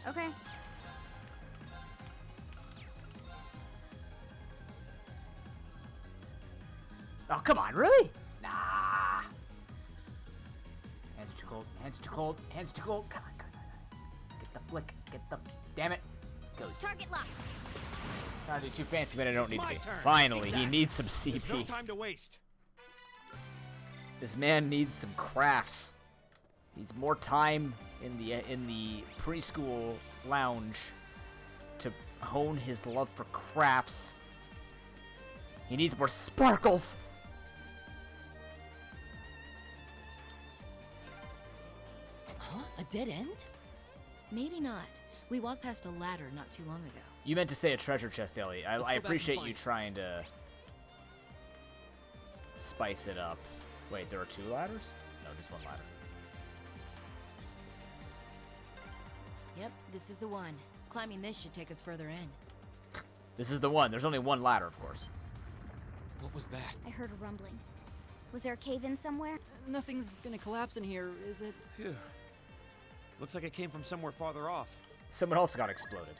Okay. Oh, come on, really? Nah. Hands are too cold. Hands are too cold. Hands are too cold. Come on, come on. Get the flick. Get the... Damn it. Goes. Target lock. Trying to do too fancy, but I don't need to be. turn. Finally, Take he that. needs some CP. There's no time to waste. This man needs some crafts. Needs more time in the preschool lounge to hone his love for crafts. He needs more sparkles. Huh? A dead end? Maybe not. We walked past a ladder not too long ago. You meant to say a treasure chest, Ellie. I Let's go back and appreciate you find it. trying to spice it up. Wait, there are two ladders? No, just one ladder. Yep, this is the one. Climbing this should take us further in. This is the one. There's only one ladder, of course. What was that? I heard a rumbling. Was there a cave-in somewhere? Nothing's gonna collapse in here, is it? Phew. Looks like it came from somewhere farther off. Someone else got exploded.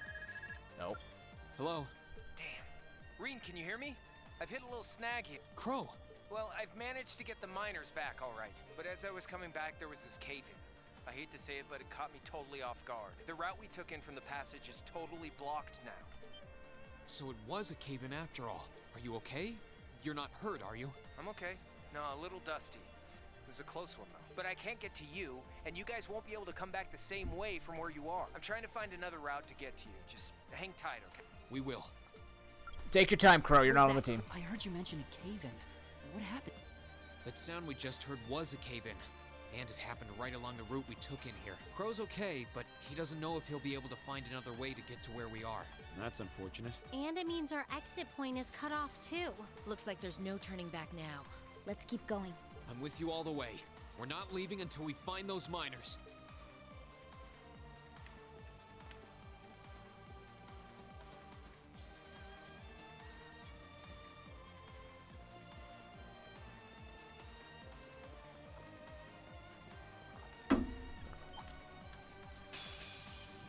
Nope. Hello? Damn. Reen, can you hear me? I've hit a little snag here. Crow! Well, I've managed to get the miners back all right. But as I was coming back, there was this cave-in. I hate to say it, but it caught me totally off guard. The route we took in from the passage is totally blocked now. So it was a cave-in after all. Are you okay? You're not hurt, are you? I'm okay. No, a little dusty. It was a close one, though. But I can't get to you, and you guys won't be able to come back the same way from where you are. I'm trying to find another route to get to you. Just hang tight, okay? We will. Take your time, Crow. You're not on the team. I heard you mention a cave-in. What happened? That sound we just heard was a cave-in. And it happened right along the route we took in here. Crow's okay, but he doesn't know if he'll be able to find another way to get to where we are. That's unfortunate. And it means our exit point is cut off too. Looks like there's no turning back now. Let's keep going. I'm with you all the way. We're not leaving until we find those miners.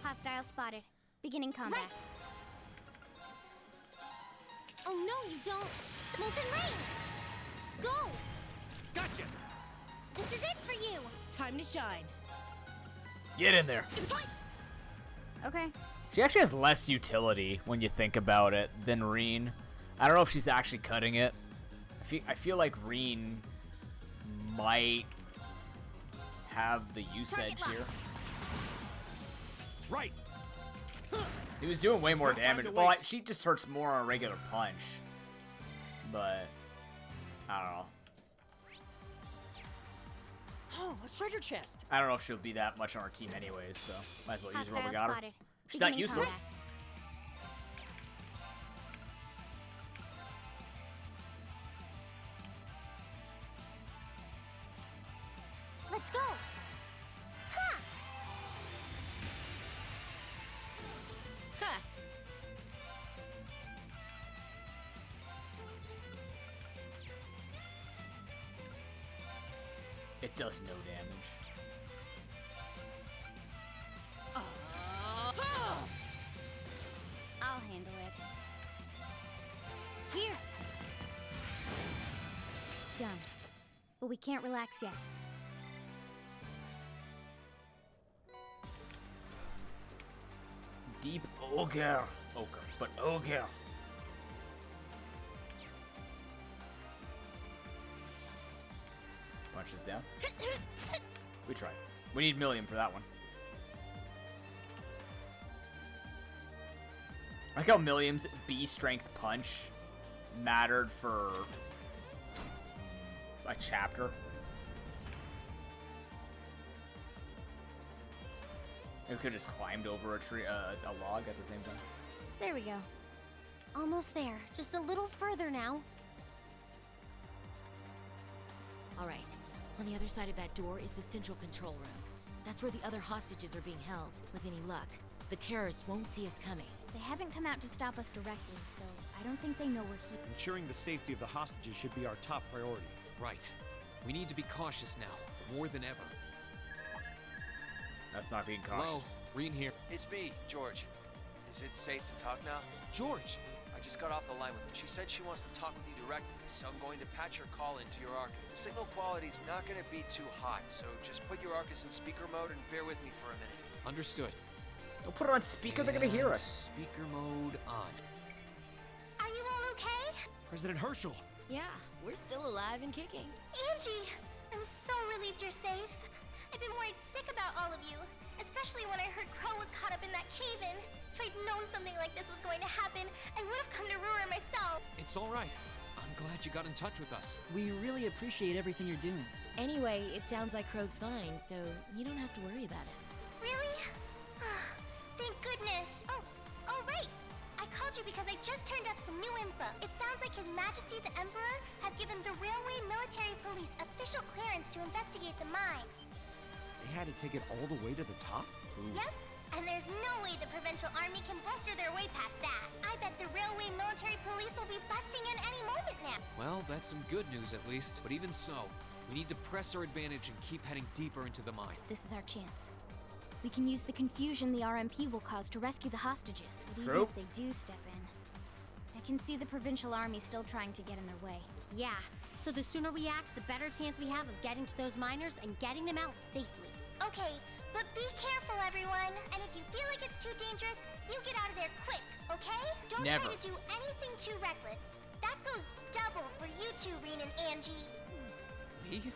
Hostile spotted. Beginning combat. Oh no, you don't. Molten Rain! Go! Gotcha! This is it for you! Time to shine. Get in there. Okay. She actually has less utility when you think about it than Reen. I don't know if she's actually cutting it. I feel like Reen might have the usage here. Right. He was doing way more No time damage. to Well, waste. she just hurts more on a regular punch. But I don't know. Oh, a treasure chest. I don't know if she'll be that much on our team anyways, so might as well use her while we Hostile got her. spotted. She's not Beginning useless. combat. Let's go. Ha! Ha! It does no damage. I'll handle it. Here. Done. But we can't relax yet. Deep ogre. But ogre. Punches down. We tried. We need Millium for that one. I like how Millium's B strength punch mattered for a chapter. Maybe we could have just climbed over a tree, a log at the same time. There we go. Almost there. Just a little further now. All right. On the other side of that door is the central control room. That's where the other hostages are being held. With any luck, the terrorists won't see us coming. They haven't come out to stop us directly, so I don't think they know we're here. Ensuring the safety of the hostages should be our top priority. Right. We need to be cautious now, more than ever. That's not being cautious. Hello, Reen here. It's me, George. Is it safe to talk now? George! I just got off the line with her. She said she wants to talk with you directly, so I'm going to patch her call into your Arcus. The signal quality's not going to be too hot, so just put your Arcus in speaker mode and bear with me for a minute. Understood. Don't put her on speaker, they're gonna hear us. Speaker mode on. Are you all okay? President Herschel. Yeah, we're still alive and kicking. Angie, I'm so relieved you're safe. I've been worried sick about all of you, especially when I heard Crow was caught up in that cave-in. If I'd known something like this was going to happen, I would have come to Ruhr myself. It's all right. I'm glad you got in touch with us. We really appreciate everything you're doing. Anyway, it sounds like Crow's fine, so you don't have to worry about it. Really? Thank goodness. Oh, right. I called you because I just turned up some new info. It sounds like His Majesty the Emperor has given the Railway Military Police official clearance to investigate the mine. They had to take it all the way to the top? Yep. And there's no way the Provincial Army can bluster their way past that. I bet the Railway Military Police will be busting in any moment now. Well, that's some good news at least. But even so, we need to press our advantage and keep heading deeper into the mine. This is our chance. We can use the confusion the RMP will cause to rescue the hostages. But even True. if they do step in, I can see the Provincial Army still trying to get in their way. Yeah, so the sooner we act, the better chance we have of getting to those miners and getting them out safely. Okay, but be careful, everyone. And if you feel like it's too dangerous, you get out of there quick, okay? Don't Never. try to do anything too reckless. That goes double for you two, Reen and Angie. Me?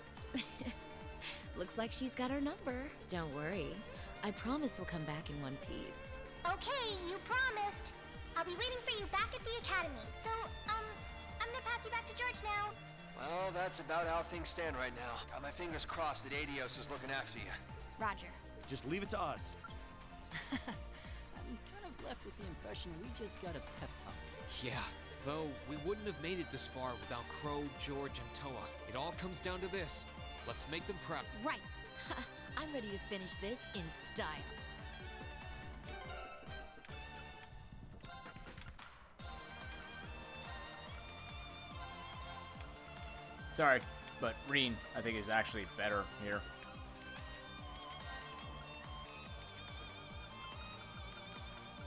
Looks like she's got our number. Don't worry. I promise we'll come back in one piece. Okay, you promised. I'll be waiting for you back at the academy. So, I'm gonna pass you back to George now. Well, that's about how things stand right now. Got my fingers crossed that Adios is looking after you. Roger. Just leave it to us. I'm kind of left with the impression we just got a pep talk. Yeah. Though, we wouldn't have made it this far without Crow, George, and Toa. It all comes down to this. Let's make them proud. Right. I'm ready to finish this in style. Sorry, but Reen, I think, is actually better here.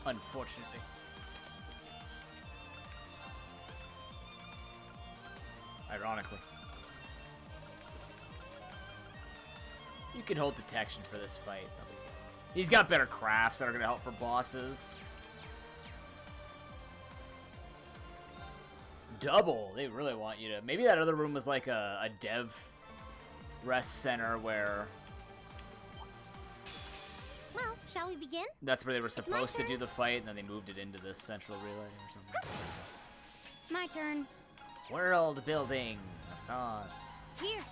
Unfortunately. Ironically. You can hold detection for this fight. It's not big deal. He's got better crafts that are going to help for bosses. Double. They really want you to... Maybe that other room was like a dev rest center where Shall we begin? That's where they were It's my supposed to turn. do the fight, and then they moved it into this central relay or something. My turn. World building, of course. Here.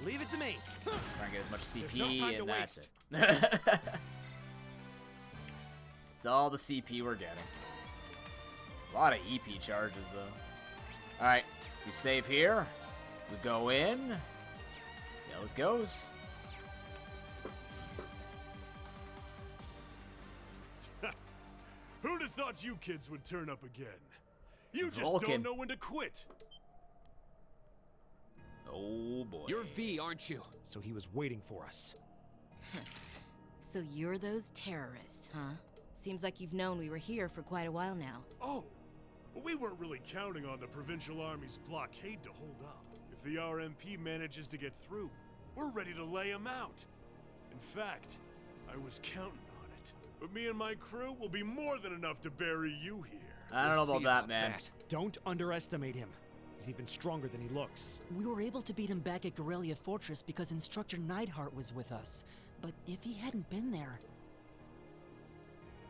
Leave it to me. Try and get as much CP, no time to and that's waste. it. It's all the CP we're getting. A lot of EP charges, though. Alright, we save here. We go in. See how this goes. Who'd have thought you kids would turn up again? You just Vulcan. don't know when to quit. Oh boy. You're V, aren't you? So he was waiting for us. So you're those terrorists, huh? Seems like you've known we were here for quite a while now. Oh, well, we weren't really counting on the Provincial Army's blockade to hold up. If the RMP manages to get through, we're ready to lay them out. In fact, I was counting on it. But me and my crew will be more than enough to bury you here. I don't know about that, man. Don't underestimate him. He's even stronger than he looks. We were able to beat him back at Guerrilla Fortress because Instructor Neidhart was with us. But if he hadn't been there...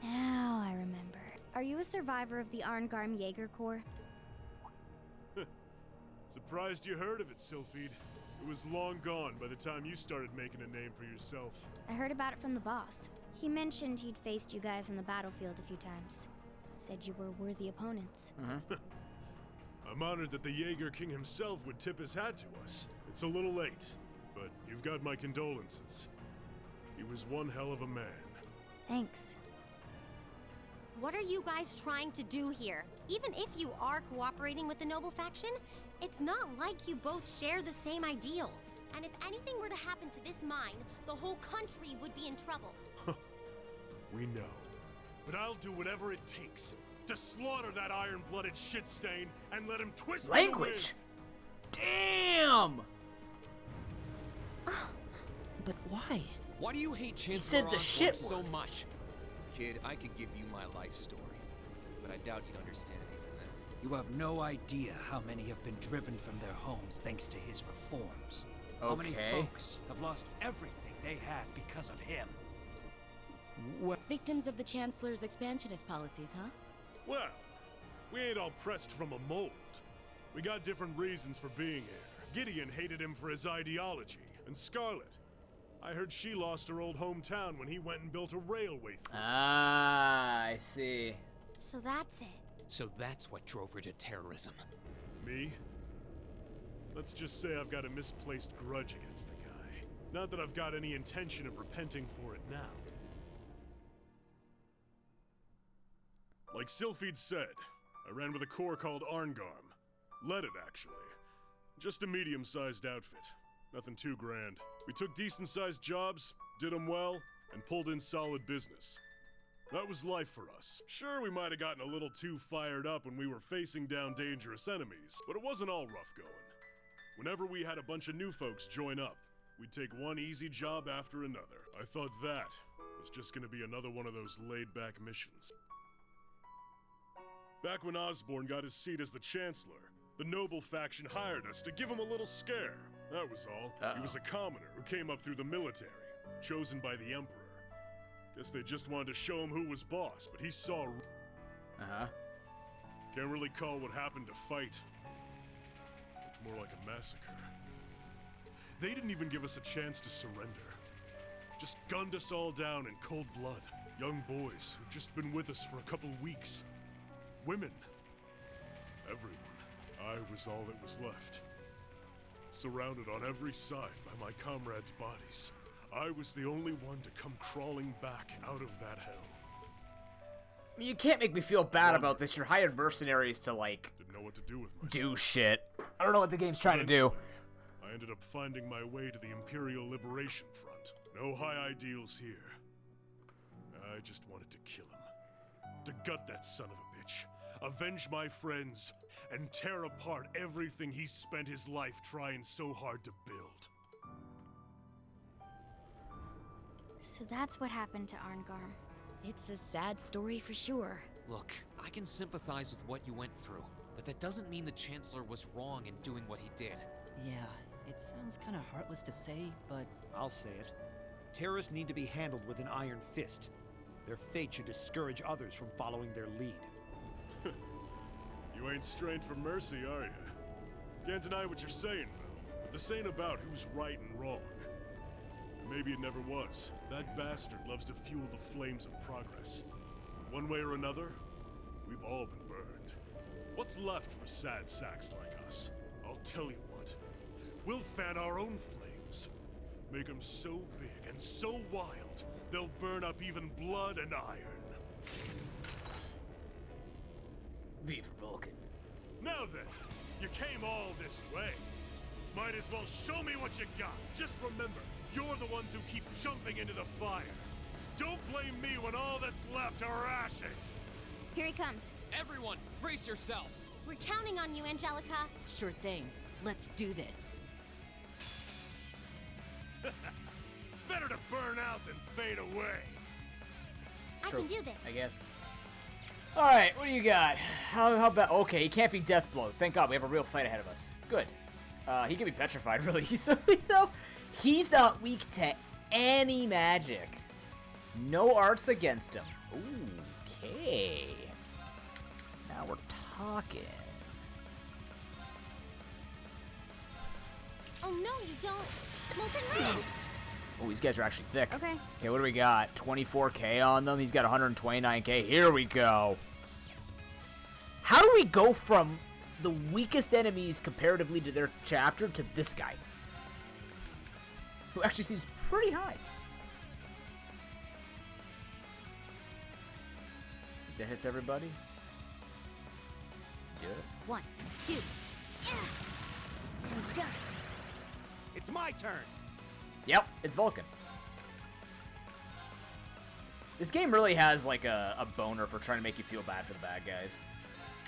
Now I remember. Are you a survivor of the Arngarm Jaeger Corps? Surprised you heard of it, Sylphide. It was long gone by the time you started making a name for yourself. I heard about it from the boss. He mentioned he'd faced you guys in the battlefield a few times. Said you were worthy opponents. I'm honored that the Jaeger King himself would tip his hat to us. It's a little late, but you've got my condolences. He was one hell of a man. Thanks. What are you guys trying to do here? Even if you are cooperating with the noble faction, it's not like you both share the same ideals. And if anything were to happen to this mine, the whole country would be in trouble. We know. But I'll do whatever it takes to slaughter that iron-blooded shit stain and let him twist the Language! Damn! But why? Why do you hate Chancellor said the Osborn shit so word. much? Kid, I could give you my life story, but I doubt you'd understand even then. You have no idea how many have been driven from their homes thanks to his reforms. How many Okay. folks have lost everything they had because of him? Victims of the Chancellor's expansionist policies, huh? Well, we ain't all pressed from a mold. We got different reasons for being here. Gideon hated him for his ideology, and Scarlet. I heard she lost her old hometown when he went and built a railway through it. Ah, I see. So that's it. So that's what drove her to terrorism. Me? Let's just say I've got a misplaced grudge against the guy. Not that I've got any intention of repenting for it now. Like Sylphide said, I ran with a corps called Arngarm. Led it, actually. Just a medium-sized outfit. Nothing too grand. We took decent-sized jobs, did them well, and pulled in solid business. That was life for us. Sure, we might have gotten a little too fired up when we were facing down dangerous enemies, but it wasn't all rough going. Whenever we had a bunch of new folks join up, we'd take one easy job after another. I thought that was just gonna be another one of those laid-back missions. Back when Osborn got his seat as the Chancellor, the noble faction hired us to give him a little scare. That was all. He was a commoner who came up through the military, chosen by the Emperor. Guess they just wanted to show him who was boss, but he saw... Can't really call what happened to fight. It's more like a massacre. They didn't even give us a chance to surrender. Just gunned us all down in cold blood. Young boys who'd just been with us for a couple weeks. Women. Everyone. I was all that was left. Surrounded on every side by my comrades' bodies. I was the only one to come crawling back out of that hell. I mean, you can't make me feel bad about this. You're hired mercenaries to, like, Didn't know what to do with myself. do shit. I don't know what the game's trying to do. I ended up finding my way to the Imperial Liberation Front. No high ideals here. I just wanted to kill him. To gut that son of a bitch. Avenge my friends. And tear apart everything he spent his life trying so hard to build. So that's what happened to Arngarm. It's a sad story for sure. Look, I can sympathize with what you went through, but that doesn't mean the Chancellor was wrong in doing what he did. Yeah, it sounds kind of heartless to say, but... I'll say it. Terrorists need to be handled with an iron fist. Their fate should discourage others from following their lead. You ain't strained for mercy, are you? Can't deny what you're saying, though. But this ain't about who's right and wrong. Maybe it never was. That bastard loves to fuel the flames of progress. One way or another, we've all been burned. What's left for sad sacks like us? I'll tell you what. We'll fan our own flames. Make them so big and so wild, they'll burn up even blood and iron. V for Vulcan. Now then, you came all this way. Might as well show me what you got. Just remember, you're the ones who keep jumping into the fire. Don't blame me when all that's left are ashes. Here he comes. Everyone, brace yourselves. We're counting on you, Angelica. Sure thing. Let's do this. Better to burn out than fade away. I can do this. I guess. All right, what do you got? How about? Okay, he can't be Deathblow. Thank God, we have a real fight ahead of us. Good. He can be petrified really easily though. He's not weak to any magic. No arts against him. Okay. Now we're talking. Oh no, you don't. Molten Rain. Oh, these guys are actually thick. Okay. Okay, what do we got? 24k on them. He's got 129k. Here we go. How do we go from the weakest enemies comparatively to their chapter to this guy? Who actually seems pretty high. That hits everybody. Good. 1, 2. And done. It's my turn. Yep, it's Vulcan. This game really has like a boner for trying to make you feel bad for the bad guys.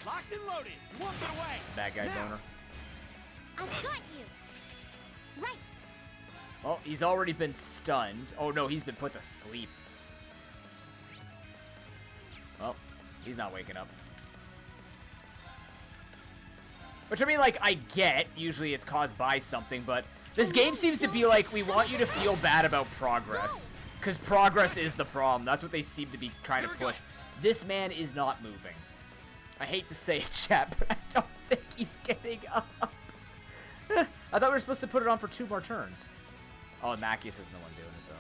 Locked and loaded. Walk it away. Bad guy boner. I've got you. Right. Well, he's already been stunned. Oh no, he's been put to sleep. Well, he's not waking up. Which I mean, like, I get. Usually it's caused by something, but this game seems to be like, we want you to feel bad about progress. Because progress is the problem. That's what they seem to be trying to push. This man is not moving. I hate to say it, chat, but I don't think he's getting up. I thought we were supposed to put it on for 2 more turns. Oh, Macius isn't the one doing it, though.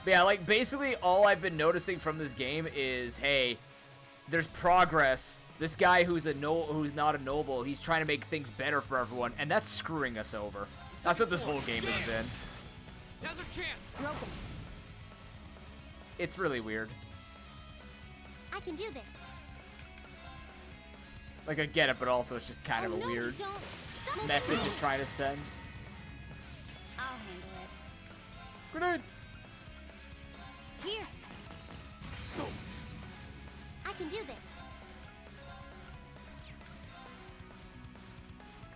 But yeah, like, basically all I've been noticing from this game is, hey, there's progress. This guy who's not a noble, he's trying to make things better for everyone, and that's screwing us over. That's what this whole game has been. Now's our chance. Broken. It's really weird. I can do this. Like, I get it, but also it's just kind of a weird message it's trying to send. I'll handle it. Grenade! Here. I can do this.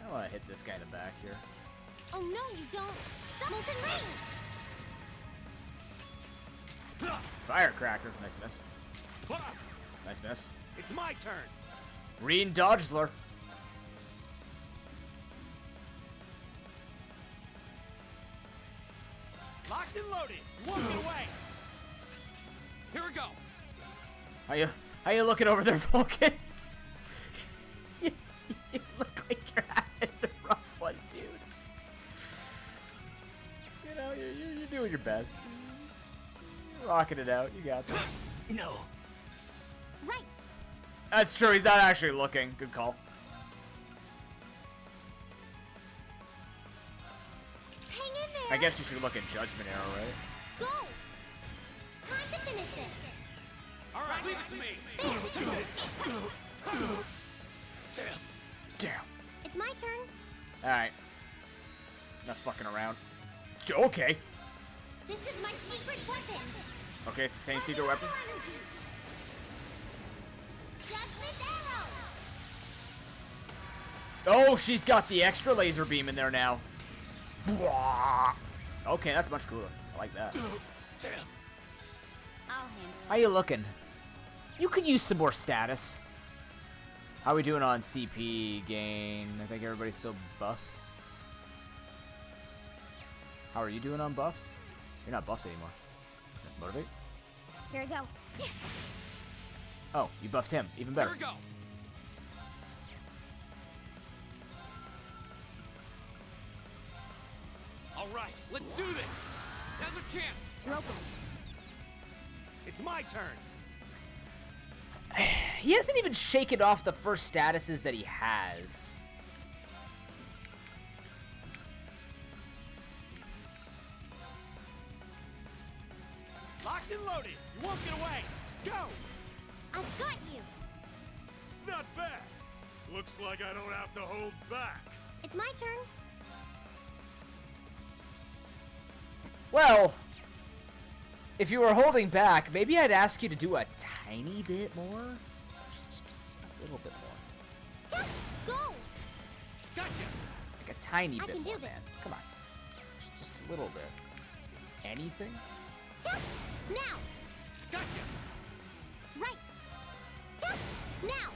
I want to hit this guy in the back here. Oh no, you don't. Molten Rain. Firecracker. Nice miss. Nice miss. It's my turn. Reen Dodgler. Locked and loaded. Walk it away. Here we go. How you looking over there, Vulcan? you look like you're having a rough one, dude. You know, you're doing your best. You're rocking it out. You got this. No. Right. That's true. He's not actually looking. Good call. Hang in there. I guess you should look at Judgment Arrow, right? Go. Time to finish this. All right, leave it to me. Damn. It's my turn. All right. Not fucking around. Okay. This is my secret weapon. Okay, it's the same secret weapon. Energy. Judgment Arrow. Oh, she's got the extra laser beam in there now. Okay, that's much cooler. I like that. Damn. I'll handle How you looking? You could use some more status. How we doing on CP gain? I think everybody's still buffed. How are you doing on buffs? You're not buffed anymore. Motivate? Here I go. Oh, you buffed him. Even better. Here we go. All right, let's do this. Now's our chance. You're open. It's my turn. He hasn't even shaken off the first statuses that he has. Locked and loaded. You won't get away. Go. I've got you. Not bad. Looks like I don't have to hold back. It's my turn. Well, if you were holding back, maybe I'd ask you to do a tiny bit more. Just a little bit more. Go. Gotcha. Like a tiny I bit can do more, this. man. Come on. Just a little bit. Anything? Now. Gotcha. Right. Now.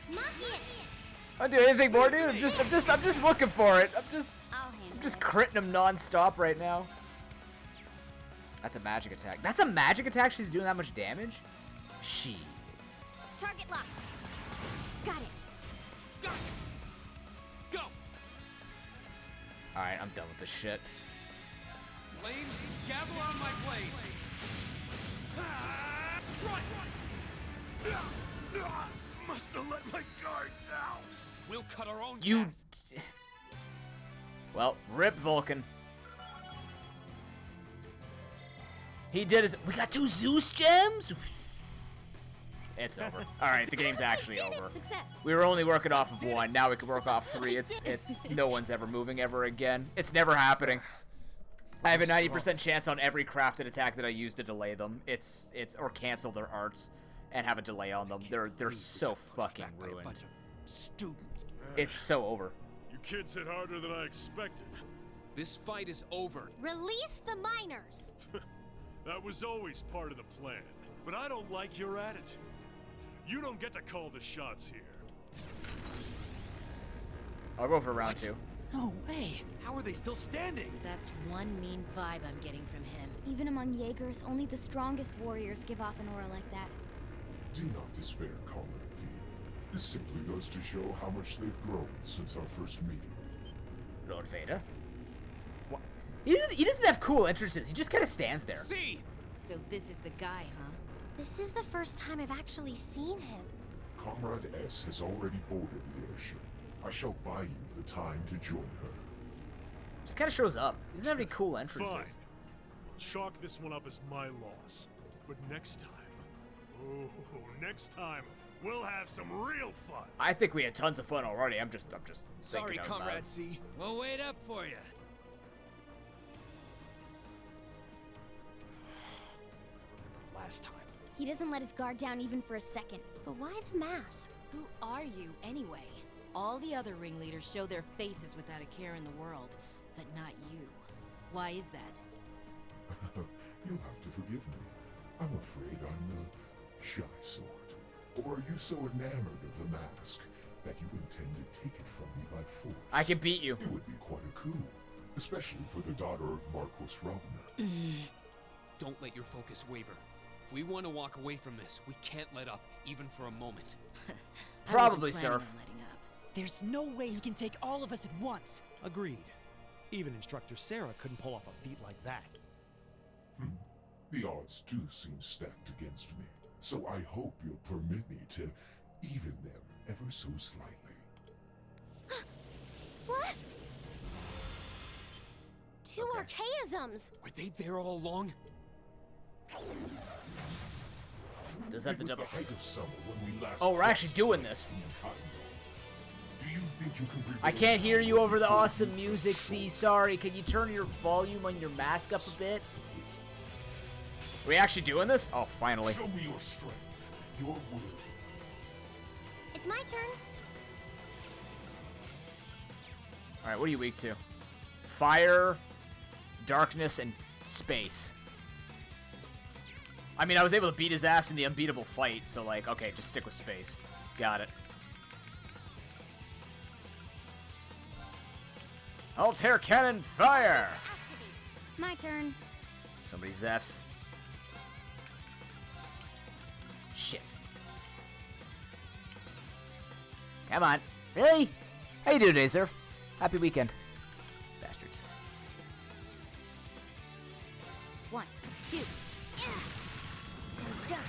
Monkey it. I'll do anything more, dude. I'm just looking for it. I'll handle I'm just it. critting him non-stop right now. That's a magic attack. That's a magic attack? She's doing that much damage? She. Target locked. Got it. Got it. Go. Alright, I'm done with this shit. Flames, gather on my blade. Strike. Must have let my guard down. We'll cut our own You. path. Well, rip Vulcan. He did his. We got 2 Zeus gems? It's over. Alright, the game's actually over. Success. We were only working off of 1. Now we can work off 3. It's no one's ever moving ever again. It's never happening. I have a 90% chance on every crafted attack that I use to delay them. It's or cancel their arts and have a delay on them. They're so fucking ruined. Bunch of students. It's so over. You kids hit harder than I expected. This fight is over. Release the miners. That was always part of the plan. But I don't like your attitude. You don't get to call the shots here. I'll go for round 2. No way. How are they still standing? That's one mean vibe I'm getting from him. Even among Jaegers, only the strongest warriors give off an aura like that. Do not despair, Comrade V. This simply goes to show how much they've grown since our first meeting. Lord Vader? What? He doesn't have cool entrances. He just kind of stands there. See. So this is the guy, huh? This is the first time I've actually seen him. Comrade S has already boarded the airship. I shall buy you the time to join her. Just kind of shows up. He doesn't have any cool entrances. Fine. We'll chalk this one up as my loss. But next time, next time, we'll have some real fun. I think we had tons of fun already. I'm just Sorry, thinking out Comrade loud. C. We'll wait up for you. Last time. He doesn't let his guard down even for a second. But why the mask? Who are you, anyway? All the other ringleaders show their faces without a care in the world, but not you. Why is that? You'll have to forgive me. I'm afraid I'm the shy sort. Or are you so enamored of the mask that you intend to take it from me by force? I can beat you. It would be quite a coup, especially for the daughter of Marquis Ragnar. Don't let your focus waver. If we want to walk away from this, we can't let up, even for a moment. Probably, I wasn't planning Surf. on letting up. There's no way he can take all of us at once. Agreed. Even Instructor Sarah couldn't pull off a feat like that. The odds do seem stacked against me, so I hope you'll permit me to even them ever so slightly. What? 2 archaisms! Were they there all along? Does that It the was double the height of summer when we last Oh, we're actually crossed doing the this. Sea of Heimdall. Do you think you can I prevail can't hear you over the before awesome you music, C. Sorry. Can you turn your volume on your mask up a bit? Are we actually doing this? Oh, finally. Show me your strength, your will. It's my turn. Alright, what are you weak to? Fire, darkness, and space. I mean, I was able to beat his ass in the unbeatable fight, so like, okay, just stick with space. Got it. Altair cannon, fire! My turn. Somebody Zeffs. Shit. Come on. Really? How you doing today, sir? Happy weekend. Bastards. 1, 2. And done.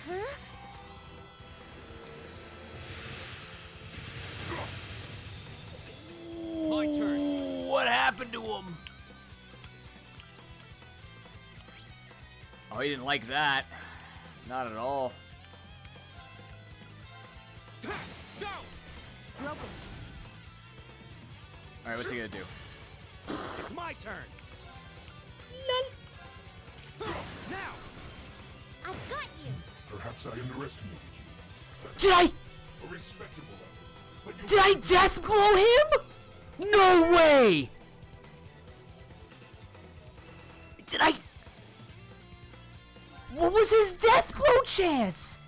Huh? My turn. What happened to him? Oh, he didn't like that. Not at all. Go! Broken. Alright, what's he gonna do? It's my turn. Now! I've got you. Perhaps I underestimated you. Did I? A respectable effort. But you Did I death blow him? No way! Did I? What was his death blow chance?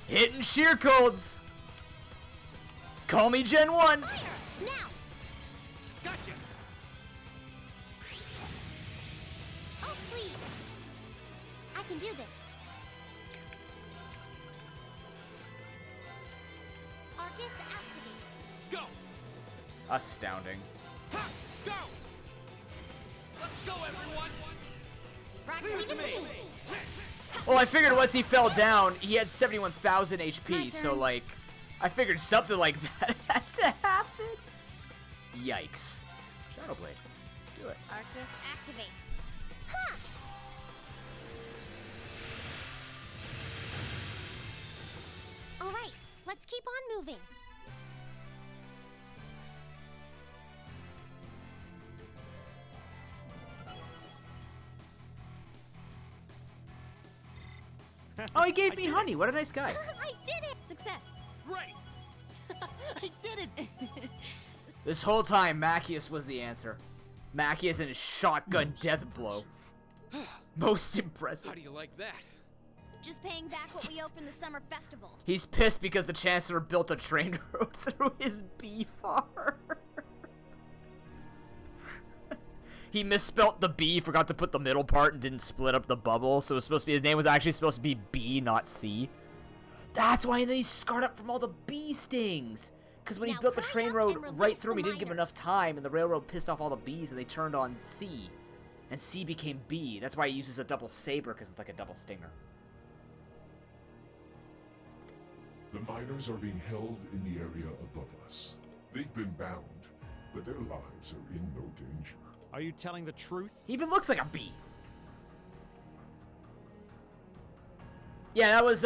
Hitting sheer codes. Call me Gen 1. Fire! Now! Gotcha! Oh, please. I can do this. Arcus activate. Go! Astounding. Ha! Go! Let's go, everyone! Rock, Leave leave it to me! Well, I figured once he fell down, he had 71,000 My HP, so turn. like, I figured something like that had to happen. Yikes. Shadowblade. Do it. Arcus activate. Ha! All right, let's keep on moving. Oh, he gave me honey. What a nice guy. I did it! Success. Great! I did it! This whole time, Machias was the answer. Machias and his shotgun death blow. Most impressive. How do you like that? Just paying back what we owe from the summer festival. He's pissed because the Chancellor built a train road through his bee farm. He misspelt the B, forgot to put the middle part, and didn't split up the bubble. So it was supposed to be, his name was actually supposed to be B, not C. That's why he's scarred up from all the bee stings. Because when he Now built the hurry train up road and right release through him, he the didn't give him miners. enough time, and the railroad pissed off all the bees, and they turned on C. And C became B. That's why he uses a double saber, because it's like a double stinger. The miners are being held in the area above us. They've been bound, but their lives are in no danger. Are you telling the truth? He even looks like a bee. Yeah, that was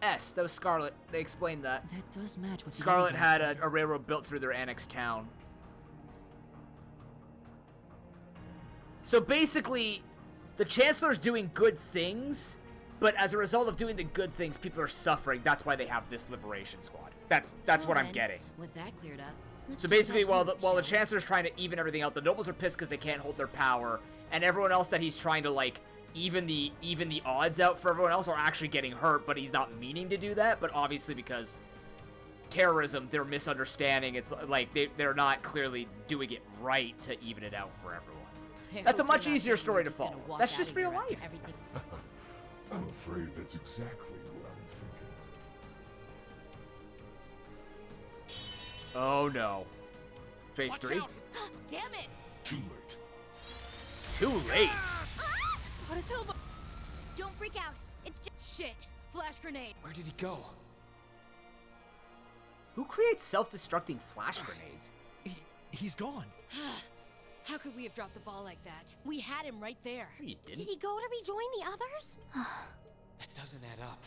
S. That was Scarlet. They explained that. That does match what Scarlet Scarlet had said. a railroad built through their annexed town. So basically, the Chancellor's doing good things, but as a result of doing the good things, people are suffering. That's why they have this liberation squad. That's what I'm then, getting. With that cleared up, let's So talk basically, about while food, the shall we? Chancellor's trying to even everything out, the nobles are pissed because they can't hold their power, and everyone else that he's trying to like even the odds out for everyone else are actually getting hurt, but he's not meaning to do that. But obviously, because terrorism, they're misunderstanding. It's like they're not clearly doing it right to even it out for everyone. I That's a hope you're much not easier thinking story we're to just gonna follow. walk That's out just of here real after life. everything. I'm afraid that's exactly what I'm thinking. Oh no. Phase Watch 3? out. Damn it! Too late. Too late. What is Hilma? Don't freak out. It's just Shit! Flash grenade! Where did he go? Who creates self-destructing flash grenades? He's gone. How could we have dropped the ball like that? We had him right there. You Did didn't. he go to rejoin the others? That doesn't add up.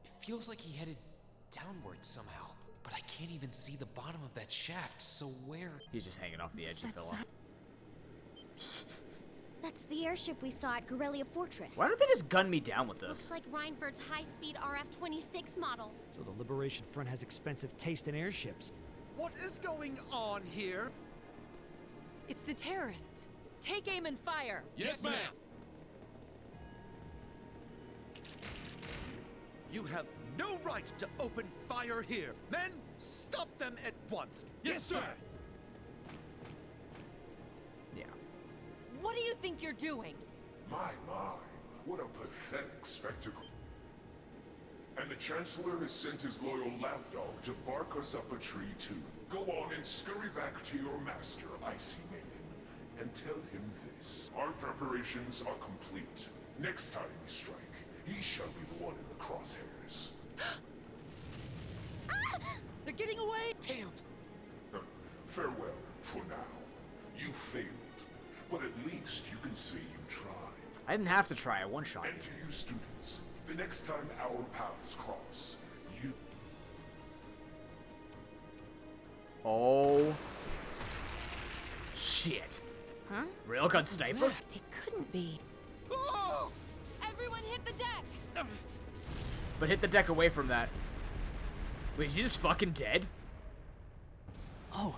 It feels like he headed downward somehow. But I can't even see the bottom of that shaft, so where? He's just hanging off the edge, you fella. That's the airship we saw at Guerrilla Fortress. Why don't they just gun me down with this? Looks like Reinford's high-speed RF-26 model. So the Liberation Front has expensive taste in airships. What is going on here? It's the terrorists. Take aim and fire. Yes, ma'am. have no right to open fire here. Men, stop them at once. Yes, sir. Yeah. What do you think you're doing? My, what a pathetic spectacle. And the Chancellor has sent his loyal lapdog to bark us up a tree too. Go on and scurry back to your master, Icy Maiden, and tell him this. Our preparations are complete. Next time we strike, he shall be the one in the crosshairs. They're getting away! Damn! Farewell, for now. You failed, but at least you can say you tried. I didn't have to try. I one-shot. And to you students, the next time our paths cross, you... Oh. Shit. Huh? Railgun sniper? It couldn't be. Oh! Everyone hit the deck! But hit the deck away from that. Wait, is he just fucking dead? Oh.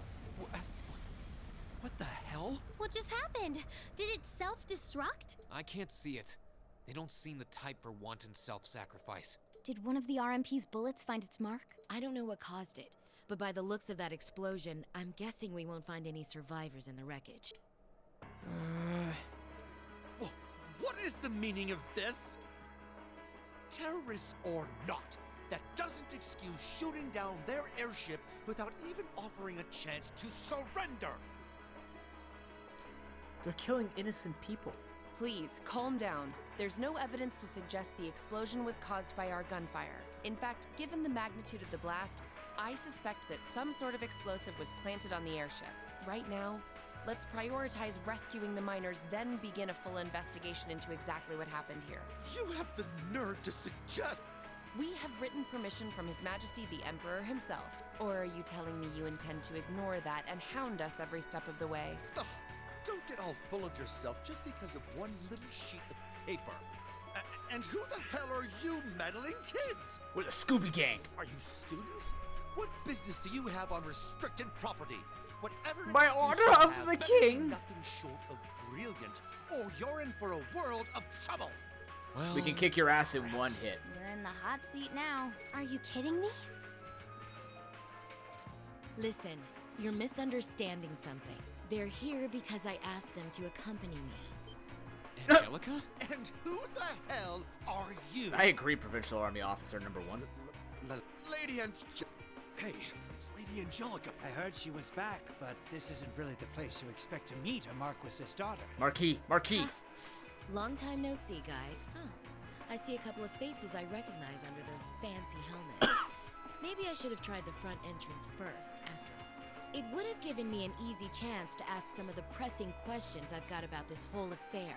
What the hell? What just happened? Did it self-destruct? I can't see it. They don't seem the type for wanton self-sacrifice. Did one of the RMP's bullets find its mark? I don't know what caused it, but by the looks of that explosion, I'm guessing we won't find any survivors in the wreckage. What is the meaning of this? Terrorists or not, that doesn't excuse shooting down their airship without even offering a chance to surrender. They're killing innocent people. Please, calm down. There's no evidence to suggest the explosion was caused by our gunfire. In fact, given the magnitude of the blast, I suspect that some sort of explosive was planted on the airship. Right now, let's prioritize rescuing the miners, then begin a full investigation into exactly what happened here. You have the nerve to suggest... We have written permission from His Majesty the Emperor himself. Or are you telling me you intend to ignore that and hound us every step of the way? Ugh, don't get all full of yourself just because of one little sheet of paper. And who the hell are you meddling kids? We're the Scooby Gang. Are you students? What business do you have on restricted property? Whatever By excuse order you of have, the that king. is nothing short of brilliant, or you're in for a world of trouble. Well, We can kick your ass in one hit. You're in the hot seat now. Are you kidding me? Listen, you're misunderstanding something. They're here because I asked them to accompany me. Angelica? And who the hell are you? I agree, Provincial Army Officer number 1. Lady Hey, it's Lady Angelica. I heard she was back, but this isn't really the place you expect to meet a Marquis's daughter. Marquis. Long time no see, guide. Huh. I see a couple of faces I recognize under those fancy helmets. Maybe I should have tried the front entrance first, after all. It would have given me an easy chance to ask some of the pressing questions I've got about this whole affair.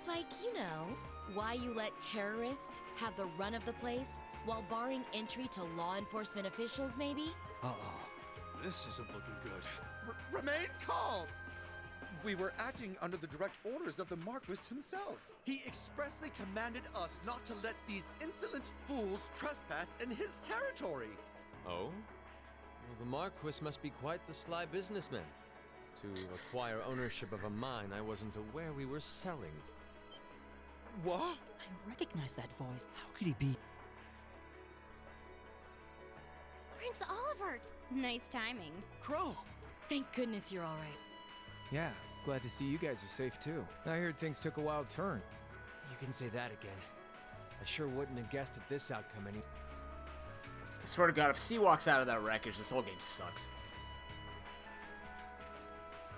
Like, you know, why you let terrorists have the run of the place while barring entry to law enforcement officials, maybe? Uh-oh. This isn't looking good. Remain calm! We were acting under the direct orders of the Marquis himself. He expressly commanded us not to let these insolent fools trespass in his territory. Oh? Well, the Marquis must be quite the sly businessman. To acquire ownership of a mine I wasn't aware we were selling. What? I recognize that voice. How could he be? Prince Oliver! Nice timing. Crow! Thank goodness you're all right. Yeah, glad to see you guys are safe too. I heard things took a wild turn. You can say that again. I sure wouldn't have guessed at this outcome any. I swear to God, if C walks out of that wreckage, this whole game sucks.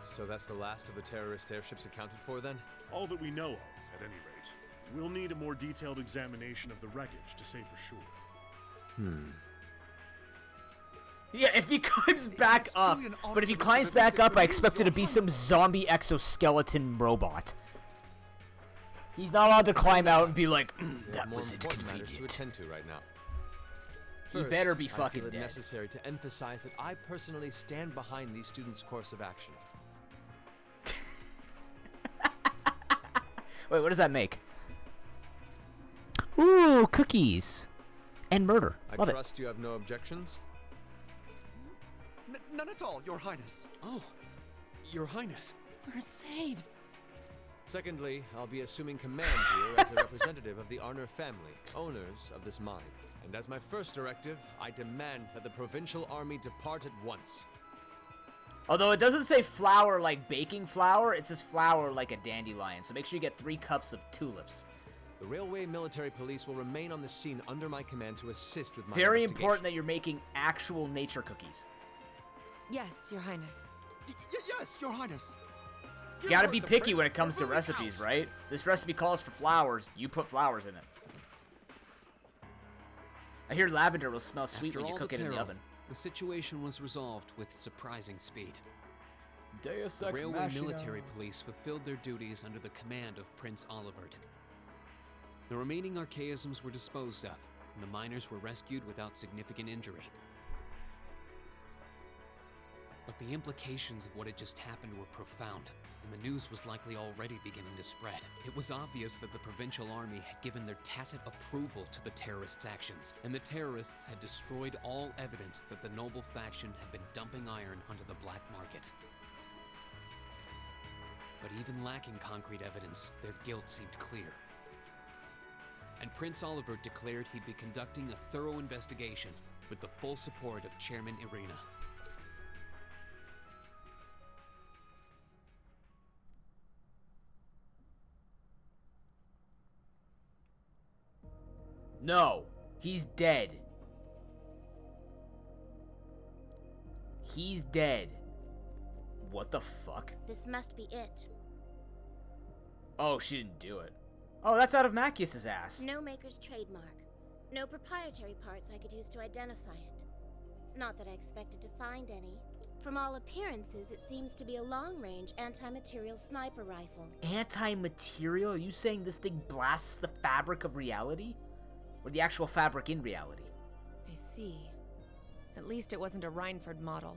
So that's the last of the terrorist airships accounted for then? All that we know of, at any rate. We'll need a more detailed examination of the wreckage to say for sure. Yeah, if he climbs back up. But if he climbs back up, I expect it to be some zombie exoskeleton robot. He's not allowed to climb out and be like, that was inconvenient. To attend to right now. He better be fucking I feel it dead. necessary to emphasize that I personally stand behind these students' course of action. Wait, what does that make? Ooh, cookies. And murder. I trust you have no objections? None at all, Your Highness. Oh, Your Highness. We're saved. Secondly, I'll be assuming command here as a representative of the Arner family, owners of this mine. And as my first directive, I demand that the provincial army depart at once. Although it doesn't say flour like baking flour, it says flour like a dandelion. So make sure you get 3 cups of tulips. The Railway Military Police will remain on the scene under my command to assist with my Very investigation. important that you're making actual nature cookies. Yes, Your Highness. Yes, Your Highness. You gotta be picky when it comes to recipes, right? This recipe calls for flowers. You put flowers in it. I hear lavender will smell sweet when you cook it in the oven. The situation was resolved with surprising speed. Deus The Ex Railway Machina. Military Police fulfilled their duties under the command of Prince Olivert. The remaining archaisms were disposed of, and the miners were rescued without significant injury. But the implications of what had just happened were profound, and the news was likely already beginning to spread. It was obvious that the provincial army had given their tacit approval to the terrorists' actions, and the terrorists had destroyed all evidence that the noble faction had been dumping iron onto the black market. But even lacking concrete evidence, their guilt seemed clear. And Prince Oliver declared he'd be conducting a thorough investigation with the full support of Chairman Irina. No, he's dead. He's dead. What the fuck? This must be it. Oh, she didn't do it. Oh, that's out of Macius's ass. No maker's trademark. No proprietary parts I could use to identify it. Not that I expected to find any. From all appearances, it seems to be a long-range anti-material sniper rifle. Anti-material? Are you saying this thing blasts the fabric of reality? Or the actual fabric in reality? I see. At least it wasn't a Reinford model.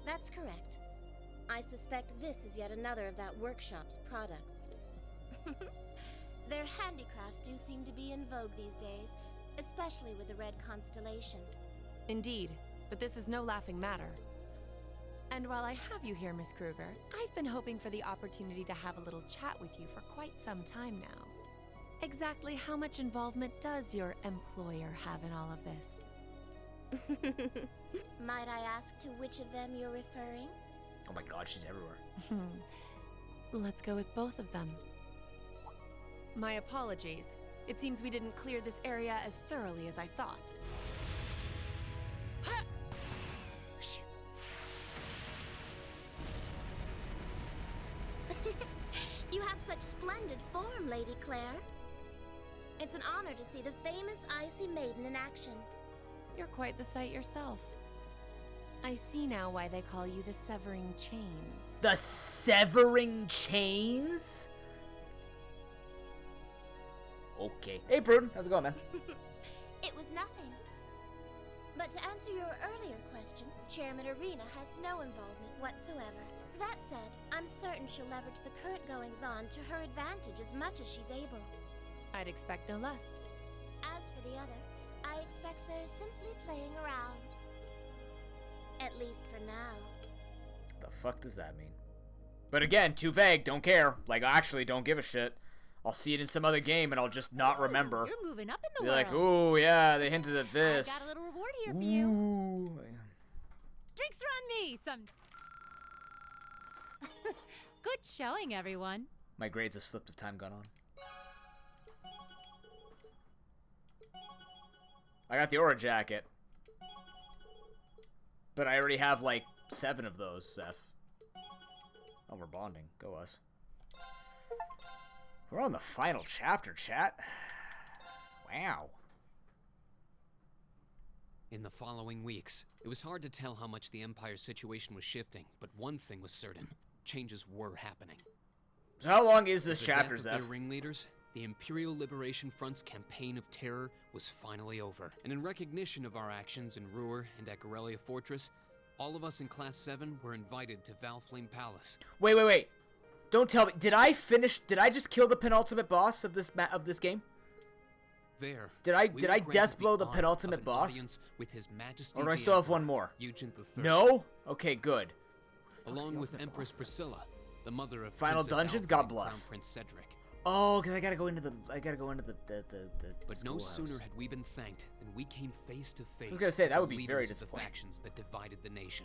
That's correct. I suspect this is yet another of that workshop's products. Their handicrafts do seem to be in vogue these days, especially with the Red Constellation. Indeed, but this is no laughing matter. And while I have you here, Miss Kruger, I've been hoping for the opportunity to have a little chat with you for quite some time now. Exactly how much involvement does your employer have in all of this? Might I ask to which of them you're referring? Oh my god, she's everywhere. Let's go with both of them. My apologies. It seems we didn't clear this area as thoroughly as I thought. You have such splendid form, Lady Claire. It's an honor to see the famous Icy Maiden in action. You're quite the sight yourself. I see now why they call you the Severing Chains. The Severing Chains? Okay. Hey, Pruden. How's it going, man? It was nothing. But to answer your earlier question, Chairman Irina has no involvement whatsoever. That said, I'm certain she'll leverage the current goings-on to her advantage as much as she's able. I'd expect no less. As for the other, I expect they're simply playing around. At least for now. The fuck does that mean? But again, too vague, don't care. Like, I actually don't give a shit. I'll see it in some other game and I'll just not remember. You're moving up in the Be world. like, ooh, yeah, they hinted at this. I got a little reward here for you. Ooh. Drinks are on me. Some. Good showing, everyone. My grades have slipped if time gone on. I got the Aura Jacket. But I already have like 7 of those, Seth. Oh, we're bonding. Go us. We're on the final chapter, chat. Wow. In the following weeks, it was hard to tell how much the Empire's situation was shifting, but one thing was certain. Changes were happening. So how long is this With chapter, the death of Zeph? their ringleaders, the Imperial Liberation Front's campaign of terror was finally over. And in recognition of our actions in Ruhr and at Gorelia Fortress, all of us in Class 7 were invited to Valflame Palace. Wait. Don't tell me. Did I just kill the penultimate boss of this game? There. Did I we were death granted blow the honor penultimate of an boss? audience with His Majesty Or do I the still have Emperor, one more? Eugene III. No? Okay, good. Along with Empress Priscilla, the mother of Final Princess dungeon? Alfred God and bless. Crown Prince Cedric. Oh, because I gotta go into the But no schoolhouse. sooner had we been thanked than we came face to face. I was gonna say, that would with be the very leaders of the disappointing. factions that divided the nation.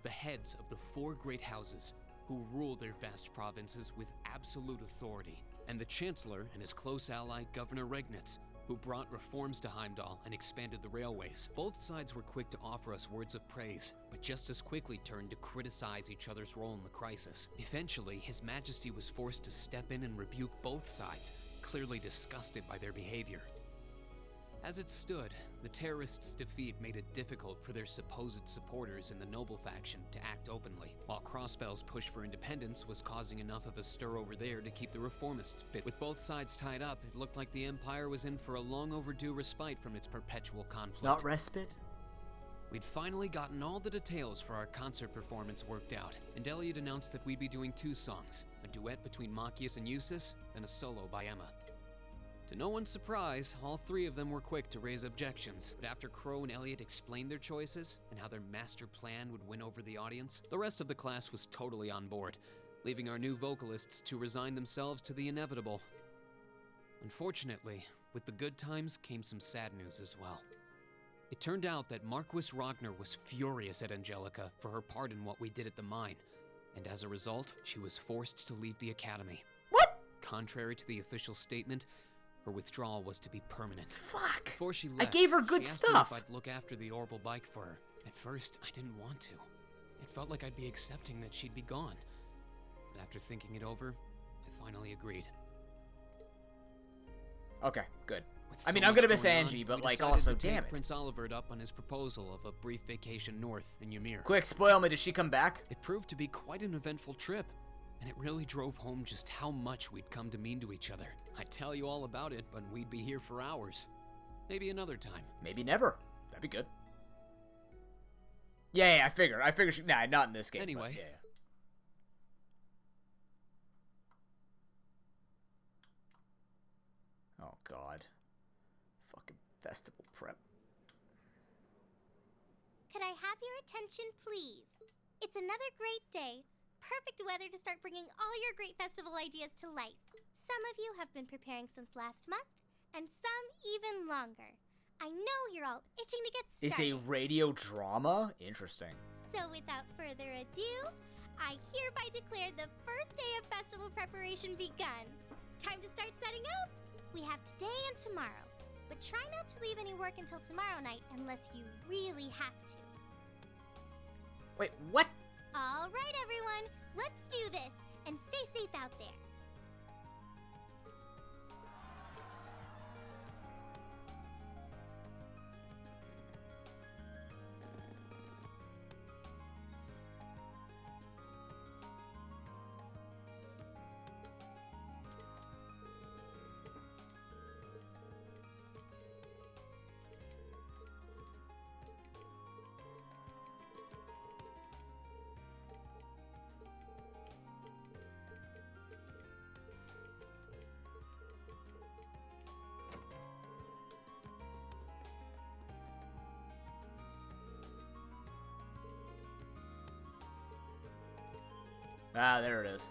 The heads of the 4 great houses who rule their vast provinces with absolute authority, and the Chancellor and his close ally, Governor Regnitz, who brought reforms to Heimdall and expanded the railways. Both sides were quick to offer us words of praise, but just as quickly turned to criticize each other's role in the crisis. Eventually, His Majesty was forced to step in and rebuke both sides, clearly disgusted by their behavior. As it stood, the terrorists' defeat made it difficult for their supposed supporters in the noble faction to act openly, while Crossbell's push for independence was causing enough of a stir over there to keep the reformists bit. With both sides tied up, it looked like the Empire was in for a long overdue respite from its perpetual conflict. Not respite? We'd finally gotten all the details for our concert performance worked out, and Elliot announced that we'd be doing 2 songs, a duet between Machias and Eustace, and a solo by Emma. To no one's surprise, all 3 of them were quick to raise objections, but after Crow and Elliot explained their choices and how their master plan would win over the audience, the rest of the class was totally on board, leaving our new vocalists to resign themselves to the inevitable. Unfortunately, with the good times came some sad news as well. It turned out that Marquis Ragnar was furious at Angelica for her part in what we did at the mine, and as a result, she was forced to leave the academy. What? Contrary to the official statement, her withdrawal was to be permanent. Fuck! Before she I left, gave her good she asked stuff. me if I'd look after the orbital bike for her. At first, I didn't want to. It felt like I'd be accepting that she'd be gone. But after thinking it over, I finally agreed. Okay, good. With I mean, so I'm gonna much miss going Angie, on, but we like, decided also, to take damn it. Prince Olivert up on his proposal of a brief vacation north in Ymir. Quick, spoil me. Does she come back? It proved to be quite an eventful trip, and it really drove home just how much we'd come to mean to each other. I'd tell you all about it, but we'd be here for hours. Maybe another time. Maybe never. That'd be good. Yeah, I figure. She. Nah, not in this game. Anyway. But yeah. Oh God. Fucking festival prep. Could I have your attention, please? It's another great day. Perfect weather to start bringing all your great festival ideas to life. Some of you have been preparing since last month, and some even longer. I know you're all itching to get It's started. a radio drama? Interesting. So without further ado, I hereby declare the first day of festival preparation begun. Time to start setting up. We have today and tomorrow, but try not to leave any work until tomorrow night unless you really have to. Wait, what? All right, everyone, let's do this, and stay safe out there. Ah, there it is.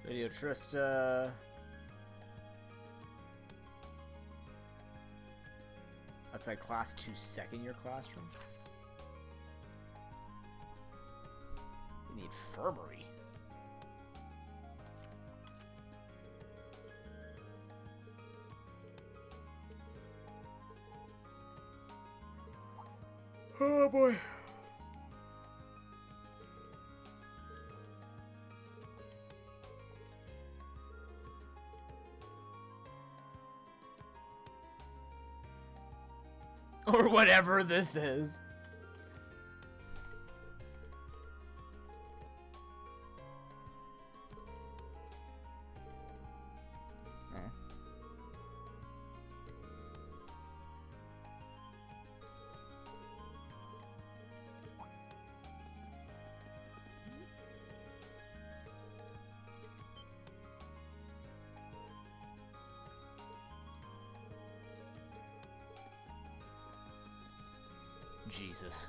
Video Trista. That's like class 2 second year classroom. You need infirmary. Oh boy. Or whatever this is. Jesus.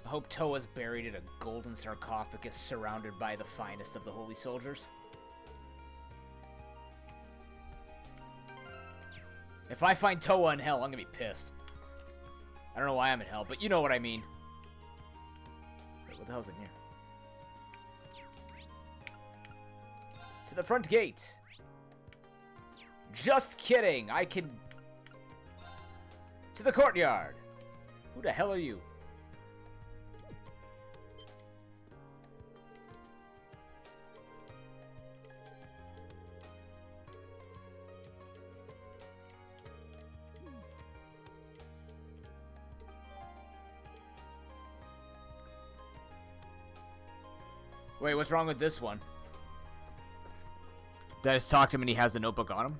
I hope Toa's buried in a golden sarcophagus surrounded by the finest of the holy soldiers. If I find Toa in hell, I'm gonna be pissed. I don't know why I'm in hell, but you know what I mean. Wait, what the hell's in here? To the front gate. Just kidding. I can... To the courtyard. Who the hell are you? Wait, what's wrong with this one? Did I just talk to him and he has a notebook on him?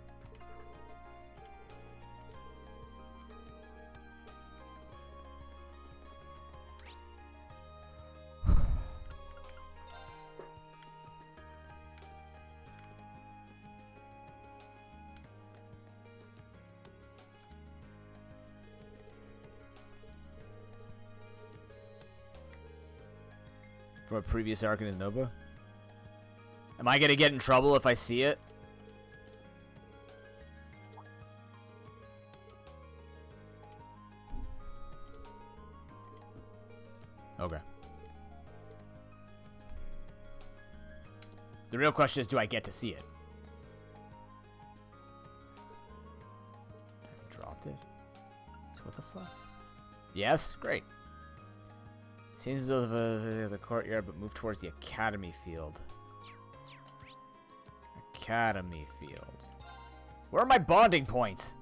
From a previous arc in his notebook? Am I gonna get in trouble if I see it? Okay. The real question is, do I get to see it? I dropped it? So what the fuck? Yes? Great. Seems as though the courtyard, but move towards the academy field. Academy field. Where are my bonding points?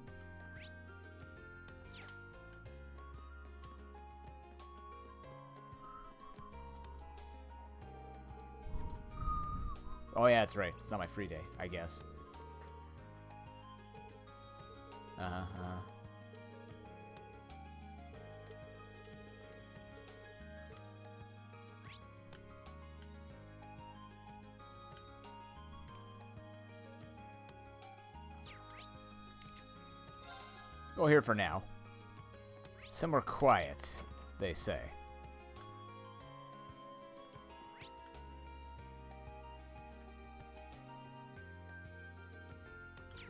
Oh yeah, that's right. It's not my free day, I guess. Go here for now. Somewhere quiet, they say.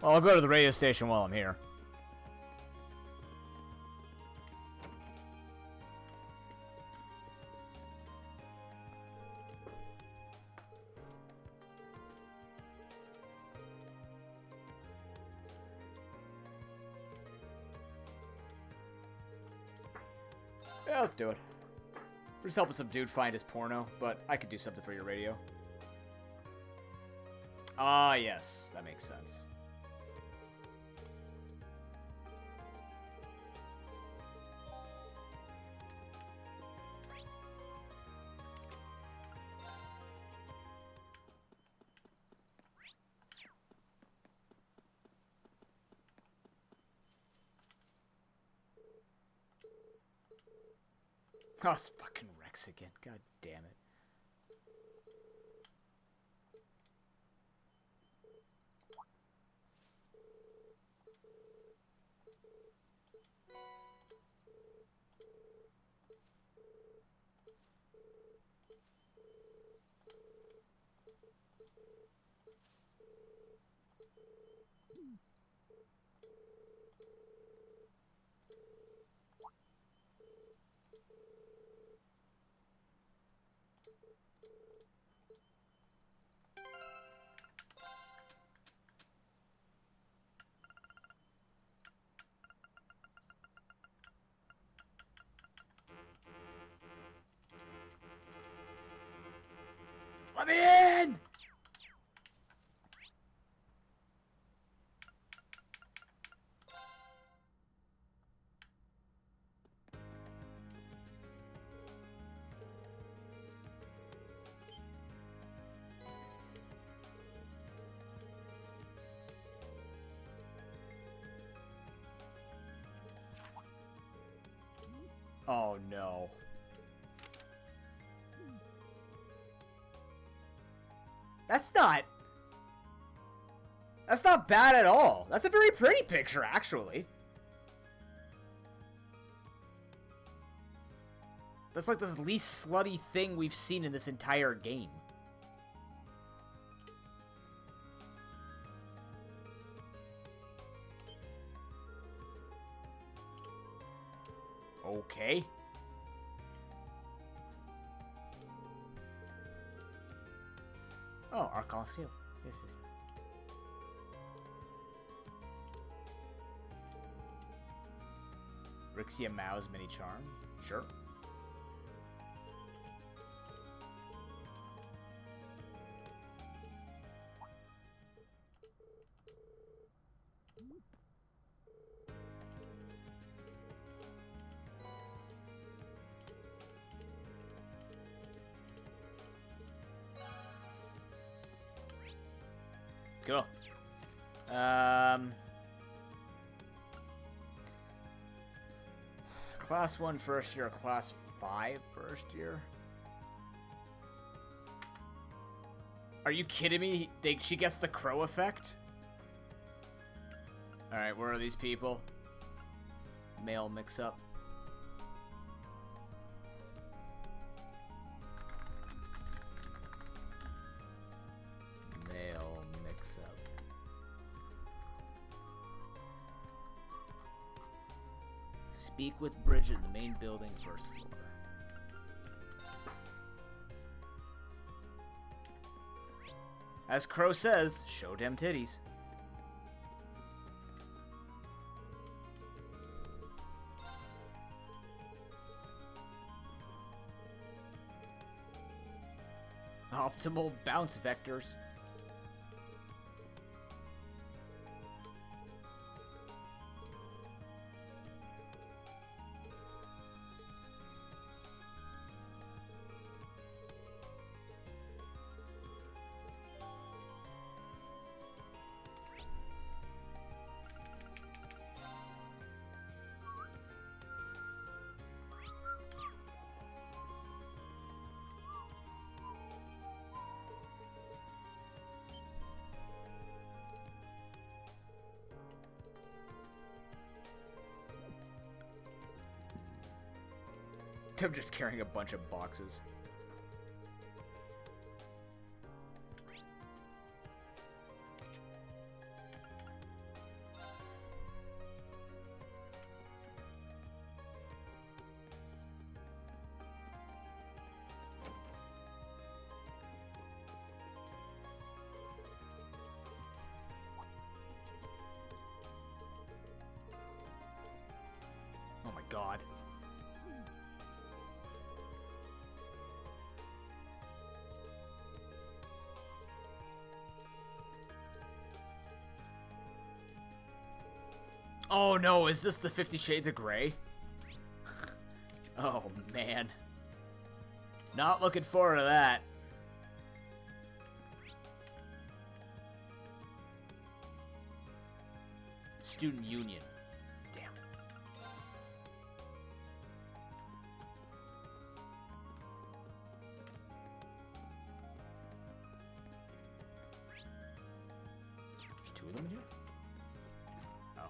Well, I'll go to the radio station while I'm here. Yeah, let's do it. We're just helping some dude find his porno, but I could do something for your radio. Ah, yes. That makes sense. Oh, it's fucking Rex again. God damn it. Let me in! Oh no. That's not bad at all. That's a very pretty picture, actually. That's like the least slutty thing we've seen in this entire game. Okay. Oh, Arc-en-Ciel. Yes, yes, yes. Rixia Mao's mini charm? Sure. Cool. Class 1 first year, Class 5 first year? Are you kidding me? She gets the crow effect? Alright, where are these people? Male mix-up. Male mix-up. Speak with Bridget in the main building, first floor. As Crow says, show dem titties. Optimal bounce vectors. I'm just carrying a bunch of boxes. Oh my god. Oh no, is this the 50 Shades of Grey? Oh man. Not looking forward to that. Student Union. Damn. There's two of them in here? Oh.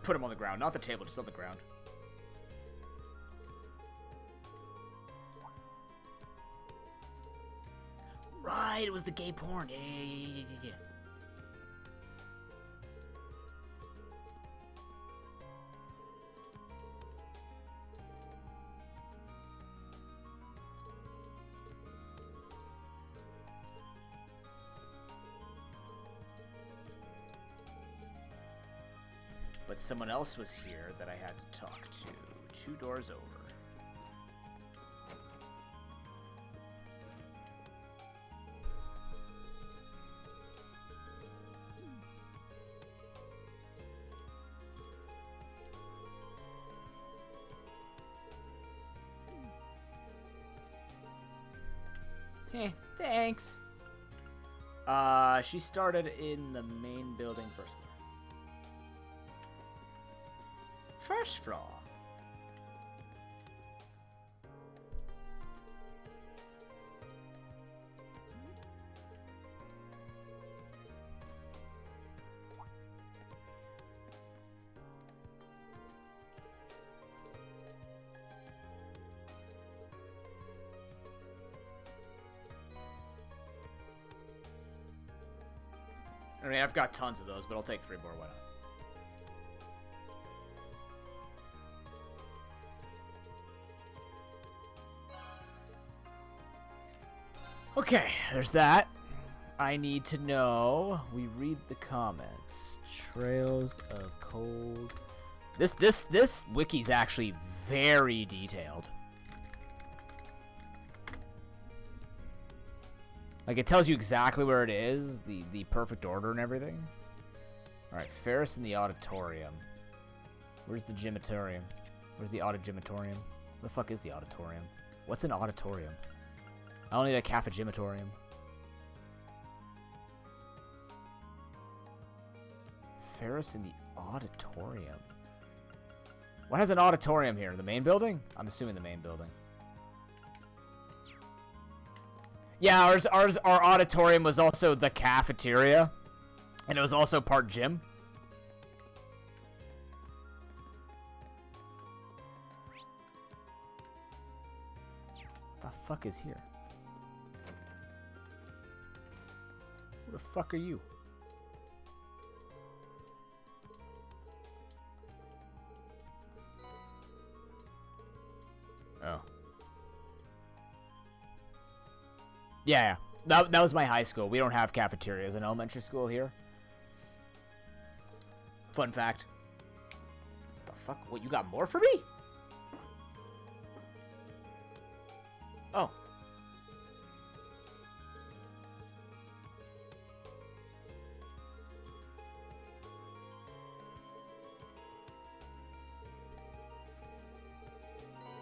Put him on the ground. Not the table, just on the ground. Right, it was the gay porn. Yeah. but someone else was here that I had to talk to. 2 doors over. Thanks. She started in the main building first floor. First floor. I mean, I've got tons of those, but I'll take 3 more. Why not? Okay, there's that. I need to know. We read the comments. Trails of cold. This wiki's actually very detailed. Like, it tells you exactly where it is, the perfect order and everything. Alright, Ferris in the auditorium. Where's the gymatorium? Where's the audigymatorium? What the fuck is the auditorium? What's an auditorium? I don't need a cafegymatorium. Ferris in the auditorium. What has an auditorium here? The main building? I'm assuming the main building. Yeah, our auditorium was also the cafeteria, and it was also part gym. What the fuck is here? Who the fuck are you? Oh. Yeah. That was my high school. We don't have cafeterias in elementary school here. Fun fact. What the fuck? What, you got more for me? Oh.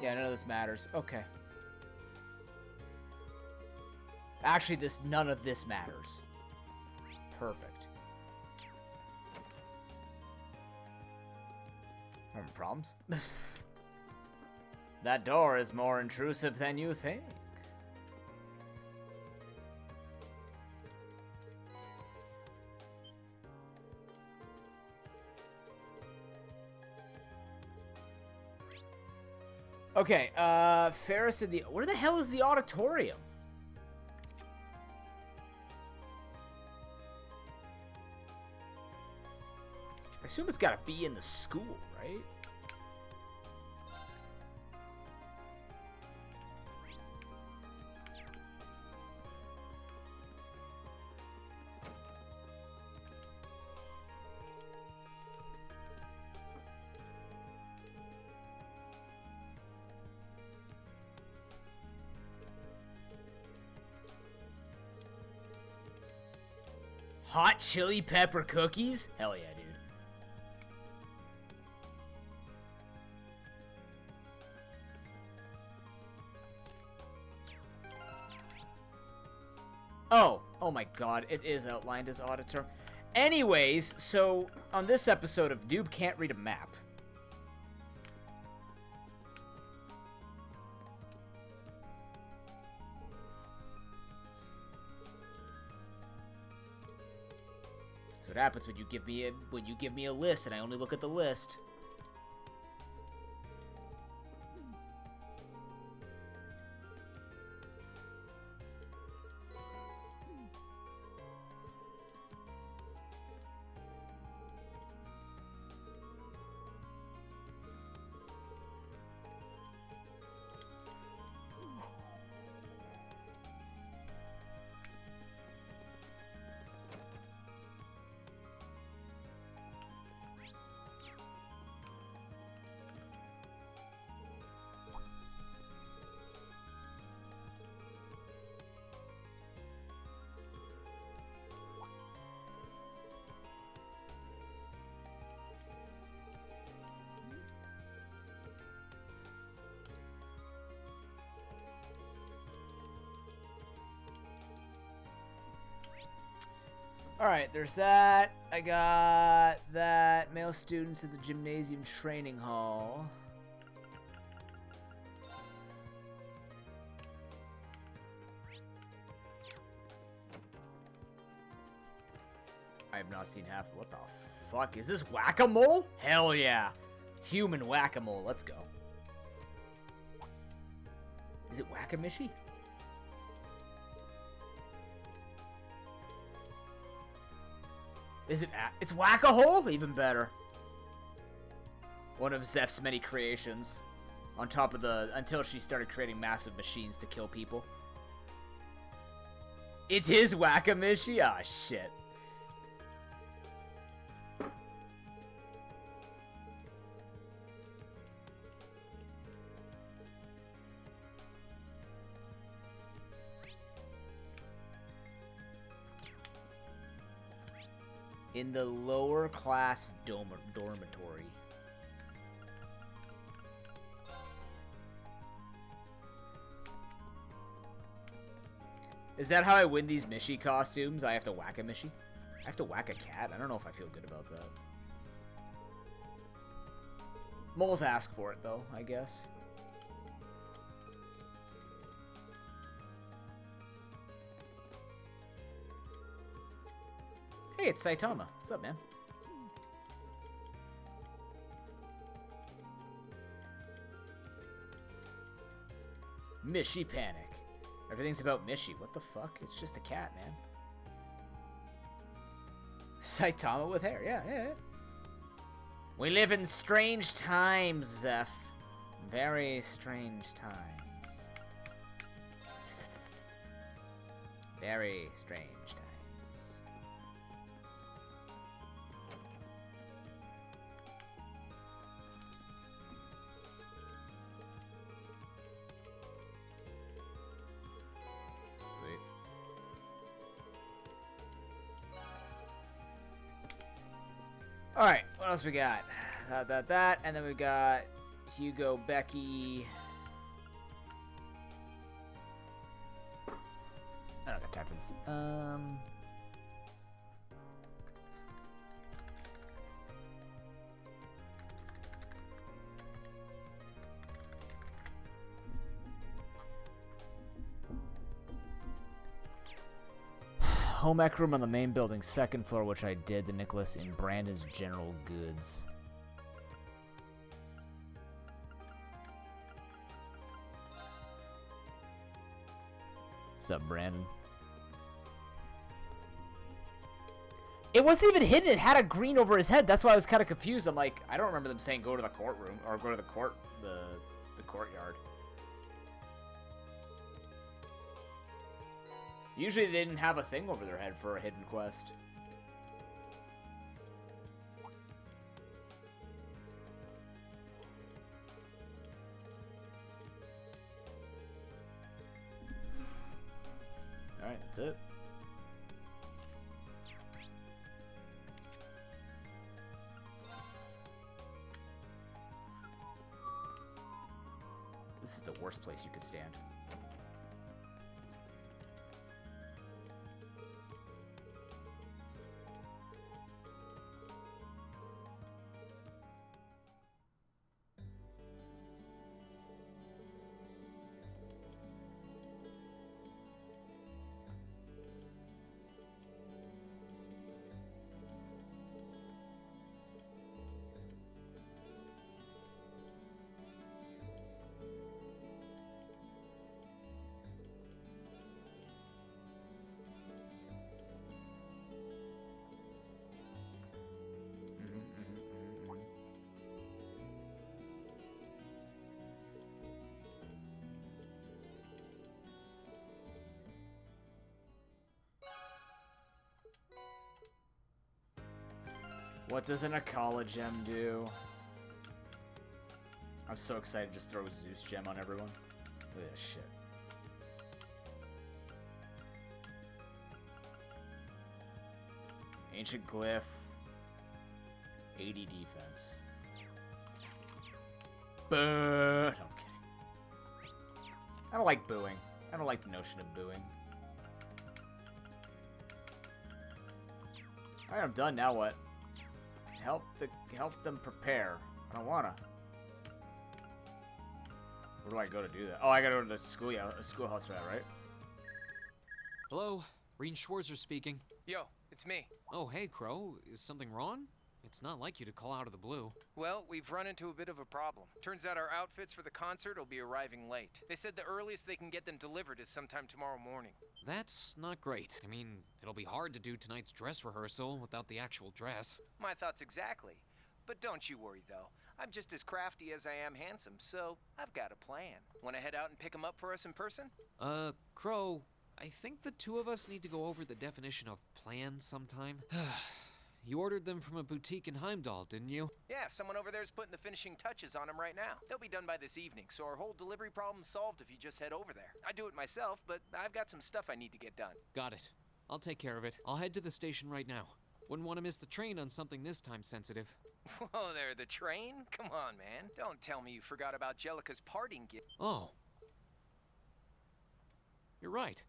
Yeah, none of this matters. Okay. Actually, none of this matters. Perfect. Having problems? That door is more intrusive than you think. Okay, Ferris in the... Where the hell is the auditorium? I assume it's gotta be in the school, right? Hot chili pepper cookies? Hell yeah, dude. Oh my god, it is outlined as auditor. Anyways, so on this episode of Noob Can't Read a Map. So what happens when you give me a list and I only look at the list? Alright, there's that. I got that. Male students at the gymnasium training hall. I have not seen half. What the fuck? Is this whack-a-mole? Hell yeah. Human whack-a-mole. Let's go. Is it whack-a-mishy? Is it? It's whack-a-hole? Even better. One of Zeph's many creations. On top of the... Until she started creating massive machines to kill people. It is whack-a-mishy? Ah, shit. In the lower class dormitory. Is that how I win these Mishy costumes? I have to whack a Mishy? I have to whack a cat? I don't know if I feel good about that. Moles ask for it, though, I guess. Hey, it's Saitama. What's up, man? Mishy panic. Everything's about Mishy. What the fuck? It's just a cat, man. Saitama with hair. Yeah, yeah, yeah. We live in strange times, Zeph. Very strange times. Very strange times. Alright, what else we got? That, and then we got Hugo, Becky. I don't got time for this. Home ec room on the main building, second floor, which I did. The Nicholas in Brandon's General Goods. What's up, Brandon? It wasn't even hidden. It had a green over his head. That's why I was kind of confused. I'm like, I don't remember them saying go to the courtroom or go to the courtyard. Usually they didn't have a thing over their head for a hidden quest. Alright, that's it. This is the worst place you could stand. What does an Akala gem do? I'm so excited to just throw a Zeus gem on everyone. Look at this shit. Ancient Glyph. 80 defense. Boo! No, I'm kidding. I don't like booing. I don't like the notion of booing. Alright, I'm done. Now what? Help them prepare. I don't wanna. Where do I go to do that? Oh, I gotta go to the schoolhouse for that, right? Hello, Reen Schwarzer speaking. Yo, it's me. Oh, hey, Crow. Is something wrong? It's not like you to call out of the blue. Well, we've run into a bit of a problem. Turns out our outfits for the concert will be arriving late. They said the earliest they can get them delivered is sometime tomorrow morning. That's not great. I mean, it'll be hard to do tonight's dress rehearsal without the actual dress. My thoughts exactly. But don't you worry, though. I'm just as crafty as I am handsome, so I've got a plan. Want to head out and pick them up for us in person? Crow, I think the two of us need to go over the definition of plan sometime. You ordered them from a boutique in Heimdall, didn't you? Yeah, someone over there's putting the finishing touches on them right now. They'll be done by this evening, so our whole delivery problem's solved if you just head over there. I do it myself, but I've got some stuff I need to get done. Got it. I'll take care of it. I'll head to the station right now. Wouldn't want to miss the train on something this time sensitive. Whoa there, the train? Come on, man. Don't tell me you forgot about Jellica's parting gift. Oh. You're right.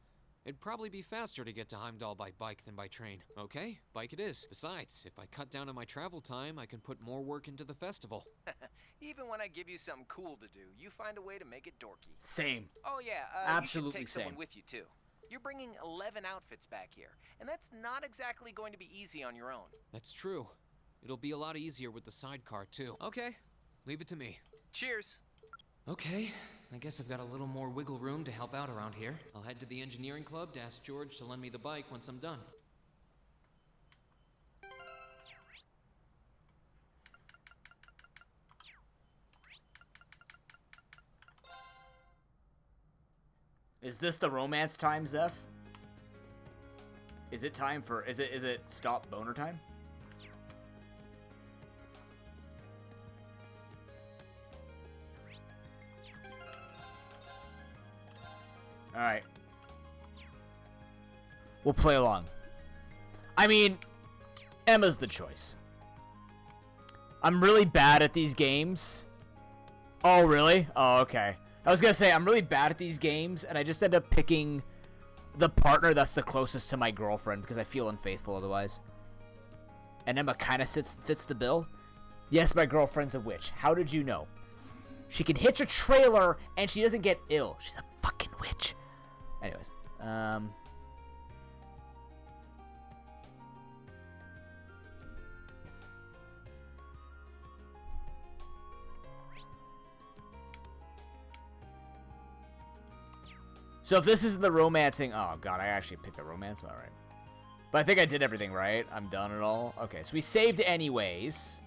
It'd probably be faster to get to Heimdall by bike than by train. Okay, bike it is. Besides, if I cut down on my travel time, I can put more work into the festival. Even when I give you something cool to do, you find a way to make it dorky. Same. Oh yeah, Absolutely you should take same. someone with you too. You're bringing 11 outfits back here, and that's not exactly going to be easy on your own. That's true. It'll be a lot easier with the sidecar, too. Okay, leave it to me. Cheers. Okay, I guess I've got a little more wiggle room to help out around here. I'll head to the engineering club to ask George to lend me the bike once I'm done. Is this the romance time, Zeph? Is it time for... Is it stop boner time? Alright. We'll play along. I mean, Emma's the choice. I'm really bad at these games. Oh, really? Oh, okay. I was gonna say, I'm really bad at these games, and I just end up picking the partner that's the closest to my girlfriend, because I feel unfaithful otherwise. And Emma kind of fits the bill. Yes, my girlfriend's a witch. How did you know? She can hitch a trailer, and she doesn't get ill. She's a fucking witch. Anyways, so if this isn't the romancing... Oh, God, I actually picked the romance. All right. But I think I did everything right. I'm done at all. Okay, so we saved anyways.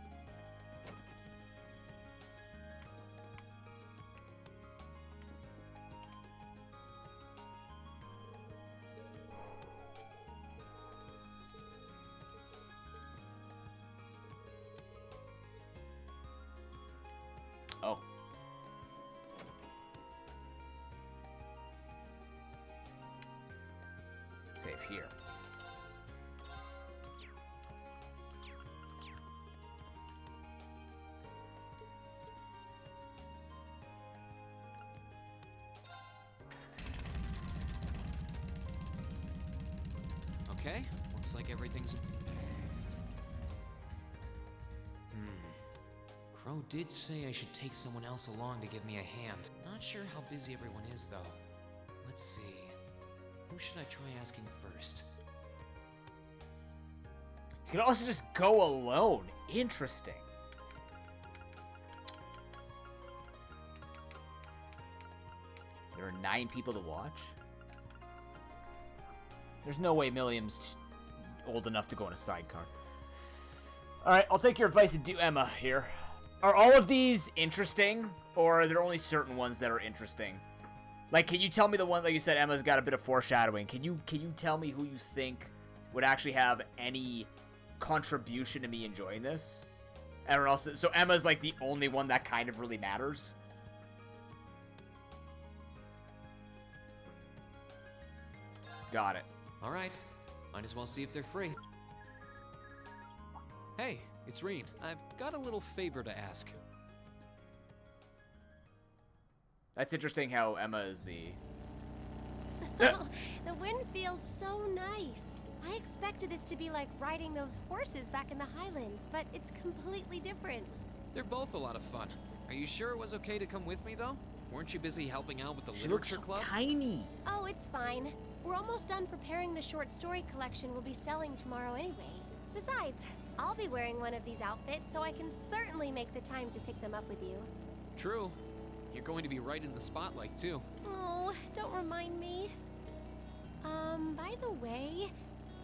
Oh. Save here. Okay, looks like everything's... Crow did say I should take someone else along to give me a hand. Not sure how busy everyone is, though. Let's see. Who should I try asking first? You can also just go alone. Interesting. There are 9 people to watch. There's no way Milliam's old enough to go in a sidecar. Alright, I'll take your advice and do Emma here. Are all of these interesting, or are there only certain ones that are interesting? Like, can you tell me the one, like you said, Emma's got a bit of foreshadowing. Can you tell me who you think would actually have any contribution to me enjoying this? Everyone else, so Emma's like the only one that kind of really matters. Got it. All right, might as well see if they're free. Hey, it's Reen. I've got a little favor to ask. That's interesting how Emma is the... The wind feels so nice. I expected this to be like riding those horses back in the Highlands, but it's completely different. They're both a lot of fun. Are you sure it was okay to come with me, though? Weren't you busy helping out with the literature club? Tiny. Oh, it's fine. We're almost done preparing the short story collection we'll be selling tomorrow anyway. Besides, I'll be wearing one of these outfits, so I can certainly make the time to pick them up with you. True. You're going to be right in the spotlight, too. Oh, don't remind me. By the way,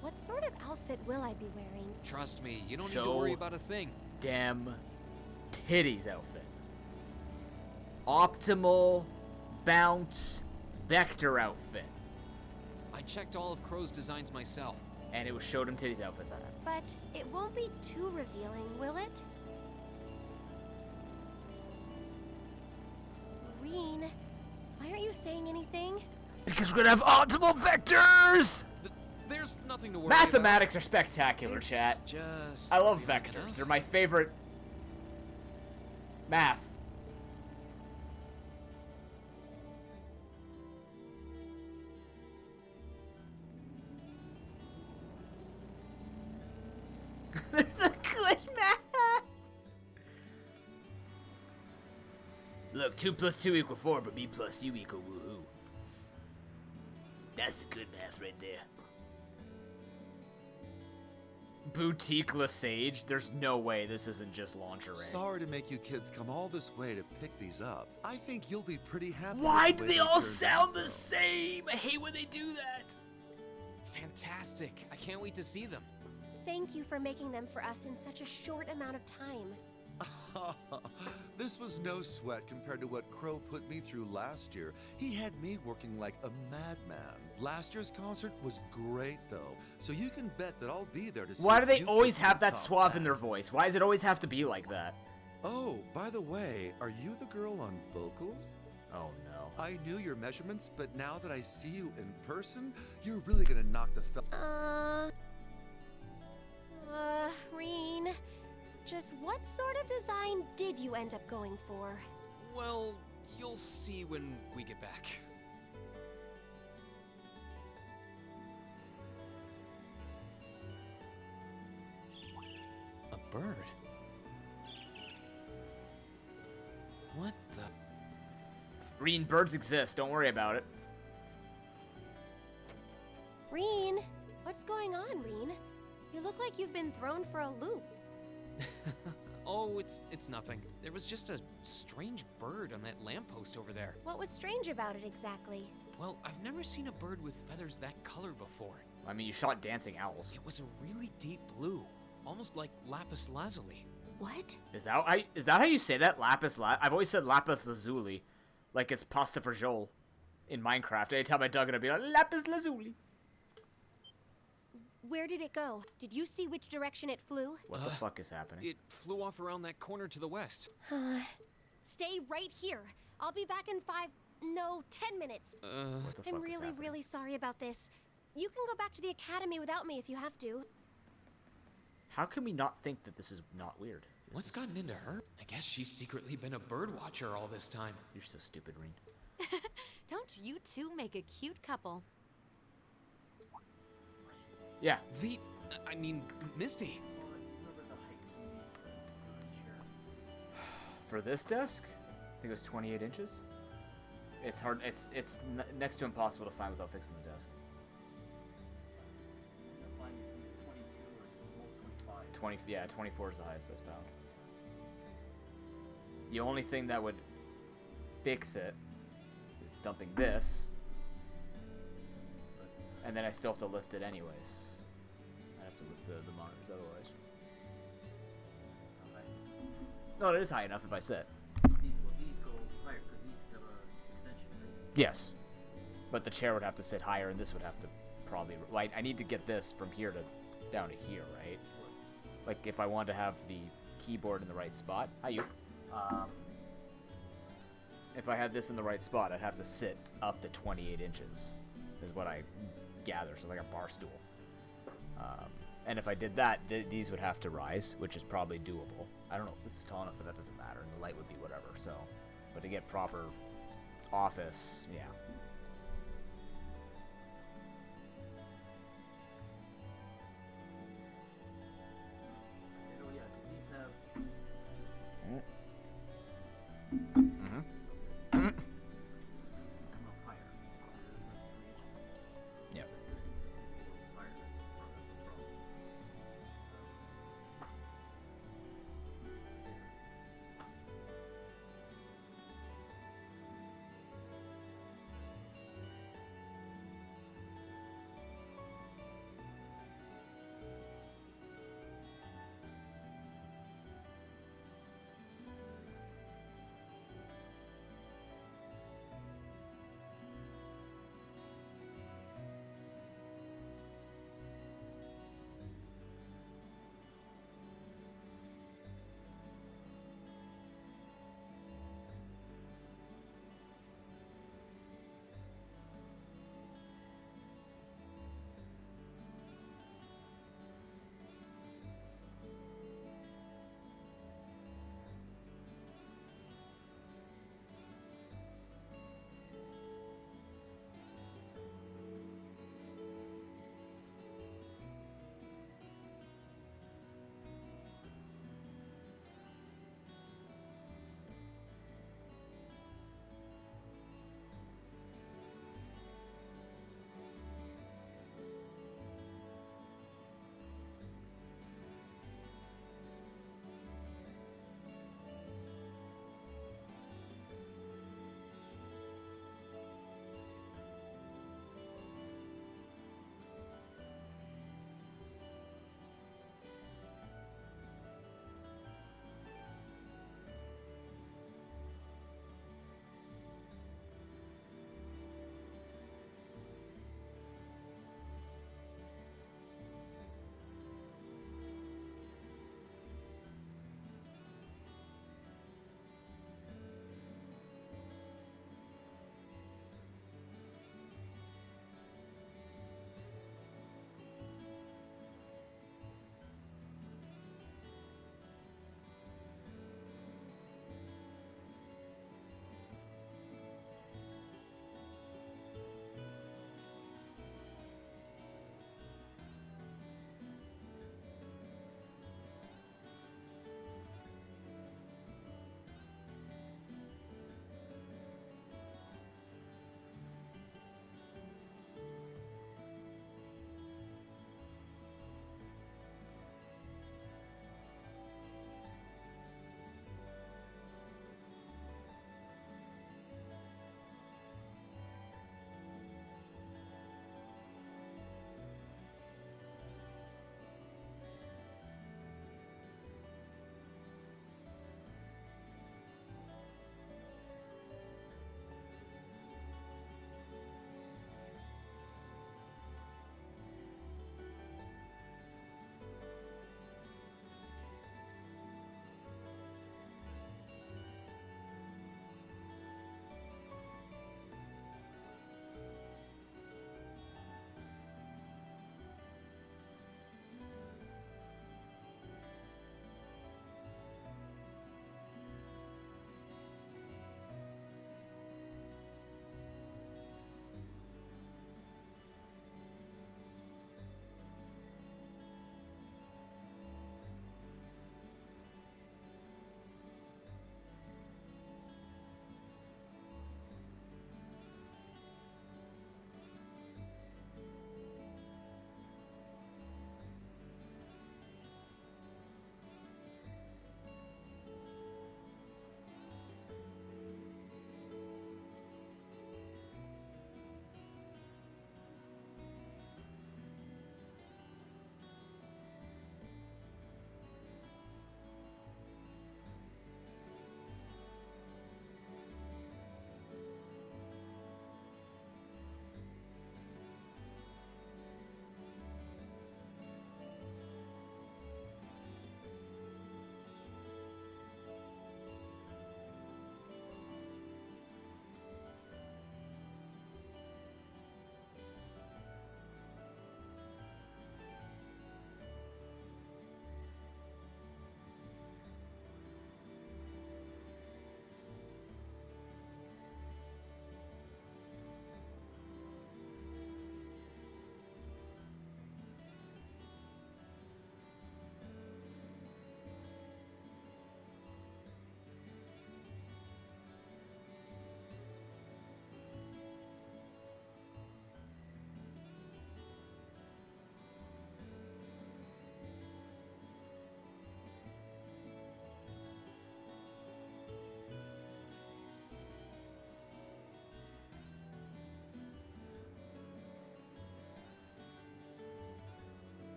what sort of outfit will I be wearing? Trust me, you don't need to worry about a thing. Damn titties outfit. Optimal bounce vector outfit. I checked all of Crow's designs myself. And it was showed him titties outfits. But it won't be too revealing, will it? Reen, why aren't you saying anything? Because we're gonna have optimal vectors! There's nothing to worry Mathematics are spectacular, It's chat. just I love revealing vectors. enough. They're my favorite math. The good math. Look, 2 plus 2 equal 4, but B plus U equal woohoo. That's the good math right there. Boutique Lesage? There's no way this isn't just lingerie. Sorry to make you kids come all this way to pick these up. I think you'll be pretty happy. Why with do the way they all turned sound out, the though. same? I hate when they do that. Fantastic. I can't wait to see them. Thank you for making them for us in such a short amount of time. This was no sweat compared to what Crow put me through last year. He had me working like a madman. Last year's concert was great, though, so you can bet that I'll be there to see. Why do if they you always can have that top suave in their voice? Why does it always have to be like that? Oh, by the way, are you the girl on vocals? Oh no. I knew your measurements, but now that I see you in person, you're really gonna knock the Reen, just what sort of design did you end up going for? Well, you'll see when we get back. A bird? What the? Reen, birds exist. Don't worry about it. Reen, what's going on, Reen? You look like you've been thrown for a loop. Oh, it's nothing. There was just a strange bird on that lamppost over there. What was strange about it exactly? Well, I've never seen a bird with feathers that color before. I mean, you shot dancing owls. It was a really deep blue, almost like lapis lazuli. What? Is that how you say that? I've always said lapis lazuli, like it's pasta for Joel in Minecraft. Anytime I dug it, I'd be like lapis lazuli. Where did it go? Did you see which direction it flew? What the fuck is happening? It flew off around that corner to the west. Stay right here. I'll be back in 10 minutes. What the fuck I'm is really, happening? really sorry about this. You can go back to the academy without me if you have to. How can we not think that this is not weird? What's gotten into her? I guess she's secretly been a bird watcher all this time. You're so stupid, Reen. Don't you two make a cute couple? Yeah. Misty. For this desk, I think it was 28 inches. It's hard. It's next to impossible to find without fixing the desk. 24 is the highest I've found. The only thing that would fix it is dumping this, and then I still have to lift it anyways. I have to lift the monitors otherwise. No, it is high enough if I sit. These go higher because these have an extension, right? Yes, but the chair would have to sit higher, and this would have to probably. Like, I need to get this from here to down to here, right? Like, if I want to have the keyboard in the right spot. Hi, you. If I had this in the right spot, I'd have to sit up to 28 inches, is what I gather. So like a bar stool. And if I did that, these would have to rise, which is probably doable. I don't know if this is tall enough, but that doesn't matter. And the light would be whatever. So, but to get proper office, yeah.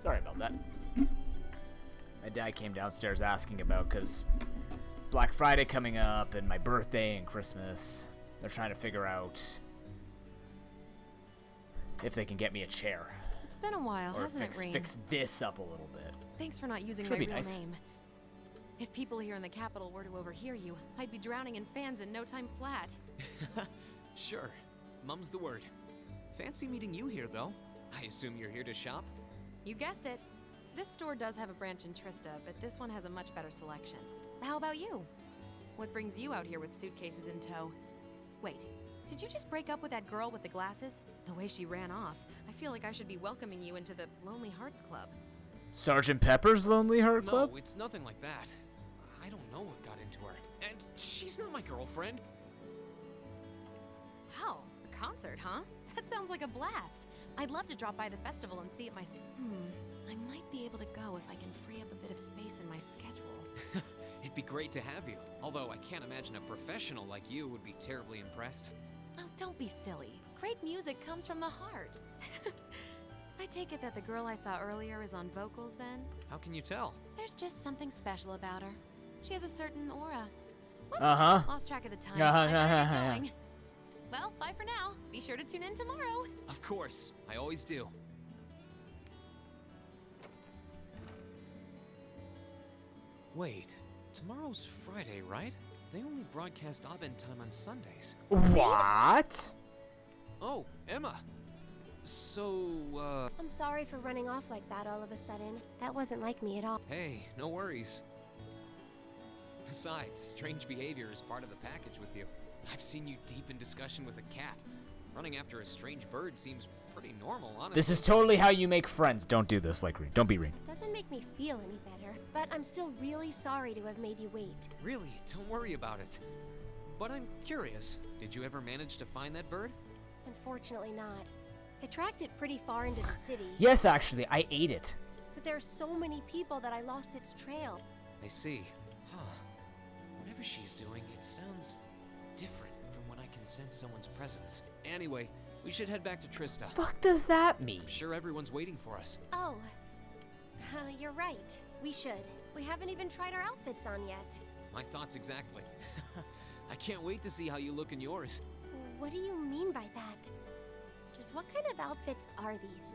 Sorry about that. My dad came downstairs asking about, because Black Friday coming up and my birthday and Christmas. They're trying to figure out if they can get me a chair. It's been a while, Or hasn't it, Reem? fix this up a little bit. Thanks for not using Should my be real nice. name. If people here in the capital were to overhear you, I'd be drowning in fans in no time flat. Sure. Mum's the word. Fancy meeting you here, though. I assume you're here to shop? You guessed it. This store does have a branch in Trista, but this one has a much better selection. How about you? What brings you out here with suitcases in tow? Wait, did you just break up with that girl with the glasses? The way she ran off, I feel like I should be welcoming you into the Lonely Hearts Club. Sergeant Pepper's Lonely Heart Club? No, it's nothing like that. I don't know what got into her. And she's not my girlfriend. Wow, a concert, huh? That sounds like a blast. I'd love to drop by the festival and see it myself. I might be able to go if I can free up a bit of space in my schedule. It'd be great to have you. Although I can't imagine a professional like you would be terribly impressed. Oh, don't be silly. Great music comes from the heart. I take it that the girl I saw earlier is on vocals then? How can you tell? There's just something special about her. She has a certain aura. Whoops, Uh-huh. lost track of the time. Uh-huh, I better get yeah. going. Well, bye for now. Be sure to tune in tomorrow. Of course, I always do. Wait, tomorrow's Friday, right? They only broadcast Abend time on Sundays. What? Oh, Emma. So, I'm sorry for running off like that all of a sudden. That wasn't like me at all. hey, no worries. Besides, strange behavior is part of the package with you. I've seen you deep in discussion with a cat. Running after a strange bird seems pretty normal, honestly. This is totally how you make friends. Don't do this like Reen. Don't be Reen. Doesn't make me feel any better, but I'm still really sorry to have made you wait. Really, don't worry about it. But I'm curious, did you ever manage to find that bird? Unfortunately not. I tracked it pretty far into the city. Yes, actually, I ate it. But there are so many people that I lost its trail. I see. Huh. Whatever she's doing, it sounds different from when I can sense someone's presence. Anyway, we should head back to Trista. Fuck does that mean? I'm sure everyone's waiting for us. Oh, you're right. We should. We haven't even tried our outfits on yet. My thoughts exactly. I can't wait to see how you look in yours. What do you mean by that? Just what kind of outfits are these?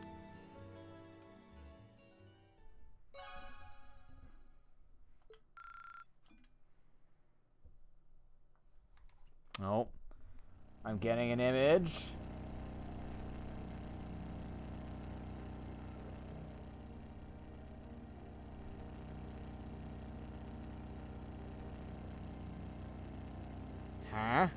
Oh, I'm getting an image. Huh?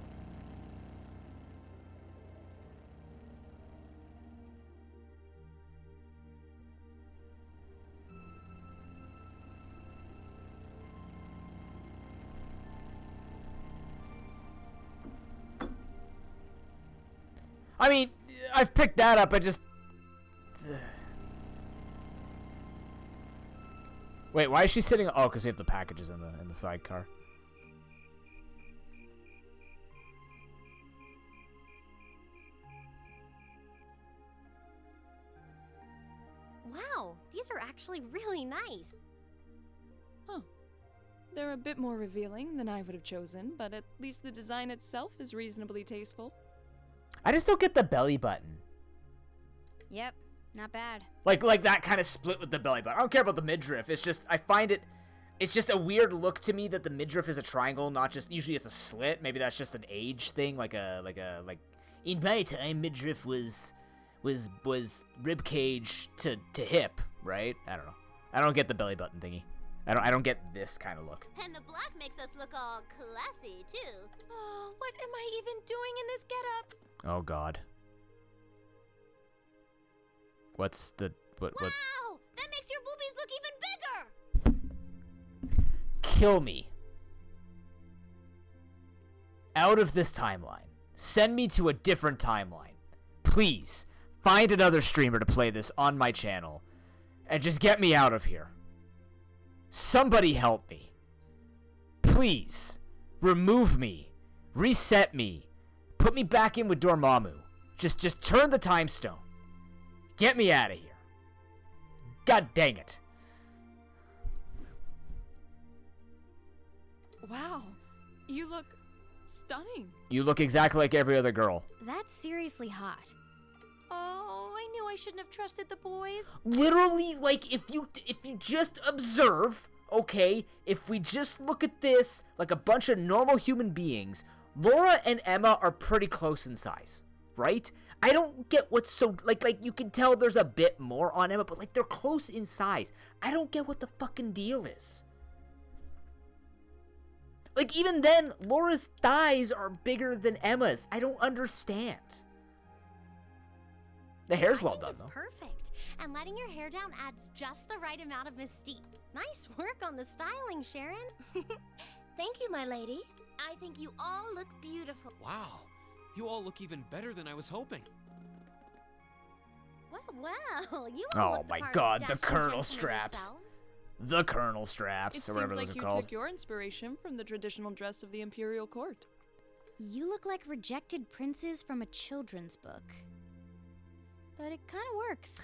I mean, I've picked that up. I just... Wait, why is she sitting? Oh, because we have the packages in the sidecar. Wow, these are actually really nice. Huh. They're a bit more revealing than I would have chosen, but at least the design itself is reasonably tasteful. I just don't get the belly button. Yep, not bad. Like that kind of split with the belly button. I don't care about the midriff. It's just, I find it, it's just a weird look to me that the midriff is a triangle, not just, usually it's a slit. Maybe that's just an age thing, like in my time, midriff was rib cage to hip, right? I don't know. I don't get the belly button thingy. I don't get this kind of look. And the black makes us look all classy, too. Oh, what am I even doing in this getup? Oh God. What's the what? Wow! That makes your boobies look even bigger! Kill me. Out of this timeline. Send me to a different timeline. Please, find another streamer to play this on my channel. And just get me out of here. Somebody help me. Please. Remove me. Reset me. Put me back in with Dormammu. Just turn the time stone. Get me out of here. God dang it. Wow, you look stunning. You look exactly like every other girl. That's seriously hot. Oh, I knew I shouldn't have trusted the boys. Literally, like, if you just observe, okay, if we just look at this like a bunch of normal human beings, Laura and Emma are pretty close in size, right? I don't get what's so, like you can tell there's a bit more on Emma, but, like, they're close in size. I don't get what the fucking deal is. Like, even then, Laura's thighs are bigger than Emma's. I don't understand. The hair's well done, It's though. perfect. And letting your hair down adds just the right amount of mystique. Nice work on the styling, Sharon. Thank you, my lady. I think you all look beautiful. Wow, you all look even better than I was hoping. Well, you all Oh look the my part of god, the dashing colonel gentlemen straps. yourselves. The colonel straps, It or seems whatever like those are you called. took your inspiration from the traditional dress of the imperial court. You look like rejected princes from a children's book. But it kind of works.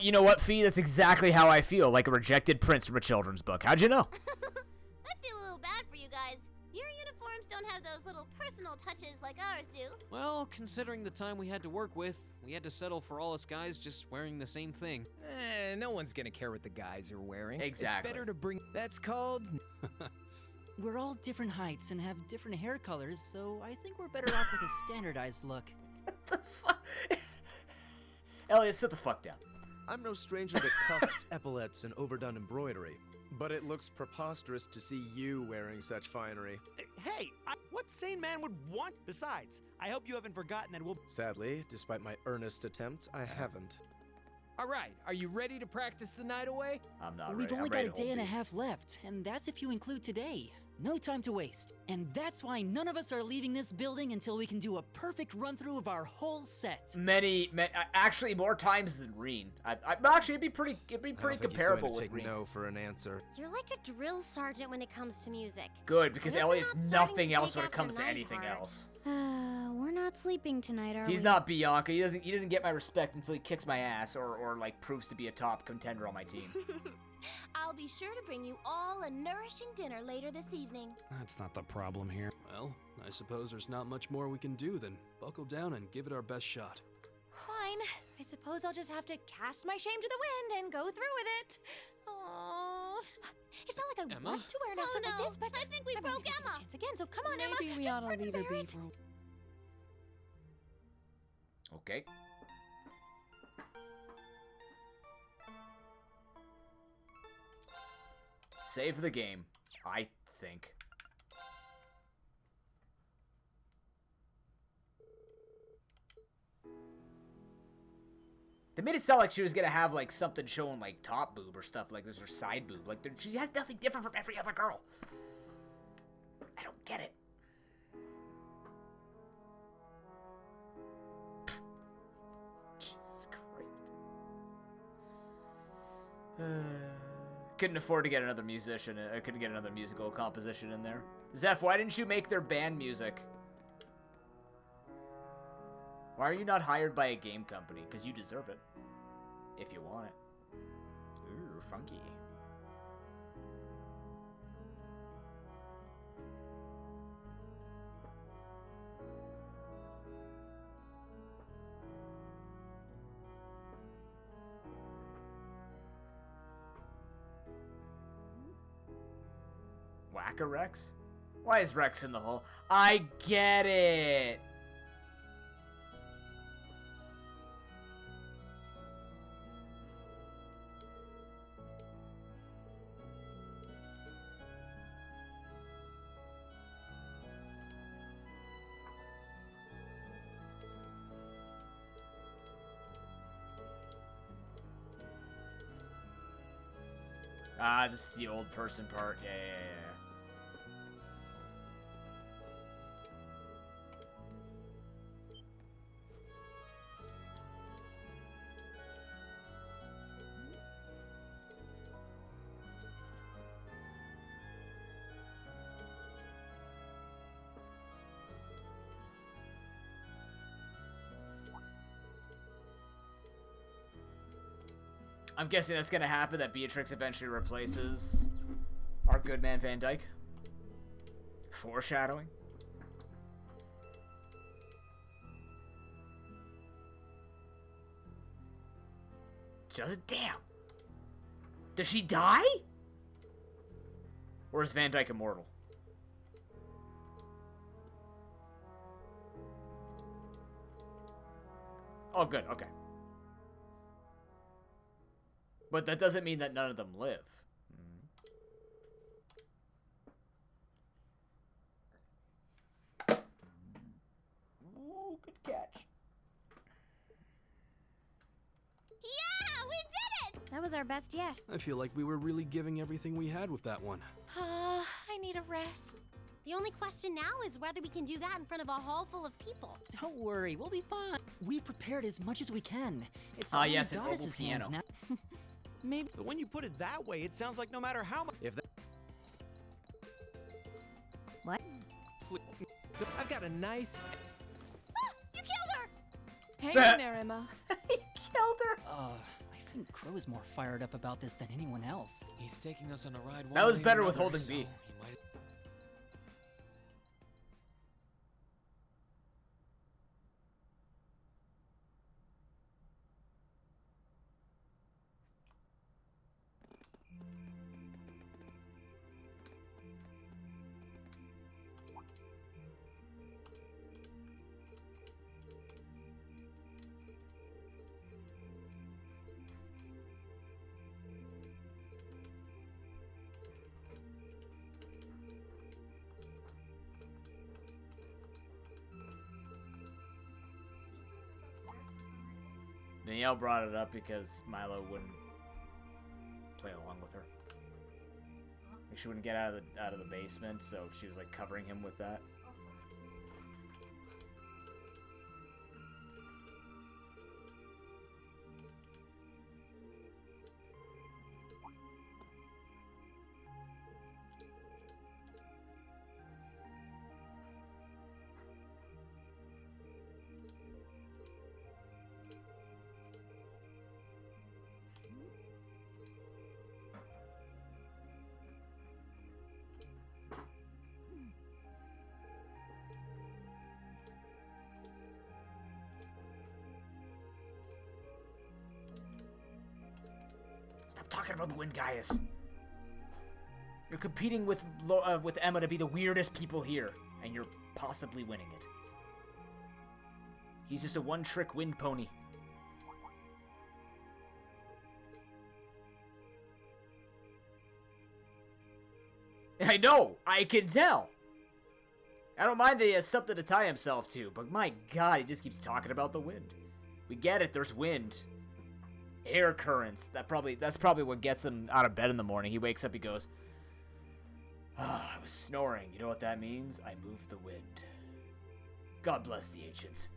You know what, Fee? That's exactly how I feel, like a rejected prince from a children's book. How'd you know? I feel a little bad for you guys. Your uniforms don't have those little personal touches like ours do. Well, considering the time we had to work with, we had to settle for all us guys just wearing the same thing. No one's gonna care what the guys are wearing. Exactly. It's better to bring. That's called. We're all different heights and have different hair colors, so I think we're better off with a standardized look. Elliot, sit the fuck down. I'm no stranger to cuffs, epaulets, and overdone embroidery. But it looks preposterous to see you wearing such finery. Hey, what sane man would want? Besides, I hope you haven't forgotten that we'll. Sadly, despite my earnest attempts, I haven't. All right, are you ready to practice the night away? I'm not We've ready. only I'm got ready a to day hold and a you. half left, and that's if you include today. No time to waste. And that's why none of us are leaving this building until we can do a perfect run-through of our whole set. Actually more times than Reen. Actually, it'd be pretty comparable with He's going to take Reen. no for an answer. You're like a drill sergeant when it comes to music. Good, because You're Elliot's not starting nothing to else take when it after comes to Nightheart. anything else. We're not sleeping tonight, are we? He's not Bianca. He doesn't get my respect until he kicks my ass or like proves to be a top contender on my team. I'll be sure to bring you all a nourishing dinner later this evening. That's not the problem here. Well, I suppose there's not much more we can do than buckle down and give it our best shot. Fine. I suppose I'll just have to cast my shame to the wind and go through with it. Aww. It's not like I Emma? want to wear an outfit like this, but I think we broke Emma. Chance again, so come on, Emma. Maybe we just ought to leave her be for Okay. Save the game, I think. They made it sound like she was gonna have like something showing like top boob or stuff like this or side boob. Like she has nothing different from every other girl. I don't get it. Jesus Christ. Couldn't afford to get another musician. I couldn't get another musical composition in there. Zeph, why didn't you make their band music? Why are you not hired by a game company? Because you deserve it. If you want it. Ooh, funky. Whacker Rex? Why is Rex in the hole? I get it! Ah, this is the old person part. Yeah. I'm guessing that's gonna happen, that Beatrix eventually replaces our good man Van Dyke. Foreshadowing. Damn. Does she die? Or is Van Dyke immortal? Oh, good. Okay. But that doesn't mean that none of them live. Oh, good catch. Yeah, we did it! That was our best yet. I feel like we were really giving everything we had with that one. I need a rest. The only question now is whether we can do that in front of a hall full of people. Don't worry, we'll be fine. We prepared as much as we can. It's Ah, yes, an oboe Goddess's hands piano. now. Maybe. But when you put it that way, it sounds like no matter how much. If that. What? I've got a nice. You killed her! Hang in there, Emma. He killed her. I think Crow is more fired up about this than anyone else. He's taking us on a ride. That one was way or better with another, holding so B. he might- Danielle brought it up because Milo wouldn't play along with her. Like she wouldn't get out of the basement, so she was like covering him with that. Stop talking about the wind, Gaius. You're competing with Emma to be the weirdest people here, and you're possibly winning it. He's just a one-trick wind pony. I know! I can tell! I don't mind that he has something to tie himself to, but my god, he just keeps talking about the wind. We get it, there's wind. Air currents. That's probably what gets him out of bed in the morning. He wakes up, he goes, I was snoring. You know what that means? I moved the wind. God bless the ancients.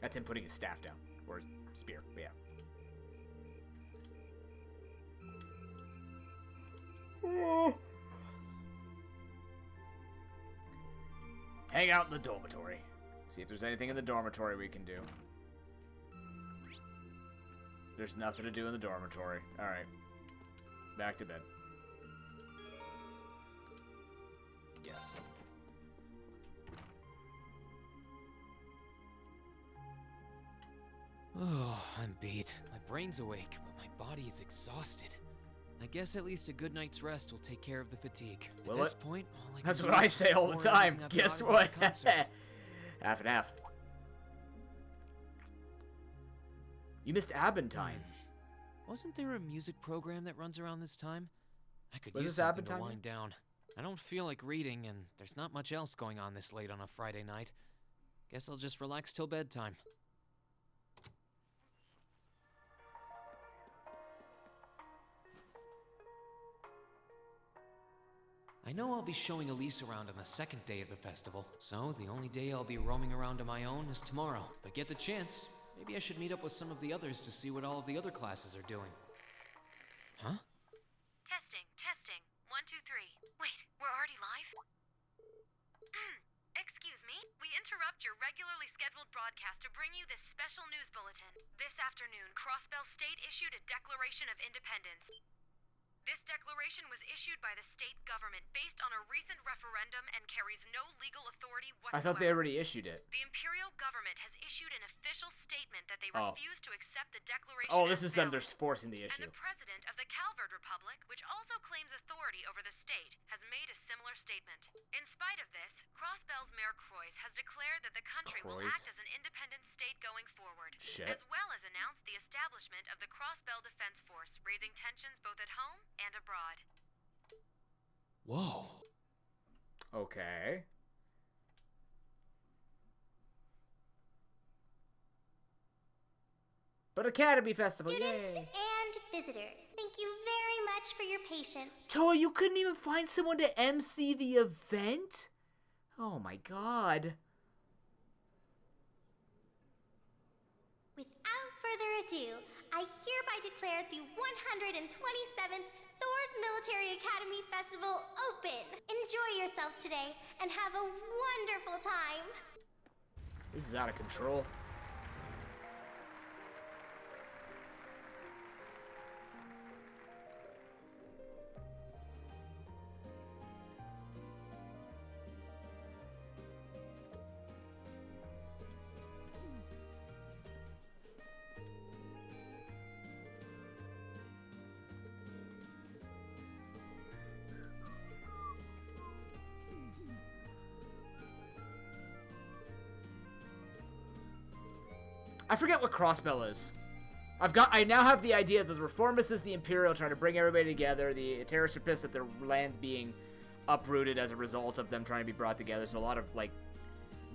That's him putting his staff down. Or his spear, but yeah. Hang out in the dormitory. See if there's anything in the dormitory we can do. There's nothing to do in the dormitory. Alright. Back to bed. Yes. Oh, I'm beat. My brain's awake, but my body is exhausted. I guess at least a good night's rest will take care of the fatigue. At this point, all I can That's do what I is say all the pour time. everything I've Guess got into what? the concert. Half and half. You missed Abin time. Wasn't there a music program that runs around this time? I could Was use this something Abin to time wind down. I don't feel like reading, and there's not much else going on this late on a Friday night. Guess I'll just relax till bedtime. I know I'll be showing Elise around on the second day of the festival, so the only day I'll be roaming around on my own is tomorrow. If I get the chance, maybe I should meet up with some of the others to see what all of the other classes are doing. Huh? Testing. 1, 2, 3. Wait, we're already live? Excuse me, we interrupt your regularly scheduled broadcast to bring you this special news bulletin. This afternoon, Crossbell State issued a Declaration of Independence. This declaration was issued by the state government based on a recent referendum and carries no legal authority whatsoever. I thought they already issued it. The imperial government has issued an official statement that they Oh. refuse to accept the declaration. Oh, this as is them valid. just forcing the issue. And the president of the Calvard Republic, which also claims authority over the state, has made a similar statement. In spite of this, Crossbell's Mayor Croix has declared that the country will Croix? act as an independent state going forward, Shit. as well as announced the establishment of the Crossbell Defense Force, raising tensions both at home and abroad. Whoa. Okay. But Academy Festival, Students yay! and visitors, thank you very much for your patience. Toa, you couldn't even find someone to MC the event? Oh my god. Without further ado, I hereby declare the 127th Thor's Military Academy Festival open. Enjoy yourselves today and have a wonderful time. This is out of control. I forget what Crossbell is. I now have the idea that the Reformists is the Imperial trying to bring everybody together. The terrorists are pissed at their lands being uprooted as a result of them trying to be brought together. So a lot of, like,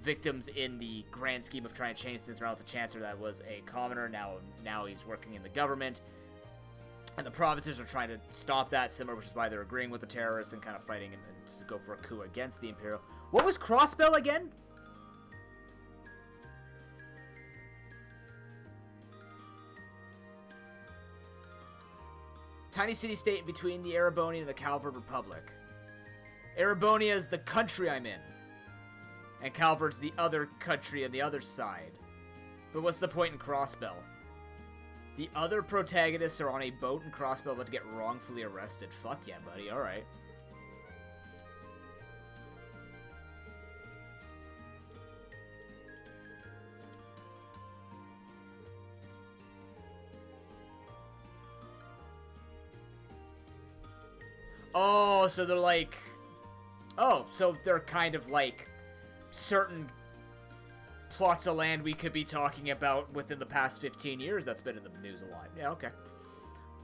victims in the grand scheme of trying to change things around with the Chancellor that was a commoner. Now he's working in the government. And the provinces are trying to stop that, similar, which is why they're agreeing with the terrorists and kind of fighting and to go for a coup against the Imperial. What was Crossbell again? Tiny city-state between the Erebonian and the Calvard Republic. Erebonia is the country I'm in. And Calvard's the other country on the other side. But what's the point in Crossbell? The other protagonists are on a boat in Crossbell about to get wrongfully arrested. Fuck yeah, buddy. Alright. Oh, so they're like... Oh, so they're kind of like certain plots of land we could be talking about within the past 15 years that's been in the news a lot. Yeah, okay.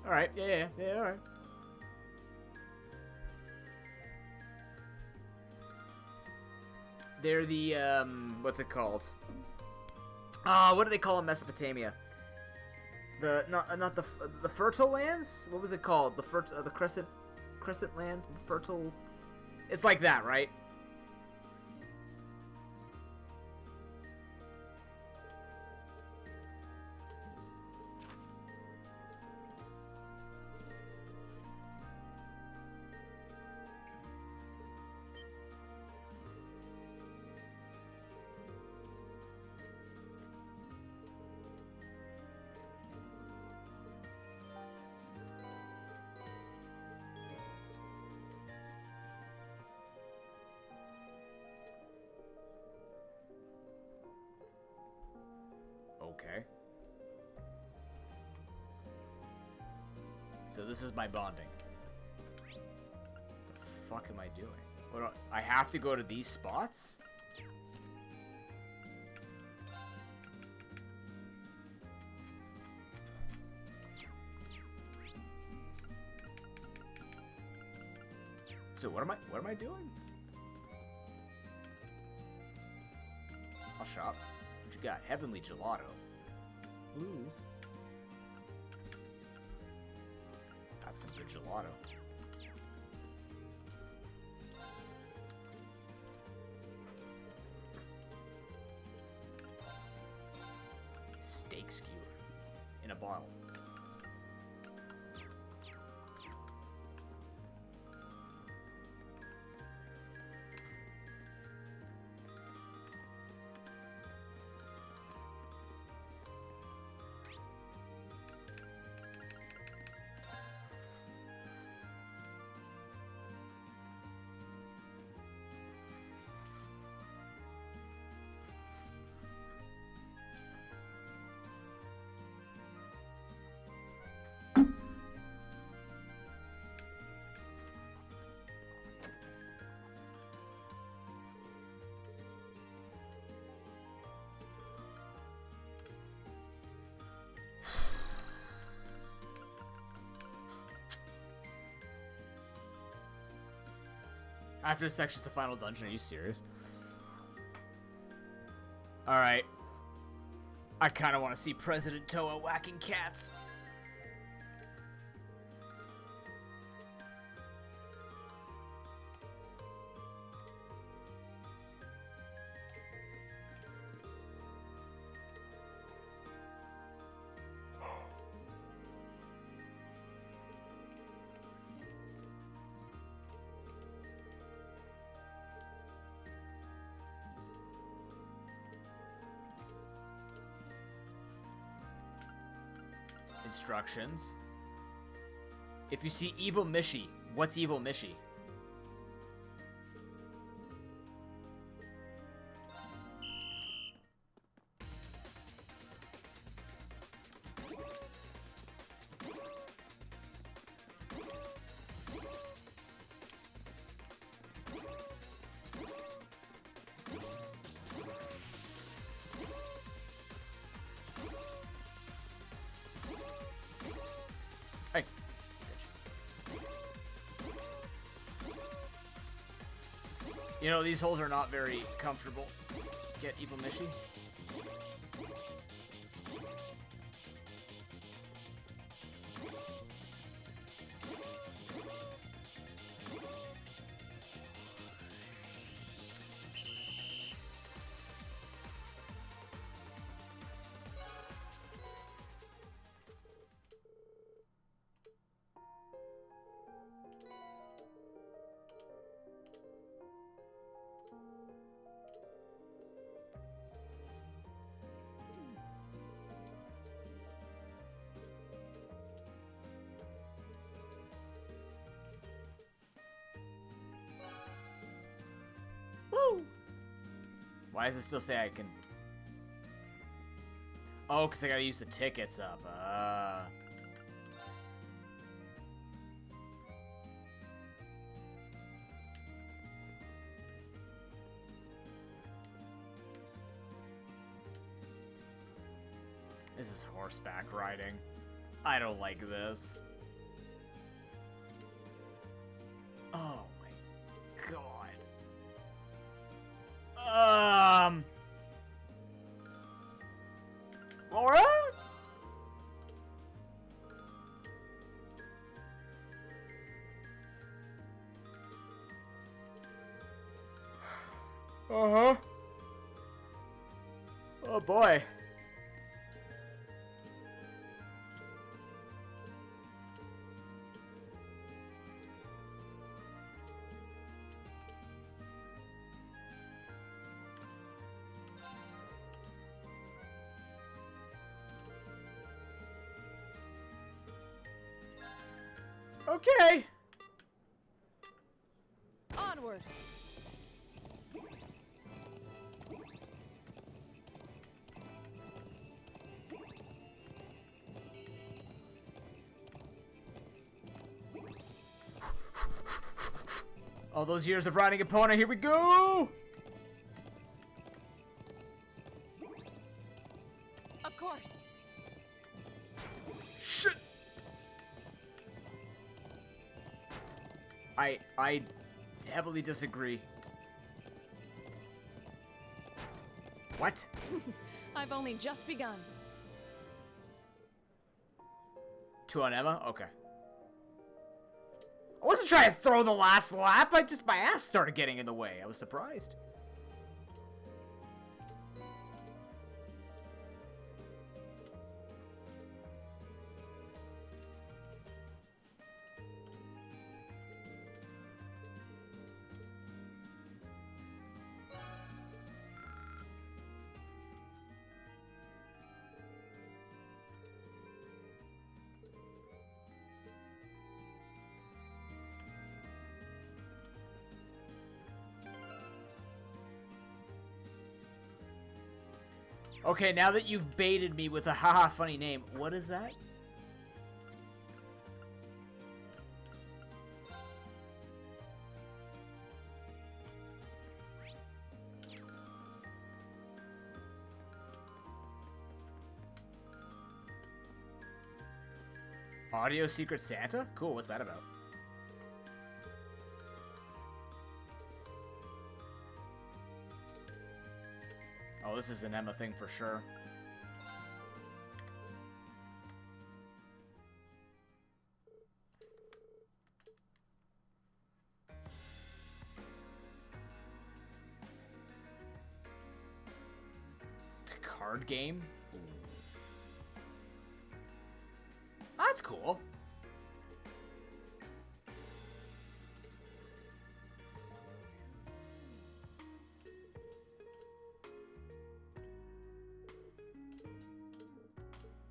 Alright, yeah, alright. They're the, what's it called? What do they call in Mesopotamia? Not the fertile lands? What was it called? The crescent lands? Fertile... It's like that, right? Okay. So this is my bonding. What the fuck am I doing? I have to go to these spots? So what am I doing? I'll shop. What you got? Heavenly gelato. Ooh. That's some good gelato. Steak skewer in a bottle. After this section's the final dungeon, are you serious? Alright. I kind of want to see President Toa whacking cats. Instructions. If you see Evil Mishi, what's Evil Mishi? Hey. You know, these holes are not very comfortable. Get Evil Mishi. Why does it still say I can... Oh, because I gotta use the tickets up. This is horseback riding. I don't like this. Oh my god. Laura? Uh-huh. Oh boy. Okay. Onward. All those years of riding Epona, here we go! Of course. Shit! I heavily disagree. What? I've only just begun. 2 on Emma? Okay. I wasn't trying to throw the last lap. My ass started getting in the way. I was surprised. Okay, now that you've baited me with a haha funny name, what is that? Audio Secret Santa? Cool, what's that about? Oh, this is an Emma thing for sure. It's a card game? Ooh. That's cool.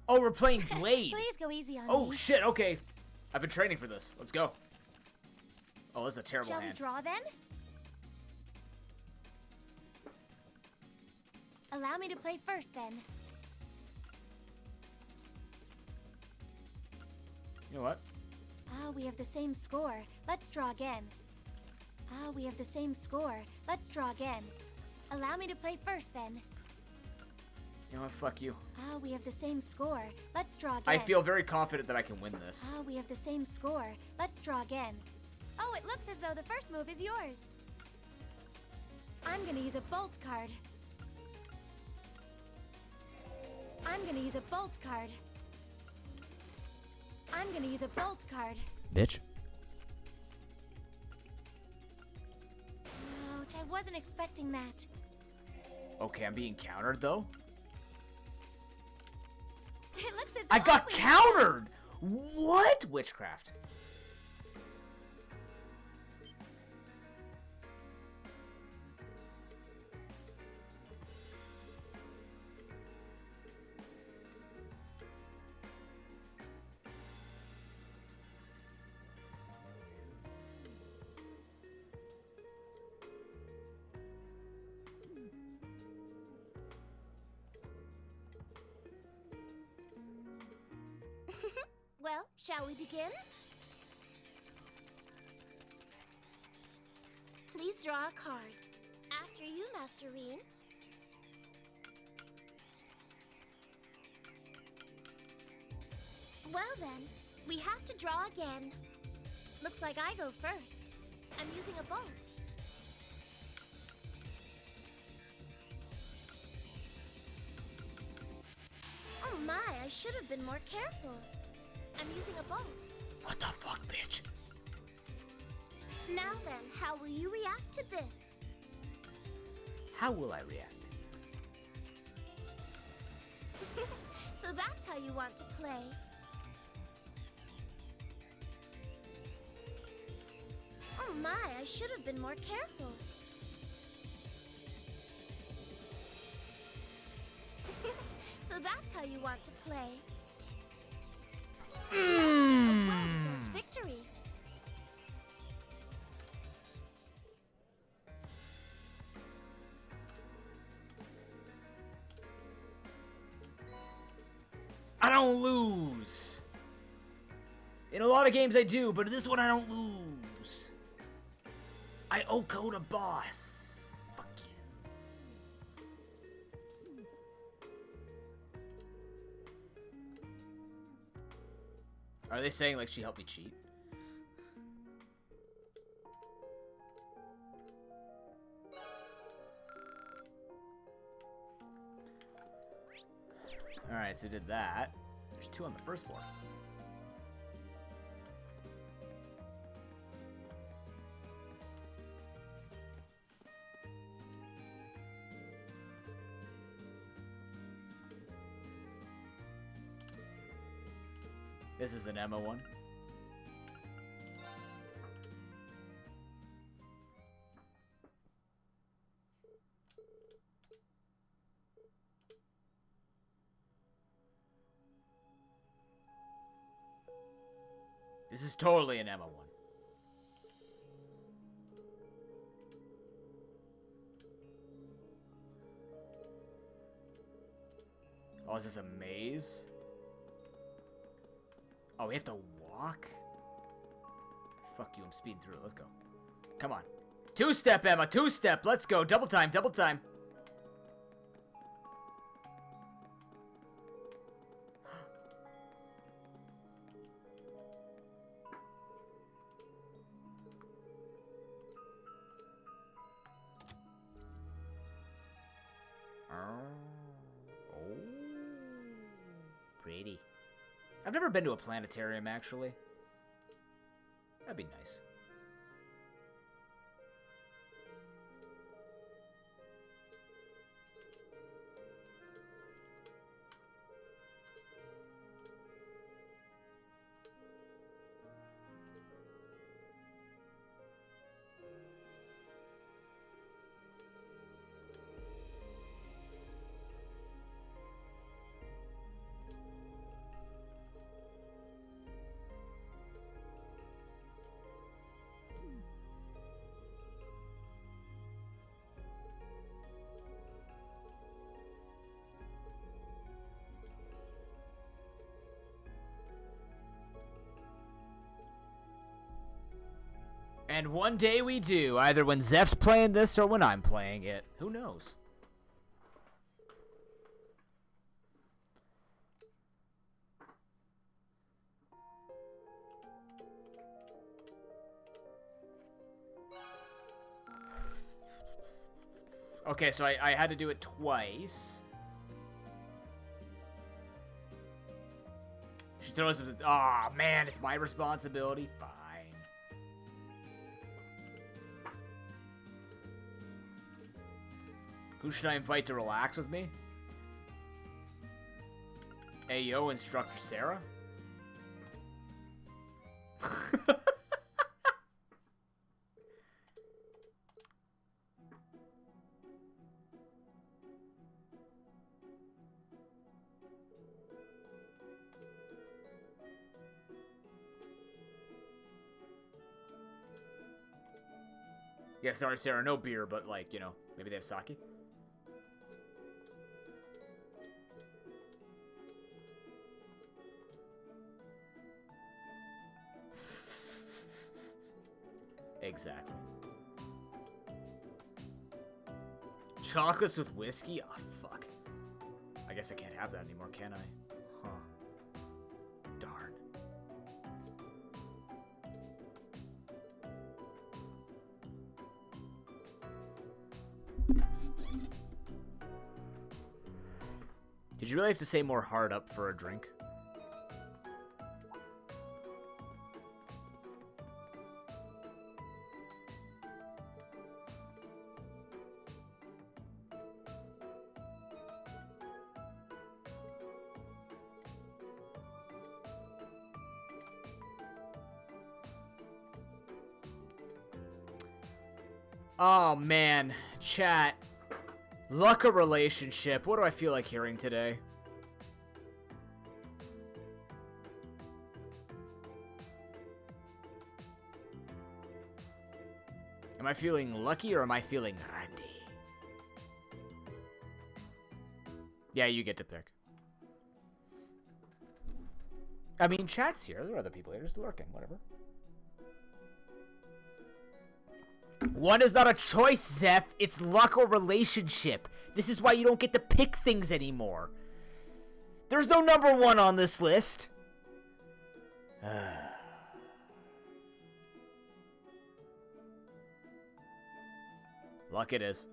Oh, we're playing Blade. Please go easy on me. Oh, shit, okay. I've been training for this. Let's go. Oh, this is a terrible Shall hand. we draw then? Allow me to play first then. You know what? Ah, we have the same score. Let's draw again. Ah, we have the same score. Let's draw again. Allow me to play first then. You know what? Fuck you. Ah, we have the same score. Let's draw again. I feel very confident that I can win this. Ah, we have the same score. Let's draw again. Oh, it looks as though the first move is yours. I'm gonna use a bolt card. I'm gonna use a bolt card. I'm gonna use a bolt card. Bitch. Ouch, I wasn't expecting that. Okay, I'm being countered though. It looks as though I got win. countered! What? Witchcraft. Well, shall we begin? Please draw a card. After you, Masterine. Well then, we have to draw again. Looks like I go first. I'm using a bolt. Oh my, I should have been more careful. I'm using a bolt. What the fuck, bitch? Now then, how will you react to this? How will I react to this? So that's how you want to play. Oh my, I should have been more careful. So that's how you want to play. So yeah, a well-deserved victory. I don't lose. In a lot of games I do, but in this one I don't lose. I OHKO'd a boss. Fuck you. Are they saying like she helped me cheat? Alright, so we did that. There's 2 on the first floor. This is an Emma one. This is totally an Emma one. Oh, is this a maze? Oh, we have to walk? Fuck you, I'm speeding through it. Let's go. Come on. 2-step, Emma, 2-step. Let's go. Double time, double time. Oh. Pretty. I've never been to a planetarium, actually. That'd be nice. And one day we do, either when Zeph's playing this or when I'm playing it. Who knows? Okay, so I had to do it twice. She throws it. Aw, man, it's my responsibility. Fine. Who should I invite to relax with me? Ayo, Instructor Sarah? Yeah, sorry, Sarah, no beer, but like, you know, maybe they have sake? Exactly. Chocolates with whiskey? Oh, fuck. I guess I can't have that anymore, can I? Huh. Darn. Did you really have to say more hard up for a drink? Oh, man. Chat. Luck or relationship? What do I feel like hearing today? Am I feeling lucky or am I feeling randy? Yeah, you get to pick. I mean, chat's here. There are other people here just lurking. Whatever. One is not a choice, Zeph. It's luck or relationship. This is why you don't get to pick things anymore. There's no number one on this list. Luck it is.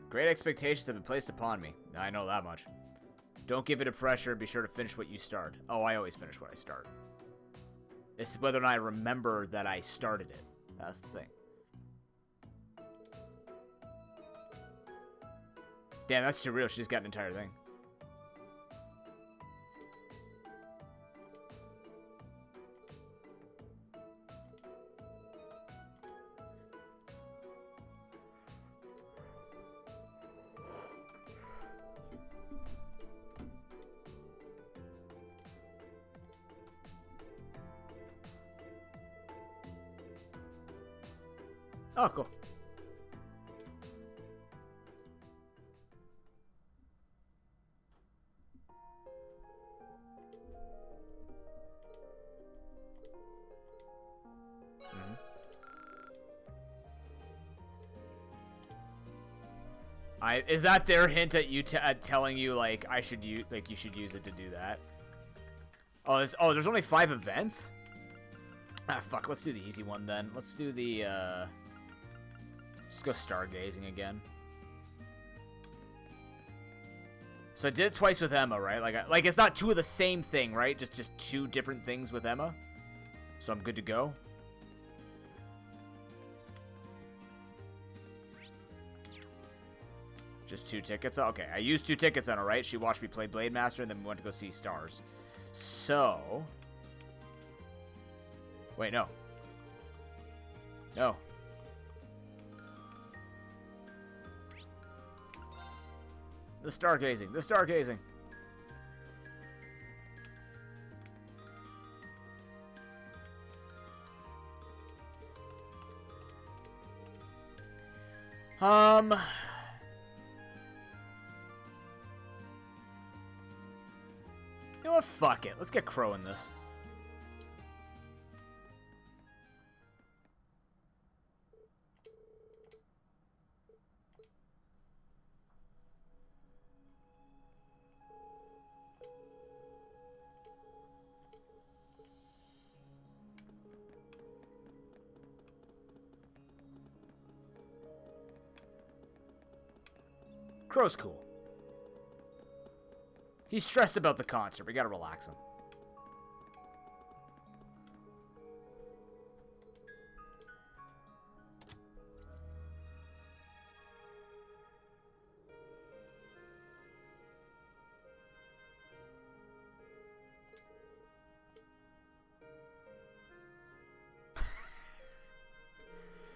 Great expectations have been placed upon me. I know that much. Don't give it a pressure. Be sure to finish what you start. Oh, I always finish what I start. It's whether or not I remember that I started it. That's the thing. Damn, that's surreal. She's got an entire thing. Oh, cool. Is that their hint at you at telling you like I should use you should use it to do that? There's only 5 events? Ah, fuck, let's do the easy one then. Let's do the, just go stargazing again. So I did it twice with Emma, right? Like it's not 2 of the same thing, right? Just 2 different things with Emma. So I'm good to go. Just 2 tickets? Okay, I used 2 tickets on her, right? She watched me play Blade Master, and then we went to go see Stars. So... Wait, no. No. The stargazing. The stargazing. You know what? Fuck it. Let's get Crow in this. Crow's cool. He's stressed about the concert. We gotta relax him.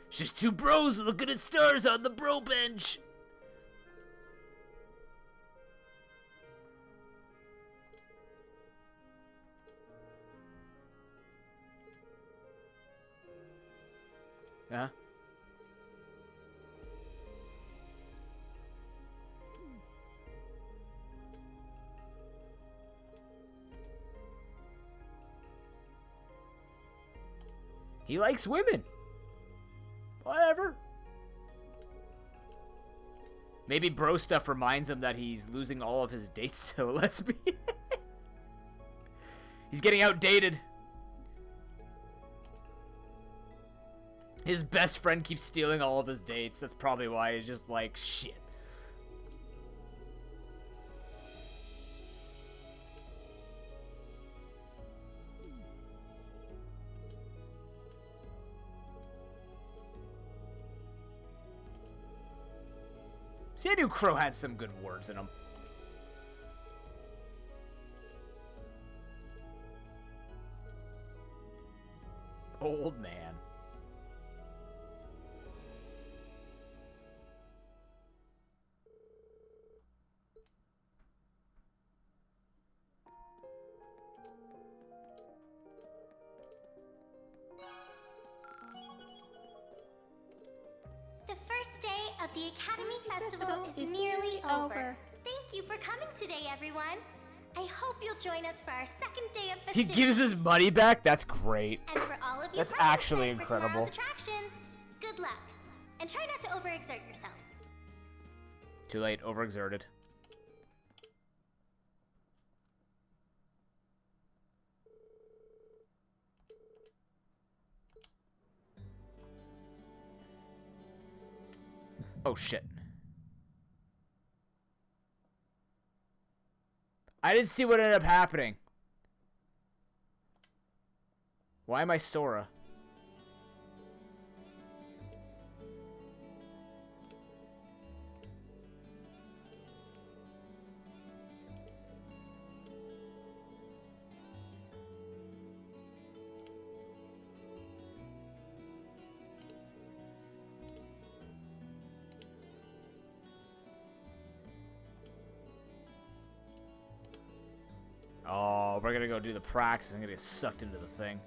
Just 2 bros looking at stars on the bro bench. Huh? He likes women. Whatever. Maybe bro stuff reminds him that he's losing all of his dates to a lesbian. He's getting outdated. His best friend keeps stealing all of his dates. That's probably why he's just like, shit. See, I knew Crow had some good words in him. Old man. The first day of the Academy Festival is nearly over. Thank you for coming today, everyone. I hope you'll join us for our second day of He festivities. gives his money back? That's great. And for all of you That's present actually tonight for incredible. tomorrow's attractions, good luck. And try not to overexert yourselves. Too late, overexerted. Oh shit. I didn't see what ended up happening. Why am I Sora? Oh, we're gonna go do the practice and gonna get sucked into the thing.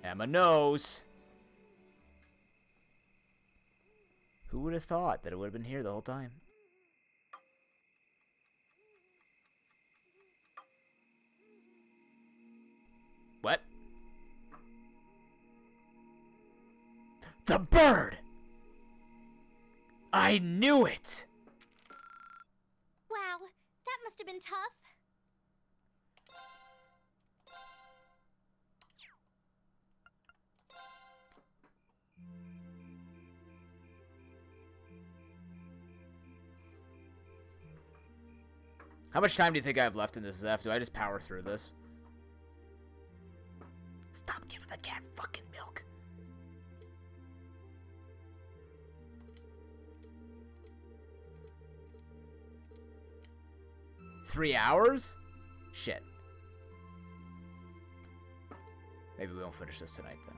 Emma knows. Who would have thought that it would have been here the whole time? What? The bird! I knew it! Wow, that must have been tough? How much time do you think I have left in this, Zeph? Do I just power through this? Stop giving the cat fucking milk. Three hours? Shit. Maybe we won't finish this tonight then.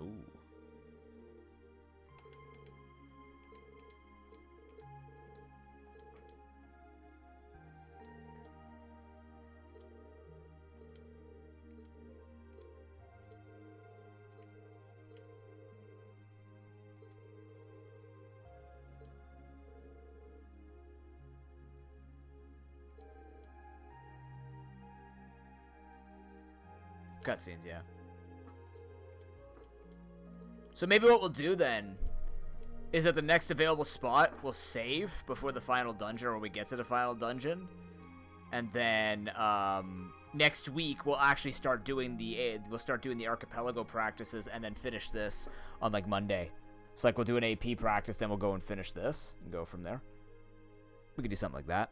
Ooh. Cutscenes, yeah. So maybe what we'll do then is at the next available spot, we'll save before the final dungeon, or we get to the final dungeon. And then next week we'll actually start doing the archipelago practices and then finish this on like Monday. So like we'll do an AP practice, then we'll go and finish this and go from there. We could do something like that.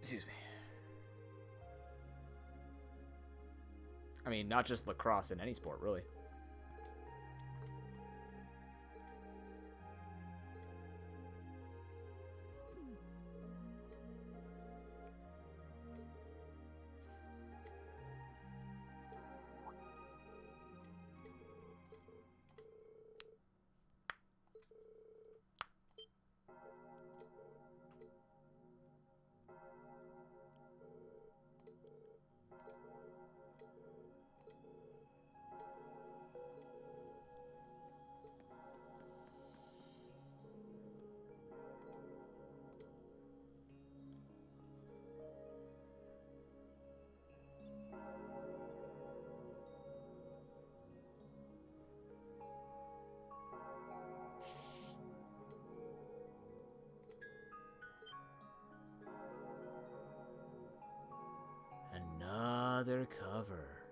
Excuse me. I mean, not just lacrosse, in any sport, really. Another cover.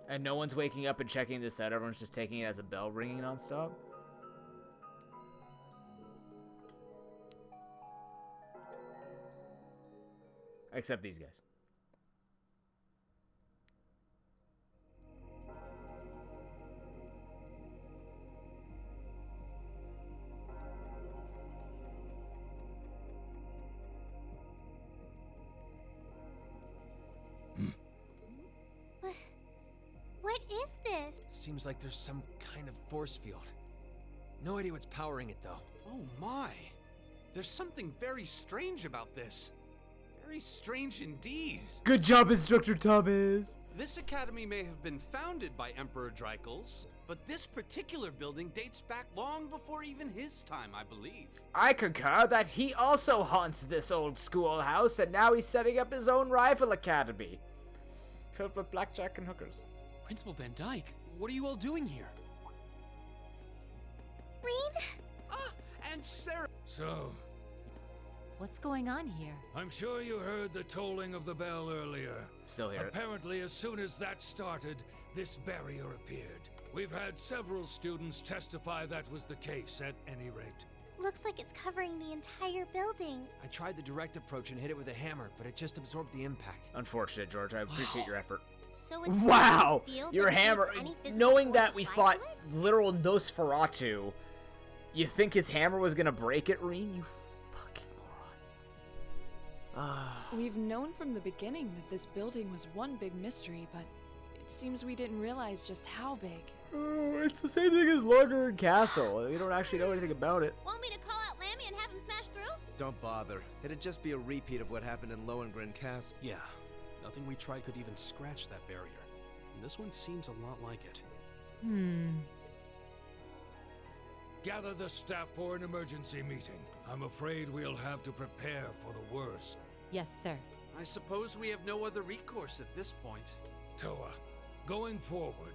And no one's waking up and checking this out. Everyone's just taking it as a bell ringing nonstop. Except these guys. What is this? Seems like there's some kind of force field. No idea what's powering it, though. Oh my! There's something very strange about this. Very strange indeed. Good job, Instructor Thomas. This academy may have been founded by Emperor Dreikels, but this particular building dates back long before even his time, I believe. I concur that he also haunts this old schoolhouse, and now he's setting up his own rival academy. Filled with blackjack and hookers. Principal Van Dyke, what are you all doing here? Reed? Ah, and Sarah. So, What's going on here? I'm sure you heard the tolling of the bell earlier. Still hear it. Apparently, as soon as that started, this barrier appeared. We've had several students testify that was the case, at any rate. Looks like it's covering the entire building. I tried the direct approach and hit it with a hammer, but it just absorbed the impact. Unfortunate, George. I appreciate your effort. So it's Wow! field Your that hammer. creates any physical Knowing force that we applied fought to it? literal Nosferatu, you think his hammer was gonna break it, Reen? You fucking moron. We've known from the beginning that this building was one big mystery, but it seems we didn't realize just how big. It's the same thing as Logger Castle. We don't actually know anything about it. Want me to call out Lammy and have him smash through? Don't bother. It'd just be a repeat of what happened in Lohengrin Castle. Yeah, nothing we tried could even scratch that barrier. And this one seems a lot like it. Gather the staff for an emergency meeting. I'm afraid we'll have to prepare for the worst. Yes, sir. I suppose we have no other recourse at this point. Toa, going forward,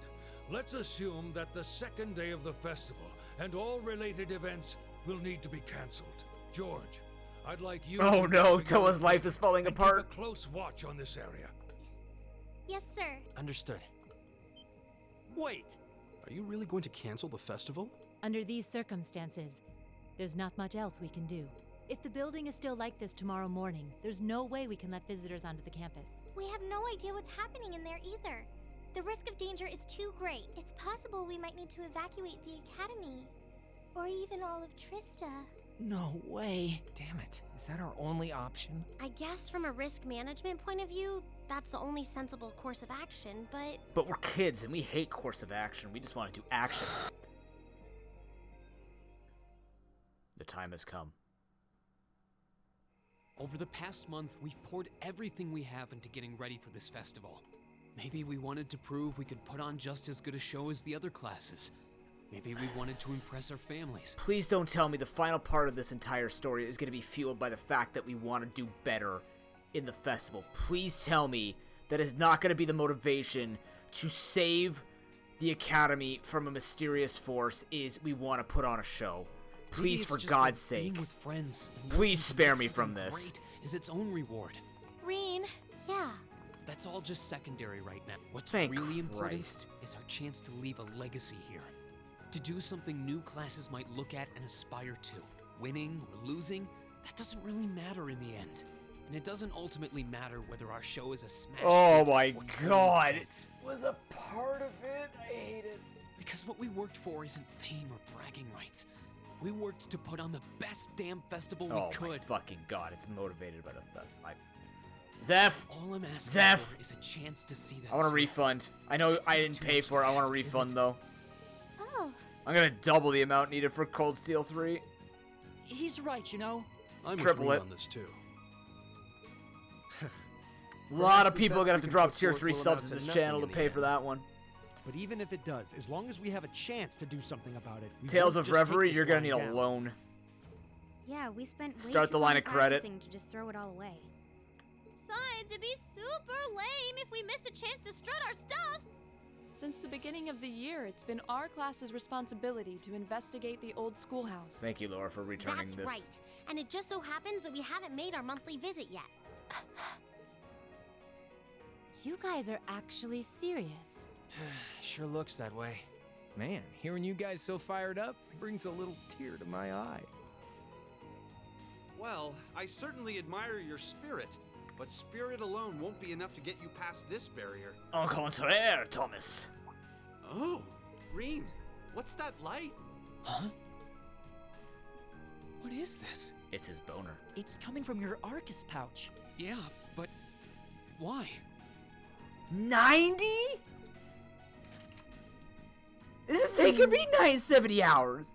let's assume that the second day of the festival and all related events will need to be cancelled. George, I'd like you Oh to no, figure Toa's out life is falling and apart. Keep a close watch on this area. Yes, sir. Understood. Wait! Are you really going to cancel the festival? Under these circumstances, there's not much else we can do. If the building is still like this tomorrow morning, there's no way we can let visitors onto the campus. We have no idea what's happening in there either. The risk of danger is too great. It's possible we might need to evacuate the academy. Or even all of Trista. No way. Damn it. Is that our only option? I guess from a risk management point of view, that's the only sensible course of action, but... But we're kids and we hate course of action. We just want to do action. The time has come. Over the past month, we've poured everything we have into getting ready for this festival. Maybe we wanted to prove we could put on just as good a show as the other classes. Maybe we wanted to impress our families. Please don't tell me the final part of this entire story is going to be fueled by the fact that we want to do better in the festival. Please tell me that is not going to be the motivation to save the academy from a mysterious force is we want to put on a show. Please, for God's sake, being with friends and please spare me something from this. Great is its own reward. Reen. Yeah. That's all just secondary right now. What's Thank really important Christ. is our chance to leave a legacy here. To do something new classes might look at and aspire to. Winning or losing, that doesn't really matter in the end. And it doesn't ultimately matter whether our show is a smash Oh hit my or totally God. tanks. Was a part of it. I hate it. Because what we worked for isn't fame or bragging rights. We worked to put on the best damn festival we Oh could. my fucking God. It's motivated by the festival. Zeph! All I'm asking Zeph! for is a chance to see that I want a through. refund. I know It's I not didn't too pay much for it. to I want a ask, is refund it? though. Oh. I'm gonna double the amount needed for Cold Steel 3. He's right, you know. I'm Triple with it. Reen on this too. A lot of the people are best gonna we have to can drop put tier forth 3 will subs amount to to this nothing channel to in the pay end. for that one. But even if it does, as long as we have a chance to do something about it, we Tales won't of just take Reverie, this you're gonna need lying a down. loan. Yeah, we spent way Start too the line long of credit. practicing to just throw it all away. Besides, it'd be super lame if we missed a chance to strut our stuff. Since the beginning of the year, it's been our class's responsibility to investigate the old schoolhouse. Thank you, Laura, for returning That's this. right. And it just so happens that we haven't made our monthly visit yet. You guys are actually serious. Sure looks that way. Man, hearing you guys so fired up brings a little tear to my eye. Well, I certainly admire your spirit, but spirit alone won't be enough to get you past this barrier. Au contraire, Thomas. Oh, Reen, what's that light? Huh? What is this? It's his boner. It's coming from your Arcus pouch. Yeah, but why? 90? This is taking me 70 hours.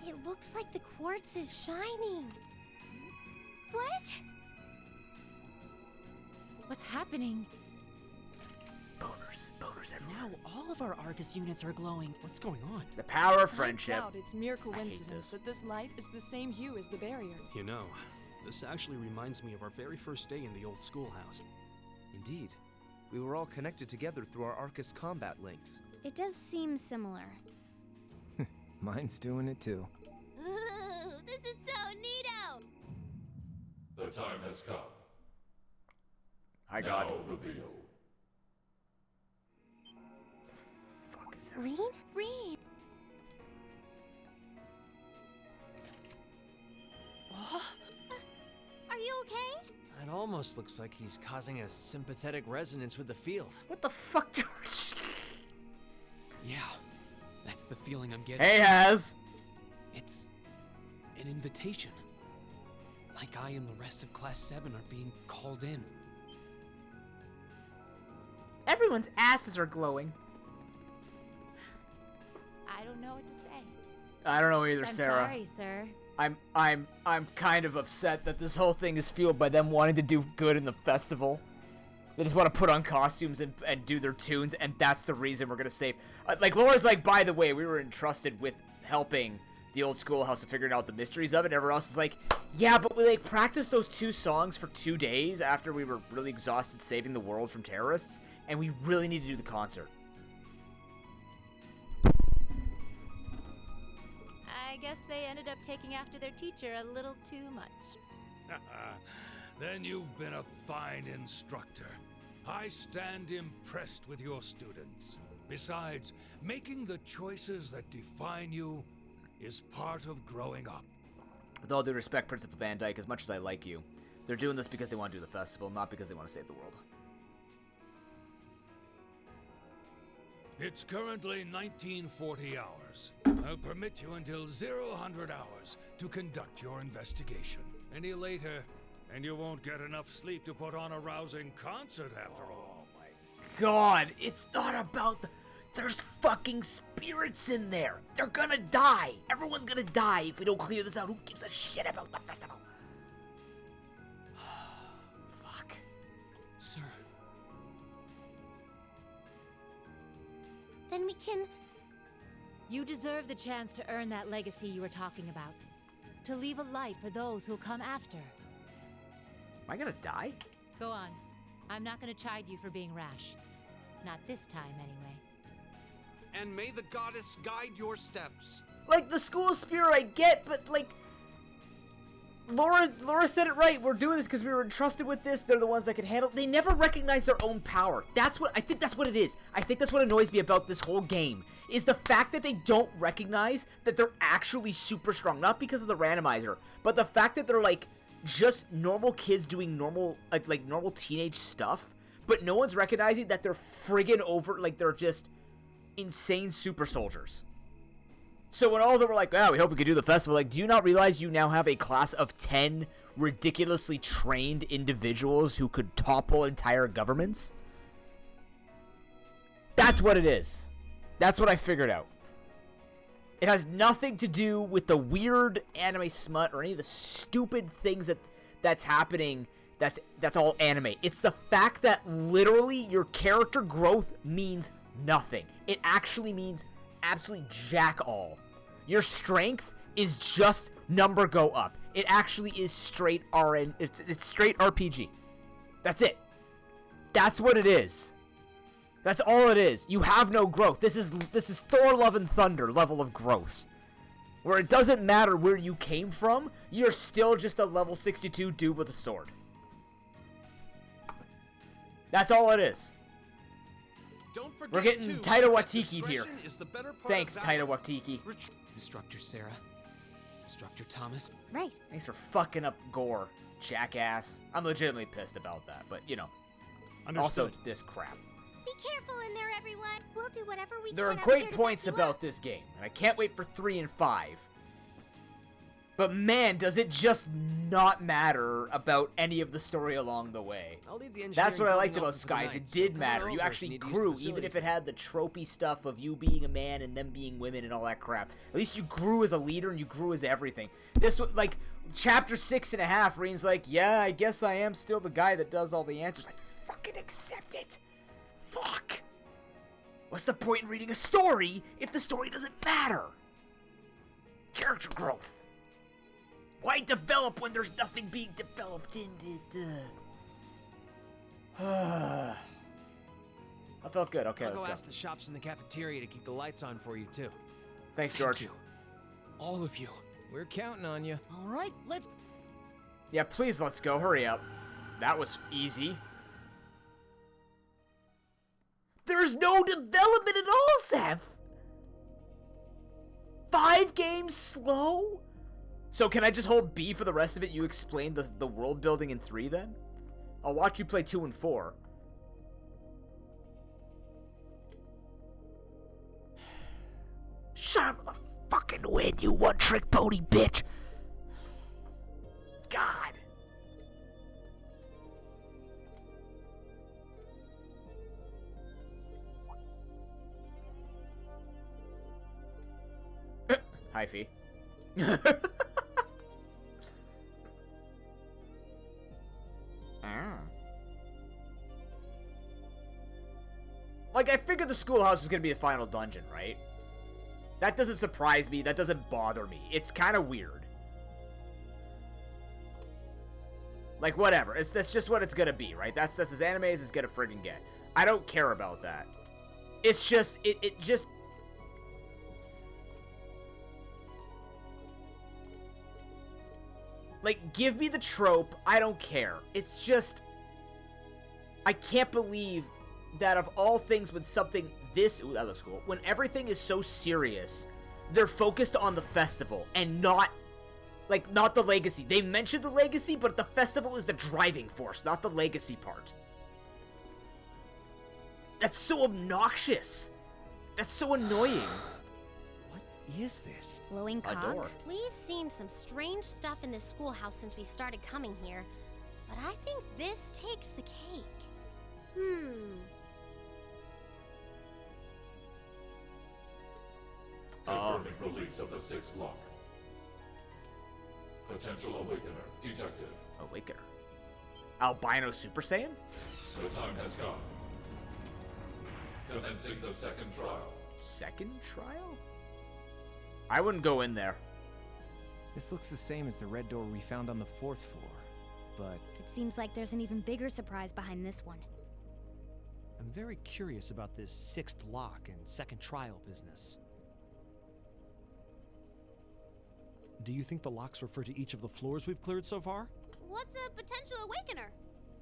It looks like the quartz is shining. What? What's happening? Boners everywhere. Now all of our Arcus units are glowing. What's going on? The power of I friendship. doubt it's mere hate coincidence that this light is the same hue as the barrier. You know, this actually reminds me of our very first day in the old schoolhouse. Indeed. We were all connected together through our Arcus combat links. It does seem similar. Mine's doing it too. Ooh, this is so neato. time has come. Hi, God. Now reveal. Fuck is that? Reed? Reed! What? Are you okay? It almost looks like he's causing a sympathetic resonance with the field. What the fuck, George? Yeah, that's the feeling I'm getting. Hey, Haz. It's an invitation. Like I and the rest of Class 7 are being called in. Everyone's asses are glowing. I don't know what to say. I don't know either, I'm Sarah. sorry, sir. I'm kind of upset that this whole thing is fueled by them wanting to do good in the festival. They just want to put on costumes and do their tunes, and that's the reason we're gonna save. Like Laura's like, by the way, we were entrusted with helping the old schoolhouse and figuring out the mysteries of it. And everyone else is like, yeah, but we like practiced those 2 songs for 2 days after we were really exhausted saving the world from terrorists, and we really need to do the concert. I guess they ended up taking after their teacher a little too much. Then you've been a fine instructor. I stand impressed with your students. Besides, making the choices that define you is part of growing up. With all due respect, Principal Van Dyke, as much as I like you, they're doing this because they want to do the festival, not because they want to save the world. It's currently 1940 hours. I'll permit you until 0000 hours to conduct your investigation. Any later, and you won't get enough sleep to put on a rousing concert after all. Oh my God, it's not about the... There's fucking spirits in there. They're gonna die. Everyone's gonna die if we don't clear this out. Who gives a shit about the festival? Fuck. Sir. Then we can... You deserve the chance to earn that legacy you were talking about. To leave a light for those who'll come after. Am I gonna die? Go on. I'm not gonna chide you for being rash. Not this time, anyway. And may the goddess guide your steps. Like, the school spirit I get, but, like... Laura said it right. We're doing this because we were entrusted with this. They're the ones that can handle... They never recognize their own power. I think that's what it is. I think that's what annoys me about this whole game. Is the fact that they don't recognize that they're actually super strong. Not because of the randomizer, but the fact that they're, like, just normal kids doing normal, like normal teenage stuff. But no one's recognizing that they're friggin' over... Like, they're just... insane super soldiers. So when all of them were like, we hope we could do the festival, like, do you not realize you now have a class of 10 ridiculously trained individuals who could topple entire governments? That's what it is. That's what I figured out. It has nothing to do with the weird anime smut or any of the stupid things that's happening. That's all anime. It's the fact that literally your character growth means nothing. It actually means absolutely jack all. Your strength is just number go up. It actually is straight RN. It's straight RPG. That's it. That's what it is. That's all it is. You have no growth. This is Thor Love and Thunder level of growth. Where it doesn't matter where you came from, you're still just a level 62 dude with a sword. That's all it is. Don't forget We're getting Taika Waititi here. Thanks, Taika Waititi. Instructor Sarah. Instructor Thomas. Right. Thanks for fucking up Gore, jackass. I'm legitimately pissed about that, but, you know. Understood. Also, this crap. Be careful in there, everyone. We'll do whatever we There can. are great points about this game, and I can't wait for 3 and 5. But man, does it just not matter about any of the story along the way. I'll leave the That's what I liked engineering about Skies. building It open did for the night, so matter. come on You over if actually you need to use the grew, even if it facilities. had the tropey stuff of you being a man and them being women and all that crap. At least you grew as a leader and you grew as everything. This was like chapter 6.5. Reen's like, yeah, I guess I am still the guy that does all the answers. Like, fucking accept it. Fuck. What's the point in reading a story if the story doesn't matter? Character growth. Why develop when there's nothing being developed in it? I felt good. Okay, I'll let's go go. ask the shops in the cafeteria to keep the lights on for you, too. Thanks, George. You. All of you. We're counting on you. All right, let's... Yeah, please, let's go. Hurry up. That was easy. There's no development at all, Seth! 5 games slow? So can I just hold B for the rest of it? You explain the world building in 3 then? I'll watch you play 2 and 4. Shut up with the fucking wind, you one-trick pony bitch! God. Hi, Fee. Like, I figured the schoolhouse was gonna be the final dungeon, right? That doesn't surprise me. That doesn't bother me. It's kind of weird. Like, whatever. That's just what it's gonna be, right? That's as anime as it's gonna friggin' get. I don't care about that. It's just, it just... Like, give me the trope. I don't care. It's just... I can't believe that of all things when something this... Ooh, that looks cool. When everything is so serious, they're focused on the festival and not... Like, not the legacy. They mentioned the legacy, but the festival is the driving force, not the legacy part. That's so obnoxious. That's so annoying. Is this? Glowing A door. cogs? We've seen some strange stuff in this schoolhouse since we started coming here, but I think this takes the cake. Confirming release of the 6th lock. Potential Awakener detected. Awakener? Albino Super Saiyan? The time has come. Commencing the 2nd trial. Second trial? I wouldn't go in there. This looks the same as the red door we found on the 4th floor, but... It seems like there's an even bigger surprise behind this one. I'm very curious about this 6th lock and 2nd trial business. Do you think the locks refer to each of the floors we've cleared so far? What's a potential awakener?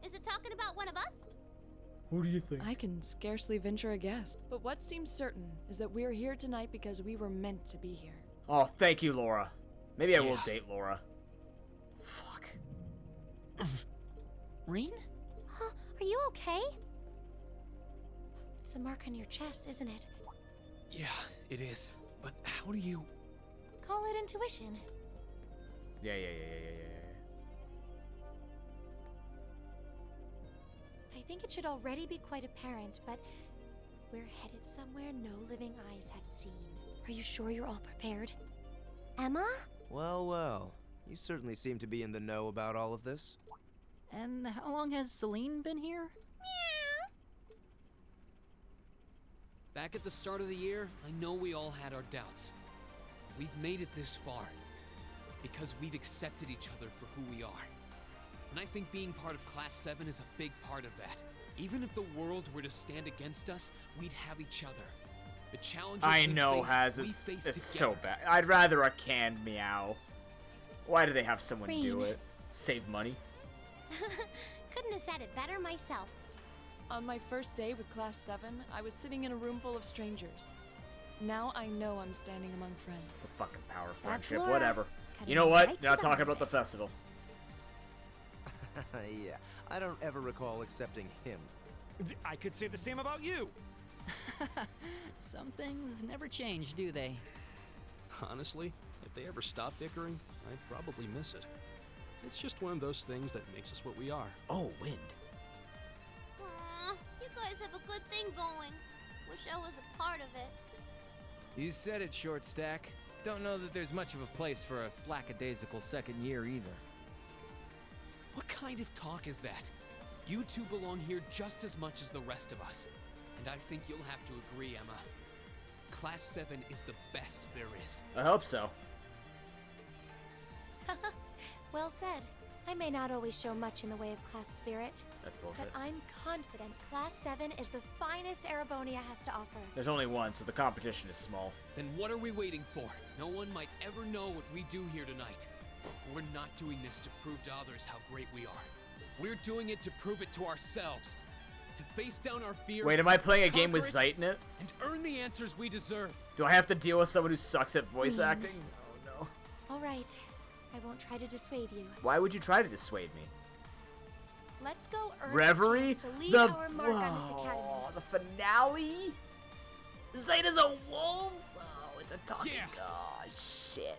Is it talking about one of us? Who do you think? I can scarcely venture a guess, but what seems certain is that we're here tonight because we were meant to be here. Oh, thank you, Laura. Maybe I will date Laura. Fuck. Reen? Huh? Are you okay? It's the mark on your chest, isn't it? Yeah, it is. But how do you... Call it intuition. Yeah. I think it should already be quite apparent, but we're headed somewhere no living eyes have seen. Are you sure you're all prepared? Emma? Well, well. You certainly seem to be in the know about all of this. And how long has Celine been here? Back at the start of the year, I know we all had our doubts. We've made it this far because we've accepted each other for who we are. And I think being part of Class 7 is a big part of that. Even if the world were to stand against us, we'd have each other. The challenges I know, it's so bad. I'd rather a canned meow. Why do they have someone do Reen. it? Save money? Couldn't have said it better myself. On my first day with Class 7, I was sitting in a room full of strangers. Now I know I'm standing among friends. It's a fucking power That's friendship, Laura. whatever. Cutting You know what? right You're not to the talking about the festival. Yeah, I don't ever recall accepting him. I could say the same about you. Some things never change, do they? Honestly, if they ever stop bickering, I'd probably miss it. It's just one of those things that makes us what we are. Oh, wind. Aw, you guys have a good thing going. Wish I was a part of it. You said it, Short Stack. Don't know that there's much of a place for a slackadaisical second year either. What kind of talk is that? You two belong here just as much as the rest of us. And I think you'll have to agree, Emma. Class 7 is the best there is. I hope so. Well said. I may not always show much in the way of class spirit. That's bullshit. But I'm confident Class 7 is the finest Erebonia has to offer. There's only one, so the competition is small. Then what are we waiting for? No one might ever know what we do here tonight. We're not doing this to prove to others how great we are. We're doing it to prove it to ourselves. To face down our fear. Wait, am I playing a game with conquer Zeit in it? And earn the answers we deserve. Do I have to deal with someone who sucks at voice acting? Oh no. All right. I won't try to dissuade you. Why would you try to dissuade me? Let's go earn Reverie? a chance to leave The our mark on this academy. the finale? Zeit is a wolf? Oh, it's a talking. Oh, shit.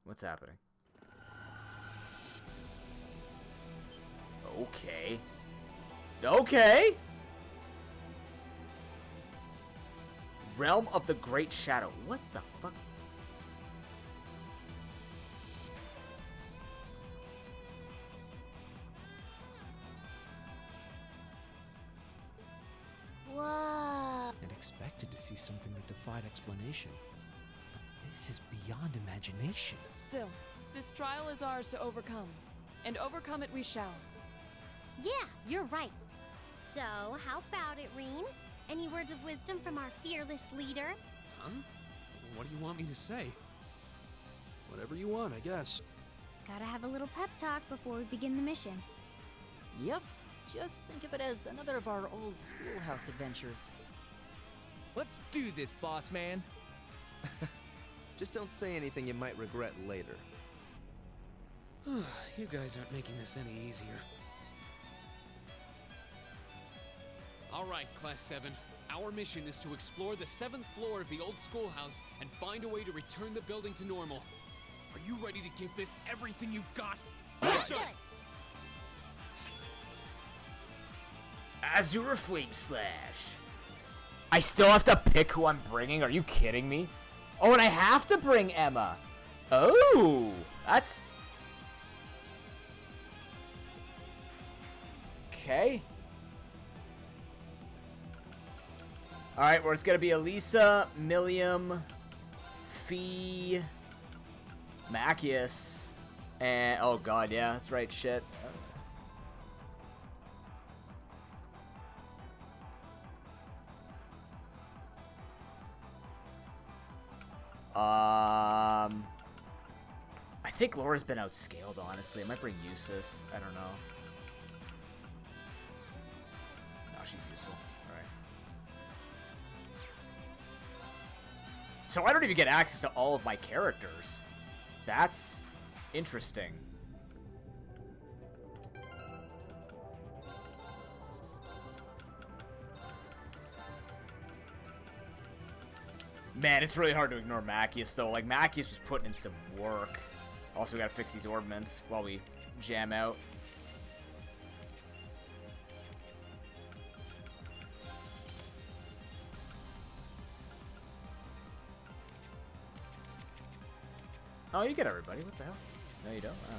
What's happening? Okay. Okay. Realm of the Great Shadow. What the fuck? Whoa. And expected to see something that defied explanation. But this is beyond imagination. Still, this trial is ours to overcome. And overcome it we shall. Yeah, you're right. So, how about it, Reen? Any words of wisdom from our fearless leader? Huh? What do you want me to say? Whatever you want, I guess. Gotta have a little pep talk before we begin the mission. Yep. Just think of it as another of our old schoolhouse adventures. Let's do this, boss man. Just don't say anything you might regret later. You guys aren't making this any easier. All right, Class 7. Our mission is to explore the 7th floor of the old schoolhouse and find a way to return the building to normal. Are you ready to give this everything you've got? Yes, sir. Azure Flame Slash. I still have to pick who I'm bringing? Are you kidding me? Oh, and I have to bring Emma. Oh, that's... Okay. Alright, well, it's gonna be Elisa, Milliam, Fee, Macius, and... Oh, God, yeah, that's right, shit. I think Laura's been outscaled, honestly. I might bring Eustace. I don't know. No, she's useful. Alright. So I don't even get access to all of my characters. That's interesting. Man, it's really hard to ignore Macius, though. Like, Macius was putting in some work. Also, we gotta fix these orbments while we jam out. Oh, you get everybody. What the hell? No, you don't? Oh.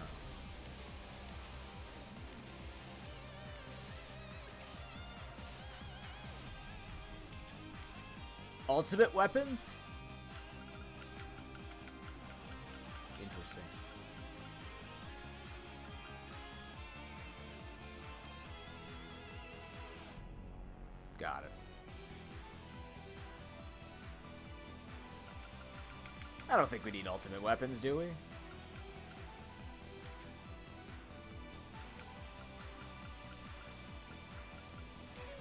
Ultimate weapons? Interesting. Got it. I don't think we need ultimate weapons, do we?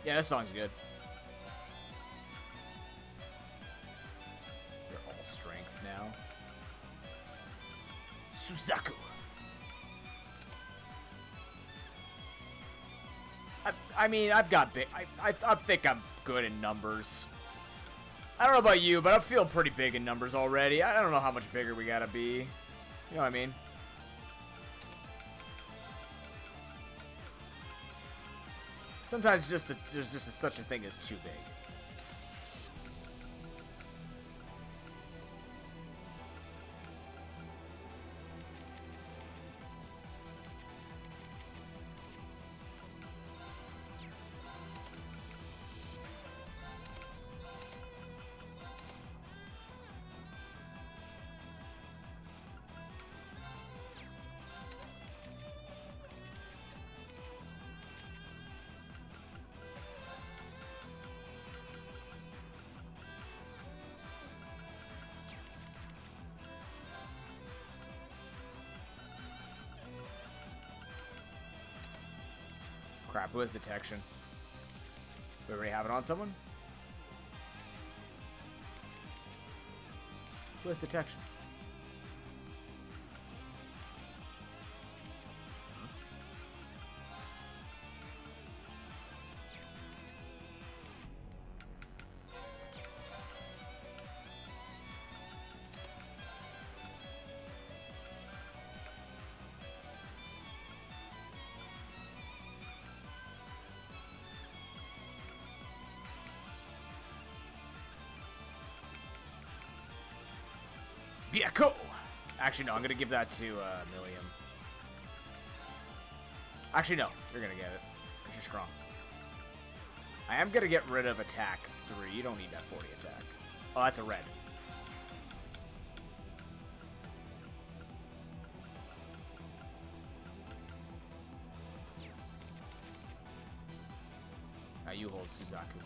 Yeah, this song's good. They're all strength now. Suzaku. I mean, I've got big. I think I'm good in numbers. I don't know about you, but I'm feeling pretty big in numbers already. I don't know how much bigger we gotta be. You know what I mean? Sometimes there's just such a thing as too big. Crap, who has detection? We already have it on someone? Who has detection? Yeah, cool. Actually, no, I'm gonna give that to Milliam. Actually, no, you're gonna get it because you're strong. I am gonna get rid of attack 3. You don't need that 40 attack. Oh, that's a red. Now you hold Suzaku.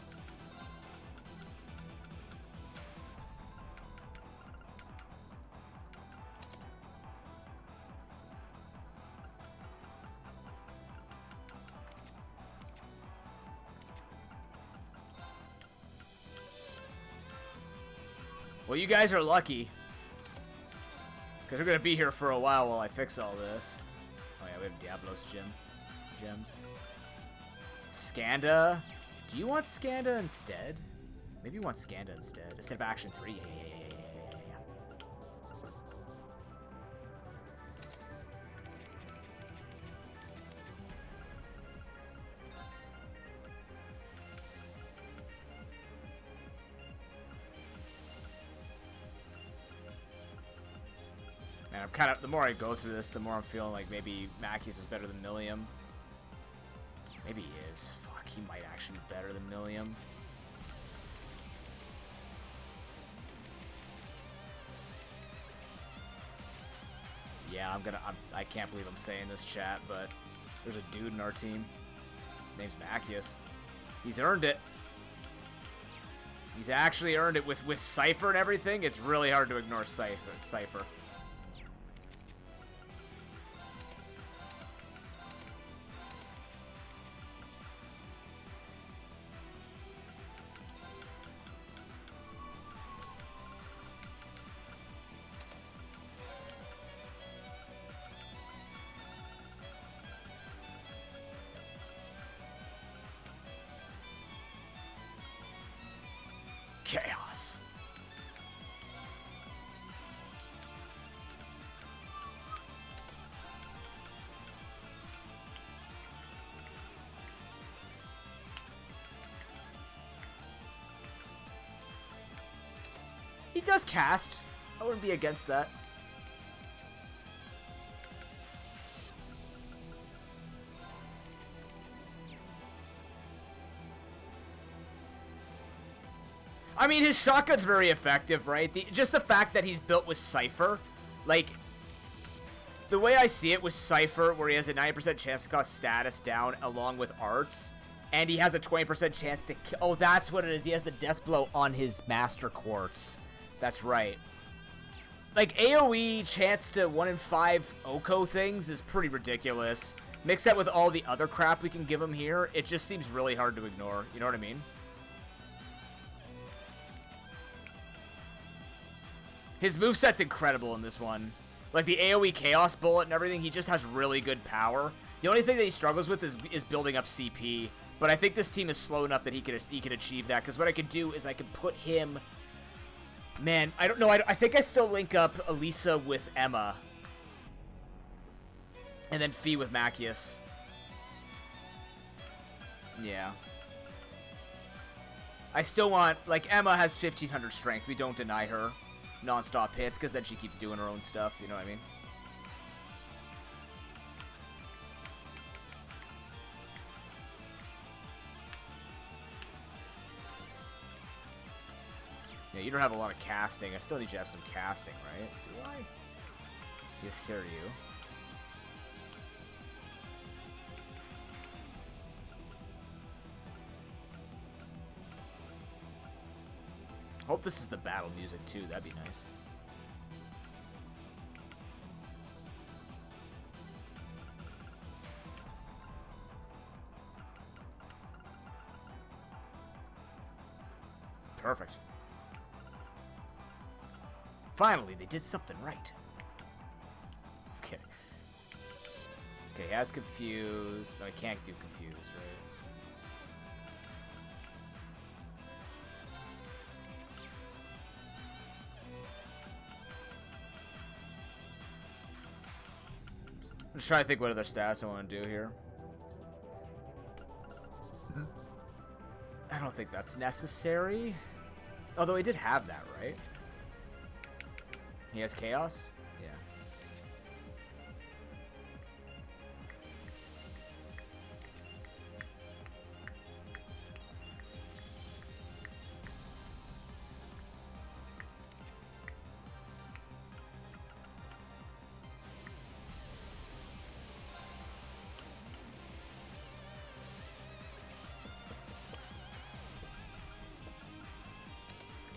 Well, you guys are lucky. Because we're going to be here for a while I fix all this. Oh yeah, we have Diablo's gems. Skanda. Do you want Skanda instead? Maybe you want Skanda instead of Action 3. Yeah. Man, I'm kind of, the more I go through this, the more I'm feeling like maybe Machias is better than Milliam. Maybe he is. Fuck, he might actually be better than Milliam. Yeah, I can't believe I'm saying this, chat, but there's a dude in our team. His name's Machias. He's earned it. He's actually earned it with Cypher and everything. It's really hard to ignore Cypher. Chaos. He does cast. I wouldn't be against that. I mean, his shotgun's very effective, right? Just the fact that he's built with Cypher, like, the way I see it with Cypher, where he has a 90% chance to cost status down along with arts, and he has a 20% chance to oh, that's what it is. He has the death blow on his Master Quartz. That's right. Like, AoE chance to 1 in 5 Oko things is pretty ridiculous. Mix that with all the other crap we can give him here, it just seems really hard to ignore. You know what I mean? His moveset's incredible in this one. Like, the AoE Chaos Bullet and everything, he just has really good power. The only thing that he struggles with is building up CP. But I think this team is slow enough that he can achieve that. Because what I could do is I could put him... Man, I don't know. I think I still link up Elisa with Emma. And then Fee with Machias. Yeah. I still want... Like, Emma has 1,500 strength. We don't deny her non-stop hits, because then she keeps doing her own stuff, you know what I mean? Yeah, you don't have a lot of casting. I still need you to have some casting, right? Do I? Yes, sir, you. Hope this is the battle music too, that'd be nice. Perfect. Finally, they did something right. Okay. Okay, he has confused. No, he can't do confused, right? I'm just trying to think what other stats I want to do here. I don't think that's necessary. Although he did have that, right? He has chaos? Yeah.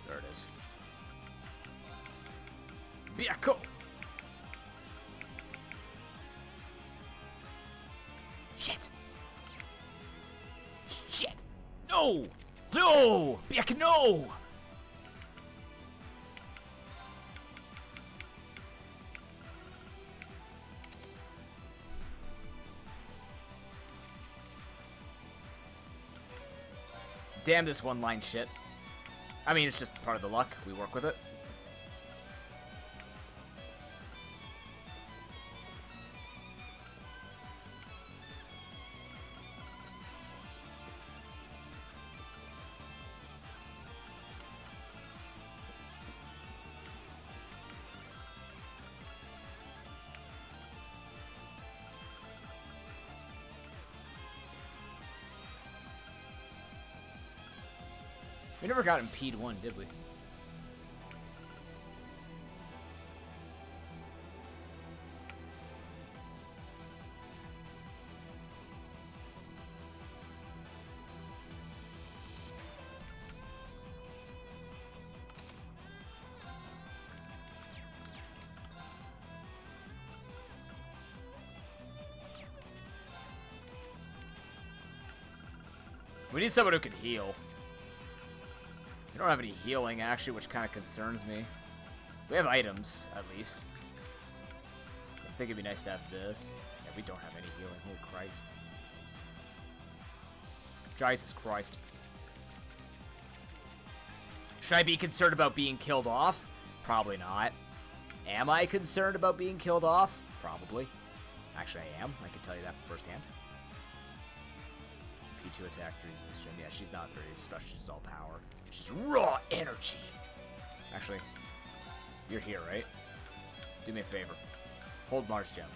There it is. Biako! Shit! Shit! No! No! Biak, no! Damn this one-line shit. I mean, it's just part of the luck. We work with it. We never got Impede 1, did we? We need someone who can heal. We don't have any healing, actually, which kind of concerns me. We have items, at least. I think it'd be nice to have this. Yeah, we don't have any healing. Holy Christ. Jesus Christ. Should I be concerned about being killed off? Probably not. Am I concerned about being killed off? Probably. Actually, I am. I can tell you that firsthand. P2 attack, 3 stream. Yeah, she's not very special. She's all power. She's raw energy. Actually, you're here, right? Do me a favor. Hold Mars Gem.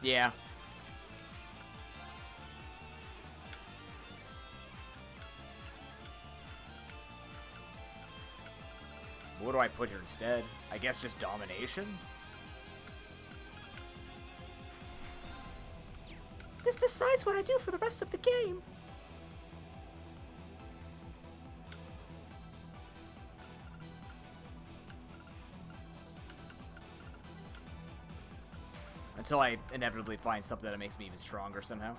Yeah. What do I put here instead? I guess just domination? This decides what I do for the rest of the game. Until I inevitably find something that makes me even stronger somehow.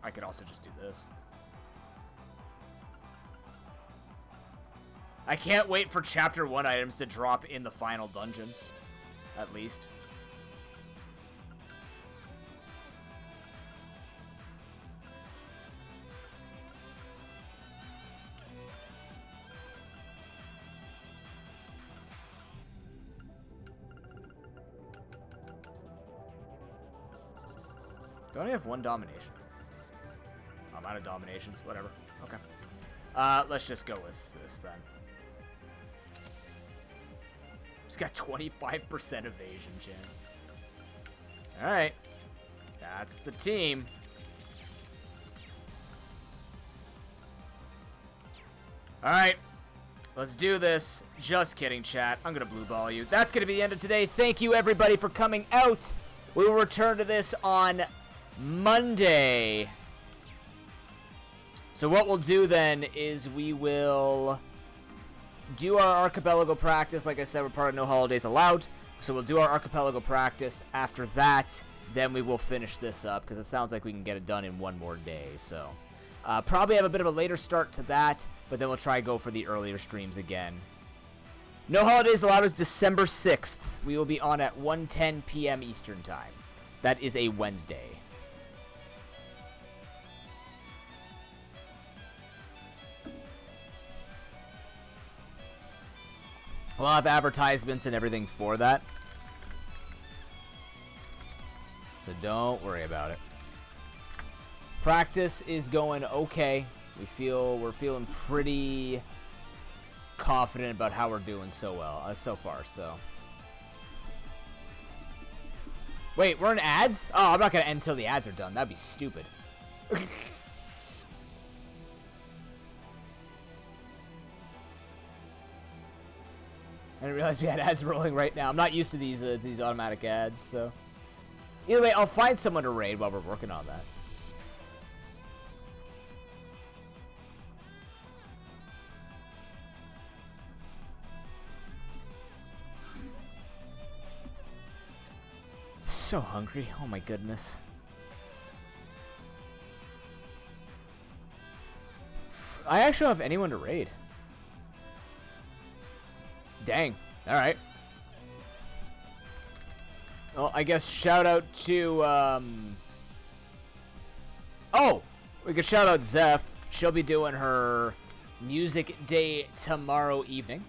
I could also just do this. I can't wait for Chapter 1 items to drop in the final dungeon. At least. Do I only have one domination? I'm out of dominations. Whatever. Okay. Let's just go with this then. It's got 25% evasion chance. Alright. That's the team. Alright. Let's do this. Just kidding, chat. I'm gonna blue ball you. That's gonna be the end of today. Thank you, everybody, for coming out. We will return to this on Monday. So what we'll do then is we will do our archipelago practice. Like I said, we're part of No Holidays Allowed, so we'll do our archipelago practice. After that, then we will finish this up, because it sounds like we can get it done in one more day. So probably have a bit of a later start to that, but then we'll try to go for the earlier streams again. No Holidays Allowed is December 6th. We will be on at 1:10 p.m. Eastern Time. That is a Wednesday. We'll have advertisements and everything for that. So don't worry about it. Practice is going okay. We're feeling pretty confident about how we're doing so far. So wait, we're in ads? Oh, I'm not gonna end until the ads are done. That'd be stupid. I didn't realize we had ads rolling right now. I'm not used to these automatic ads, so either way, I'll find someone to raid while we're working on that. So hungry. Oh my goodness. I actually don't have anyone to raid. Dang. Alright. Well, I guess shout out to, oh! We could shout out Zeph. She'll be doing her music day tomorrow evening.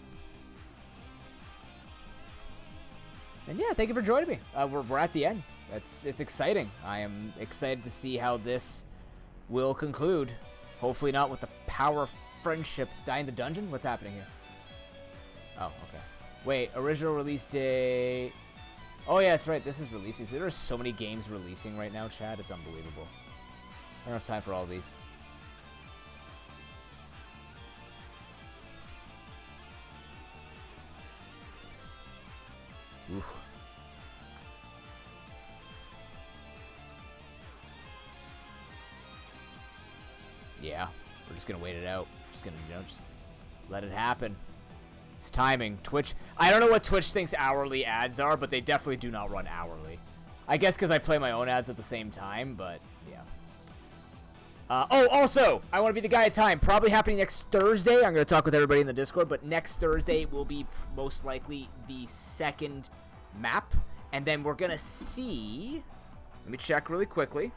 And yeah, thank you for joining me. We're at the end. It's exciting. I am excited to see how this will conclude. Hopefully not with the power of friendship. Die in the dungeon? What's happening here? Oh, okay. Wait, original release date. Oh yeah, that's right. This is releasing. So there are so many games releasing right now, Chad. It's unbelievable. I don't have time for all of these. Oof. Yeah, we're just gonna wait it out. Just gonna, just let it happen. It's timing. Twitch. I don't know what Twitch thinks hourly ads are, but they definitely do not run hourly. I guess because I play my own ads at the same time, but yeah. Oh, also, I want to be the guy at time. Probably happening next Thursday. I'm going to talk with everybody in the Discord, but next Thursday will be most likely the second map. And then we're going to see... Let me check really quickly.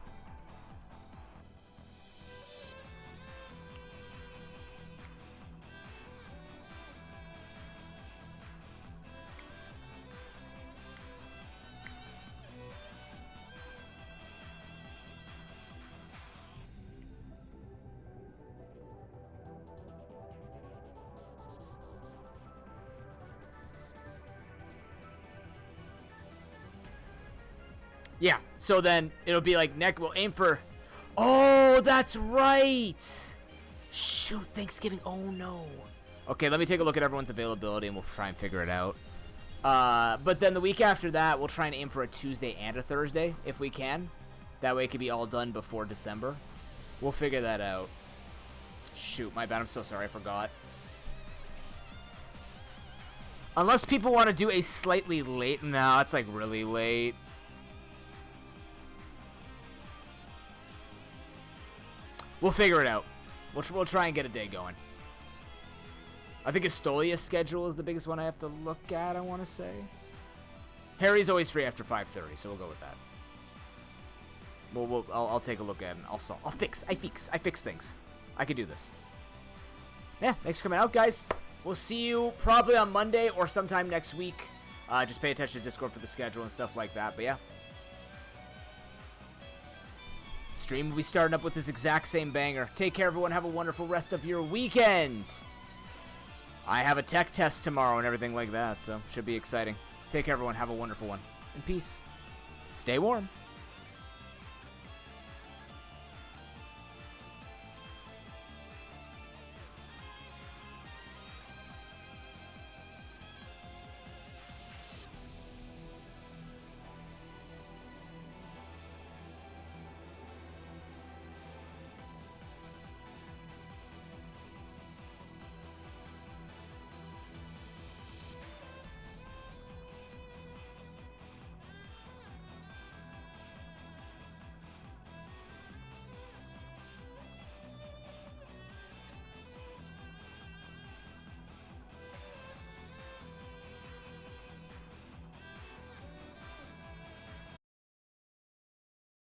Yeah, so then it'll be like we'll aim for... Oh, that's right! Shoot, Thanksgiving. Oh, no. Okay, let me take a look at everyone's availability and we'll try and figure it out. But then the week after that, we'll try and aim for a Tuesday and a Thursday if we can. That way it can be all done before December. We'll figure that out. Shoot, my bad. I'm so sorry. I forgot. Unless people want to do a slightly late... No, it's like really late. We'll figure it out. We'll try and get a day going. I think Estolia's schedule is the biggest one I have to look at, I want to say. Harry's always free after 5:30, so we'll go with that. I'll take a look at it. I fix things. I can do this. Yeah, thanks for coming out, guys. We'll see you probably on Monday or sometime next week. Just pay attention to Discord for the schedule and stuff like that, but yeah. Stream will be starting up with this exact same banger. Take care, everyone. Have a wonderful rest of your weekend. I have a tech test tomorrow and everything like that, so should be exciting. Take care, everyone. Have a wonderful one. And peace. Stay warm.